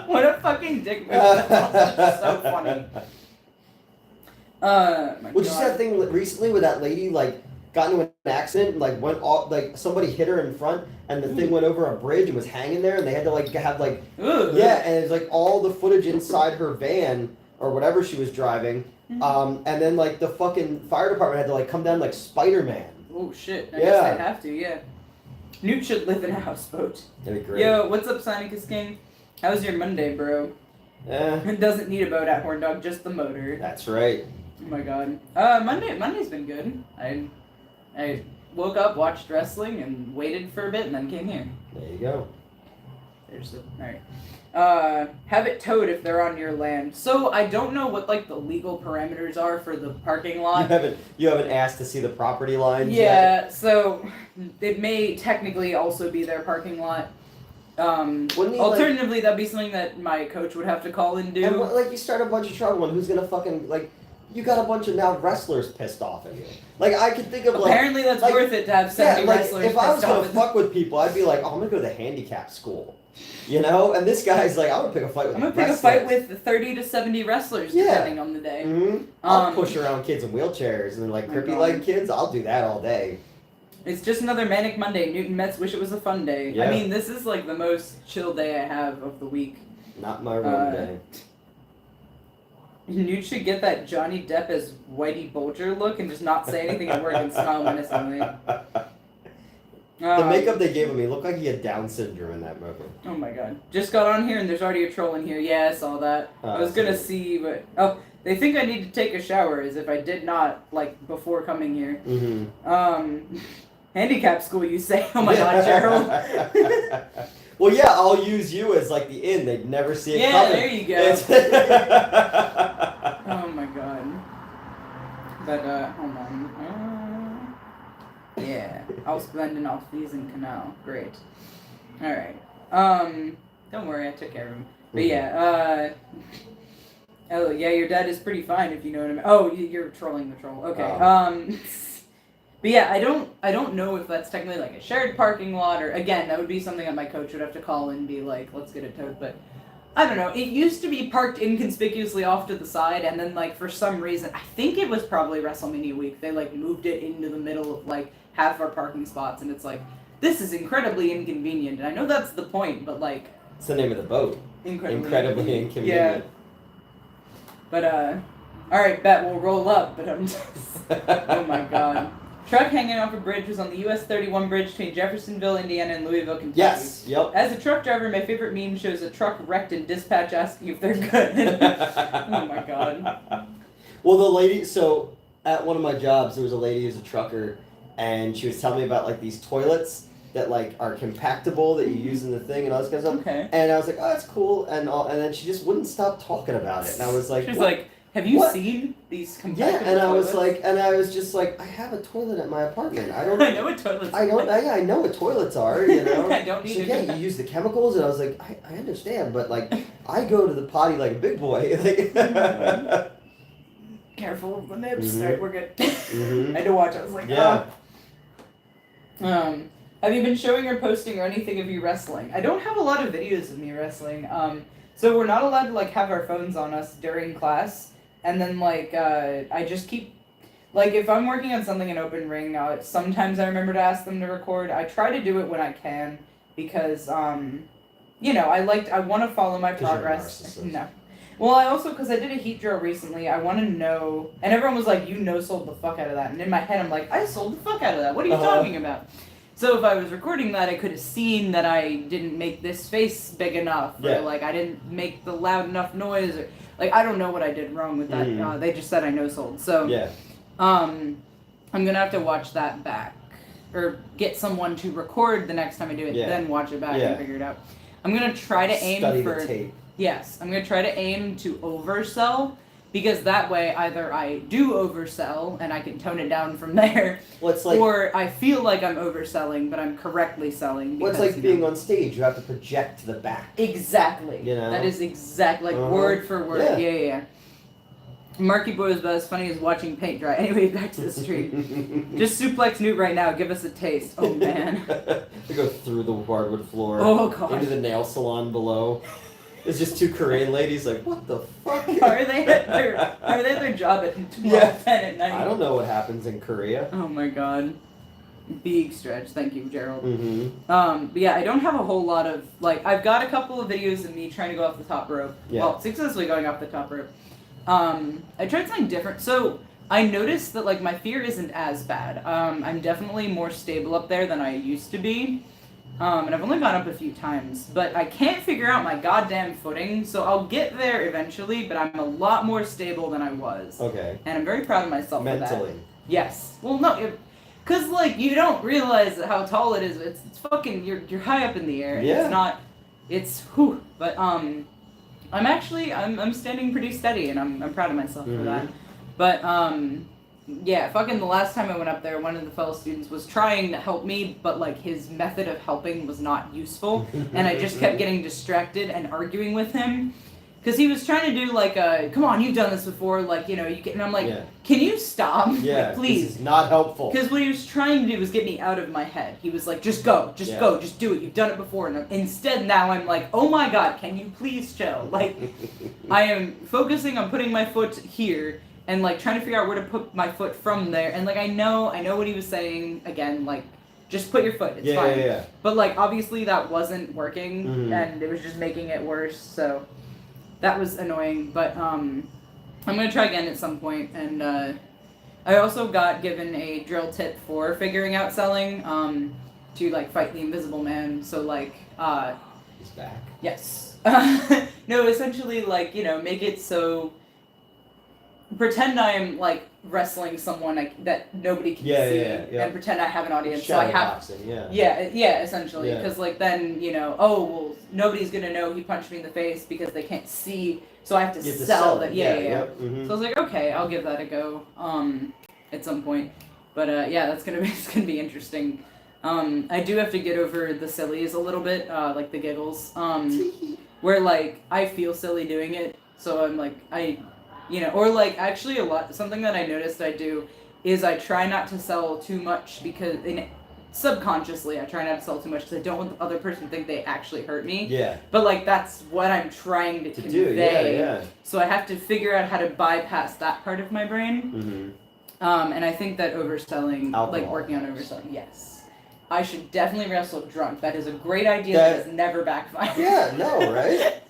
What a fucking dick move. That's so funny. Well, just that thing recently where that lady like got into an accident and like went off, like somebody hit her in front and the thing went over a bridge and was hanging there and they had to like have like and it's like all the footage inside her van or whatever she was driving, and then like the fucking fire department had to like come down like Spider-Man. Oh shit! I guess I'd have to. Yeah. Newt should live in a houseboat. That'd be great. Yo, what's up, Sonicus King? How's your Monday, bro? It doesn't need a boat at Horn Dog, just the motor. That's right. Oh my god. Monday's been good. I woke up, watched wrestling, and waited for a bit, and then came here. There you go. Alright. Have it towed if they're on your land. So, I don't know what, like, the legal parameters are for the parking lot. You haven't asked to see the property lines yet? So, it may technically also be their parking lot. Alternatively, that'd be something that my coach would have to call and do. And like, you start a bunch of trouble, and who's gonna fucking, like, you got a bunch of now wrestlers pissed off at you. Like, I could think of, like... Apparently that's worth it to have 70 wrestlers if I was gonna fuck with people, I'd be like, oh, I'm gonna go to the handicap school. You know? And this guy's like, I'm gonna pick a fight with I'm gonna pick a fight with 30 to 70 wrestlers, depending on the day. I'll push around kids in wheelchairs, and then, like, crippy-leg kids, I'll do that all day. It's just another manic Monday. Newton Mets wish it was a fun day. Yeah. I mean, this is, like, the most chill day I have of the week. Not my real day. Newt should get that Johnny Depp as Whitey Bulger look and just not say anything at work and smile menacingly. The makeup they gave him, he looked like he had Down syndrome in that movie. Oh my god. Just got on here and there's already a troll in here. Yeah, I saw that. I was gonna see, but... Oh, they think I need to take a shower as if I did not, like, before coming here. Handicap school, you say? Oh my god, Gerald. Well, yeah, I'll use you as, like, the in. They'd never see it coming. Yeah, there you go. Oh my god. But, hold on. Yeah. Ausblenden auf diesen Kanal. Great. Alright. Don't worry, I took care of him. But yeah, oh, yeah, your dad is pretty fine, if you know what I mean. Oh, you're trolling the troll. Okay. But yeah, I don't know if that's technically like a shared parking lot, or again, that would be something that my coach would have to call and be like, let's get it towed. But I don't know. It used to be parked inconspicuously off to the side, and then like for some reason, I think it was probably WrestleMania week, they like moved it into the middle of like half our parking spots, and it's like, this is incredibly inconvenient. And I know that's the point, but like, it's the name of the boat. Incredibly inconvenient. Yeah. But all right, bet we'll roll up. But I'm just, oh my god. Truck hanging off a bridge was on the US 31 bridge between Jeffersonville, Indiana, and Louisville, Kentucky. Yes, yep. As a truck driver, my favorite meme shows a truck wrecked and dispatch asking if they're good. Oh my god. Well, the lady, so at one of my jobs, there was a lady who's a trucker, and she was telling me about like these toilets that like are compactable that you use in the thing and all this kind of stuff. Okay. And I was like, oh, that's cool, and then she just wouldn't stop talking about it, and I was like, she's like, have you seen these compactable toilets? Yeah, and toilets? I was just like, I have a toilet at my apartment. I don't. I know what toilets. I know what toilets are. You know. I don't need. So yeah, you use the chemicals, and I was like, I understand, but like, I go to the potty like a big boy. Like, careful of the nibs. Right, we're good. I had to watch. I was like, yeah. Have you been showing or posting or anything of you wrestling? I don't have a lot of videos of me wrestling. So we're not allowed to like have our phones on us during class. And then, like, I just keep, like, if I'm working on something in open ring, sometimes I remember to ask them to record. I try to do it when I can because, you know, I want to follow my progress. No. Well, I also, because I did a heat drill recently, I want to know, and everyone was like, you no-sold the fuck out of that. And in my head, I'm like, I sold the fuck out of that. What are you talking about? So if I was recording that, I could have seen that I didn't make this face big enough, or like I didn't make the loud enough noise, or like I don't know what I did wrong with that. They just said I no-sold. So I'm gonna have to watch that back, or get someone to record the next time I do it, then watch it back and figure it out. I'm gonna try to aim for the tape. Yes, I'm gonna try to aim to oversell, because that way either I do oversell and I can tone it down from there, or I feel like I'm overselling but I'm correctly selling. Because, it's like being on stage. You have to project to the back. Exactly. You know? That is exactly word for word. Yeah. Marky Boy is about as funny as watching paint dry. Anyway, back to the street. Just suplex Newt right now. Give us a taste. Oh man. They go through the hardwood floor. Oh god. Into the nail salon below. It's just two Korean ladies like, what the fuck? Are they at their job at 12:10 at night? I don't know what happens in Korea. Oh my god. Big stretch. Thank you, Gerald. Mm-hmm. But yeah, I don't have a whole lot of, like, I've got a couple of videos of me trying to go off the top rope. Yeah. Well, successfully going off the top rope. I tried something different. So I noticed that, like, my fear isn't as bad. I'm definitely more stable up there than I used to be. And I've only gone up a few times, but I can't figure out my goddamn footing, so I'll get there eventually, but I'm a lot more stable than I was. Okay. And I'm very proud of myself for that. Mentally. Yes. Well, no, because, like, you don't realize how tall it is. It's fucking, you're high up in the air. Yeah. It's not, it's, whew. But, I'm standing pretty steady, and I'm proud of myself for that. But, yeah, fucking the last time I went up there, one of the fellow students was trying to help me, but, like, his method of helping was not useful, and I just kept getting distracted and arguing with him, because he was trying to do, like, come on, you've done this before, like, you know, you can, and I'm like, can you stop? Yeah, like, please. This is not helpful. Because what he was trying to do was get me out of my head. He was like, just go, just do it, you've done it before, and instead now I'm like, oh my god, can you please chill? Like, I am focusing on putting my foot here, and, like, trying to figure out where to put my foot from there. And, like, I know what he was saying. Again, like, just put your foot. It's fine. Yeah. But, like, obviously that wasn't working, and it was just making it worse. So that was annoying. But I'm going to try again at some point. And I also got given a drill tip for figuring out selling to, like, fight the Invisible Man. So, like... He's back. Yes. No, essentially, like, you know, make it so... Pretend I'm, like, wrestling someone that nobody can see, and pretend I have an audience. So I have, boxing, essentially, because like then oh well, nobody's gonna know he punched me in the face because they can't see, so I have to sell that. So I was like, okay, I'll give that a go, at some point, but that's gonna be interesting. I do have to get over the sillies a little bit, like the giggles, where like I feel silly doing it, so I'm like or like actually something that I noticed I do is I try not to sell too much because subconsciously I try not to sell too much because I don't want the other person to think they actually hurt me. Yeah. But like that's what I'm trying to convey. Do. Yeah. So I have to figure out how to bypass that part of my brain. And I think that overselling, like working on overselling, yes. I should definitely wrestle drunk. That is a great idea that has never backfired. Yeah, no, right?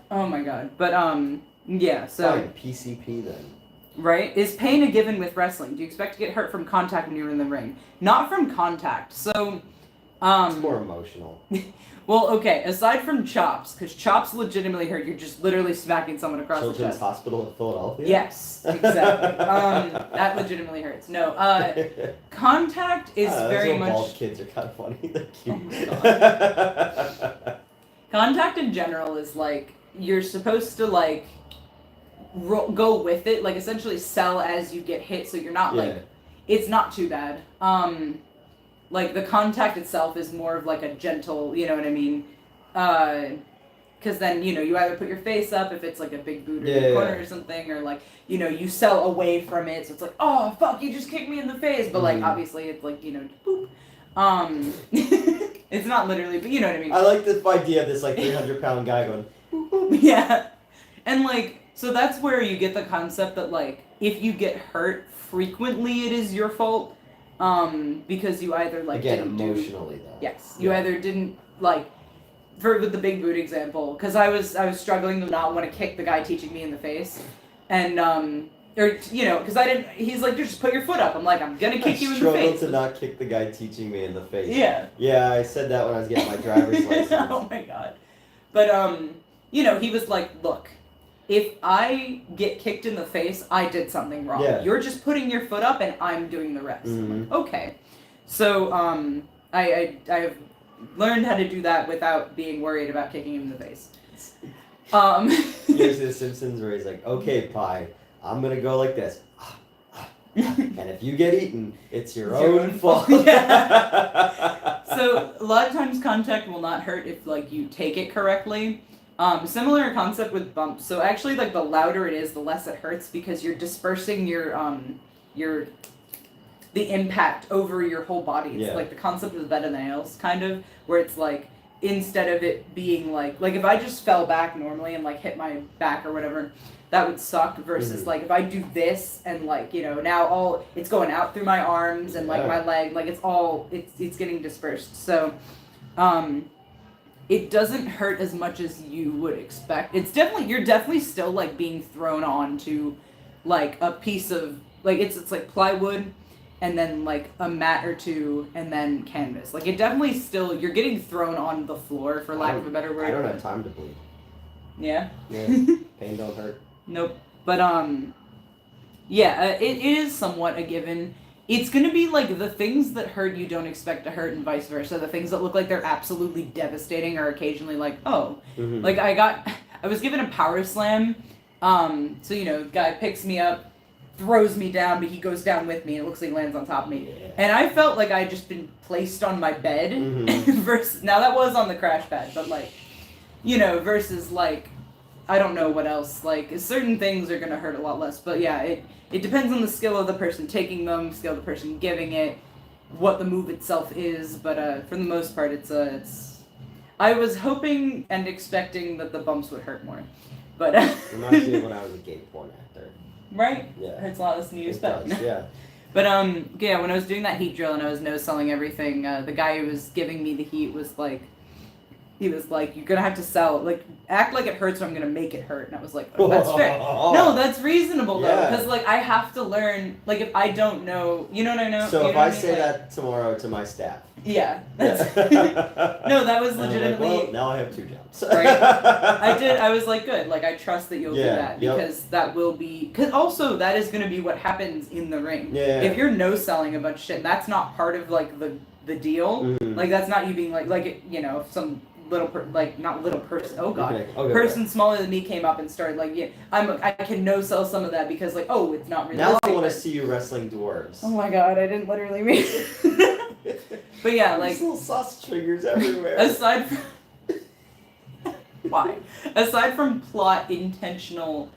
Oh my god. But yeah, so... Fine, PCP then. Right? Is pain a given with wrestling? Do you expect to get hurt from contact when you're in the ring? Not from contact, so... it's more emotional. Well, okay, aside from chops, because chops legitimately hurt, you're just literally smacking someone across the chest. Children's Hospital in Philadelphia? Yes, exactly. That legitimately hurts. No, contact is very much... Bald kids are kind of funny. They're cute. Oh my god. Contact in general is like, you're supposed to like... go with it, like essentially sell as you get hit, so you're not like, it's not too bad. Like the contact itself is more of like a gentle, you know what I mean? Because then, you either put your face up if it's like a big boot in the corner or something, or like, you sell away from it, so it's like, oh fuck, you just kicked me in the face, but like obviously it's like, boop. It's not literally, but you know what I mean? I like the idea of this like 300-pound guy going, boop, boop. Yeah. And like, so that's where you get the concept that like, if you get hurt frequently, it is your fault, because you either like again didn't emotionally though. Yes, you either didn't like, with the big boot example, because I was struggling to not want to kick the guy teaching me in the face, and or you know, because I didn't. He's like, just put your foot up. I'm like, I'm gonna kick you in the struggled face. to not kick the guy teaching me in the face. Yeah. Yeah, I said that when I was getting my driver's license. Oh my god. But you know, he was like, look, if I get kicked in the face, I did something wrong. Yeah. You're just putting your foot up, and I'm doing the rest. Mhm. I'm like, okay. So I've learned how to do that without being worried about kicking him in the face. Here's The Simpsons where he's like, okay, Pie, I'm gonna go like this. And if you get eaten, it's your own fault. Yeah. So a lot of times contact will not hurt if like you take it correctly. Similar concept with bumps. So actually, like the louder it is, the less it hurts because you're dispersing your the impact over your whole body. It's like the concept of bed of nails, kind of, where it's like instead of it being like if I just fell back normally and like hit my back or whatever, that would suck. Versus like if I do this and like, you know, now all it's going out through my arms and like my leg, like it's getting dispersed. So it doesn't hurt as much as you would expect. You're definitely still like being thrown onto like a piece of like it's like plywood and then like a mat or two and then canvas. Like it definitely still you're getting thrown on the floor for lack of a better word. I don't have time to bleed. Yeah. Yeah. Pain don't hurt. Nope. But yeah, it is somewhat a given. It's gonna be like the things that hurt you don't expect to hurt and vice versa. The things that look like they're absolutely devastating are occasionally like, oh. Like I was given a power slam. So you know, guy picks me up, throws me down, but he goes down with me and it looks like he lands on top of me. Yeah. And I felt like I had just been placed on my bed versus now that was on the crash pad, but like, you know, versus like I don't know what else. Like certain things are gonna hurt a lot less. But yeah, it depends on the skill of the person taking them, skill of the person giving it, what the move itself is. But for the most part, it's I was hoping and expecting that the bumps would hurt more. But reminds me of when I was a gay porn actor. Right? Yeah. It hurts a lot less than you expect. Does, yeah. But yeah, when I was doing that heat drill and I was no-selling everything, the guy who was giving me the heat was like, he was like, you're gonna have to sell, like, act like it hurts or I'm gonna make it hurt. And I was like, oh, that's fair. No, that's reasonable though, because like I have to learn, like if I don't know, you know what I know? So you if know I what say mean? that tomorrow to my staff. Yeah. That's no, that was legitimately. Like, well, now I have 2 jobs. Right. I was like, good. Like, I trust that you'll do that Yep. because that will be. Because also, that is going to be what happens in the ring. Yeah. If you're no-selling a bunch of shit, that's not part of, like, the deal. Like, that's not you being like, you know, if some little, not little person, oh god. Okay. Person smaller than me came up and started, like, yeah, I can no-sell some of that because, like, oh, it's not realistic. Now I want to see you wrestling dwarves. Oh my god, I didn't literally mean But yeah, like. There's little sausage fingers everywhere. Aside from why? Aside from plot intentional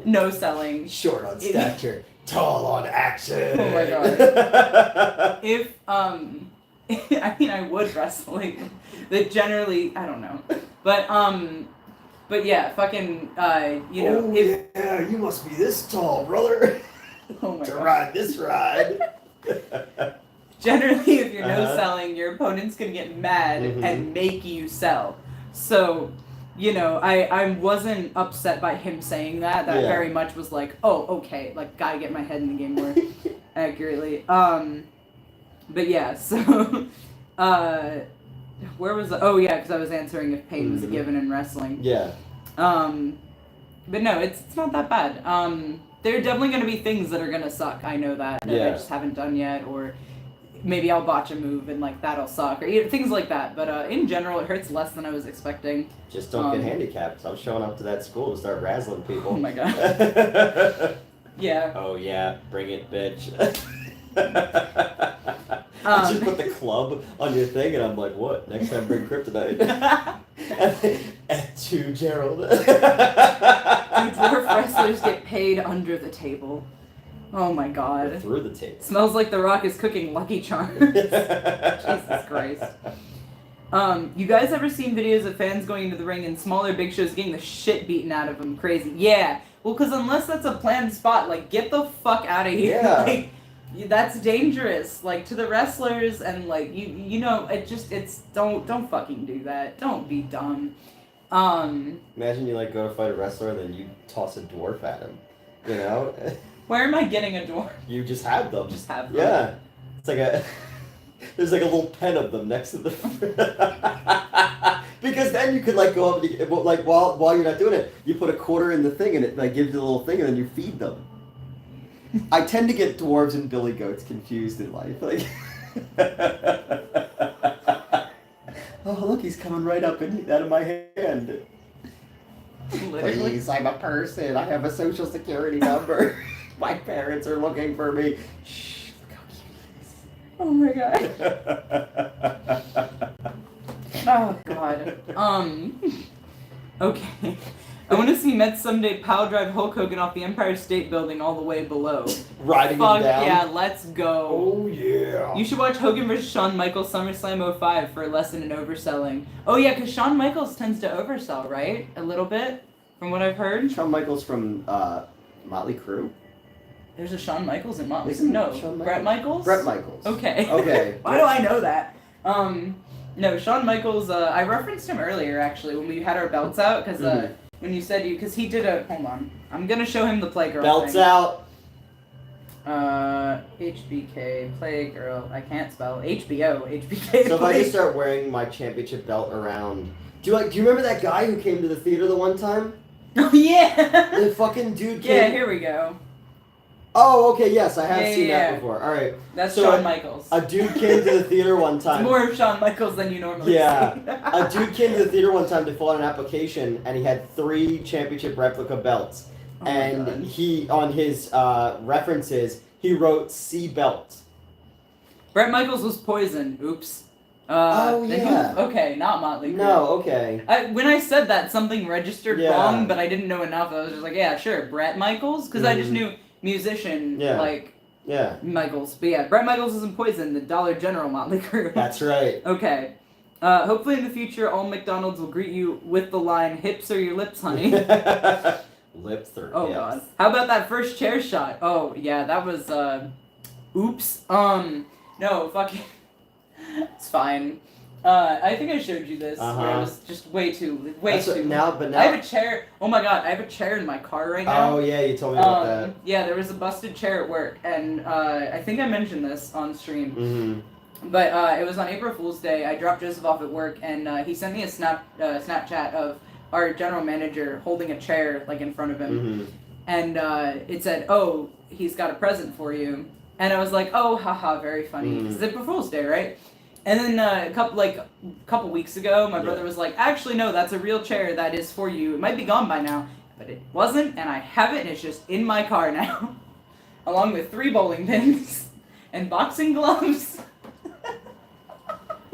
no selling. Short on stature, tall on action. Oh my god. If I mean I would wrestling. That generally I don't know. But yeah, fucking you know, oh, if yeah, you must be this tall, brother. oh my to god. ride this ride. Generally, if you're no-selling, your opponent's gonna get mad and make you sell. So, you know, I wasn't upset by him saying that. That very much was like, oh, okay, like, gotta get my head in the game more accurately. But yeah, so, where was I? Oh yeah, because I was answering if pain was a given in wrestling. Yeah. But no, it's not that bad. There are definitely gonna be things that are gonna suck. I know that I just haven't done yet, or maybe I'll botch a move and like that'll suck, or things like that. But in general, it hurts less than I was expecting. Just don't get handicapped. I'm showing up to that school to start razzling people. Oh my god. Yeah. Oh yeah, bring it, bitch. You just put the club on your thing, and I'm like, what? Next time, bring kryptonite. and to Gerald. Do dwarf wrestlers get paid under the table? Oh my god. Through the table. Smells like The Rock is cooking Lucky Charms. Jesus Christ. You guys ever seen videos of fans going into the ring in smaller big shows getting the shit beaten out of them? Crazy. Yeah. Well, because unless that's a planned spot, like, get the fuck out of here. Yeah. Like, that's dangerous. Like, to the wrestlers and, like, you know, it's, don't fucking do that. Don't be dumb. Imagine you, like, go to fight a wrestler and then you toss a dwarf at him. You know? Where am I getting a dwarf? You just have them. Just have them. Yeah. It's like a. There's like a little pen of them next to the. Because then you could like go up and like while you're not doing it, you put a quarter in the thing and it like gives you a little thing and then you feed them. I tend to get dwarves and billy goats confused in life. Like. Oh look, he's coming right up and out of my hand. Literally. Please, I'm a person. I have a social security number. My parents are looking for me. Shh, look how cute he is. Oh my god. Oh god. Okay. I want to see Mets someday pile drive Hulk Hogan off the Empire State Building all the way below. Riding Fuck him down? yeah, let's go. Oh yeah. You should watch Hogan vs. Shawn Michaels SummerSlam 05 for a lesson in overselling. Oh yeah, because Shawn Michaels tends to oversell, right? A little bit, from what I've heard. Shawn Michaels from Motley Crue? There's a Shawn Michaels in Motley. Isn't No, Shawn Brett Michaels? Brett Michaels. Okay. Okay. Why do I know that? No, Shawn Michaels, I referenced him earlier, actually, when we had our belts out, because when you said because he did a, hold on, I'm going to show him the Playgirl Belts thing. out. HBK, Playgirl, I can't spell, HBO, HBK. So if I just start wearing my championship belt around, do you remember that guy who came to the theater the one time? Oh, yeah! The fucking dude came. Yeah, here we go. Oh, okay, yes, I have seen Yeah. that before. All right. That's So Shawn Michaels. A dude came to the theater one time. It's more of Shawn Michaels than you normally Yeah. see. A dude came to the theater one time to fill out an application, and he had 3 championship replica belts. Oh my and God. he, on his references, he wrote C belt. Brett Michaels was Poison. Oops. Oh, then yeah. Okay, not Motley Crue. No, okay. When I said that, something registered Yeah. wrong, but I didn't know enough. I was just like, yeah, sure, Brett Michaels, because I just knew musician, Yeah. like Yeah. Michaels. But yeah, Brett Michaels is in Poison, the Dollar General Motley Crue. That's right. Okay. Hopefully in the future, all McDonald's will greet you with the line, "Hips or your lips, honey." Lips or Oh hips. god. How about that first chair shot? Oh yeah, that was oops. No, fucking it's fine. I think I showed you this where it was just way too That's what- too now. I have a chair. Oh my god, I have a chair in my car right now. Oh yeah, you told me about that. Yeah, there was a busted chair at work, and I think I mentioned this on stream. Mm-hmm. But it was on April Fool's Day. I dropped Joseph off at work, and he sent me a Snapchat of our general manager holding a chair like in front of him, Mm-hmm. and it said, "Oh, he's got a present for you." And I was like, "Oh, haha, very funny." Because it's April Fool's Day, right? And then a couple weeks ago, my brother was like, "Actually, no, that's a real chair that is for you. It might be gone by now, but it wasn't, and I have it, and it's just in my car now, along with 3 bowling pins and boxing gloves."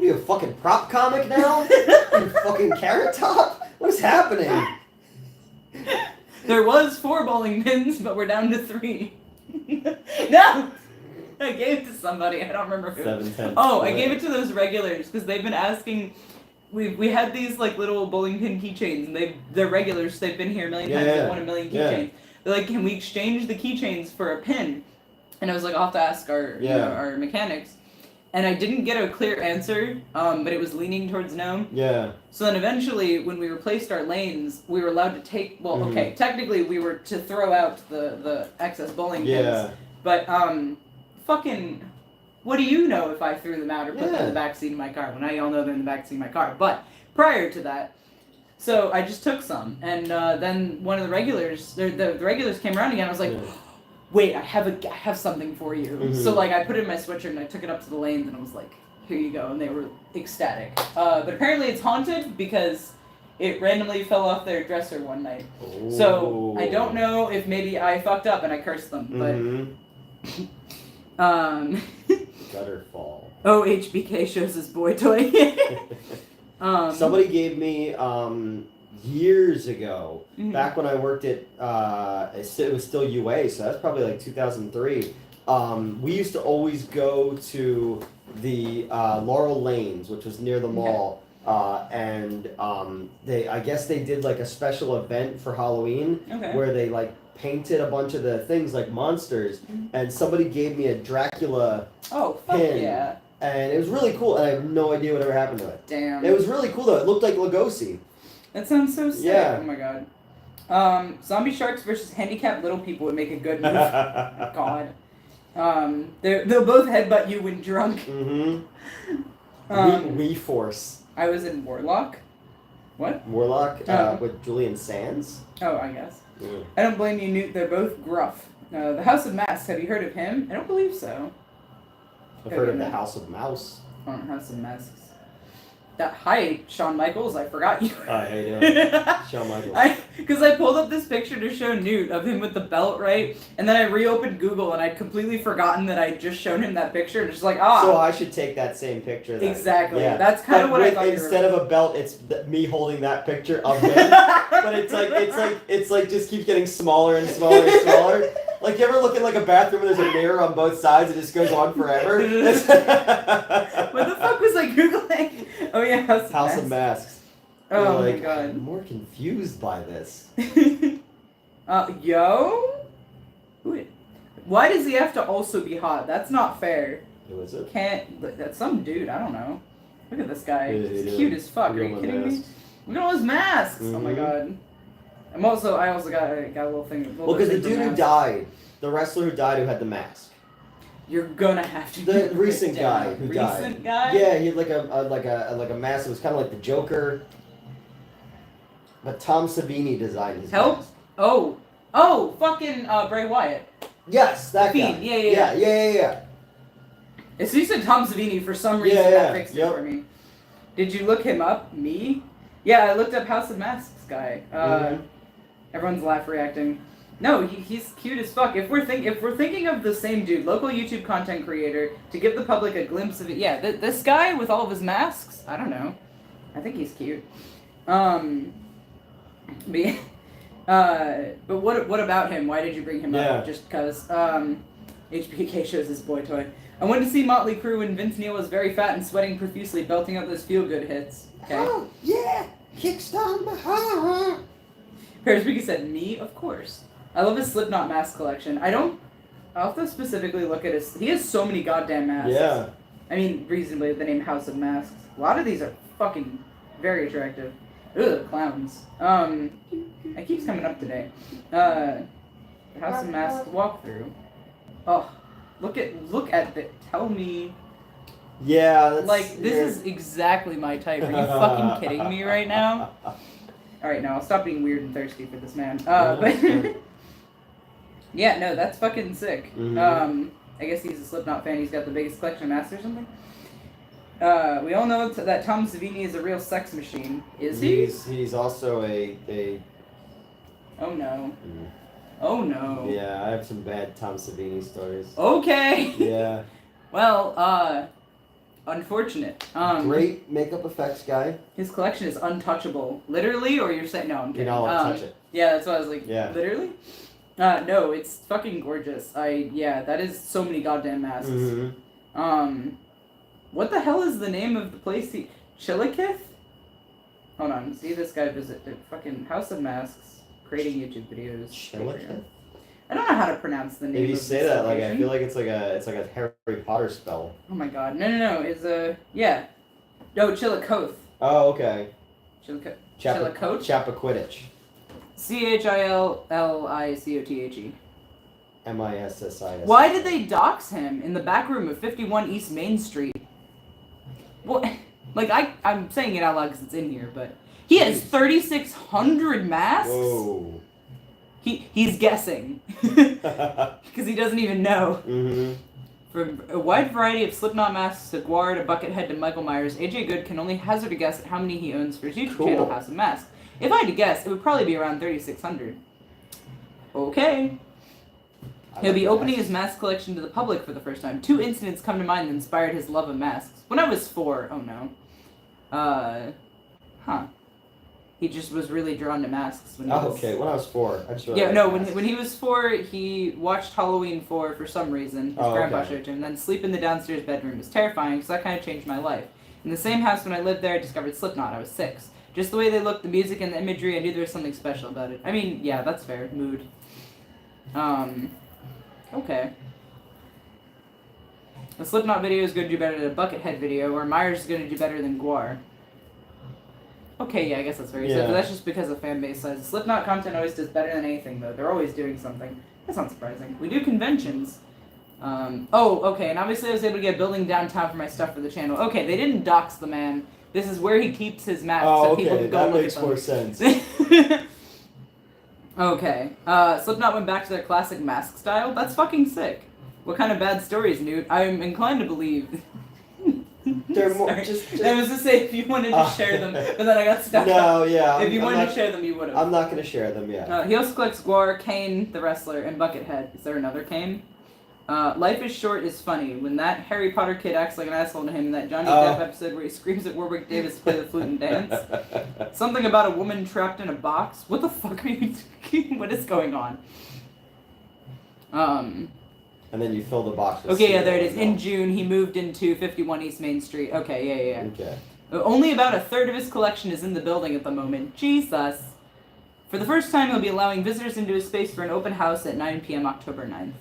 You a fucking prop comic now? You fucking Carrot Top? What's happening? There was 4 bowling pins, but we're down to 3. No! I gave it to somebody. I don't remember who. 7-10. Oh, I gave it to those regulars because they've been asking. We had these like little bowling pin keychains, and they're regulars. They've been here a million times. They want a million keychains. They're like, "Can we exchange the keychains for a pin?" And I was like, "I'll have to ask our our mechanics." And I didn't get a clear answer, but it was leaning towards no. Yeah. So then eventually, when we replaced our lanes, we were allowed to take. Well, okay, technically we were to throw out the excess bowling pins. Yeah. But fucking, what do you know if I threw them out or put them in the backseat of my car? Well, now you all know they're in the backseat of my car. But prior to that, so I just took some, and then one of the regulars, the regulars came around again. I was like, wait, I have something for you. So like I put it in my sweatshirt and I took it up to the lanes and I was like, here you go, and they were ecstatic. But apparently it's haunted because it randomly fell off their dresser one night. Oh. So I don't know if maybe I fucked up and I cursed them, but Gutter fall. Oh, HBK shows his boy toy. Somebody gave me years ago, back when I worked at it was still UA, so that's probably like 2003. We used to always go to the Laurel Lanes, which was near the mall. And I guess they did like a special event for Halloween where they like painted a bunch of the things like monsters, and somebody gave me a Dracula pin. Yeah. And it was really cool, and I have no idea whatever happened to it. Damn. It was really cool though. It looked like Lugosi. That sounds so sick. Yeah. Oh my god. Zombie sharks versus handicapped little people would make a good movie. God. They'll both headbutt you when drunk. Mm-hmm. We Force. I was in Warlock. What? Warlock with Julian Sands. Oh, I guess. Mm. I don't blame you, Newt. They're both gruff. The House of Masks. Have you heard of him? I don't believe so. I've heard of the House of Mouse. Oh, House of Masks. Hi, Shawn Michaels. I forgot you. Hi, how you doing? Shawn Michaels. Because I pulled up this picture to show Newt of him with the belt, right? And then I reopened Google and I'd completely forgotten that I'd just shown him that picture. And just like, So I should take that same picture then. Exactly. Yeah. That's kind of what I thought. Instead of a belt, it's me holding that picture of him. But it's like just keeps getting smaller and smaller and smaller. Like, you ever look in like a bathroom and there's a mirror on both sides, it just goes on forever? What the fuck was I Googling? Oh yeah, House of Masks. Oh like, my god. I'm more confused by this. Yo? Why does he have to also be hot? That's not fair. Who is it? That's some dude, I don't know. Look at this guy. He's Yeah. cute as fuck. Are you kidding me? Look at all his masks. Mm-hmm. Oh my god. I also got a little thing. Well, because the dude who died, the wrestler who died who had the mask. You're gonna have to. The recent guy who died. Recent guy? Yeah, he had like a mask. It was kind of like the Joker. But Tom Savini designed his mask. Oh, fucking Bray Wyatt. Yes, that guy. Fiend. Yeah. As soon as you said Tom Savini, for some reason that fixed it for me. Did you look him up? Me? Yeah, I looked up House of Masks guy. Everyone's reacting. No, he's cute as fuck. If we're thinking of the same dude, local YouTube content creator, to give the public a glimpse of it. Yeah, this guy with all of his masks. I don't know. I think he's cute. But what about him? Why did you bring him up? Just because HBK shows his boy toy. I went to see Motley Crue when Vince Neil was very fat and sweating profusely, belting out those feel-good hits. Okay. Oh yeah, kickstand my heart. Paris Ricky said, "Me, of course." I love his Slipknot mask collection. I'll have to specifically look at his. He has so many goddamn masks. Yeah. I mean, reasonably, the name House of Masks. A lot of these are fucking very attractive. Ugh, clowns. It keeps coming up today. The House of Masks walkthrough. Oh, look at the. Tell me. Yeah, that's like this is exactly my type. Are you fucking kidding me right now? All right, now I'll stop being weird and thirsty for this man. But yeah, no, that's fucking sick. Mm-hmm. I guess he's a Slipknot fan. He's got the biggest collection of masks or something. We all know that Tom Savini is a real sex machine. Is he? He's also a. Oh no. Mm. Oh no. Yeah, I have some bad Tom Savini stories. Okay. Yeah. Well, unfortunate. Great makeup effects guy. His collection is untouchable. Literally, or you're saying no? I'm kidding. You're not allowed to touch it. Yeah, that's what I was like. Yeah. Literally. No, it's fucking gorgeous. That is so many goddamn masks. Mm-hmm. What the hell is the name of the place? Chillicothe? Hold on, see this guy visit the fucking House of Masks, creating YouTube videos. Chillicothe? I don't know how to pronounce the name. If you of say this that, like I location. feel like it's like a Harry Potter spell. Oh my god, no, it's yeah. No, Chillicothe. Oh, okay. Chillicothe. Chappaquiddick. CHILLICOTHE. MISSIS. Why did they dox him in the back room of 51 East Main Street? Well, like I'm saying it out loud because it's in here, but he has 3,600 masks. Whoa. He's guessing because he doesn't even know. Mm-hmm. From a wide variety of Slipknot masks to Guar to Buckethead to Michael Myers, AJ Good can only hazard a guess at how many he owns for his YouTube channel House of Masks. If I had to guess, it would probably be around 3,600. Okay. He'll be opening his mask collection to the public for the first time. 2 incidents come to mind that inspired his love of masks. When I was 4, oh no. He just was really drawn to masks when he was... okay. When I was 4, I just really when he was 4, he watched Halloween 4 for some reason. His grandpa showed it to him. And then sleep in the downstairs bedroom was terrifying because that kind of changed my life. In the same house when I lived there, I discovered Slipknot. I was 6. Just the way they looked, the music and the imagery, I knew there was something special about it. I mean, yeah, that's fair. Mood. Okay. The Slipknot video is going to do better than a Buckethead video, or Myers is going to do better than Guar. Okay, yeah, I guess that's very sad, but that's just because of fan base size. Slipknot content always does better than anything, though. They're always doing something. That's not surprising. We do conventions. Okay, and obviously I was able to get a building downtown for my stuff for the channel. Okay, they didn't dox the man. This is where he keeps his maps, so people can go look at them. That makes more sense. Okay, Slipknot went back to their classic mask style. That's fucking sick. What kind of bad stories, Newt? I'm inclined to believe... They're more Sorry. just I was to say if you wanted to share them, but then I got stuck. No, yeah. If you wanted to share them, you would have. I'm not gonna share them, yeah. He also collects Gwar, Kane, the wrestler, and Buckethead. Is there another Kane? Life is Short is funny. When that Harry Potter kid acts like an asshole to him in that Johnny Depp episode where he screams at Warwick Davis to play the flute and dance. Something about a woman trapped in a box. What the fuck are you doing? What is going on? And then you fill the box with Okay, yeah, there it is. In June, he moved into 51 East Main Street. Okay, yeah. Okay. Only about a third of his collection is in the building at the moment. Jesus. For the first time, he'll be allowing visitors into his space for an open house at 9 p.m. October 9th.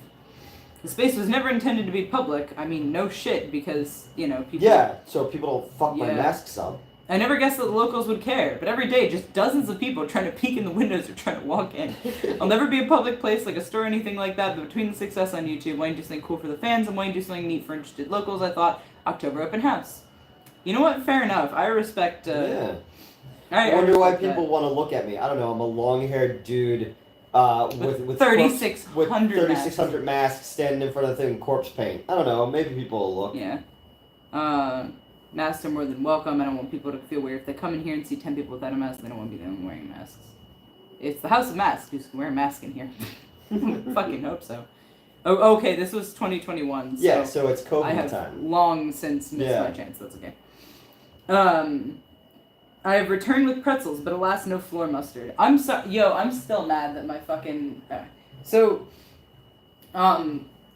The space was never intended to be public. I mean, no shit, because, you know, people... Yeah, so people don't fuck my masks up. I never guessed that the locals would care, but every day, just dozens of people trying to peek in the windows or trying to walk in. I'll never be a public place like a store or anything like that, but between the success on YouTube, wanting to do something cool for the fans and wanting to do something neat for interested locals, I thought, October open house. You know what? Fair enough. I respect... Yeah. I wonder why people want to look at me. I don't know. I'm a long-haired dude with 3,600 masks standing in front of the thing with corpse paint. I don't know. Maybe people will look. Yeah. Masks are more than welcome. I don't want people to feel weird. If they come in here and see 10 people without a mask, they don't want to be the only one wearing masks. It's the house of masks. You can wear a mask in here. Fucking hope so. Oh, okay, this was 2021. So yeah, so it's COVID I have time. long since missed my chance. That's okay. I have returned with pretzels, but alas, no floor mustard. I'm still mad that my fucking...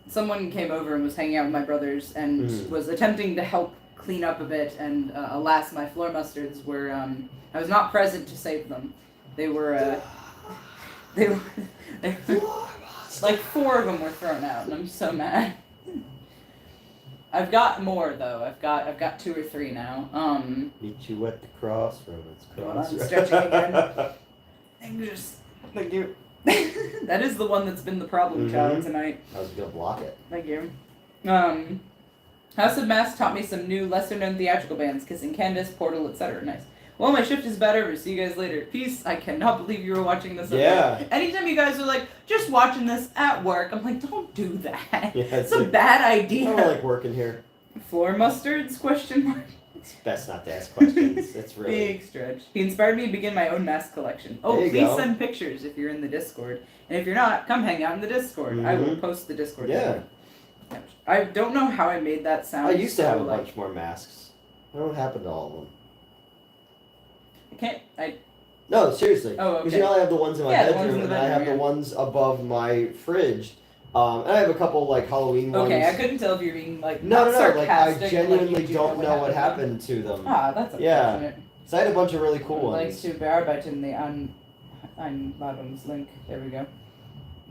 someone came over and was hanging out with my brothers and was attempting to help clean up a bit, and alas, my floor mustards were, I was not present to save them. They were like 4 of them were thrown out, and I'm so mad. I've got more though. I've got 2 or 3 now. Meet you at the crossroads. I'm stretching again. Thank you. That is the one that's been the problem child tonight. I was gonna block it. Thank you. House of Mask taught me some new, lesser-known theatrical bands, Kissing Candace, Portal, etc. Nice. Well, my shift is about over. See you guys later. Peace. I cannot believe you were watching this. Yeah. Anytime you guys are like, just watching this at work, I'm like, don't do that. Yeah, it's a bad idea. I don't like working here. Floor mustards? Question mark. It's best not to ask questions. It's really big stretch. He inspired me to begin my own mask collection. Oh, please send pictures if you're in the Discord. And if you're not, come hang out in the Discord. I will post the Discord. Yeah. I don't know how I made that sound. I used to have a bunch more masks. I don't happen to all of them. No, seriously. Oh, okay. Because you know I have the ones in my bedroom, and I have the ones above my fridge. And I have a couple like Halloween ones. Okay, I couldn't tell if you're being like no. Like I genuinely don't know what happened to them. Ah, that's unfortunate. Yeah. So I had a bunch of really cool ones. Likes to bearbeiten the Einladungslink. There we go.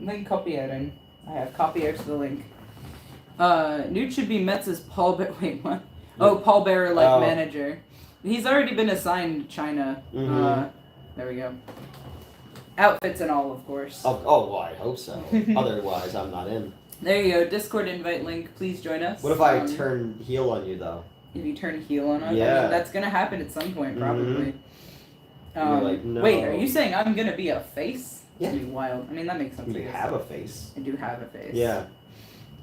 Link kopieren. I have copied the link. Newt should be Metz's Paul Bearer. Wait, what? Oh, Paul Bearer manager. He's already been assigned China. There we go. Outfits and all, of course. Oh, well, I hope so. Otherwise, I'm not in. There you go. Discord invite link. Please join us. What if I turn heel on you, though? If you turn heel on us? Yeah. I mean, that's going to happen at some point, probably. You're like, no. Wait, are you saying I'm going to be a face? Yeah. That'd be wild. I mean, that makes sense. You have a face. I do have a face. Yeah.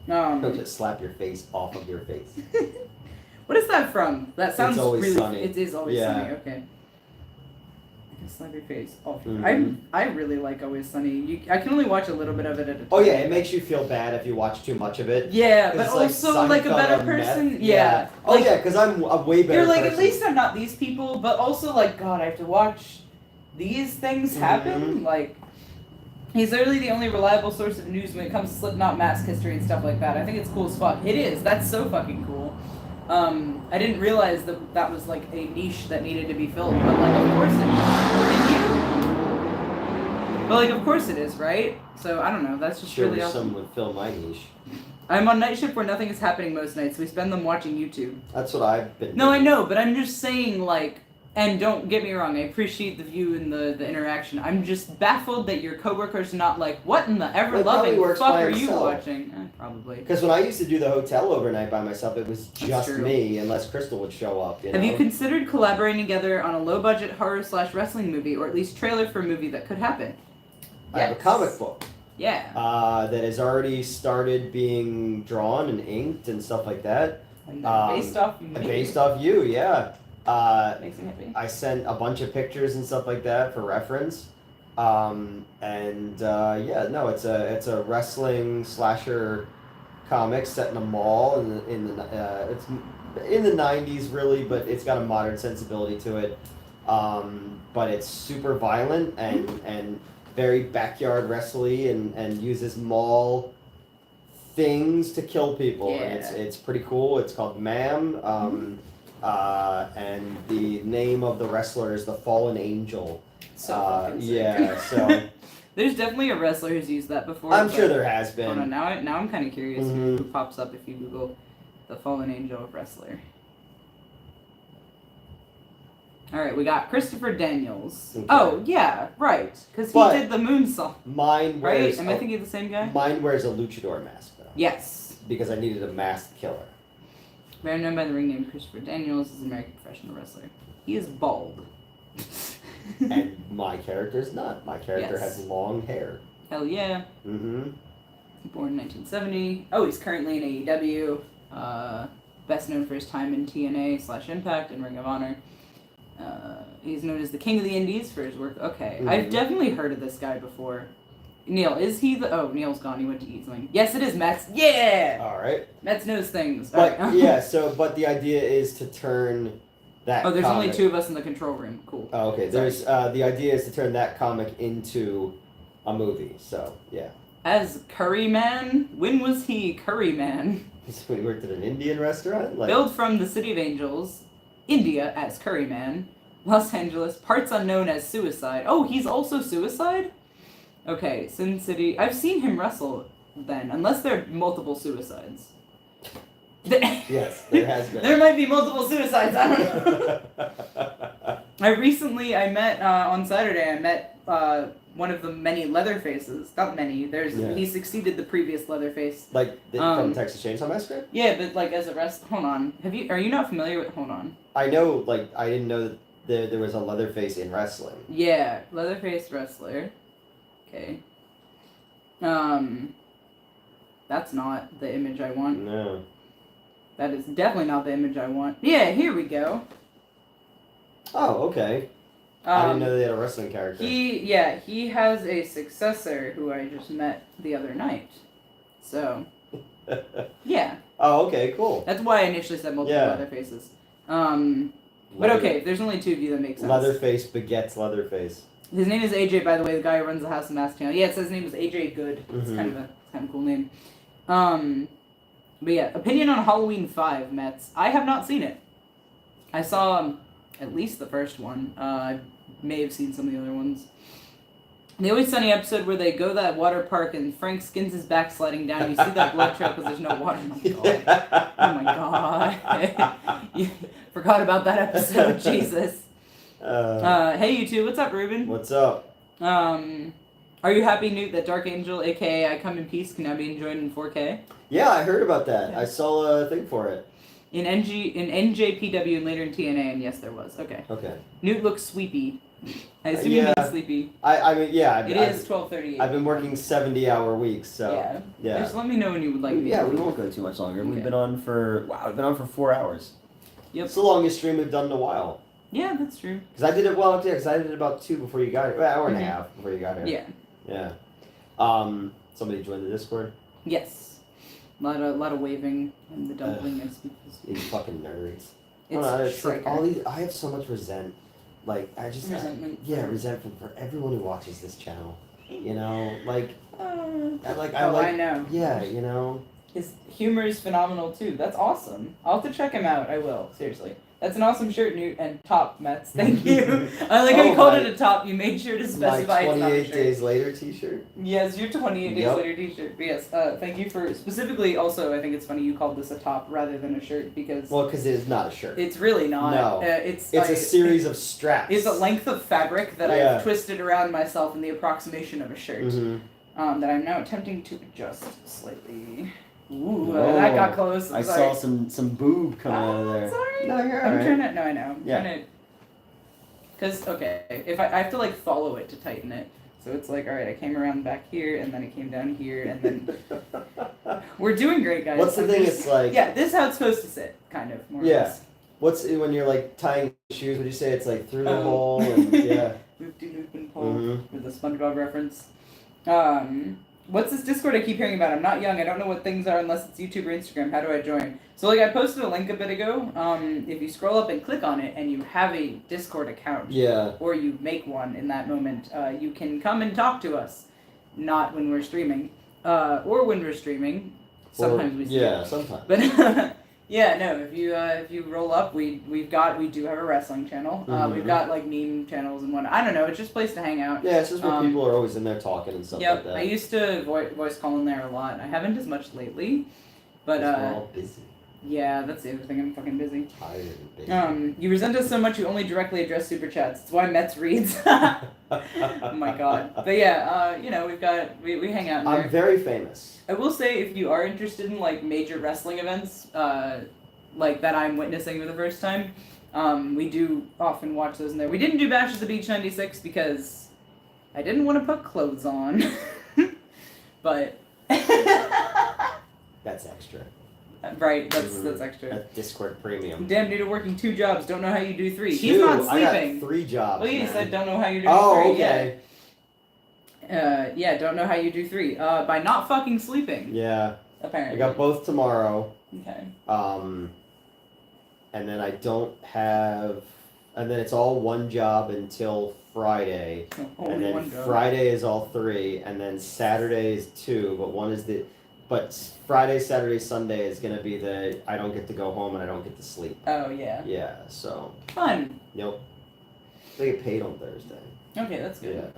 Don't just slap your face off of your face. What is that from? That sounds It's Always really... Sunny. It is Always Sunny, okay. Slap your face off. I really like Always Sunny. I can only watch a little bit of it at a time. Oh yeah, it makes you feel bad if you watch too much of it. Yeah, but also like a better person. Yeah. Oh yeah, because I'm a way better. You're like, person. at least I'm not these people, but also like, God, I have to watch these things happen. Like, he's literally the only reliable source of news when it comes to Slipknot mask history and stuff like that. I think it's cool as fuck. It is. That's so fucking cool. I didn't realize that was like a niche that needed to be filled, but like of course it is. But like of course it is, right? So I don't know. That's just really awesome. Someone would fill my niche. I'm on night shift where nothing is happening most nights. We spend them watching YouTube. That's what I've been. No, I know, but I'm just saying like And don't get me wrong, I appreciate the view and the interaction. I'm just baffled that your coworker's not like, what in the ever-loving fuck are you watching? Probably. Because when I used to do the hotel overnight by myself, it was just true. me, unless Crystal would show up. Have you considered collaborating together on a low-budget horror/wrestling movie, or at least trailer for a movie that could happen? I have a comic book. Yeah. That has already started being drawn and inked and stuff like that. And based off me. Based off you, yeah. Makes me happy. I sent a bunch of pictures and stuff like that for reference. It's a wrestling slasher comic set in a mall it's in the 90s really, but it's got a modern sensibility to it. But it's super violent and very backyard wrestly and uses mall things to kill people. Yeah. And it's pretty cool. It's called Ma'am. And the name of the wrestler is the Fallen Angel. So fucking sick. Yeah, so there's definitely a wrestler who's used that before. I'm sure there has been. Hold on, now I'm kind of curious Mhm. who pops up if you Google the Fallen Angel wrestler. All right, we got Christopher Daniels. Okay. Oh yeah, right, because he But did the Moon song. Mine Right? wears Am I thinking of the same guy? Mine wears a luchador mask though. Yes. Because I needed a masked killer. Better known by the ring name Christopher Daniels, is an American professional wrestler. He is bald. And my character's not. My character Yes. has long hair. Hell yeah. Mm-hmm. Born in 1970. Oh, he's currently in AEW. Best known for his time in TNA/Impact and Ring of Honor. He's known as the King of the Indies for his work. Okay, Mhm. I've definitely heard of this guy before. Neil, is he the... Oh, Neil's gone. He went to eat something. Yes, it is Mets. Yeah! Alright. Mets knows things. But Alright. yeah, but the idea is to turn that Oh, there's comic... only two of us in the control room. Cool. Oh, okay. There's the idea is to turn that comic into a movie. So yeah. As Curry Man? When was he Curry Man? So he worked at an Indian restaurant. Like, Billed from the City of Angels, India as Curry Man, Los Angeles, parts unknown as Suicide. Oh, he's also Suicide? Okay, Sin City. I've seen him wrestle then, unless there are multiple suicides. Yes, there has been. There might be multiple suicides, I don't know. I met, on Saturday, I met one of the many Leatherfaces. Not many, he succeeded the previous Leatherface. From Texas Chainsaw Massacre? Yeah, but as a hold on. Are you not familiar with, hold on. I know, I didn't know that there was a Leatherface in wrestling. Yeah, Leatherface wrestler. Okay. That's not the image I want. No. That is definitely not the image I want. Yeah, here we go. Oh, okay. I didn't know they had a wrestling character. He has a successor who I just met the other night. So, yeah. Oh, okay, cool. That's why I initially said multiple Leatherfaces. But okay, if there's only two of you, that makes sense. Leatherface begets Leatherface. His name is AJ, by the way, the guy who runs the House of Mask channel. Yeah, it says his name is AJ Good. It's kind of a cool name. But yeah, opinion on Halloween 5, Mets. I have not seen it. I saw at least the first one. I may have seen some of the other ones. The Always Sunny episode where they go to that water park and Frank skins his back sliding down. You see that blood trail because there's no water. Oh my god. You forgot about that episode. Jesus. Hey you two, what's up, Ruben? What's up? Are you happy, Newt, that Dark Angel, aka I Come in Peace, can now be enjoyed in 4K? Yeah, I heard about that. Yeah. I saw a thing for it. In NJPW and later in TNA, and yes, there was. Okay. Okay. Newt looks sleepy. I assume you mean sleepy. I mean, yeah. It is 12:38. I've been working 70-hour weeks, so yeah. Just let me know when you would like me. Yeah, we won't go too much longer. Okay. We've been on for 4 hours. Yep. It's the longest stream we've done in a while. Yeah, that's true. Because I did it because I did it about 2 before you got here. Well, hour and a half before you got here. Yeah. Yeah. Somebody joined the Discord. Yes. A lot of waving and the dumpling and These fucking nerds. It's like all these. I have so much resentment for everyone who watches this channel. You know, I know. Yeah, you know. His humor is phenomenal too. That's awesome. I'll have to check him out. I will, seriously. That's an awesome shirt, Newt, and top, Mets. Thank you. I like how you called it a top. You made sure to specify My it's not a 28 shirt. Days Later t-shirt. Yes, your 28 Days Later t-shirt. But yes, thank you for specifically. Also, I think it's funny you called this a top rather than a shirt because. Well, because it is not a shirt. It's really not. No. It's a series of straps. It's a length of fabric that I've twisted around myself in the approximation of a shirt. Mm-hmm. That I'm now attempting to adjust slightly. Ooh, that got close. I saw some boob come out of there. Sorry. No, you're I'm alright. trying to. No, I know. I'm Yeah. trying to. Cause if I have to like follow it to tighten it, so it's like all right, I came around back here and then it came down here and then we're doing great, guys. What's the thing? It's like this is how it's supposed to sit, kind of more or Yeah. less. What's when you're like tying shoes? Would you say it's like through the hole and yeah? Loop and pull with a SpongeBob reference. What's this Discord I keep hearing about? I'm not young. I don't know what things are unless it's YouTube or Instagram. How do I join? So like I posted a link a bit ago. If you scroll up and click on it and you have a Discord account, or you make one in that moment, you can come and talk to us. Not when we're streaming, or when we're streaming. Sometimes we stream. Yeah, sometimes. But yeah, no. If you roll up, we do have a wrestling channel. We've got like meme channels and whatnot. I don't know. It's just a place to hang out. Yeah, it's just where people are always in there talking and stuff like that. I used to voice call in there a lot. I haven't as much lately, but we're all busy. yeah, that's the other thing. I'm fucking busy. Tired and busy. You resent us so much you only directly address super chats. That's why Mets reads. Oh my god. But yeah, we hang out in there. I'm very famous. I will say, if you are interested in like major wrestling events, like that I'm witnessing for the first time, we do often watch those in there. We didn't do Bash at the Beach '96 because I didn't want to put clothes on, but That's extra. right, that's extra. That's Discord premium. Damn, dude, working 2 jobs. Don't know how you do 3. He's not sleeping. I got 3 jobs. Well, he man. said don't know how you're doing 3. Oh, okay. Yeah, don't know how you do 3. By not fucking sleeping. Yeah. Apparently. I got both tomorrow. Okay. And then I don't have, and then it's all one job until Friday. Only and then one job. Friday is all 3, and then Saturday is 2, but Friday, Saturday, Sunday is gonna be I don't get to go home and I don't get to sleep. Oh, yeah. Yeah, so. Fun. Nope. They get paid on Thursday. Okay, that's good. Yeah.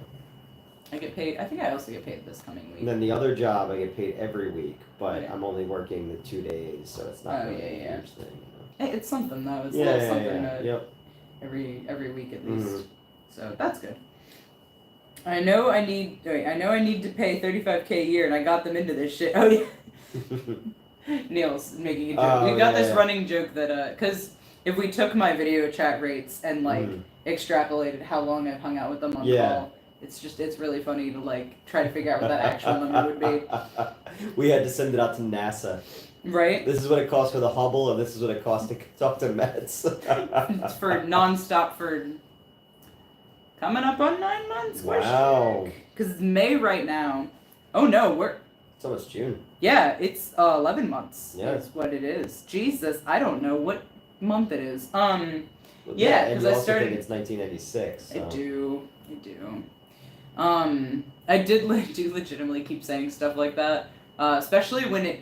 I get paid. I think I also get paid this coming week. And then the other job I get paid every week, but Yeah. I'm only working the 2 days, so it's not really a huge thing. Hey, it's something though. It's a Yeah, little yeah, something yeah. Yep. every week at least. Mhm. So that's good. I know I need to pay $35K a year, and I got them into this shit. Oh yeah. Neil's making a joke. Oh, We've got yeah, this yeah. running joke that because if we took my video chat rates and like extrapolated how long I've hung out with them on call, it's really funny to like try to figure out what that actual number would be. We had to send it out to NASA. Right? This is what it costs for the Hubble, and this is what it costs to talk to Mets. It's for nonstop for coming up on 9 months. Wow. Because it's May right now. Oh no, It's almost June. yeah, it's 11 months. Yeah. Is what it is. Jesus, I don't know what month it is. Yeah, and 'cause you I also started- think it's 1996. So. I do. I did do legitimately keep saying stuff like that, especially when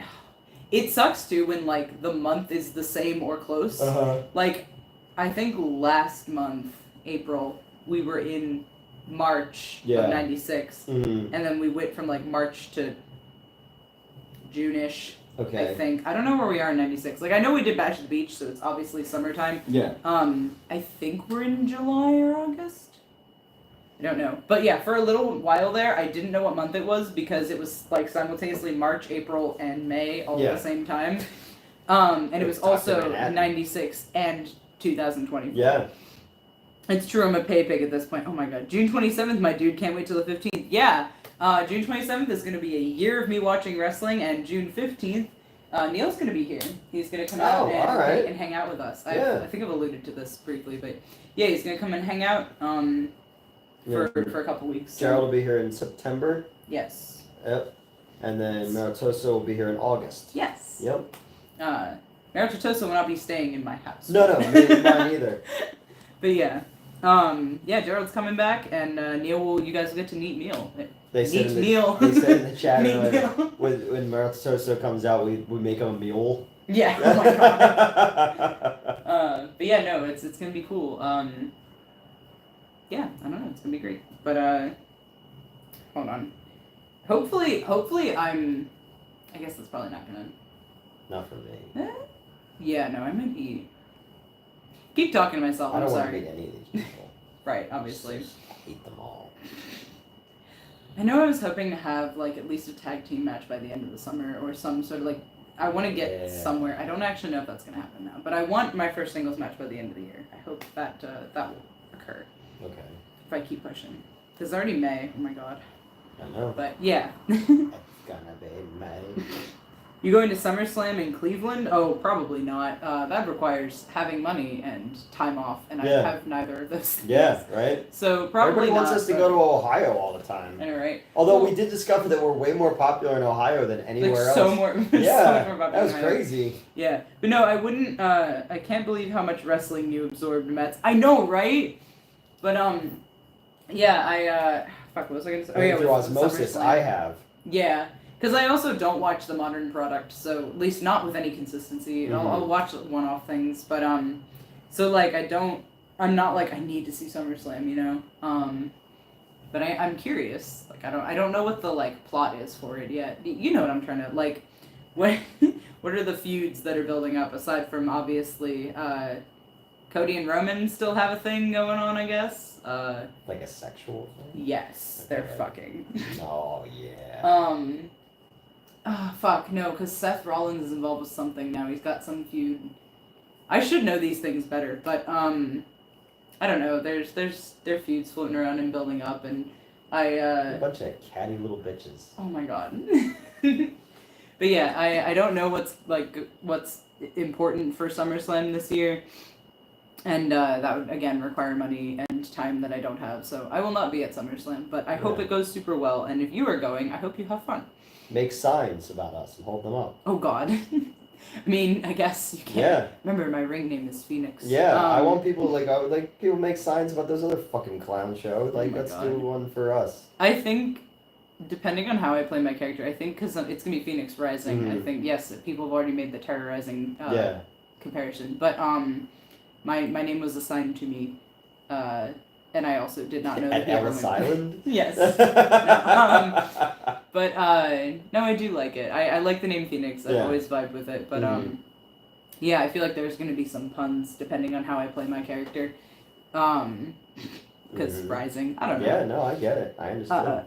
it sucks too when like the month is the same or close. Like, I think last month, April, we were in March of '96, Mm-hmm. and then we went from like March to June-ish. Okay. I think. I don't know where we are in '96. Like, I know we did Bash at the Beach, so it's obviously summertime. Yeah. I think we're in July or August. I don't know. But yeah, for a little while there, I didn't know what month it was because it was like simultaneously March, April, and May all at the same time. And it was also 96 and 2024. Yeah. It's true, I'm a pay pig at this point. Oh my god. June 27th, my dude, can't wait till the 15th. Yeah, June 27th is going to be a year of me watching wrestling, and June 15th, Neil's going to be here. He's going to come out and hang out with us. I think I've alluded to this briefly, but yeah, he's going to come and hang out for a couple weeks. Gerald will be here in September. Yes. Yep. And then Marutoso will be here in August. Yes. Yep. Marutoso will not be staying in my house. No, mine either. But yeah. Yeah, Gerald's coming back, and you guys will get to meet Neil. They said in the chat earlier, when Marutoso comes out, we make him a mule. Yeah, oh my god. But yeah, no, it's gonna be cool. Yeah, I don't know, it's gonna be great. But hold on. Hopefully I guess that's probably not gonna. Not for me. Yeah, no, I might be. Keep talking to myself. I don't want to sorry. meet any of these people. Right, obviously. I hate them all. I know I was hoping to have like at least a tag team match by the end of the summer or some sort of like. I want to get somewhere. I don't actually know if that's gonna happen now, but I want my first singles match by the end of the year. I hope that that will occur. Okay. If I keep pushing, because it's already May. Oh my god. I know. But yeah. It's gonna be May. You going to SummerSlam in Cleveland? Oh, probably not. That requires having money and time off, and I have neither of those things. Yeah, right? So probably Everybody wants not, us to go to Ohio all the time. All right. Although we did discover that we're way more popular in Ohio than anywhere else. So much more popular that was in Ohio. crazy. Yeah, but no, I wouldn't. I can't believe how much wrestling you absorbed, Mets. I know, right? But yeah, fuck, what was I gonna say? Oh yeah, Through osmosis, I have. Yeah. Because I also don't watch the modern product, so at least not with any consistency. Mm-hmm. I'll watch one-off things, but so like I'm not like I need to see SummerSlam, you know. But I'm curious. Like I don't know what the like plot is for it yet. You know what I'm trying to like. What are the feuds that are building up aside from obviously Cody and Roman still have a thing going on, I guess. Like a sexual thing? Yes, Okay. they're fucking. Oh yeah. Fuck, no, because Seth Rollins is involved with something now. He's got some feud. I should know these things better, but, I don't know. There are feuds floating around and building up, and A bunch of catty little bitches. Oh my god. But yeah, I don't know what's important for SummerSlam this year, and that would, again, require money and time that I don't have, so I will not be at SummerSlam, but I hope it goes super well, and if you are going, I hope you have fun. Make signs about us and hold them up. Oh god. I mean, I guess you can. Yeah. Remember, my ring name is Phoenix. Yeah, I want people I would like people make signs about those other fucking clown shows. Like, let's do one for us. I think, depending on how I play my character, I think because it's gonna be Phoenix Rising. I think yes, people have already made the terrorizing comparison, but my name was assigned to me, and I also did not know At that Ellis Island. Yes. But no, I do like it. I like the name Phoenix. I've always vibed with it. But yeah, I feel like there's gonna be some puns depending on how I play my character. Because Rising, I don't know. Yeah, no, I get it. I understand.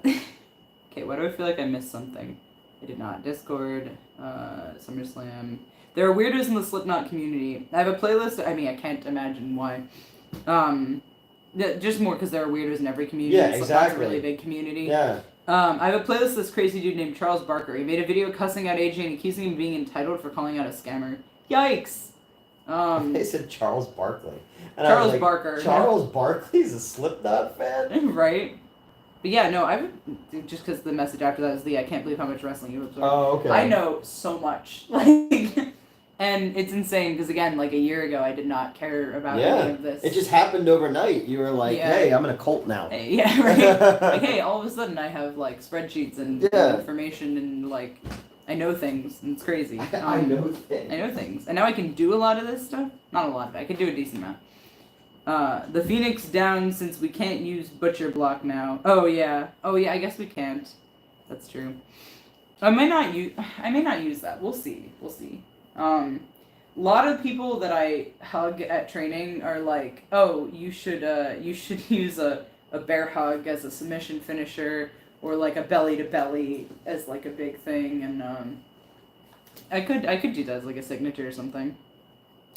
Okay, why do I feel like I missed something? I did not. Discord, SummerSlam. There are weirdos in the Slipknot community. I have a playlist. I mean, I can't imagine why. Just more because there are weirdos in every community. Yeah, Slipknot's exactly. a really big community. Yeah. I have a playlist of this crazy dude named Charles Barker. He made a video cussing out AJ and accusing him of being entitled for calling out a scammer. Yikes! They said Charles Barkley. And Charles I was like, Barker. Charles Barkley's a Slipknot fan? Right? But yeah, no, I would, just because the message after that is I can't believe how much wrestling you absorb. Oh, okay. I know so much. Like, and it's insane because, again, like a year ago, I did not care about any of this. It just happened overnight. You were like, hey, I'm in a cult now. Yeah, right? Like, hey, all of a sudden I have, like, spreadsheets and information and, like, I know things, and it's crazy. I know things. I know things. And now I can do a lot of this stuff. Not a lot of it. I can do a decent amount. The Phoenix down since we can't use Butcher Block now. Oh, yeah, I guess we can't. That's true. I may not use that. We'll see. A lot of people that I hug at training are like, oh, you should use a bear hug as a submission finisher, or like a belly to belly as like a big thing, and I could do that as like a signature or something.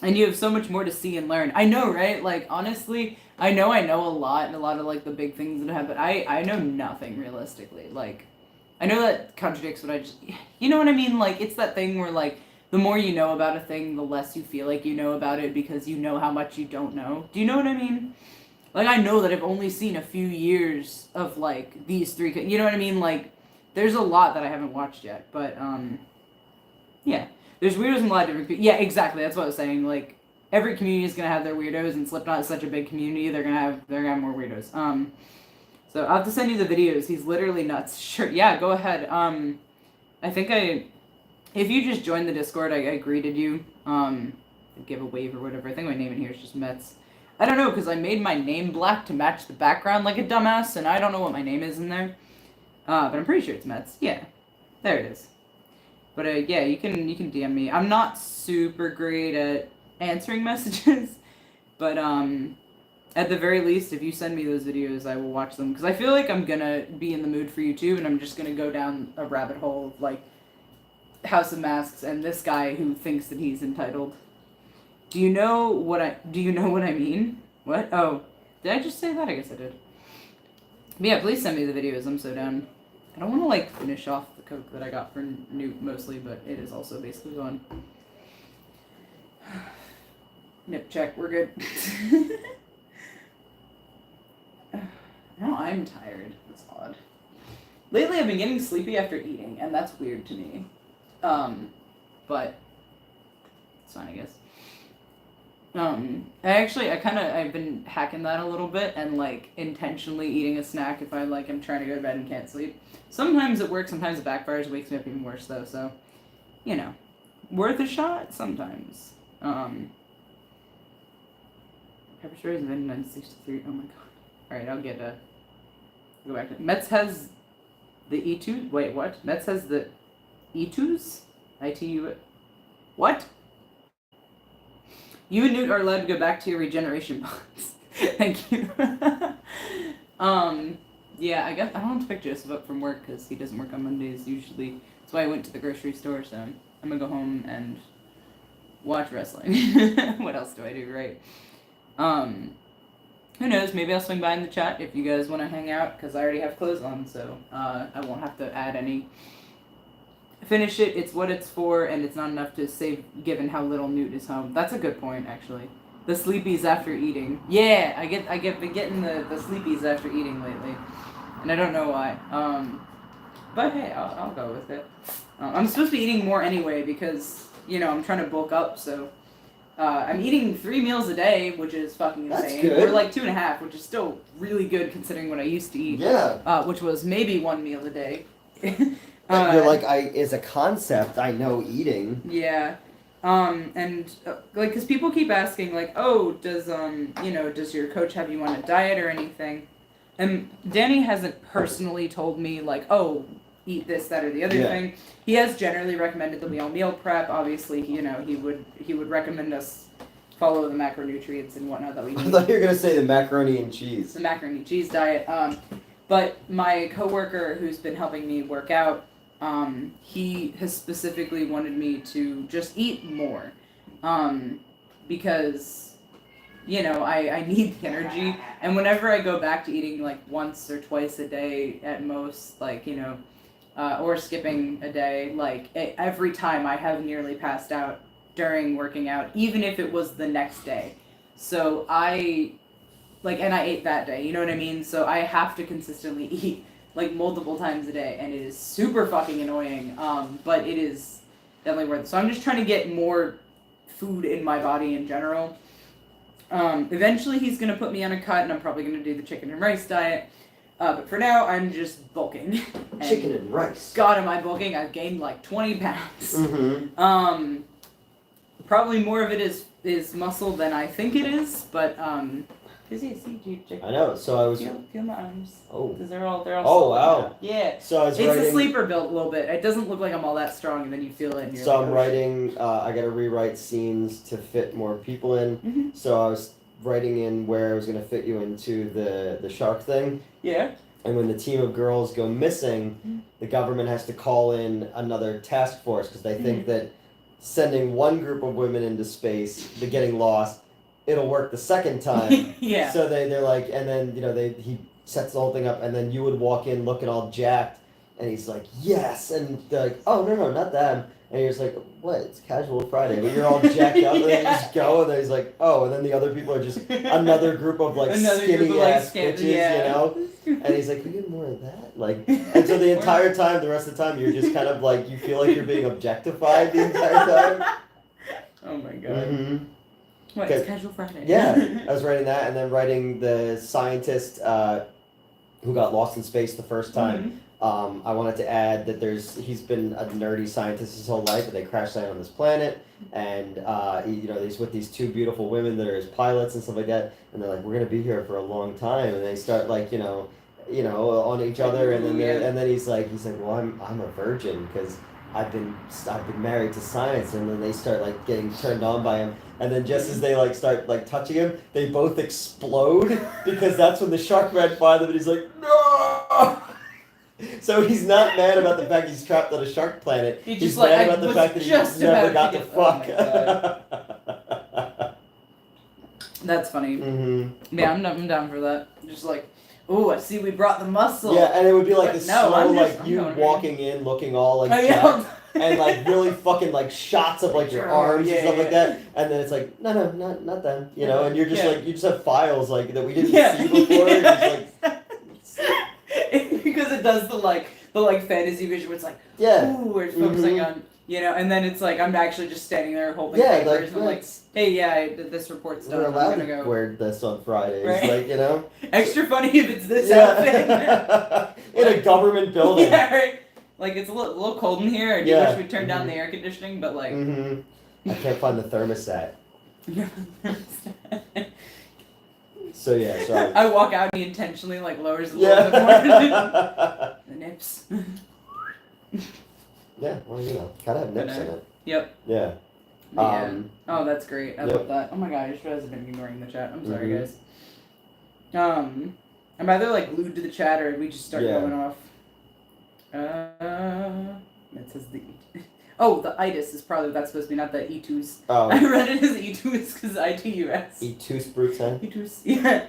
And you have so much more to see and learn. I know, right? Like, honestly, I know a lot, and a lot of like the big things that happen, but I know nothing realistically. Like, I know that contradicts what I just, you know what I mean? Like, it's that thing where like, the more you know about a thing, the less you feel like you know about it because you know how much you don't know. Do you know what I mean? Like, I know that I've only seen a few years of, like, these three, you know what I mean? Like, there's a lot that I haven't watched yet, but, yeah. There's weirdos in a lot of different, yeah, exactly, that's what I was saying, like, every community is gonna have their weirdos, and Slipknot is such a big community, they're gonna have more weirdos. So I'll have to send you the videos, he's literally nuts. Sure, yeah, go ahead. I think if you just joined the Discord, I greeted you. give a wave or whatever. I think my name in here is just Mets. I don't know, because I made my name black to match the background like a dumbass, and I don't know what my name is in there. But I'm pretty sure it's Mets. Yeah, there it is. But yeah, you can DM me. I'm not super great at answering messages, but at the very least, if you send me those videos, I will watch them, because I feel like I'm gonna be in the mood for YouTube, and I'm just gonna go down a rabbit hole of like House of Masks and this guy who thinks that he's entitled. Do you know what I mean? What? Oh, did I just say that? I guess I did. But yeah, please send me the videos. I'm so down. I don't want to like finish off the Coke that I got for Newt mostly, but it is also basically gone. Nip check, we're good. Now I'm tired. That's odd. Lately I've been getting sleepy after eating, and that's weird to me. But it's fine, I guess. I've been hacking that a little bit and like intentionally eating a snack if I'm trying to go to bed and can't sleep. Sometimes it works, sometimes it backfires, it wakes me up even worse though, so, you know, worth a shot sometimes. Pepper Spray is invented in 1963, oh my god. Alright, I'll go back to Mets has the E2, wait, what? Mets has the E2s? ITU, what? You and Newt are allowed to go back to your regeneration box. Thank you. Yeah, I guess I don't have to pick Joseph up from work because he doesn't work on Mondays usually. That's why I went to the grocery store, so I'm gonna go home and watch wrestling. What else do I do, right? Who knows, maybe I'll swing by in the chat if you guys want to hang out, because I already have clothes on, so I won't have to add any. Finish it, it's what it's for, and it's not enough to save given how little Newt is home. That's a good point, actually. The sleepies after eating. Yeah, I been getting the sleepies after eating lately. And I don't know why. But hey, I'll go with it. I'm supposed to be eating more anyway because, you know, I'm trying to bulk up, so I'm eating 3 meals a day, which is fucking insane. That's good. Or like 2.5, which is still really good considering what I used to eat. Yeah. Which was maybe 1 meal a day. You're like, as a concept, I know eating. Yeah. And like, cause people keep asking like, oh, does your coach have you on a diet or anything? And Danny hasn't personally told me like, oh, eat this, that, or the other thing. He has generally recommended that we all meal prep. Obviously, you know, he would recommend us follow the macronutrients and whatnot that we need. I thought you were gonna say the macaroni and cheese. The macaroni and cheese diet. But my coworker who's been helping me work out, he has specifically wanted me to just eat more, because, you know, I need the energy, and whenever I go back to eating like once or twice a day at most, like, you know, or skipping a day, like every time I have nearly passed out during working out, even if it was the next day. So and I ate that day, you know what I mean? So I have to consistently eat like multiple times a day, and it is super fucking annoying, but it is definitely worth it. So I'm just trying to get more food in my body in general. Eventually he's going to put me on a cut, and I'm probably going to do the chicken and rice diet, but for now I'm just bulking. Chicken and rice. God, am I bulking? I've gained like 20 pounds. Mm-hmm. Probably more of it is muscle than I think it is, but I know. So I was. Feel my arms. Oh. Because they're all. Oh wow. Now. Yeah. So I was it's writing. a sleeper build a little bit. It doesn't look like I'm all that strong, and then you feel it. And you're So like, I'm writing. I got to rewrite scenes to fit more people in. Mm-hmm. So I was writing in where I was gonna fit you into the shark thing. Yeah. And when the team of girls go missing, the government has to call in another task force because they think that sending one group of women into space, they're getting lost, it'll work the second time. Yeah. So they're like, and then, you know, he sets the whole thing up, and then you would walk in looking all jacked, and he's like, yes, and they're like, oh, no, not them. And you're just like, what? It's casual Friday, but you're all jacked up, and then you just go, and then he's like, oh, and then the other people are just another group of like skinny ass bitches, you know? And he's like, can you get more of that? Like, and so the entire time, the rest of the time, you're just kind of like, you feel like you're being objectified the entire time. Oh my god. Mm-hmm. What? It's casual Friday. Yeah, I was writing that, and then writing the scientist who got lost in space the first time. I wanted to add that he's been a nerdy scientist his whole life, but they crash land on this planet, and he's with these two beautiful women that are his pilots and stuff like that, and they're like, we're gonna be here for a long time, and they start like on each other, and then he's like, well, I'm a virgin because I've been married to science, and then they start like getting turned on by him, and then just as they like start like touching him, they both explode because that's when the shark ran by them, and he's like, no. So he's not mad about the fact he's trapped on a shark planet. He's mad about the fact that he never got to fuck. That's funny. Mm-hmm. Yeah, I'm down for that. Just like, ooh, I see we brought the muscle. Yeah, and it would be like this slow, I'm you walking in, looking all like jacked, and like really fucking like shots of like your arms and stuff like that, and then it's like, no, not them, and you're just like, you just have files like that we didn't see before. Just like, because it does the fantasy vision where it's like, ooh, we're focusing on, and then it's like, I'm actually just standing there holding papers, and I'm like, hey, this report's done, we're allowed I'm gonna to go. wear this on Fridays, right? Extra funny if it's this outfit. In a government building. Yeah, right? Like, it's a little cold in here, I do wish we'd turn down the air conditioning, but like... I can't find the thermostat. So I walk out and he intentionally like lowers the little bit more. The nips. Yeah, well, gotta have nips in it. Yep. Yeah. Oh, that's great. I love that. Oh my god, I just realized I've been ignoring the chat. I'm sorry, guys. I'm either like glued to the chat or we just start going off. It says the... Oh, the itis is probably what that's supposed to be, not the etus. Oh. I read it as etus because ITUS. Etus Brutin? Etus, yeah.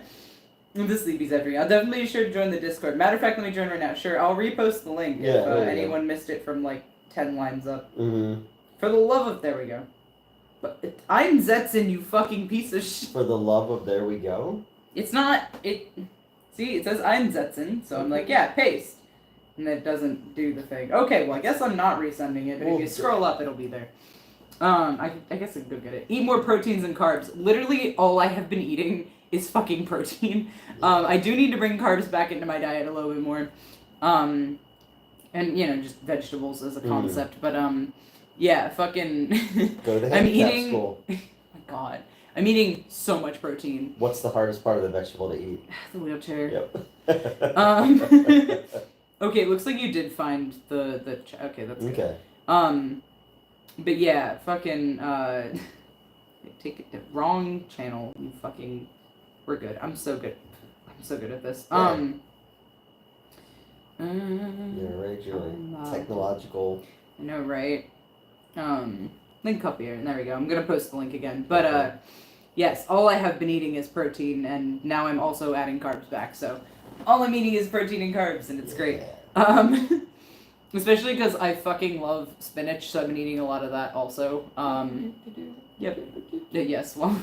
The sleepies every. I'll definitely be sure to join the Discord. Matter of fact, let me join right now. Sure, I'll repost the link if anyone missed it from like 10 lines up. Mm-hmm. For the love of... There we go. But I'm Zetson, you fucking piece of shit. For the love of there we go? It's not... See, it says I'm Zetson, so I'm like, yeah, paste. And it doesn't do the thing. Okay, well, I guess I'm not resending it, but if you scroll up, it'll be there. I guess I can go get it. Eat more proteins and carbs. Literally, all I have been eating is fucking protein. I do need to bring carbs back into my diet a little bit more. And, just vegetables as a concept. But, yeah, fucking... Go to the handicap school. Oh my god. I'm eating so much protein. What's the hardest part of the vegetable to eat? The wheelchair. Yep. Okay, looks like you did find the okay, that's good. Okay. But yeah, fucking take it to wrong channel, you fucking... We're good. I'm so good at this. You're right, Julie. Technological. I know, right? Link up here, and there we go. I'm gonna post the link again. But yes, all I have been eating is protein, and now I'm also adding carbs back, so all I'm eating is protein and carbs, and it's great. Especially because I fucking love spinach, so I've been eating a lot of that also. Yep. Yes, well.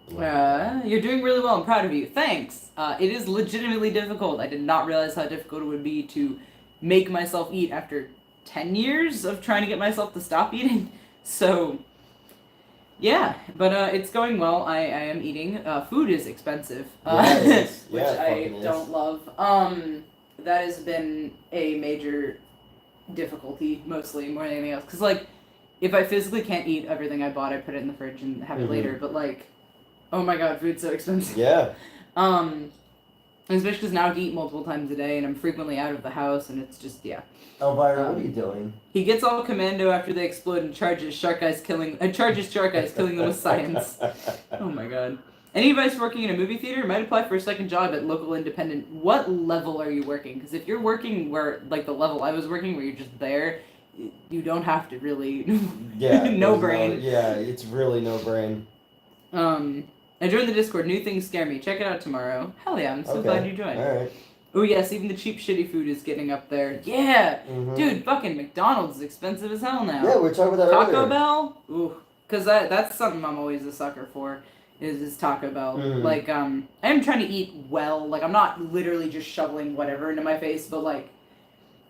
You're doing really well. I'm proud of you. Thanks. It is legitimately difficult. I did not realize how difficult it would be to make myself eat after 10 years of trying to get myself to stop eating. So, yeah. But it's going well. I am eating. Food is expensive, which I don't love. That has been a major difficulty, mostly, more than anything else. Because, like, if I physically can't eat everything I bought, I put it in the fridge and have it later. But, like... Oh my god, food's so expensive. Yeah. Especially because now I have to eat multiple times a day, and I'm frequently out of the house, and it's just, yeah. Elvira, what are you doing? He gets all commando after they explode and charges Shark Eyes killing them with science. Oh my god. Any advice for working in a movie theater? Might apply for a second job at local independent. What level are you working? Because if you're working where, like, the level I was working, where you're just there, you don't have to really... no brain. It's really no brain. I joined the Discord. New things scare me. Check it out tomorrow. Hell yeah, I'm so glad you joined. Alright. Oh yes, even the cheap shitty food is getting up there. Yeah! Dude, fucking McDonald's is expensive as hell now. Yeah, we were talking about that Taco Bell? Ooh. Because that's something I'm always a sucker for, is Taco Bell. Like, I am trying to eat well. Like, I'm not literally just shoveling whatever into my face, but, like,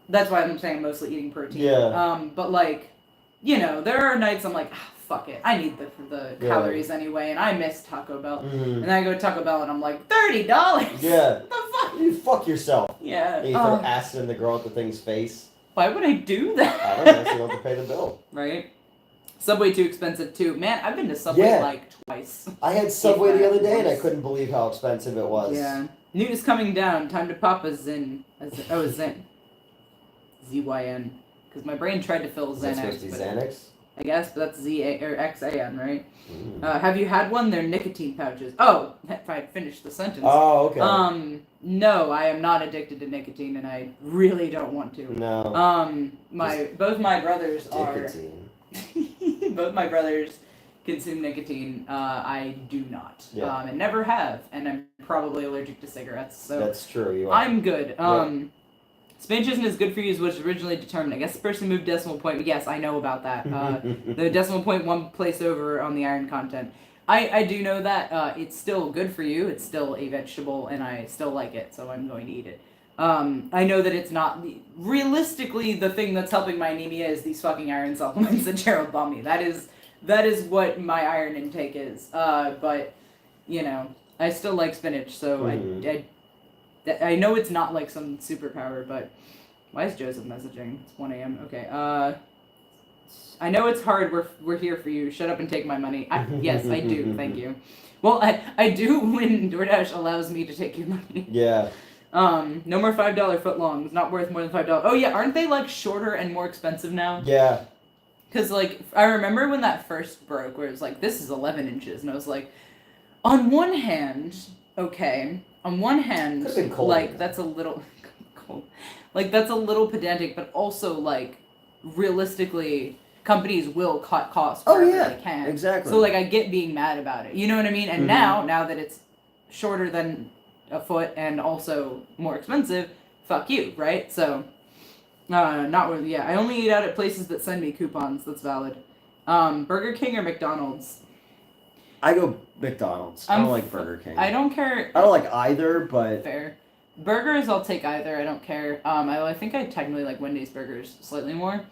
that's why I'm saying I'm mostly eating protein. Yeah. But, like, there are nights I'm like, fuck it, I need the calories anyway, and I miss Taco Bell. And then I go to Taco Bell and I'm like, $30? Yeah. What the fuck? You fuck yourself. Yeah. And you throw acid in the girl at the thing's face. Why would I do that? I don't know, so you don't have to pay the bill. Right? Subway too expensive too. Man, I've been to Subway like twice. I had Subway the other day and I couldn't believe how expensive it was. Yeah. Noon is coming down. Time to pop a Zyn. Zyn. Z-Y-N. Because my brain tried to fill Is that Xanax. supposed to be Xanax? I guess, but that's Z-A or X-A-N, right? Mm. Have you had one? They're nicotine pouches. Oh, if I had finished the sentence. Oh, okay. No, I am not addicted to nicotine, and I really don't want to. No. Both my brothers are. Nicotine. Both my brothers consume nicotine. I do not. Yeah. And never have, and I'm probably allergic to cigarettes, so. That's true, you are. I'm good. Spinach isn't as good for you as was originally determined. I guess the person moved decimal point, but yes, I know about that. The decimal point one place over on the iron content. I do know that it's still good for you. It's still a vegetable, and I still like it, so I'm going to eat it. I know that it's not... Realistically, the thing that's helping my anemia is these fucking iron supplements that Gerald bought me. That is what my iron intake is. But, you know, I still like spinach, so I know it's not like some superpower, but why is Joseph messaging? It's 1 a.m. Okay. I know it's hard. We're here for you. Shut up and take my money. Yes, I do. Thank you. Well, I do when DoorDash allows me to take your money. Yeah. No more $5 footlongs. Not worth more than $5. Oh yeah, aren't they like shorter and more expensive now? Yeah. Cause like I remember when that first broke, where it was like this is 11 inches, and I was like, on one hand, okay. On one hand, like, that's a little cold. Like, that's a little pedantic, but also, like, realistically, companies will cut costs wherever they can. Exactly. So, like, I get being mad about it. You know what I mean? And now that it's shorter than a foot and also more expensive, fuck you, right? So, not really, yeah. I only eat out at places that send me coupons. That's valid. Burger King or McDonald's? I go McDonald's. I don't like Burger King. I don't care. I don't like either, but... Fair. Burgers, I'll take either. I don't care. I think I technically like Wendy's burgers slightly more.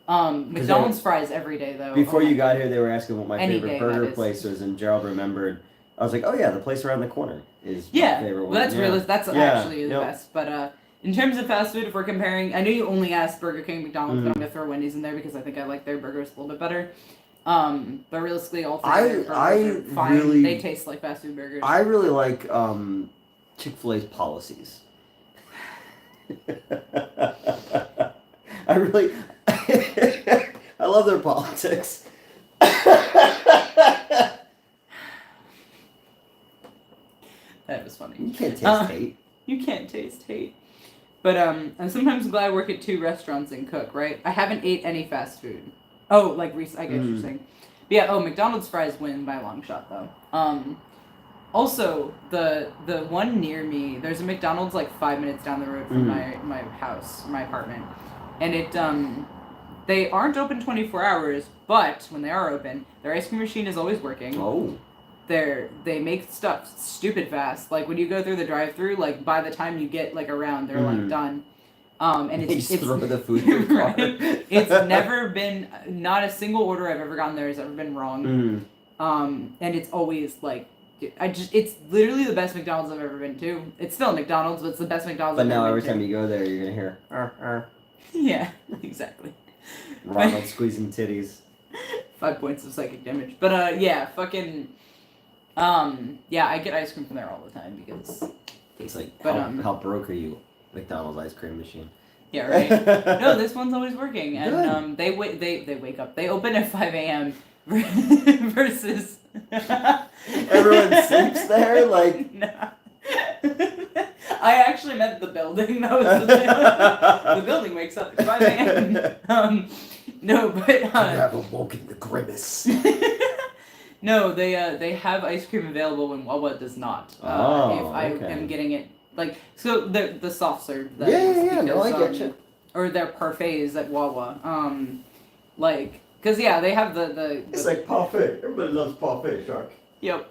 McDonald's fries every day, though. Before you got here, they were asking what my favorite burger place was, and Gerald remembered. I was like, oh yeah, the place around the corner is my favorite one. Well, that's realistic. That's actually the best. But in terms of fast food, if we're comparing, I know you only asked Burger King and McDonald's, but I'm going to throw Wendy's in there because I think I like their burgers a little bit better. But realistically, all three burgers are fine. Really, they taste like fast food burgers. I really like Chick-fil-A's policies. I really... I love their politics. That was funny. You can't taste hate. You can't taste hate. But I'm sometimes glad I work at 2 restaurants and cook, right? I haven't ate any fast food. Oh, like I guess you're saying. But yeah, McDonald's fries win by a long shot though. Also, the one near me, there's a McDonald's like 5 minutes down the road from my house, my apartment. And it they aren't open 24 hours, but when they are open, their ice cream machine is always working. Oh. They make stuff stupid fast. Like when you go through the drive-through, like by the time you get like around, they're like done. And it's throw the food in the car. It's never been, not a single order I've ever gotten there has ever been wrong. And it's always like, it's literally the best McDonald's I've ever been to. It's still a McDonald's, but it's the best McDonald's I've ever been to. But now every time you go there, you're gonna hear, Yeah, exactly. Ronald squeezing titties. 5 points of psychic damage. But yeah, fucking, yeah, I get ice cream from there all the time because it's like, but, how broke are you? McDonald's ice cream machine. Yeah, right. No, this one's always working, and they wake up. They open at 5 a.m. versus. Everyone sleeps there, like. No. I actually meant the building. That was the building wakes up at 5 a.m. No, but. You have awoken the grimace. No, they have ice cream available when Wawa does not. If I am getting it. Like, so the soft serve. Yeah, no, I get you. Or their parfaits at Wawa. Like, cause yeah, they have the It's like parfait. Everybody loves parfait, Shark. Yep.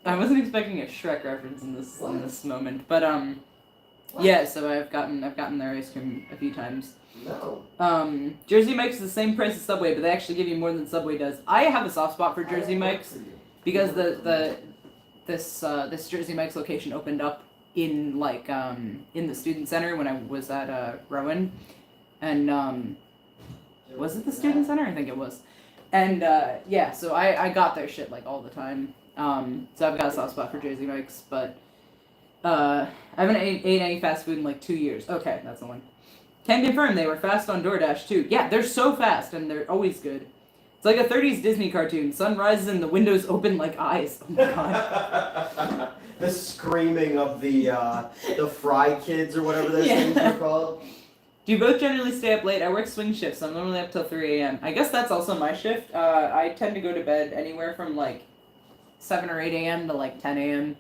I wasn't expecting a Shrek reference in this moment, but yeah. So I've gotten their ice cream a few times. No. Jersey Mike's is the same price as Subway, but they actually give you more than Subway does. I have a soft spot for Jersey Mike's because this Jersey Mike's location opened up in like in the student center when I was at Rowan, and was it the student center? I think it was. And yeah, so I got their shit like all the time. So I've got a soft spot for Jersey Mike's, but I haven't ate any fast food in like 2 years. Okay, that's the one. Can confirm they were fast on DoorDash too. Yeah, they're so fast and they're always good. It's like a 30s Disney cartoon. Sun rises and the windows open like eyes. Oh my god. The screaming of the Fry Kids or whatever those things are called. Do you both generally stay up late? I work swing shifts, so I'm normally up till 3 a.m. I guess that's also my shift. I tend to go to bed anywhere from like 7 or 8 a.m. to like 10 a.m.,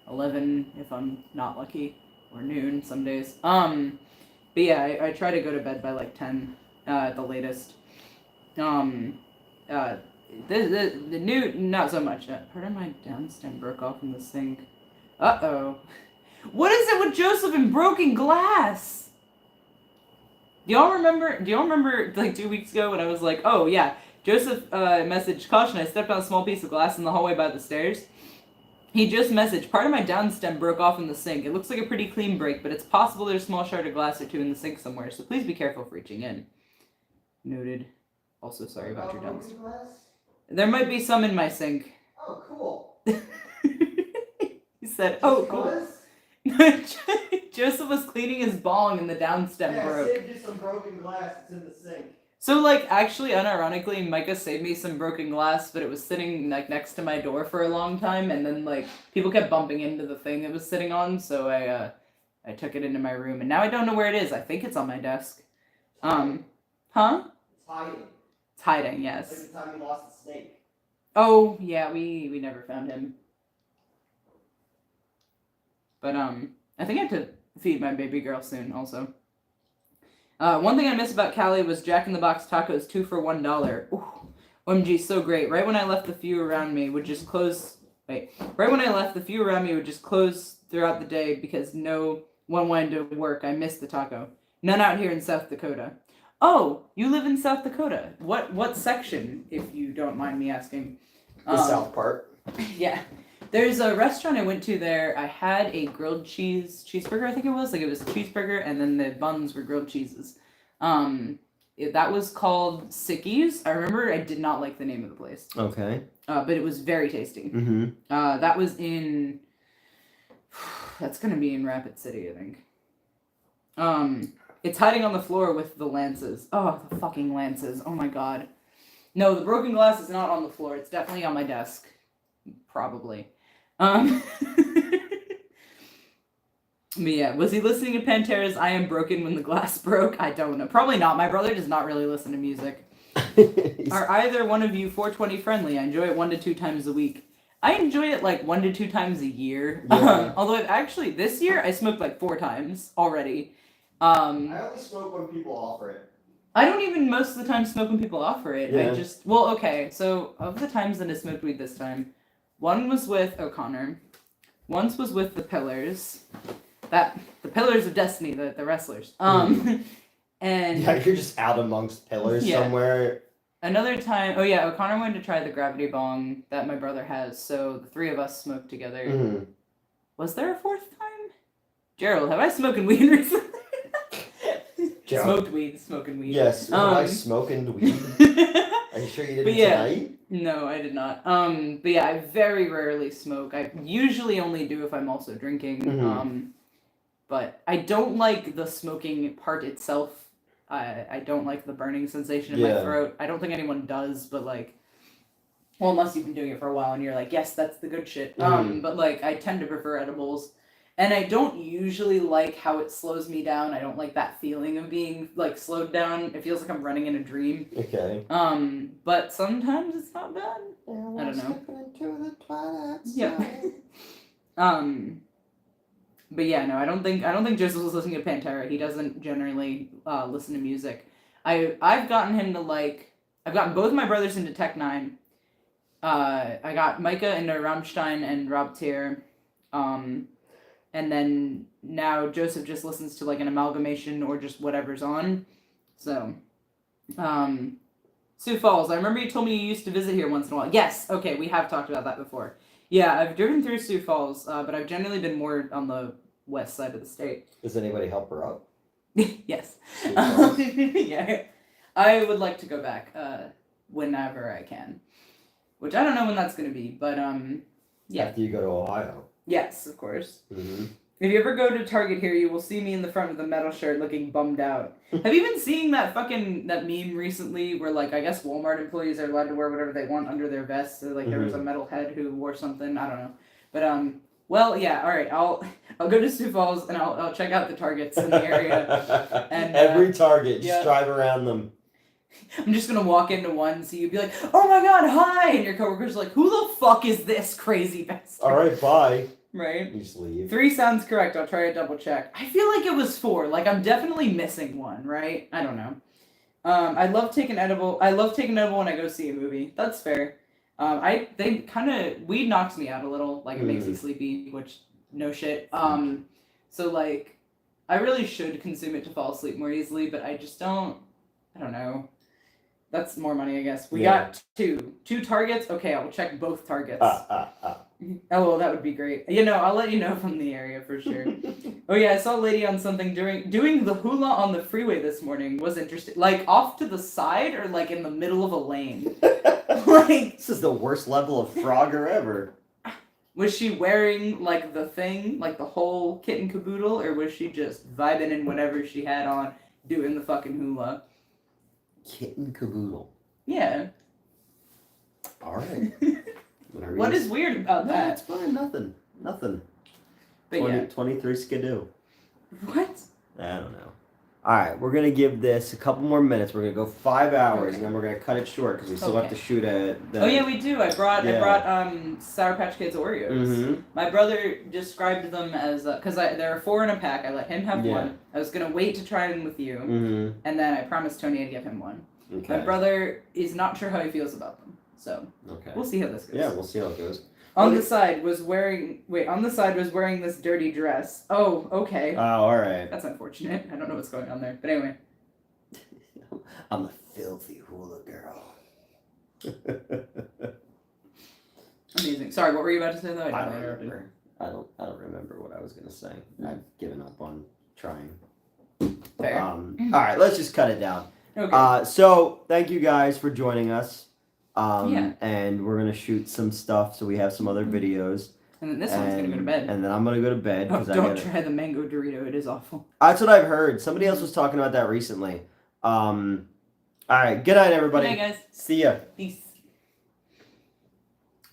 11 if I'm not lucky, or noon some days. But yeah, I try to go to bed by like 10 at the latest. The new, not so much. Part of my downstem broke off in the sink. Uh-oh. What is it with Joseph and broken glass? Do y'all remember like 2 weeks ago when I was like, oh yeah, Joseph messaged, caution, I stepped on a small piece of glass in the hallway by the stairs. He just messaged, part of my downstem broke off in the sink. It looks like a pretty clean break, but it's possible there's a small shard of glass or two in the sink somewhere, so please be careful for reaching in. Noted. Also sorry about your downstem. There might be some in my sink. Oh, cool. He said, oh, cool. Joseph was cleaning his bong and the downstem broke. Yeah, saved you some broken glass. It's in the sink. So, like, actually, unironically, Micah saved me some broken glass, but it was sitting, like, next to my door for a long time, and then, like, people kept bumping into the thing it was sitting on, so I took it into my room, and now I don't know where it is. I think it's on my desk. Huh? It's hiding. It's hiding, yes. Like the time you lost the snake. Oh, yeah, we never found him. But, I think I have to feed my baby girl soon, also. One thing I miss about Cali was Jack in the Box tacos, 2 for $1. Ooh, OMG, so great. Right when I left, the few around me would just close... Right when I left, the few around me would just close throughout the day because no one wanted to work. I missed the taco. None out here in South Dakota. Oh, you live in South Dakota. What section, if you don't mind me asking? The south part. Yeah. There's a restaurant I went to there. I had a grilled cheeseburger, I think it was. Like, it was a cheeseburger, and then the buns were grilled cheeses. That was called Sickies. I remember I did not like the name of the place. Okay. But it was very tasty. Mm-hmm. That was in... That's going to be in Rapid City, I think. It's hiding on the floor with the lances. Oh, the fucking lances. Oh my god. No, the broken glass is not on the floor. It's definitely on my desk. Probably. But yeah, was he listening to Pantera's I Am Broken when the glass broke? I don't know. Probably not. My brother does not really listen to music. Are either one of you 420 friendly? I enjoy it 1 to 2 times a week. I enjoy it like 1 to 2 times a year. Yeah. Although I've actually, this year, I smoked like 4 times already. I only smoke when people offer it. I don't even most of the time smoke when people offer it. Yeah. I just, well, okay, so of the times that I smoked weed this time, one was with O'Connor, once was with the Pillars, the Pillars of Destiny, the wrestlers. And Yeah, you're just out amongst pillars somewhere. Another time, oh yeah, O'Connor wanted to try the gravity bong that my brother has, so the 3 of us smoked together. Mm-hmm. Was there a 4th time? Gerald, have I smoking weed recently? Smoking weed. Yes, am I smoking weed? Are you sure you didn't tonight? No, I did not. But yeah, I very rarely smoke. I usually only do if I'm also drinking. Mm-hmm. But I don't like the smoking part itself. I don't like the burning sensation in my throat. I don't think anyone does, but like, well, unless you've been doing it for a while and you're like, yes, that's the good shit. But like, I tend to prefer edibles. And I don't usually like how it slows me down. I don't like that feeling of being, like, slowed down. It feels like I'm running in a dream. Okay. But sometimes it's not bad. I don't know. Into the twilight Yeah. But yeah, no, I don't think Joseph was listening to Pantera. He doesn't generally listen to music. I've gotten him to, like, I've gotten both my brothers into Tech 9. I got Micah into Rammstein and Rob Tier. And then now Joseph just listens to like an amalgamation or just whatever's on. So, Sioux Falls. I remember you told me you used to visit here once in a while. Yes. Okay. We have talked about that before. Yeah. I've driven through Sioux Falls, but I've generally been more on the west side of the state. Does anybody help her up? Yes. Yeah. I would like to go back whenever I can. Which I don't know when that's going to be, but yeah. After you go to Ohio. Yes, of course. Mm-hmm. If you ever go to Target here, you will see me in the front with a metal shirt looking bummed out. Have you been seeing that meme recently where, like, I guess Walmart employees are allowed to wear whatever they want under their vests? So, like, there was a metalhead who wore something. I don't know. But, well, yeah, all right. I'll go to Sioux Falls and I'll check out the Targets in the area. And every Target, just drive around them. I'm just gonna walk into one, so you'd be like, "Oh my god, hi!" And your coworker's like, "Who the fuck is this crazy bastard?" All right, bye. Right? You just leave. 3 sounds correct. I'll try to double check. I feel like it was 4. Like, I'm definitely missing one, right? I don't know. I love taking edible when I go see a movie. That's fair. Weed knocks me out a little. Like, it makes me sleepy, which, no shit. So, like, I really should consume it to fall asleep more easily, but I just don't. I don't know. That's more money, I guess. We got 2 Targets. Okay, I will check both Targets. Oh, well, that would be great. You know, I'll let you know from the area for sure. Oh yeah, I saw a lady on something doing the hula on the freeway this morning. Was interesting. Like off to the side or like in the middle of a lane. Like this is the worst level of Frogger ever. Was she wearing like the thing, like the whole kit and caboodle, or was she just vibing in whatever she had on, doing the fucking hula? Kit and caboodle. Yeah. All right. What is weird about that? That's fine. Nothing. But 23 skidoo. What? I don't know. All right, we're gonna give this a couple more minutes. We're gonna go 5 hours, and then we're gonna cut it short because we still have to shoot at. Oh yeah, we do. I brought Sour Patch Kids Oreos. Mm-hmm. My brother described them as because there are 4 in a pack. I let him have one. I was gonna wait to try them with you, and then I promised Tony I'd give him one. Okay. My brother is not sure how he feels about them, so we'll see how this goes. Yeah, we'll see how it goes. On the side was wearing this dirty dress. Oh, okay. Oh, all right. That's unfortunate. I don't know what's going on there, but anyway. I'm a filthy hula girl. Amazing. Sorry, what were you about to say though? I don't remember. I don't remember what I was gonna say. I've given up on trying. Fair. All right, let's just cut it down. Okay. So thank you guys for joining us. And we're gonna shoot some stuff, so we have some other videos. And then this one's gonna go to bed. And then I'm gonna go to bed. Don't try the mango Dorito. It is awful. That's what I've heard. Somebody else was talking about that recently. All right. Good night, everybody. Good night, guys. See ya. Peace.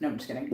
No, I'm just kidding.